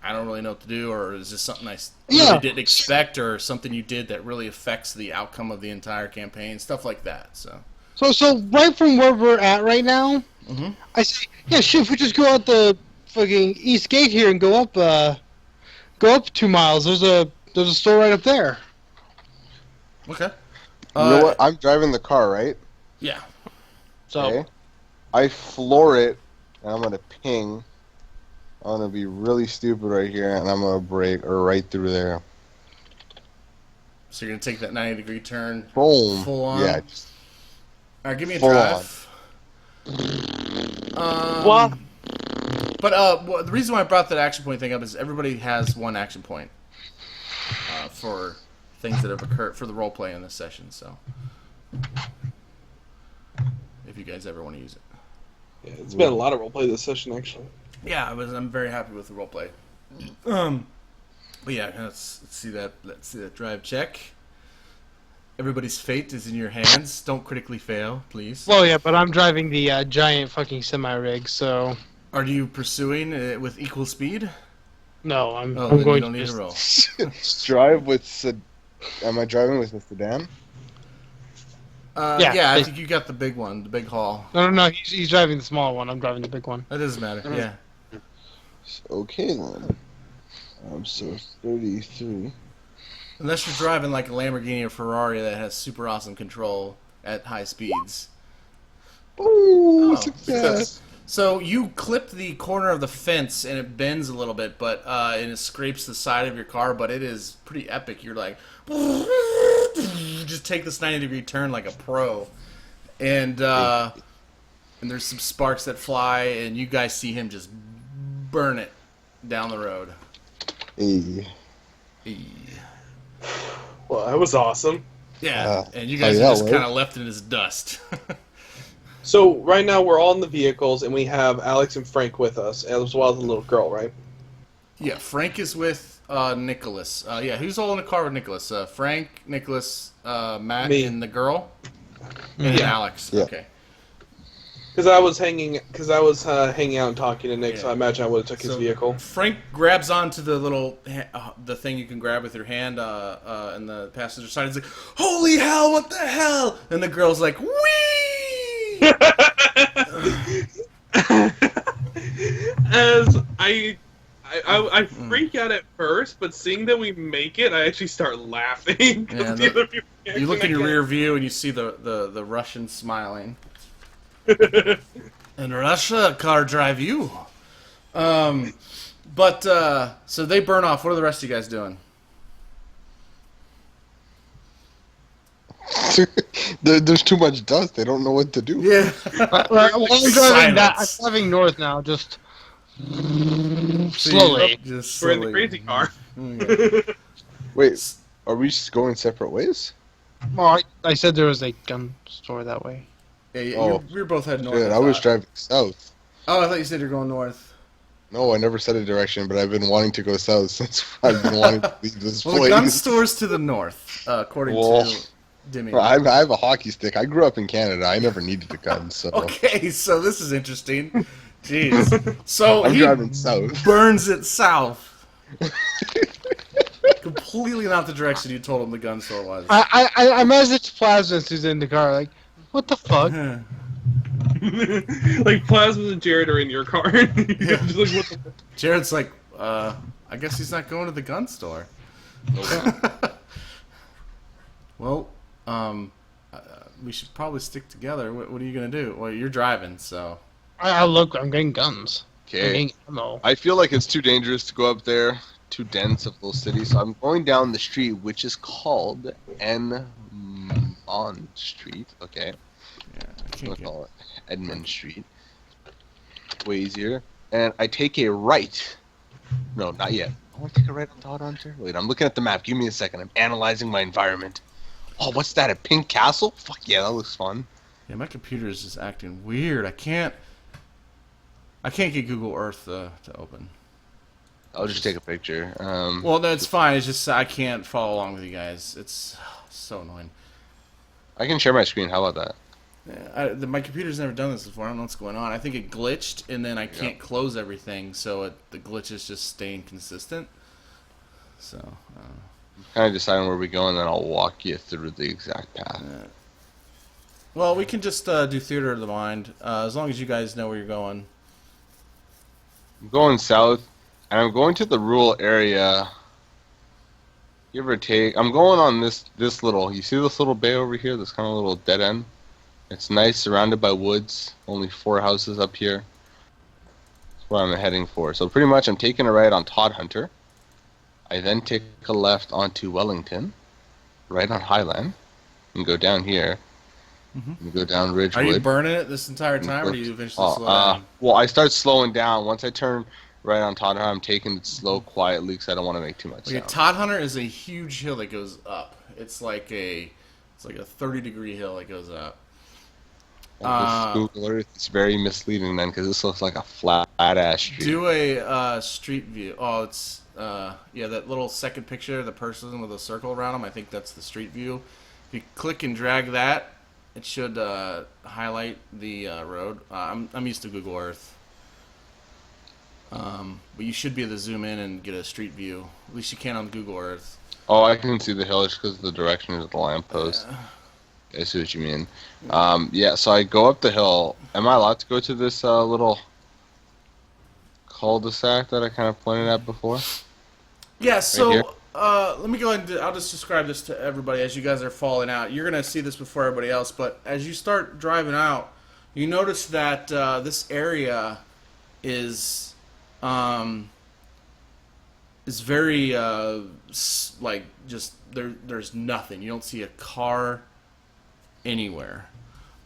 I don't really know what to do, or is this something I really didn't expect, or something you did that really affects the outcome of the entire campaign, stuff like that. So right from where we're at right now, I say, yeah, shit, if we just go out the fucking east gate here and go up 2 miles. There's a store right up there. Okay. You know what? I'm driving the car, right? Yeah. So okay. I floor it, and I'm gonna ping. I'm gonna be really stupid right here, and I'm gonna brake right through there. So you're gonna take that 90-degree turn. Boom. Full on. Yeah. All right, give me a full drive. What? But the reason why I brought that action point thing up is everybody has one action point for things that have occurred for the role play in this session. So, if you guys ever want to use it, Yeah, it's been a lot of roleplay this session, actually. yeah, I'm very happy with the role play. But yeah, let's see that. Let's see that drive check. Everybody's fate is in your hands. Don't critically fail, please. Well, yeah, but I'm driving the giant fucking semi-rig, so... Are you pursuing it with equal speed? No, I'm then going you don't to need just... to roll. Drive with Am I driving with the sedan? Yeah, I think you got the big one, the big haul. No, he's driving the small one. I'm driving the big one. That doesn't matter, yeah. Okay, then. So 33. Unless you're driving like a Lamborghini or Ferrari that has super awesome control at high speeds. Ooh, success! So you clip the corner of the fence and it bends a little bit, but and it scrapes the side of your car, but it is pretty epic. You're like, just take this 90-degree turn like a pro, and there's some sparks that fly, and you guys see him just burn it down the road. Hey. Well, that was awesome. Yeah, and you guys are just kind of left in his dust. So right now we're all in the vehicles, and we have Alex and Frank with us, as well as the little girl, right? Yeah, Frank is with Nicholas. Yeah, who's all in the car with Nicholas? Frank, Nicholas, Matt, Me. and the girl, and then Alex. Yeah. Okay. Because I was hanging out and talking to Nick, so I imagine I would have took his So vehicle. Frank grabs onto the little the thing you can grab with your hand in the passenger side. He's like, "Holy hell! What the hell?" And the girl's like, "Wee!" As I freak out at first, but seeing that we make it, I actually start laughing. Yeah, The other people you look in your react. rear view and you see the Russian smiling. In Russia, car drive you. But so they burn off. What are the rest of you guys doing? There's too much dust. They don't know what to do. Yeah. I'm driving north now, just slowly. Just We're in the crazy car. Okay. Wait, are we just going separate ways? Well, I said there was a gun store that way. Yeah, you're both heading north. Good, I was driving south. Oh, I thought you said you're going north. No, I never said a direction, but I've been wanting to go south since I've been wanting to leave this Well, place. the gun store's to the north, according to Dimmy. I have a hockey stick. I grew up in Canada. I never needed a gun, so... Okay, so this is interesting. Jeez. So I'm he driving south. burns it south. Completely not the direction you told him the gun store was. I messaged Plasmas who's in the car, like, what the fuck? Like Plasmas and Jared are in your car. Just like, what the Jared's like, I guess he's not going to the gun store. Well, we should probably stick together. What are you gonna do? Well, you're driving, so. I'm getting guns. I'm Okay. getting ammo. I feel like it's too dangerous to go up there, too dense of a little city, so I'm going down the street, which is called Bond Street. Okay. Yeah, I'm gonna call it Edmund Street. Way easier. And I take a right. No, not yet. I want to take a right on Todd Hunter. Wait, I'm looking at the map. Give me a second. I'm analyzing my environment. Oh, what's that? A pink castle? Fuck yeah, that looks fun. Yeah, my computer is just acting weird. I can't get Google Earth to open. I'll just take a picture. Well, that's fine. It's just I can't follow along with you guys. It's so annoying. I can share my screen. How about that? Yeah, my computer's never done this before. I don't know what's going on. I think it glitched, and then I can't close everything, so the glitch is just staying consistent. So, I'm kind of deciding where we go, and then I'll walk you through the exact path. well, we can just do Theater of the Mind, as long as you guys know where you're going. I'm going south, and I'm going to the rural area. Give or take. I'm going on this little. You see this little bay over here? This kind of little dead end. It's nice, surrounded by woods. Only 4 houses up here. That's where I'm heading for. So pretty much I'm taking a right on Todd Hunter. I then take a left onto Wellington, right on Highland, and go down here. And go down Ridgewood. Are you burning it this entire time, or do you eventually slow down? Well, I start slowing down. Once I turn right on Todd Hunter, I'm taking it slow, quietly, because I don't want to make too much sound. Todd Hunter is a huge hill that goes up. It's like a 30-degree hill that goes up. This Google Earth is very misleading then, because this looks like a flat-ass street. Do a street view. Oh, it's that little second picture, the person with a circle around him. I think that's the street view. If you click and drag that, it should highlight the road. I'm used to Google Earth, but you should be able to zoom in and get a street view. At least you can on Google Earth. Oh, I can see the hill just because of the direction of the lamppost. I see what you mean. So I go up the hill. Am I allowed to go to this little cul-de-sac that I kind of pointed at before? Yeah, so Right let me go ahead and I'll just describe this to everybody as you guys are falling out. You're going to see this before everybody else, but as you start driving out, you notice that this area is very, there's nothing. You don't see a car anywhere.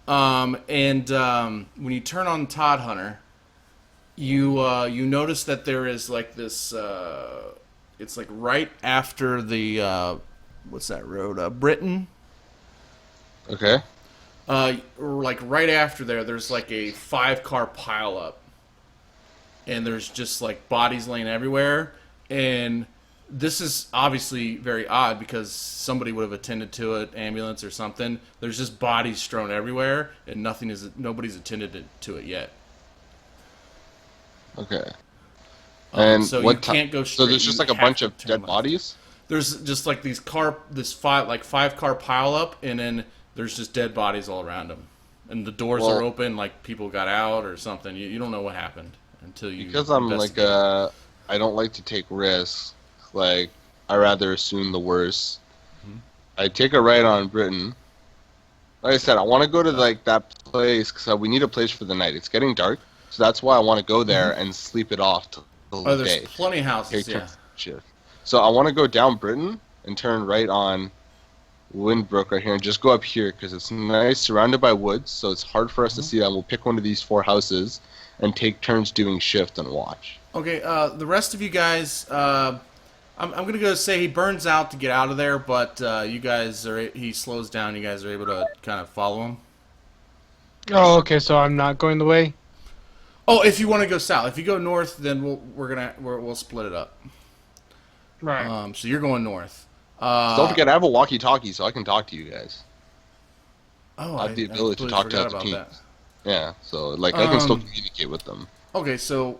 When you turn on Todd Hunter, you notice that there is like this. It's like right after the what's that road? Britain. Okay. Like right after there's like a 5-car pileup, and there's just like bodies laying everywhere. And this is obviously very odd because somebody would have attended to it, ambulance or something. There's just bodies strewn everywhere, and nobody's attended to it yet. Okay. And so what you can't go straight. So there's just like a bunch of dead bodies? There's just like this 5-car pileup, and then there's just dead bodies all around them. And the doors are open, like people got out or something. You don't know what happened until you. Because I'm like I don't like to take risks. Like I rather assume the worst. I take a right on Britain. Like I said, I want to go to like that place because we need a place for the night. It's getting dark, so that's why I want to go there and sleep it off till the there's day. Plenty of houses, yeah. Shift. So I want to go down Britain and turn right on Windbrook right here and just go up here because it's nice, surrounded by woods, so it's hard for us to see that. We'll pick one of these 4 houses and take turns doing shift and watch. Okay, the rest of you guys, I'm going to go say he burns out to get out of there, but he slows down. You guys are able to kind of follow him. Oh, okay, so I'm not going the way? Oh, if you want to go south. If you go north, then we'll split it up. Right. So you're going north. Don't forget, I have a walkie-talkie, so I can talk to you guys. Oh, I have the ability to talk to other teams. that. Yeah, so like I can still communicate with them. Okay, so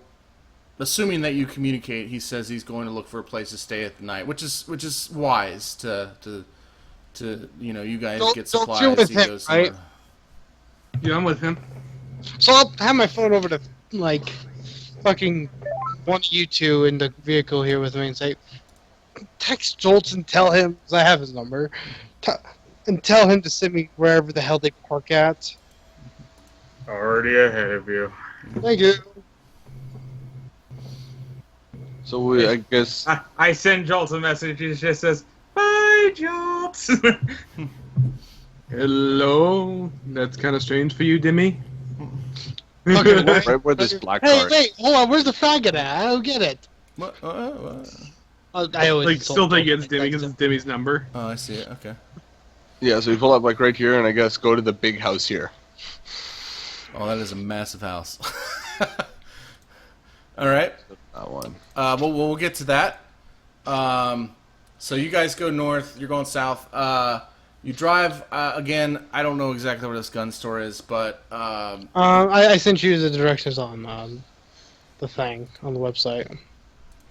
assuming that you communicate, he says he's going to look for a place to stay at the night, which is wise to you guys get supplies. You're with him, right? Yeah, I'm with him. So I'll have my phone over to like fucking one of you two in the vehicle here with me and say, text Jolts and tell him, because I have his number, and tell him to send me wherever the hell they park at. Already ahead of you. Thank you. So I guess I send Jolts a message. He just says, "Bye, Jolts." Hello? That's kind of strange for you, Dimmy? Okay, right where this black car. Wait, hold on. Where's the faggot at? I don't get it. What? I always Like, still think it's Dimmy because it's Dimmy's number. Oh, I see it. Okay. Yeah, so we pull up like right here, and I guess go to the big house here. Oh, that is a massive house. All right. That one. We'll get to that. So you guys go north. You're going south. You drive again. I don't know exactly where this gun store is, but I sent you the directions on the thing on the website.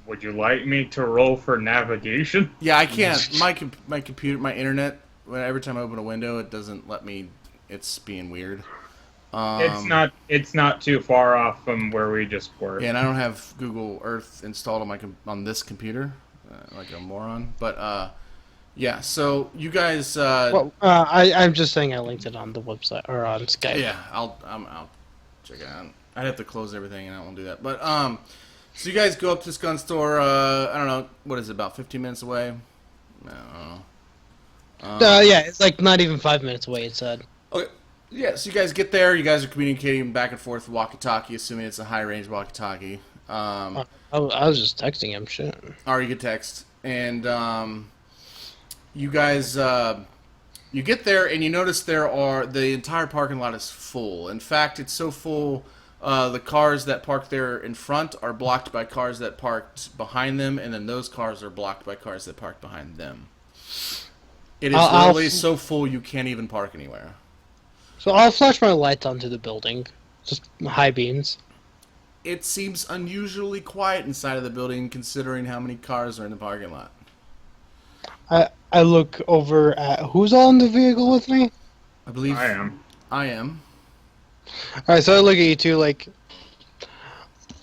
Would you like me to roll for navigation? yeah, I can't. My computer, my internet. Every time I open a window, it doesn't let me. It's being weird. It's not too far off from where we just were. Yeah, and I don't have Google Earth installed on this computer, like a moron. But yeah. So you guys. I'm just saying I linked it on the website or on Skype. Yeah, I'll check it out. I'd have to close everything, and I won't do that. But so you guys go up to this gun store. I don't know, what is it, about 15 minutes away? I don't know. Yeah, it's like not even 5 minutes away. It said. Okay. Yeah, so you guys get there. You guys are communicating back and forth with walkie-talkie, assuming it's a high-range walkie-talkie. I was just texting him. Shit. Or you could text, and you guys you get there and you notice the entire parking lot is full. In fact, it's so full. The cars that park there in front are blocked by cars that parked behind them, and then those cars are blocked by cars that parked behind them. It is literally so full you can't even park anywhere. So I'll flash my lights onto the building, just high beams. It seems unusually quiet inside of the building, considering how many cars are in the parking lot. I look over at who's all in the vehicle with me. I believe I am. I am. All right, so I look at you two like,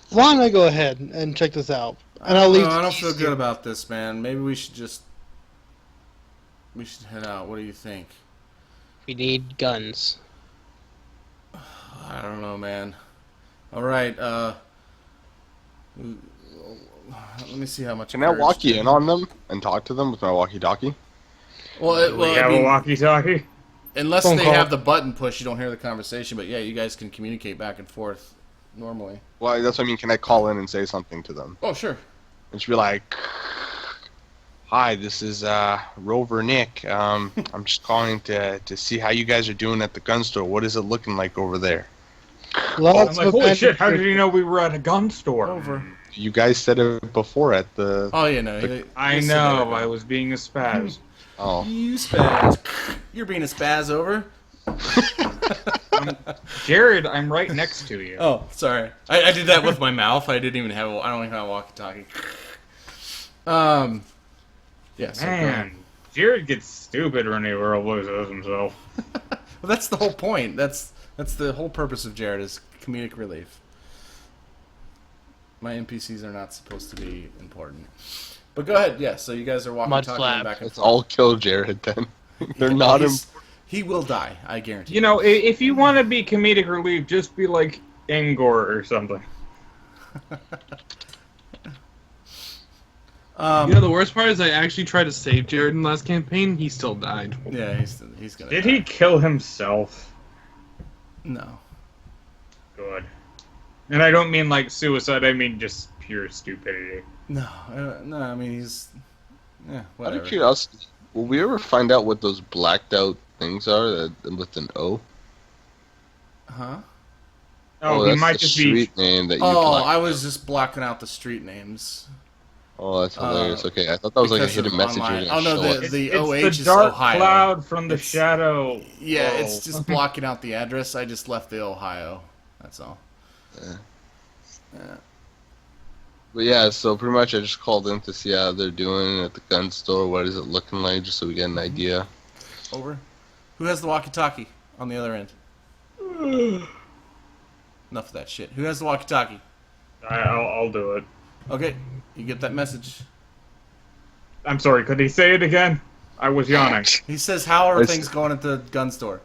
why don't I go ahead and check this out? And I'll leave. I don't feel good about this, man. Maybe we should head out. What do you think? We need guns. I don't know, man. All right. Let me see how much. Can I walk you in on them and talk to them with my walkie-talkie? We have a walkie-talkie? Unless Phone they call. have the button push, you don't hear the conversation. But yeah, you guys can communicate back and forth normally. Well, that's what I mean. Can I call in and say something to them? Oh, sure. And she'd be like, "Hi, this is Rover Nick. I'm just calling to see how you guys are doing at the gun store. What is it looking like over there?" I'm like, holy shit, how did you know we were at a gun store? Over. You guys said it before at the... Oh yeah, no. I know, I was being a spaz. Oh. You spaz. You're being a spaz over. Jared, I'm right next to you. Oh, sorry. I did that with my mouth. I don't even have a walkie-talkie. Yeah, so Man, Jared gets stupid when he loses himself. well, that's the whole point. That's the whole purpose of Jared is comedic relief. My NPCs are not supposed to be important. But go ahead, yeah. So you guys are walking, talking Mudflap. back and Let's forth. all kill Jared then. They're not... He will die, I guarantee. You know, if you want to be comedic relief, just be like Angor or something. The worst part is I actually tried to save Jared in the last campaign. He still died. Yeah, he's gonna. Did die. he kill himself? No. Good. And I don't mean like suicide. I mean just pure stupidity. No. I mean he's. Yeah. Out Whatever. of curiosity, will we ever find out what those blacked out things are with an O? Huh? Oh, he that's might the just street be. name that you Oh, blacked I out. was just blocking out the street names. Oh, that's hilarious. Okay, I thought that was like a because hidden of message. online. You were gonna Oh, no, show the- us. the It's OH the is dark Ohio. cloud from the It's- shadow. Yeah, Oh. it's just blocking out the address. I just left the Ohio. That's all. Yeah. Yeah. But yeah, so pretty much I just called in to see how they're doing at the gun store. What is it looking like, just so we get an idea. Over. Who has the walkie-talkie on the other end? Enough of that shit. Who has the walkie-talkie? I'll do it. Okay, you get that message. I'm sorry, could he say it again? I was yawning. He says, "How are It's- things going at the gun store?"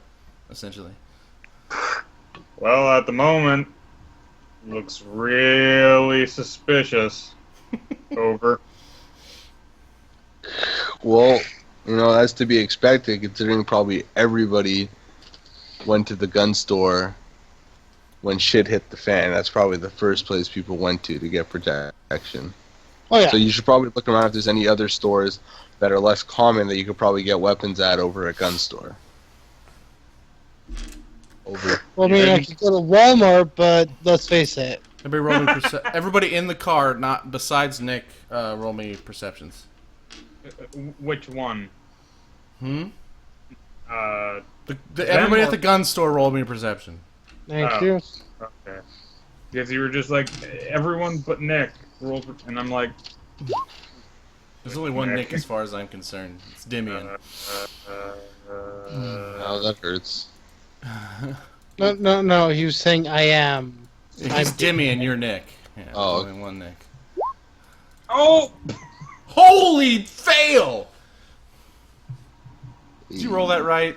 Essentially. Well, at the moment, looks really suspicious. Over. Well, that's to be expected, considering probably everybody went to the gun store when shit hit the fan. That's probably the first place people went to get protection. Oh yeah. So you should probably look around if there's any other stores that are less common that you could probably get weapons at over a gun store. Over. Well, I mean, I could go to Walmart, but let's face it. Everybody in the car, not besides Nick, roll me perceptions. Which one? Everybody at the gun store, roll me a perception. Thank you. Okay. Because you were just like, everyone but Nick rolled, and I'm like... There's only one Nick as far as I'm concerned. It's Dimian. Oh, that hurts. No. He was saying I am. He's Dimian, you're Nick. Yeah, oh. Only one Nick. Oh! Holy fail! Did you roll that right?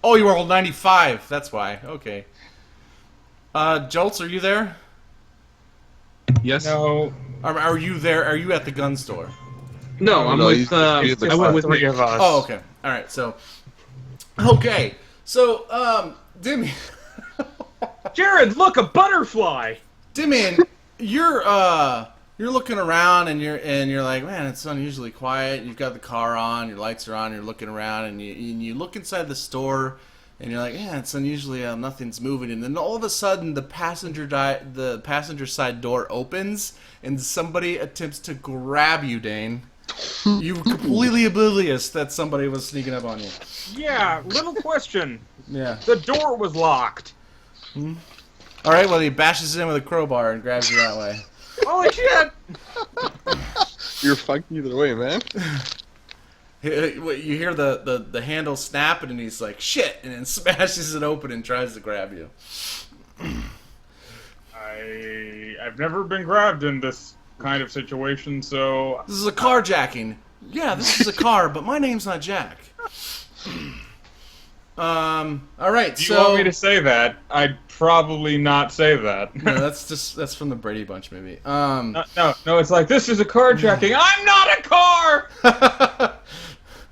Oh, you rolled 95. That's why. Okay. Jolts, are you there? Yes. No. Are you there? Are you at the gun store? No, I'm with. he's I went with three of us. Oh, okay. All right. So, okay. So, Dimian, Jared, look, a butterfly. Dimian, you're looking around and you're like, man, it's unusually quiet. You've got the car on, your lights are on, you're looking around, and you look inside the store, and you're like, yeah, it's unusually nothing's moving, and then all of a sudden the passenger side door opens, and somebody attempts to grab you, Dane. You were completely oblivious that somebody was sneaking up on you. Yeah, little question. Yeah. The door was locked. All right. Well, he bashes it in with a crowbar and grabs you that way. Holy shit! You're fucked either way, man. You hear the handle snapping, and he's like, shit, and then smashes it open and tries to grab you. I've never been grabbed in this kind of situation, so... This is a carjacking. Yeah, this is a car, but my name's not Jack. All right, Do you want me to say that? I'd probably not say that. No, that's from the Brady Bunch movie. No, it's like, this is a carjacking. I'm not a car!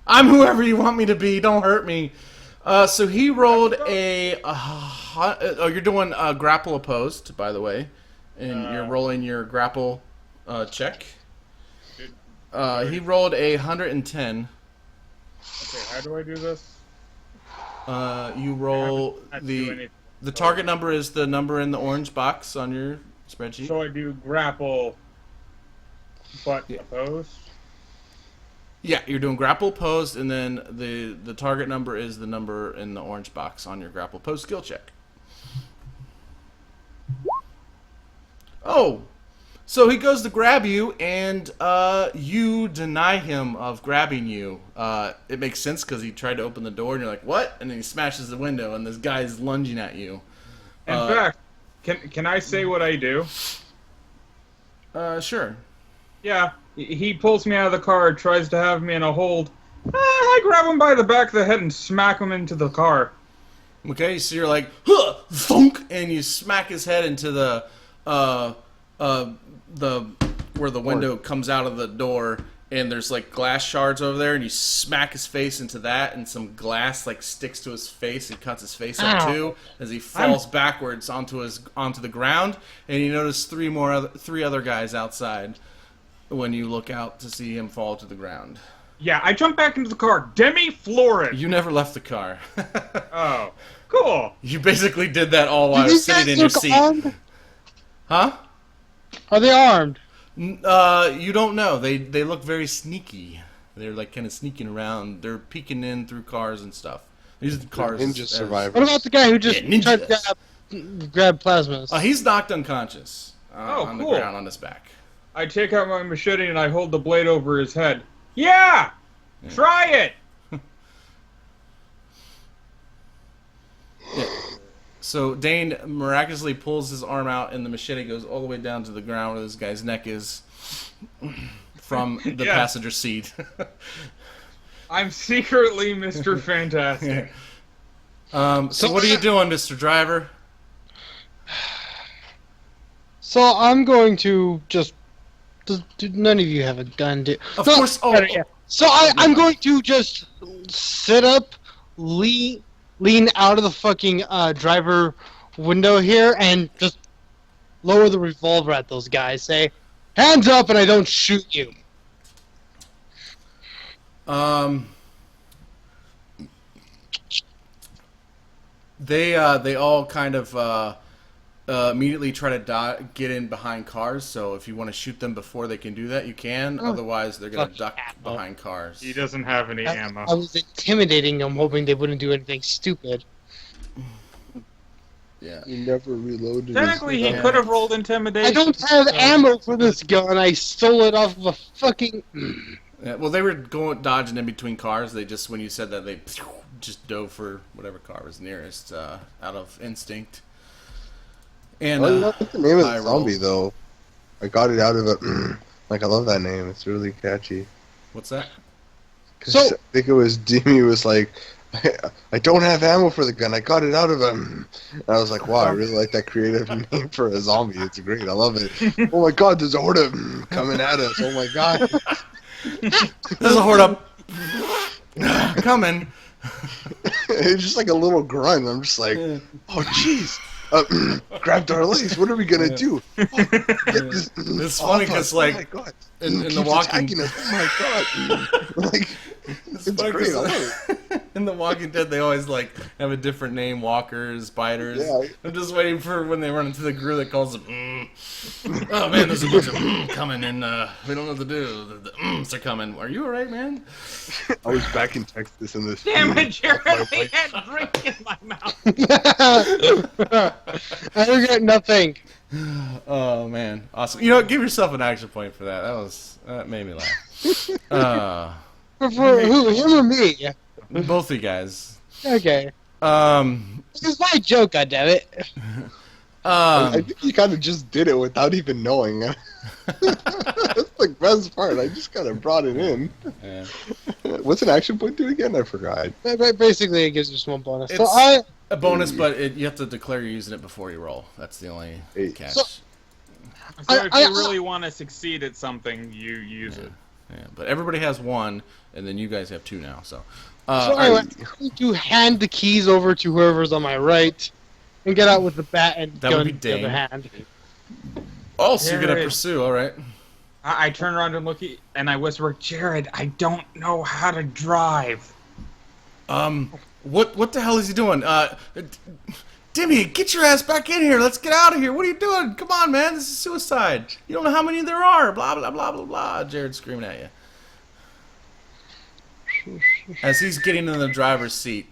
I'm whoever you want me to be. Don't hurt me. So he rolled oh, you're doing grapple opposed, by the way. And you're rolling your grapple check. He rolled 110. Okay, how do I do this? You roll the target number is the number in the orange box on your spreadsheet. So I do grapple, but opposed? Yeah, you're doing grapple opposed, and then the target number is the number in the orange box on your grapple opposed skill check. Oh, so he goes to grab you, and you deny him of grabbing you. It makes sense because he tried to open the door, and you're like, what? And then he smashes the window, and this guy's lunging at you. In fact, can I say what I do? Sure. Yeah, he pulls me out of the car, tries to have me in a hold. I grab him by the back of the head and smack him into the car. Okay, so you're like, huh, thunk, and you smack his head into the where the window comes out of the door, and there's like glass shards over there, and you smack his face into that, and some glass like sticks to his face and cuts his face up too as he falls backwards onto the ground, and you notice three other guys outside when you look out to see him fall to the ground. Yeah, I jump back into the car. Demi floor it. You never left the car. Oh, cool. You basically did that all while I was sitting in your seat. Armed? Huh? Are they armed? You don't know. They look very sneaky. They're like kind of sneaking around. They're peeking in through cars and stuff. These are cars. Ninja survivors. What about the guy who just tried to grab plasmas? He's knocked unconscious on cool. the ground on his back. I take out my machete and I hold the blade over his head. Yeah! Try it! Yeah. So Dane miraculously pulls his arm out, and the machete goes all the way down to the ground where this guy's neck is from the passenger seat. I'm secretly Mr. Fantastic. So what are you doing, Mr. Driver? So I'm going to just... None of you have a gun, do... Of course. So I'm going to just sit up, lean out of the fucking driver window here, and just lower the revolver at those guys. Say, hands up, and I don't shoot you. They all kind of immediately try to get in behind cars. So if you want to shoot them before they can do that, you can. Otherwise, they're gonna duck behind cars. He doesn't have any ammo. I was intimidating them, hoping they wouldn't do anything stupid. Yeah. He never reloaded. Technically, he his could have rolled intimidation. I don't have ammo for this gun. I stole it off of a fucking. Yeah, well, they were dodging in between cars. They just, when you said that, they just dove for whatever car was nearest out of instinct. And I love the name of I the zombie though. I got it out of it. Like I love that name. It's really catchy. What's that? So I think it was Demi was like, I don't have ammo for the gun. I got it out of him. And I was like, wow, I really like that creative name for a zombie. It's great. I love it. Oh my god, there's a horde of them coming at us. Oh my god. There's a horde up coming. It's just like a little grunt. I'm just like, oh jeez. Grabbed our legs. What are we gonna do? Oh, get this It's funny because, like, oh my god. in Keeps the Walking, attacking us. Oh my god. Like, it's funny great. I 'cause love it. in the Walking Dead, they always like have a different name: walkers, biters. Yeah. I'm just waiting for when they run into the crew that calls them. Oh man, there's a bunch of coming, and we don't know what to do. The are coming. Are you alright, man? I was back in Texas in this. Damn it, Jared! I had drink in my mouth. I regret nothing. Oh man, awesome! You know what? Give yourself an action point for that. That made me laugh. For who? Him or me? Both of you guys. Okay. This is my joke, goddammit. I think he kind of just did it without even knowing. That's the best part. I just kind of brought it in. Yeah. What's an action point do again? I forgot. Basically, it gives you one bonus. It's So a bonus, but you have to declare you're using it before you roll. That's the only catch. So- So if you really want to succeed at something, you use it. Yeah, but everybody has one, and then you guys have two now. So, So anyway, I'm going to hand the keys over to whoever's on my right, and get out with the bat and That gun would be in the other Dane. hand. oh, so you're gonna Jared. pursue? All right. I turn around and look at, and I whisper, Jared, I don't know how to drive. What the hell is he doing? Dimmy, get your ass back in here. Let's get out of here. What are you doing? Come on, man. This is suicide. You don't know how many there are. Blah, blah, blah, blah, blah. Jared's screaming at you. As he's getting in the driver's seat.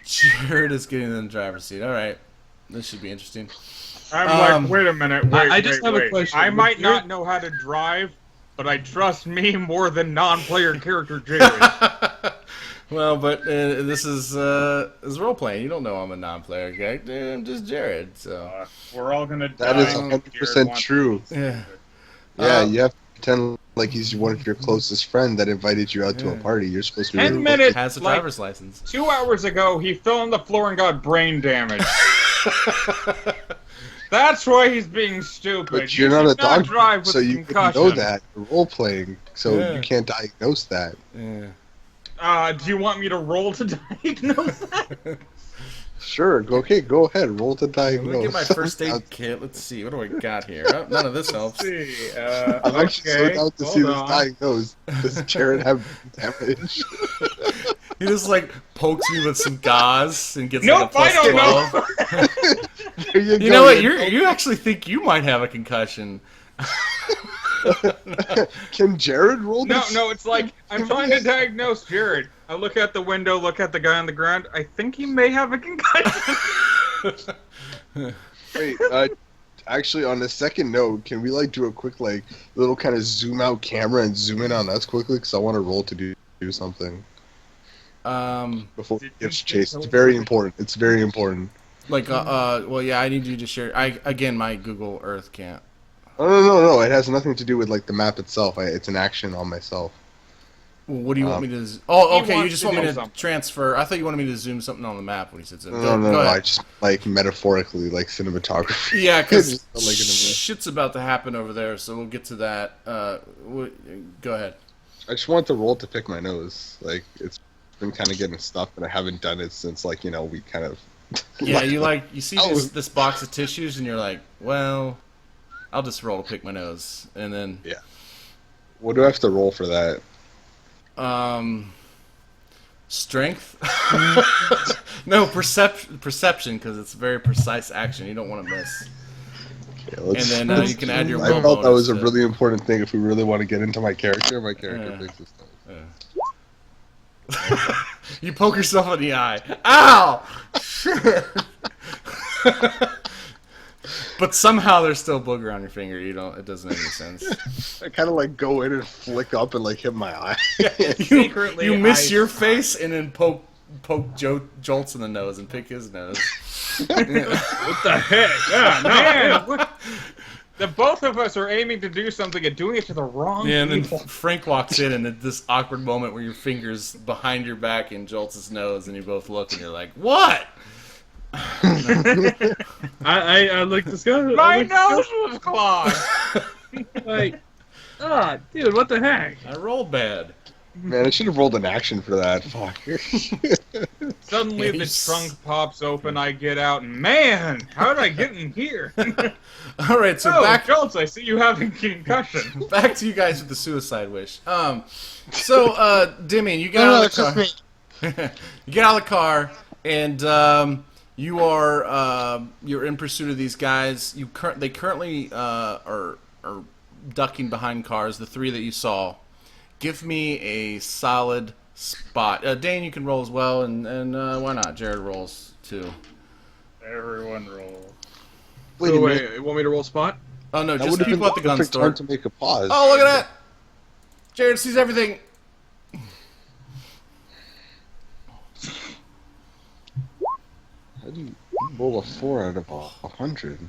Jared is getting in the driver's seat. All right. This should be interesting. I'm like, wait a minute, wait, I just have a wait. question. I might Would not know how to drive, but I trust me more than non-player character Jared. Well, but this is role playing. You don't know I'm a non-player character. I'm just Jared. So We're all gonna That die. is 100% true. yeah. Yeah, you have to pretend like he's one of your closest friend that invited you out to a party. You're supposed to be 10 really minutes. Has a like, driver's license. 2 hours ago, he fell on the floor and got brain damage. That's why he's being stupid. But you're You not a should doctor, drive with so you couldn't concussion. know that. You're role playing, so Yeah. you can't diagnose that. Yeah. Do you want me to roll to diagnose that? Sure, go ahead, roll to Let diagnose. me get my first aid kit. Let's see. What do I got here? Oh, none of this helps. Let's see. I'm actually so okay, down to hold see this on. diagnosed. Does Jared have damage? He just like pokes me with some gauze and gets Nope, like a I plus don't 12. There you You go, know what? you're- You actually think you might have a concussion. Can Jared roll No, this? no, it's like, I'm trying to diagnose Jared. I look out the window, look at the guy on the ground. I think he may have a concussion. Wait, actually, on the second note, can we like do a quick like little kind of zoom out camera and zoom in on us quickly? Because I want to roll to do something before he gets chased. It's very important. It's very important. Like, well, yeah, I need you to share. Again, my Google Earth can't. Oh no! It has nothing to do with like the map itself. It's an action on myself. Well, what do you want me to? Oh, He okay. You wants just to want me do to something. transfer. I thought you wanted me to zoom something on the map when he said so. No, Go I ahead. just like metaphorically, like cinematography. Yeah, because Just like in a minute. shit's about to happen over there, so we'll get to that. Go ahead. I just want to roll to pick my nose. Like it's been kind of getting stuck, and I haven't done it since like we kind of. Yeah, you see Oh. this box of tissues, and you're like, well, I'll just roll to pick my nose, and then What do I have to roll for that? Strength? No, perception, because it's a very precise action. You don't want to miss. Okay, And then you can add your I roll felt that was a bonus to- really important thing if we really want to get into my character. My character picks this stuff. You poke yourself in the eye. Ow! Shit. But somehow there's still booger on your finger. It doesn't make any sense. I kind of like go in and flick up and like hit my eye. Secretly, You miss your face and then poke Jolts in the nose and pick his nose. What the heck? Yeah, man. The both of us are aiming to do something and doing it to the wrong Yeah, and then people. Frank walks in and at this awkward moment where your finger's behind your back in Jolts' nose and you both look and you're like, what? I like this guy. My nose was clogged. Like, dude, what the heck? I rolled bad. Man, I should have rolled an action for that. Fuck. Suddenly the trunk pops open, I get out, and man, how did I get in here? All right, so back Jolts, I see you having concussion. back to you guys with the suicide wish. So Dimian, you get No, out it's of the just car. me. You get out of the car and you're in pursuit of these guys. They currently are ducking behind cars. The three that you saw. Give me a solid spot. Dane, you can roll as well, and why not? Jared rolls too. Everyone roll. Wait, So wait, you want me to roll spot? Oh no, that just would have been people at the the gun perfect store. time to make a pause. Oh, look at that! Jared sees everything. How do you roll a 4 out of 100?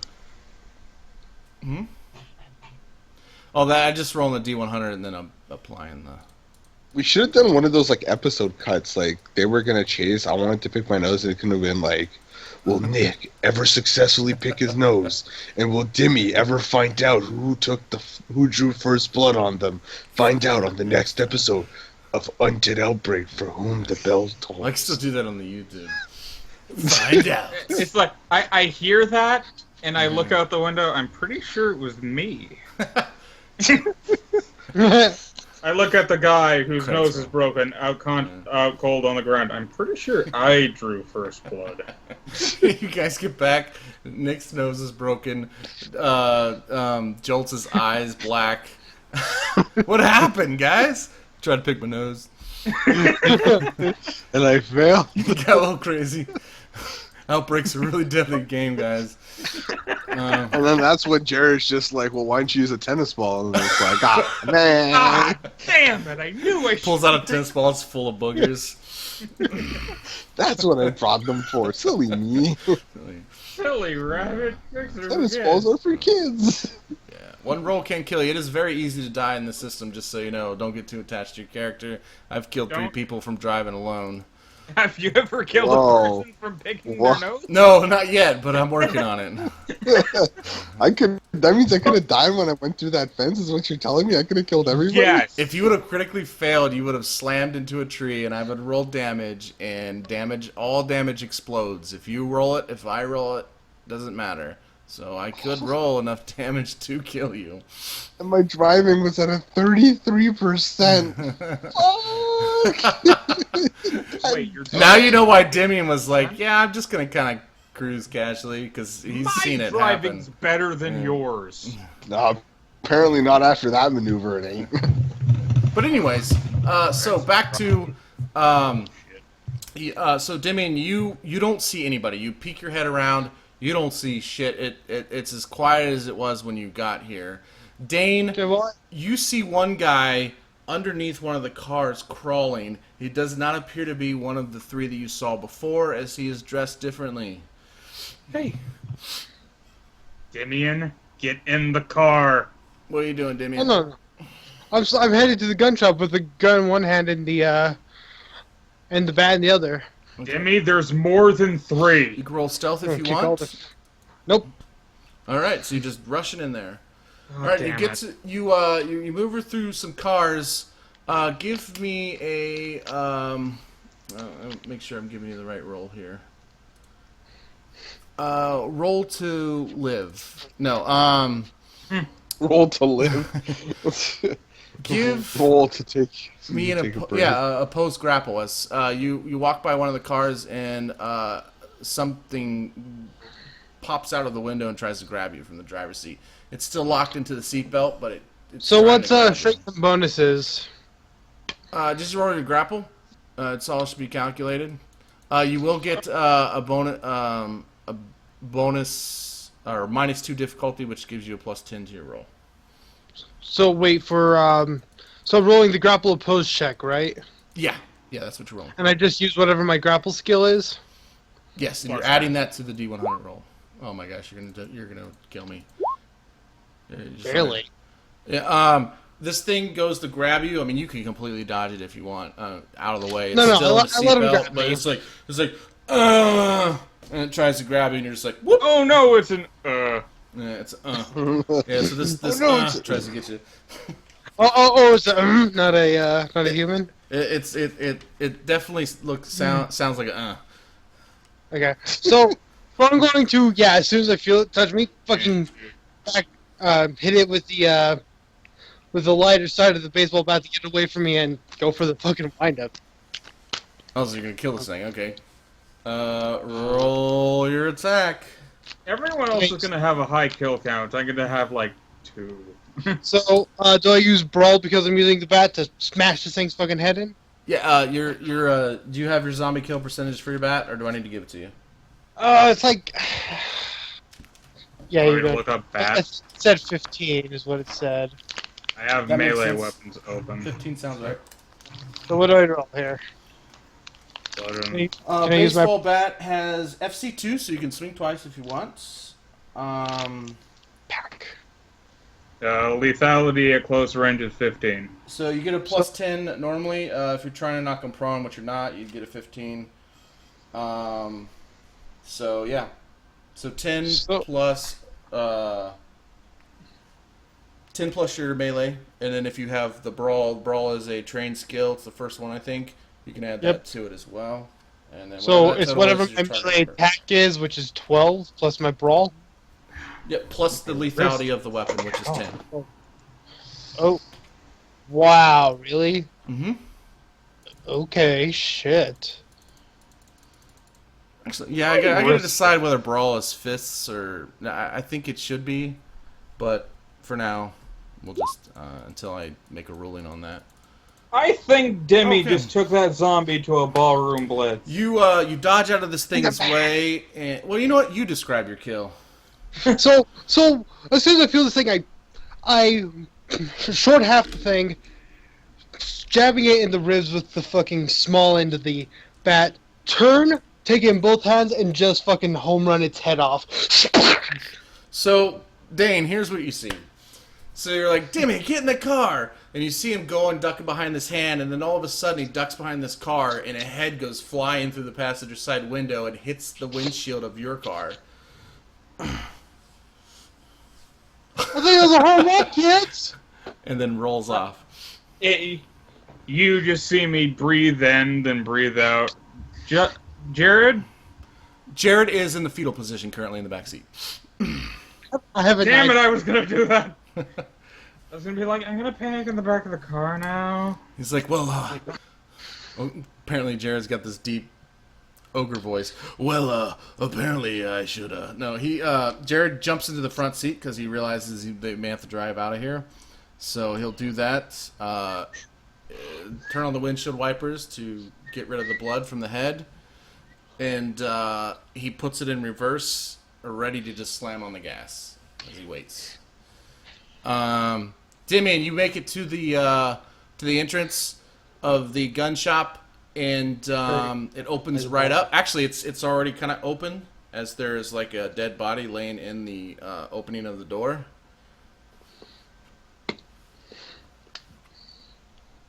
Hmm? Oh, that I just rolled a D100 and then I'm applying the. We should have done one of those like episode cuts. Like they were gonna chase. I wanted to pick my nose, and it could have been like, "Will Nick ever successfully pick his nose? And will Dimmy ever find out who drew first blood on them? Find out on the next episode of Undead Outbreak, for whom the bell tolls." I can still do that on the YouTube. Find out. It's like, I hear that, and I look out the window, I'm pretty sure it was me. I look at the guy whose Credits nose roll. is broken, out cold on the ground. I'm pretty sure I drew first blood. You guys get back. Nick's nose is broken. Jolts' eyes black. What happened, guys? Tried to pick my nose. And I fail. Got a little crazy. Outbreak's a really deadly game, guys. And then that's when Jared's just like, "Well, why don't you use a tennis ball?" And it's like, "Ah, man." Ah, damn it! I knew I Pulls out a tennis ball. It's full of boogers. That's what I brought them for. Silly me. Silly rabbit. Tennis balls are for kids. Yeah. One roll can't kill you. It is very easy to die in the system, just so you know. Don't get too attached to your character. I've killed 3 people from driving alone. Have you ever killed Whoa. a person from picking Whoa. their nose? No, not yet, but I'm working on it. That means I could have died when I went through that fence. Is what you're telling me? I could have killed everybody. Yes. If you would have critically failed, you would have slammed into a tree, and I would roll damage, and all damage explodes. If you roll it, if I roll it, doesn't matter. So I could roll enough damage to kill you. And my driving was at a 33%. Wait, you're Now you know why Dimian was like, yeah, I'm just going to kind of cruise casually, because he's My seen it driving's happen. better than Yeah. yours. No, apparently not after that maneuver. It ain't. But anyways, so back to... so Dimian, you don't see anybody. You peek your head around. You don't see shit. It's as quiet as it was when you got here. Dane, you see one guy underneath one of the cars crawling. He does not appear to be one of the 3 that you saw before, as he is dressed differently. Hey, Dimian, get in the car. What are you doing, Dimian? No. I'm headed to the gun shop with the gun in one hand and the bat in the other. Okay. Dimmy, there's more than 3. You can roll stealth if you Kick all want. the- Nope. All right, so you're just rushing in there. Oh, All right, damn you get it. to you move her through some cars. Give me a make sure I'm giving you the right roll here. Roll to live. No, Roll to live. Give Roll to take. me take a an break. opposed grapple as you walk by one of the cars and something pops out of the window and tries to grab you from the driver's seat. It's still locked into the seatbelt, but it's So trying what's to grab you. strength and bonuses? Just roll your grapple. It's all should be calculated. You will get a bonus or -2 difficulty, which gives you a +10 to your roll. So wait for so I'm rolling the grapple opposed check, right? Yeah, that's what you're rolling. And I just use whatever my grapple skill is. Yes, and you're adding that to the D100 roll. Oh my gosh, you're gonna kill me. Barely. Yeah. This thing goes to grab you. I mean, you can completely dodge it if you want, out of the way. It's No, still in the I let him seatbelt, grab but me. it's like, and it tries to grab you, and you're just like, whoop. Oh no, it's an Yeah, it's Yeah, so this tries to get you. It's not a human. It definitely sounds like a Okay. So what I'm going to as soon as I feel it touch me, fucking back, hit it with the lighter side of the baseball bat to get away from me and go for the fucking windup. Oh, so you're gonna kill this thing? Okay. Roll your attack. Everyone else is gonna have a high kill count. I'm gonna have like 2. So do I use brawl because I'm using the bat to smash this thing's fucking head in? Yeah. Do you have your zombie kill percentage for your bat, or do I need to give it to you? It's like. Yeah, you Look up bat. It said 15 is what it said. I have That makes melee sense. weapons open. 15 sounds right. So what do I roll here? Can I use my- Baseball bat has FC2, so you can swing twice if you want. Pack. Lethality at close range is 15. So you get a +10 normally. If you're trying to knock him prone, which you're not, you'd get a 15. So yeah. So 10 plus 10 plus your melee, and then if you have the brawl is a trained skill. It's the first one, I think. You can add that to it as well. And then So that it's total whatever is your my target melee number. attack is, which is 12 plus my brawl. Yep, plus the lethality of the weapon, which is 10. Oh, wow! Really? Mm-hmm. Okay, shit. Actually, yeah, I gotta decide whether brawl is fists or I think it should be, but for now, we'll just until I make a ruling on that. I think Demi just took that zombie to a ballroom blitz. You dodge out of this thing's way, and well, you know what? You describe your kill. So as soon as I feel this thing, I short half the thing, jabbing it in the ribs with the fucking small end of the bat, turn, take it in both hands, and just fucking home run its head off. So, Dane, here's what you see. So you're like, Dimmy, get in the car! And you see him go and ducking behind this hand, and then all of a sudden he ducks behind this car, and a head goes flying through the passenger side window and hits the windshield of your car. I think it was a home run, kids! And then rolls off. You just see me breathe in, then breathe out. Jared? Jared is in the fetal position currently in the backseat. I have a Damn it, I was gonna do that! I was gonna be like, I'm gonna panic in the back of the car now. He's like, well, apparently Jared's got this deep ogre voice. Well, apparently I should, No, Jared jumps into the front seat because he realizes they may have to drive out of here. So he'll do that, turn on the windshield wipers to get rid of the blood from the head, and he puts it in reverse, ready to just slam on the gas as he waits. Dimian, you make it to the entrance of the gun shop, and it opens right up. Actually, it's already kind of open, as there is like a dead body laying in the opening of the door.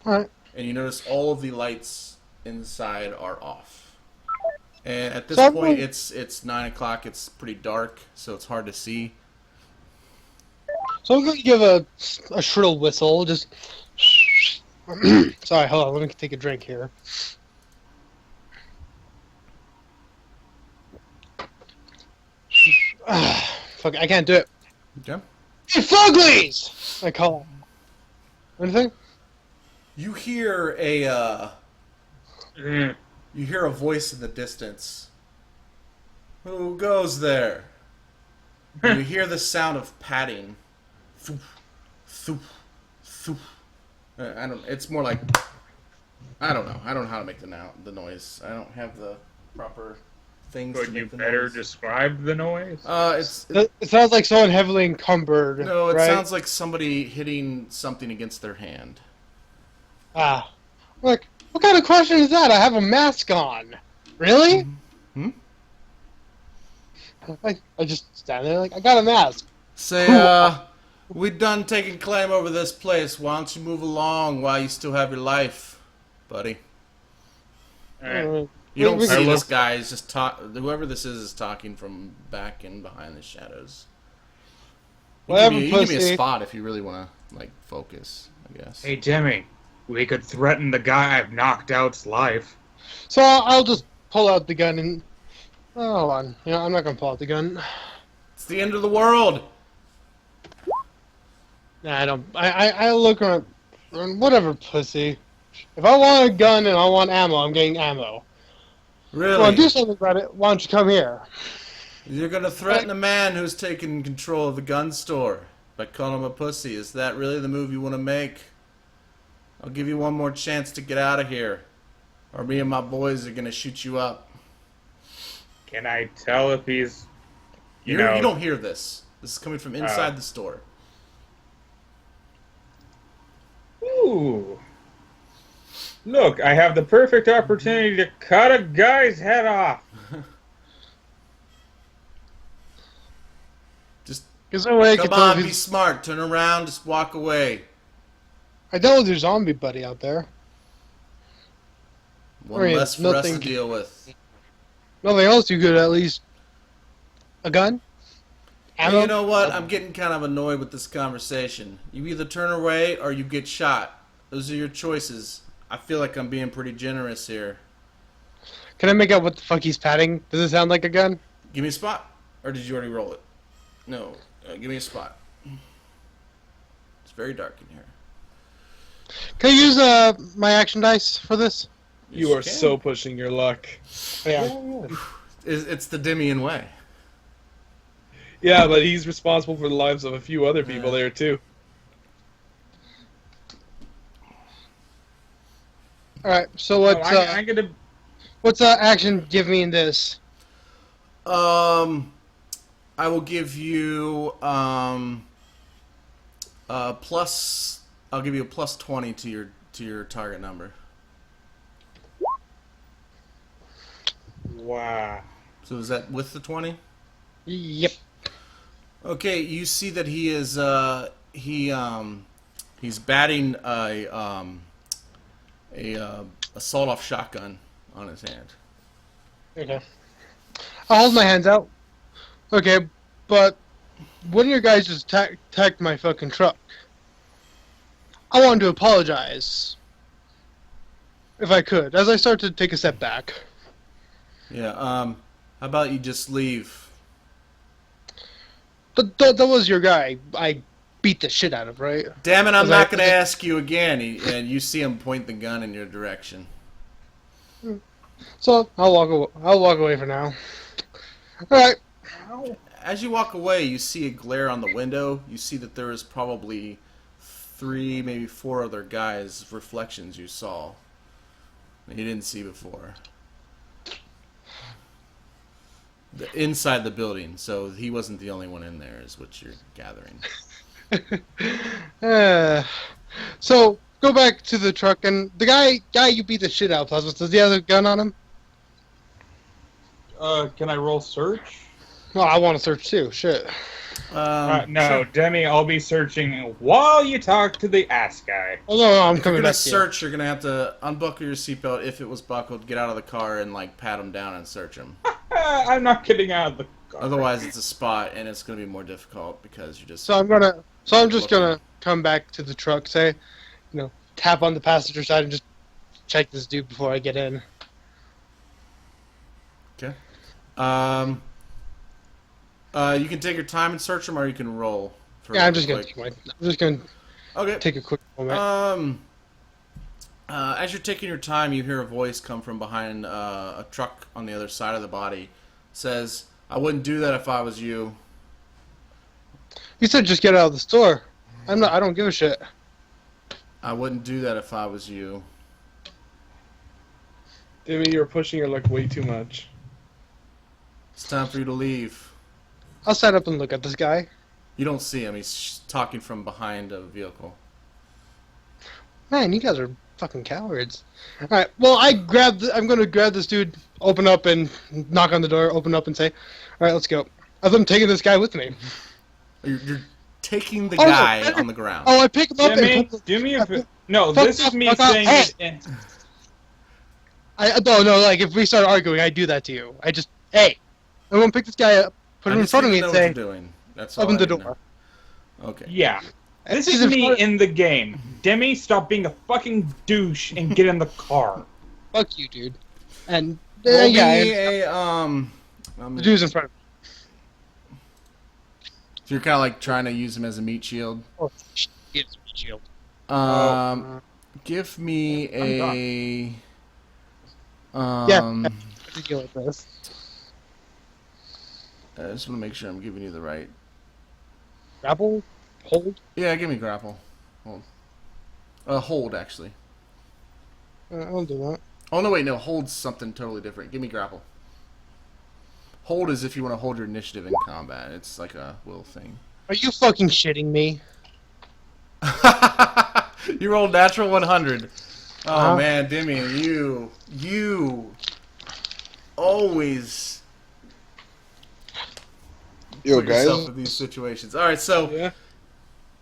Alright. And you notice all of the lights inside are off. And at this So- point, it's 9 o'clock. It's pretty dark, so it's hard to see. So I'm going to give a shrill whistle, just... Sorry, hold on, let me take a drink here. Fuck, I can't do it. Okay. Hey, Fuglies! I call him. Anything? You hear a Mm. you hear a voice in the distance. Who goes there? And you hear the sound of padding. Thoof, thoof, thoof. I don't. It's more like I don't know. I don't know how to make the noise. I don't have the proper things to Could make you the better noise. describe the noise? It sounds like someone heavily encumbered. No, it right? sounds like somebody hitting something against their hand. Ah. Like, what kind of question is that? I have a mask on. Really? Hmm? I just stand there like, I got a mask. Say, we done taking claim over this place. Why don't you move along while you still have your life, buddy? Alright. You don't We see can- this guy. He's just whoever this is talking from back in behind the shadows. Whatever, You give me a pussy. spot if you really want to like focus. I guess. Hey, Jimmy, we could threaten the guy I've knocked out's life. So I'll just pull out the gun and... Oh, hold on. You know, I'm not gonna pull out the gun. It's the end of the world. Nah, I don't... I look around... Whatever, pussy. If I want a gun and I want ammo, I'm getting ammo. If you want Really? to do something about it, why don't you come here? You're gonna threaten a man who's taken control of the gun store by calling him a pussy. Is that really the move you want to make? I'll give you one more chance to get out of here, or me and my boys are gonna shoot you up. Can I tell if he's, You don't hear this. This is coming from inside the store. Ooh. Look, I have the perfect opportunity to cut a guy's head off. Just There's no way I can come tell on, if be he's... smart. Turn around, just walk away. I dealt with your zombie buddy out there. One I mean, less for us to nothing- deal with. Nothing else, you could at least... A gun? Hey, Ammo? you know what? I'm getting kind of annoyed with this conversation. You either turn away or you get shot. Those are your choices. I feel like I'm being pretty generous here. Can I make out what the fuck he's patting? Does it sound like a gun? Give me a spot. Or did you already roll it? No. Give me a spot. It's very dark in here. Can I use my action dice for this? Yes, You are can. so pushing your luck. Yeah. It's the Demian way. Yeah, but he's responsible for the lives of a few other people Yeah. there too. Alright, so what's, I'm gonna. what's action give me in this? I will give you plus. I'll give you a plus 20 to your target number. Wow. So is that with the 20? Yep. Okay, you see that he is he's batting a sawed-off shotgun on his hand. Okay. I'll hold my hands out. Okay, but wouldn't you guys just attack my fucking truck? I wanted to apologize. If I could, as I start to take a step back. Yeah. How about you just leave? That was your guy I beat the shit out of, right? Damn it! I'm Was not I- going to ask you again. And you see him point the gun in your direction. So I'll walk away for now. Alright. As you walk away, you see a glare on the window. You see that there is probably 3, maybe 4 other guys' reflections you saw that you didn't see before. Inside the building, so he wasn't the only one in there, is what you're gathering. So go back to the truck and the guy you beat the shit out of, Plasma, does he have a gun on him? Can I roll search? Oh, I want to search too. Shit. No, sure. Demi, I'll be searching while you talk to the ass guy. Oh no, I'm If you're coming gonna back to you. search, you're gonna have to unbuckle your seatbelt if it was buckled, get out of the car, and like pat him down and search him. I'm not getting out of the car. Otherwise, it's a spot, and it's gonna be more difficult because you just. So I'm just gonna come back to the truck, say, tap on the passenger side and just check this dude before I get in. Okay. You can take your time and search him, or you can roll. For Yeah, I'm just gonna quick. take I'm just gonna Okay. take a quick moment. As you're taking your time, you hear a voice come from behind a truck on the other side of the body. Says, "I wouldn't do that if I was you." You said just get out of the store. I don't give a shit. I wouldn't do that if I was you. Timmy, you're pushing your luck way too much. It's time for you to leave. I'll stand up and look at this guy. You don't see him. He's talking from behind a vehicle. Man, you guys are fucking cowards. All right. Well, I'm gonna grab this dude, open up and knock on the door, open up and say, "All right, let's go." As I'm taking this guy with me. You're taking the Oh, no. guy on the ground. Oh, I pick him up Jimmy, and put do me a the- no. Fuck This is off, me fuck off. saying Hey. it. I don't know. Like if we start arguing, I do that to you. Hey, I'm gonna pick this guy up, put him in front of me, and know say, what you're doing. That's all "Open I the need to door." know. Okay. Yeah. This He's is in me front- in the game. Demi, stop being a fucking douche and get in the car. Fuck you, dude. And Roll yeah, me the dude's in front of me. So you're kind of like trying to use him as a meat shield. Oh, shit, it's a shield. Give me a. Yeah, to deal with this. I just want to make sure I'm giving you the right. Grapple, hold. Yeah, give me grapple. Hold. Hold actually. I'll do that. Oh no, wait, no. Hold's something totally different. Give me grapple. Hold is if you want to hold your initiative in combat. It's like a will thing. Are you fucking shitting me? You rolled natural 100. Oh Uh-huh. man, Demian, you always Yo, put yourself guys, in these situations. All right, so Yeah.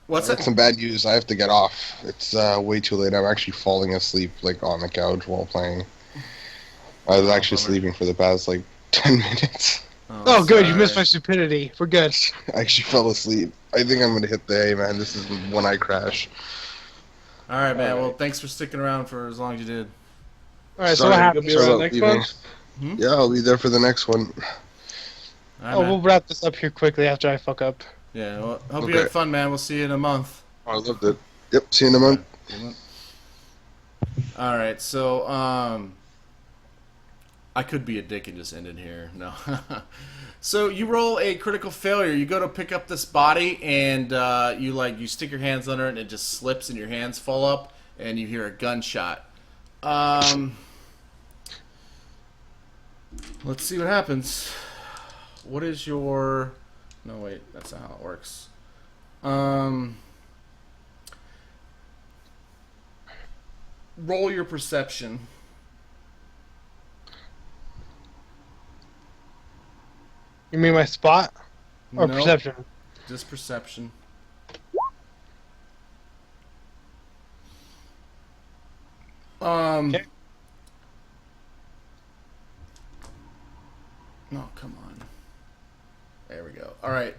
what's that's that? some bad news. I have to get off. It's way too late. I'm actually falling asleep like on the couch while playing. I was actually bummer. sleeping for the past like 10 minutes. Oh, good. You sorry. missed my stupidity. We're good. I actually fell asleep. I think I'm gonna hit the hay, man. This is when I crash. All right, man. Well, thanks for sticking around for as long as you did. All right. So Sorry, what You'll happened? be Sorry around about next leaving. month? Yeah, I'll be there for the next one. All right, Oh, man. we'll wrap this up here quickly after I fuck up. Yeah. Well, hope you Okay. had fun, man. We'll see you in a month. I loved it. Yep, see you in a month. All right. So, I could be a dick and just end it here. No. So you roll a critical failure. You go to pick up this body, and you stick your hands under it, and it just slips, and your hands fall up, and you hear a gunshot. Let's see what happens. What is your? No, wait, that's not how it works. Roll your perception. You mean my spot or No, perception? just perception. Okay. No, come on. There we go. All right.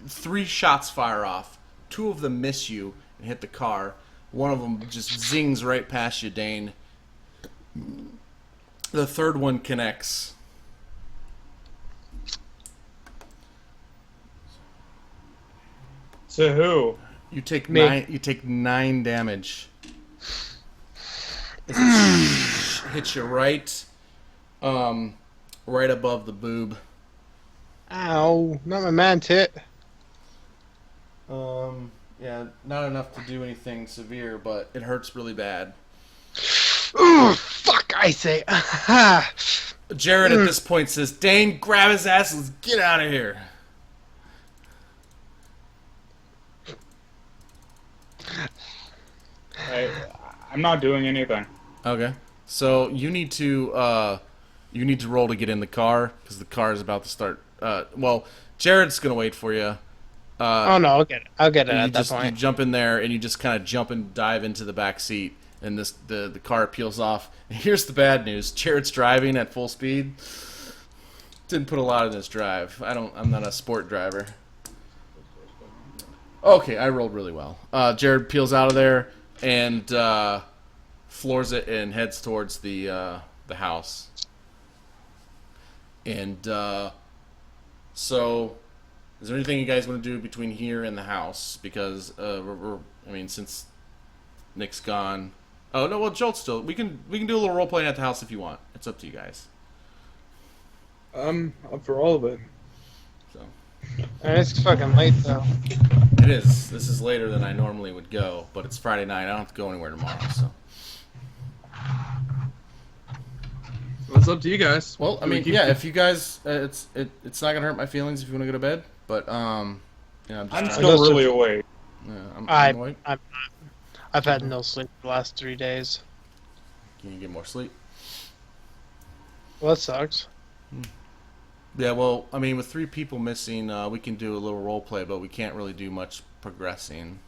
3 shots fire off. 2 of them miss you and hit the car. One of them just zings right past you, Dane. The third one connects. To who? You take Me. 9. You take 9 damage. As it hits you right above the boob. Ow! Not my man's hit. Yeah, not enough to do anything severe, but it hurts really bad. Ooh, fuck! I say. Jared at this point says, "Dane, grab his ass. Let's get out of here." I'm not doing anything. Okay. So you need to roll to get in the car because the car is about to start. Well, Jared's gonna wait for you. Oh no! I'll get it You at that just you point. jump in there and you just kind of jump and dive into the back seat, and the car peels off. And here's the bad news: Jared's driving at full speed. Didn't put a lot in this drive. I'm not a sport driver. Okay, I rolled really well. Jared peels out of there and floors it and heads towards the house. And so Is there anything you guys want to do between here and the house? Because I mean, since Nick's gone. Oh no, well Jolt's still. We can do a little role playing at the house if you want. It's up to you guys. Up for all of it. So. It's fucking late though. It is. This is later than I normally would go, but it's Friday night. I don't have to go anywhere tomorrow, so. Well, it's up to you guys. Well, I mean, yeah. If you guys, it's not gonna hurt my feelings if you want to go to bed, but yeah. I'm still really awake. Yeah, I'm awake. I've had no sleep the last 3 days. Can you get more sleep? Well, that sucks. Yeah, well, I mean, with 3 people missing, we can do a little role play, but we can't really do much progressing.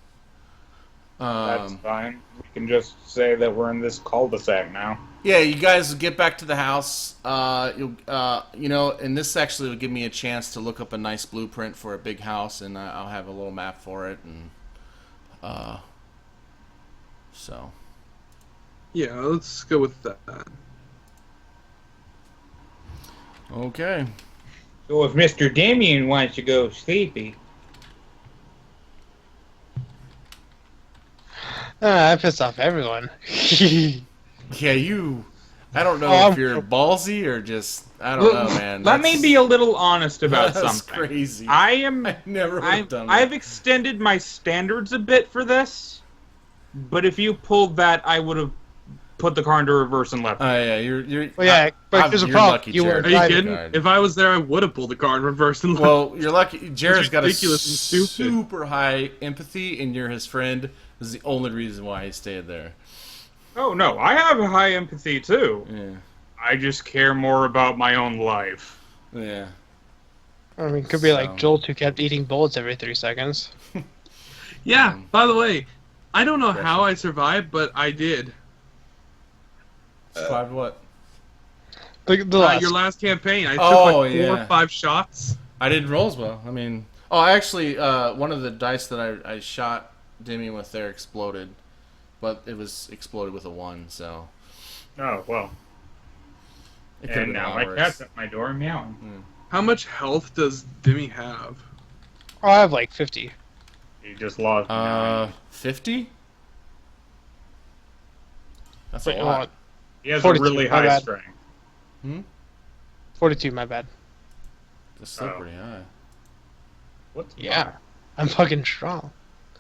That's fine. We can just say that we're in this cul-de-sac now. Yeah, you guys get back to the house. And this actually will give me a chance to look up a nice blueprint for a big house, and I'll have a little map for it, and so. Yeah, let's go with that. Okay. So if Mr. Damien wants to go sleepy. I pissed off everyone. Yeah, you. I don't know Oh, if you're ballsy or just. I don't know, man. Let me be a little honest about That's something. crazy. I never would have done that. I've extended my standards a bit for this, but if you pulled that, I would have put the car into reverse and left. Oh yeah, you're. Well, yeah, but there's a you're problem. lucky, You were Jared. Are you driving. kidding? Guard. If I was there, I would have pulled the car in reverse and left. Well, you're lucky. Jared's got a ridiculous and stupid. super high empathy, and you're his friend. This is the only reason why he stayed there. Oh no, I have a high empathy too. Yeah. I just care more about my own life. Yeah. I mean, it could be like So- Jolt who kept eating bullets every 3 seconds. Yeah, by the way, I don't know how I survived, but I did. Survived what? The last. Your last campaign, I took Oh, like 4 yeah. or 5 shots. I didn't roll as well. I mean, I actually, one of the dice that I shot Demi with there exploded, but it was exploded with a 1, so. Oh well. It could have And been a now lot my worse. cat's at my door meowing. How much health does Demi have? Oh, I have like 50. He just lost. me now. 50? That's Wait, a lot. He has a 42, really my high bad. strength. 42, my bad. That's still Oh. pretty high. What's Yeah. I'm fucking strong.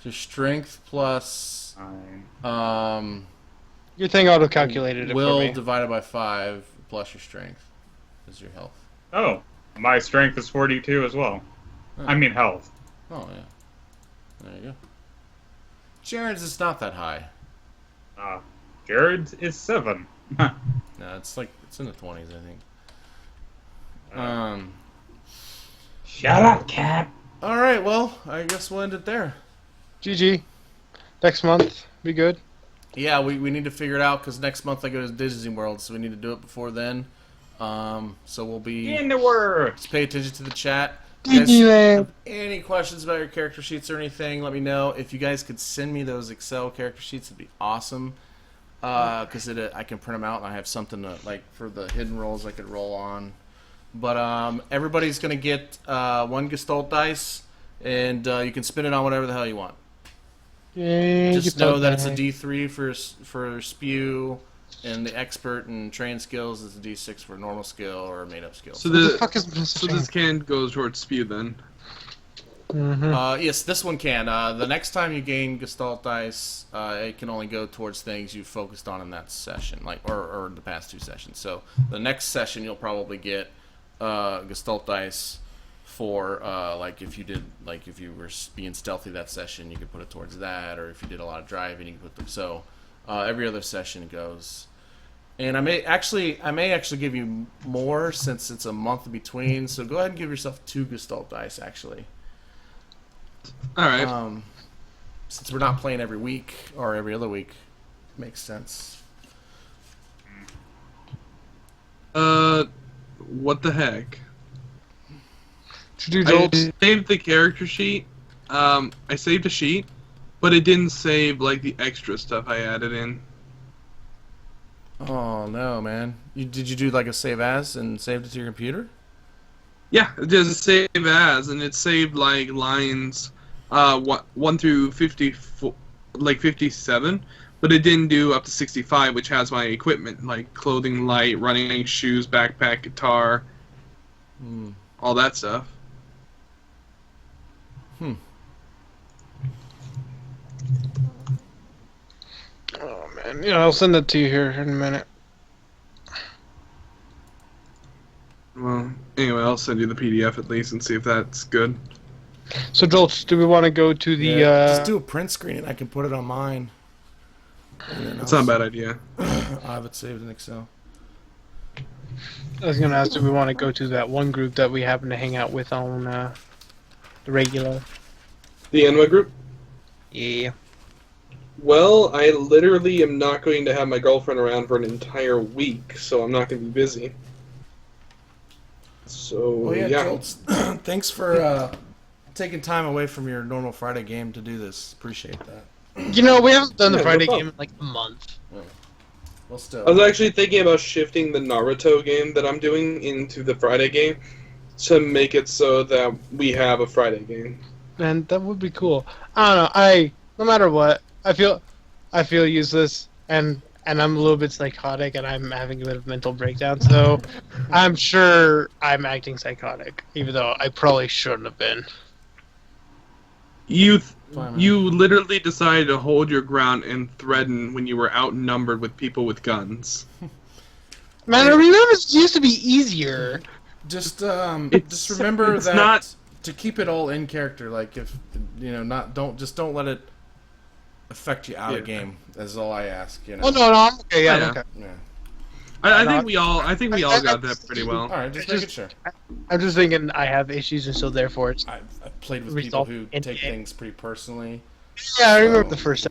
So strength plus fine? Your thing auto-calculated it will for me. divided by 5 plus your strength is your health. Oh, my strength is 42 as well. Oh. I mean health. Oh yeah. There you go. Jared's is not that high. Jared's is 7. No, it's in the 20s, I think. Shut up, cat. All right, well, I guess we'll end it there. GG. Next month, be good. Yeah, we need to figure it out because next month I go to Disney World, so we need to do it before then. So we'll be In the works. just pay attention to the chat. If you guys Disneyland. have any questions about your character sheets or anything, let me know. If you guys could send me those Excel character sheets, it'd be awesome. Because I can print them out and I have something to, like, for the hidden rolls I could roll on. But everybody's gonna get 1 Gestalt dice, and you can spin it on whatever the hell you want. Yay, Just you know felt that it's a bad. D3 for spew, and the expert and trained skills is a D6 for normal skill or made up skill. So What the the fuck is so this can go towards spew then. Yes, this one can. The next time you gain Gestalt dice, it can only go towards things you focused on in that session, like or the past 2 sessions. So the next session you'll probably get Gestalt dice for like if you were being stealthy that session, you could put it towards that, or if you did a lot of driving, you can put them. So every other session goes. And I may actually give you more since it's a month between. So go ahead and give yourself 2 Gestalt dice actually. All right. Since we're not playing every week or every other week, makes sense. What the heck? Should do I Jolt. saved the character sheet. I saved a sheet, but it didn't save like the extra stuff I added in. Oh no, man! Did you do like a save as and saved it to your computer? Yeah, just save as, and it saved like lines, 1 through 54, like 57, but it didn't do up to 65, which has my equipment like clothing, light, running shoes, backpack, guitar, all that stuff. Oh man, yeah, I'll send it to you here in a minute. Well, anyway, I'll send you the PDF at least and see if that's good. So, Jolts, do we want to go to the? Just do a print screen and I can put it on mine. That's not a bad idea. I have it saved in Excel. I was gonna ask, do we want to go to that one group that we happen to hang out with on the regular? The Enma group? Yeah. Well, I literally am not going to have my girlfriend around for an entire week, so I'm not going to be busy. So, yeah. Jolts, thanks for taking time away from your normal Friday game to do this. Appreciate that. You know, we haven't done the Yeah, Friday no game in like a month. Well, still. I was actually thinking about shifting the Naruto game that I'm doing into the Friday game to make it so that we have a Friday game. Man, that would be cool. I don't know. No matter what, I feel useless, and I'm a little bit psychotic, and I'm having a bit of mental breakdown. So, I'm sure I'm acting psychotic, even though I probably shouldn't have been. You literally decided to hold your ground and threaten when you were outnumbered with people with guns. Man, I remember it used to be easier. Just remember it's that not... to keep it all in character. Like if don't let it affect you out of game. That's all I ask. You know. Oh no, I'm okay. Yeah, Yeah. I'm okay. Yeah. I think we all got that pretty well. All right, just making sure. I'm just thinking I have issues, and so therefore it's. I've played with people who take things pretty personally. Yeah, I remember the first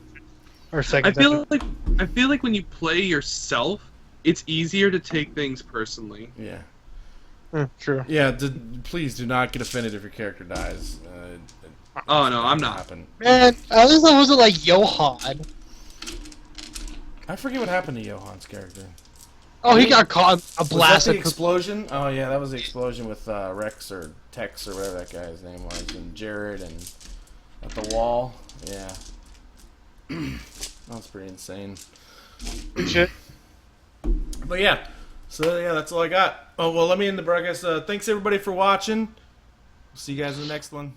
or second. I feel like when you play yourself, it's easier to take things personally. Yeah. True. Yeah. Please do not get offended if your character dies. Oh no, I'm not. Happen. Man, at least I wasn't like Johan. I forget what happened to Johan's character. Oh, he got caught a Was that blast. the explosion? Oh yeah, that was the explosion with Rex or Tex or whatever that guy's name was, and Jared and at the wall. Yeah, that's pretty insane. Shit. But yeah, so yeah, that's all I got. Oh well, let me end the broadcast. Thanks everybody for watching. See you guys in the next one.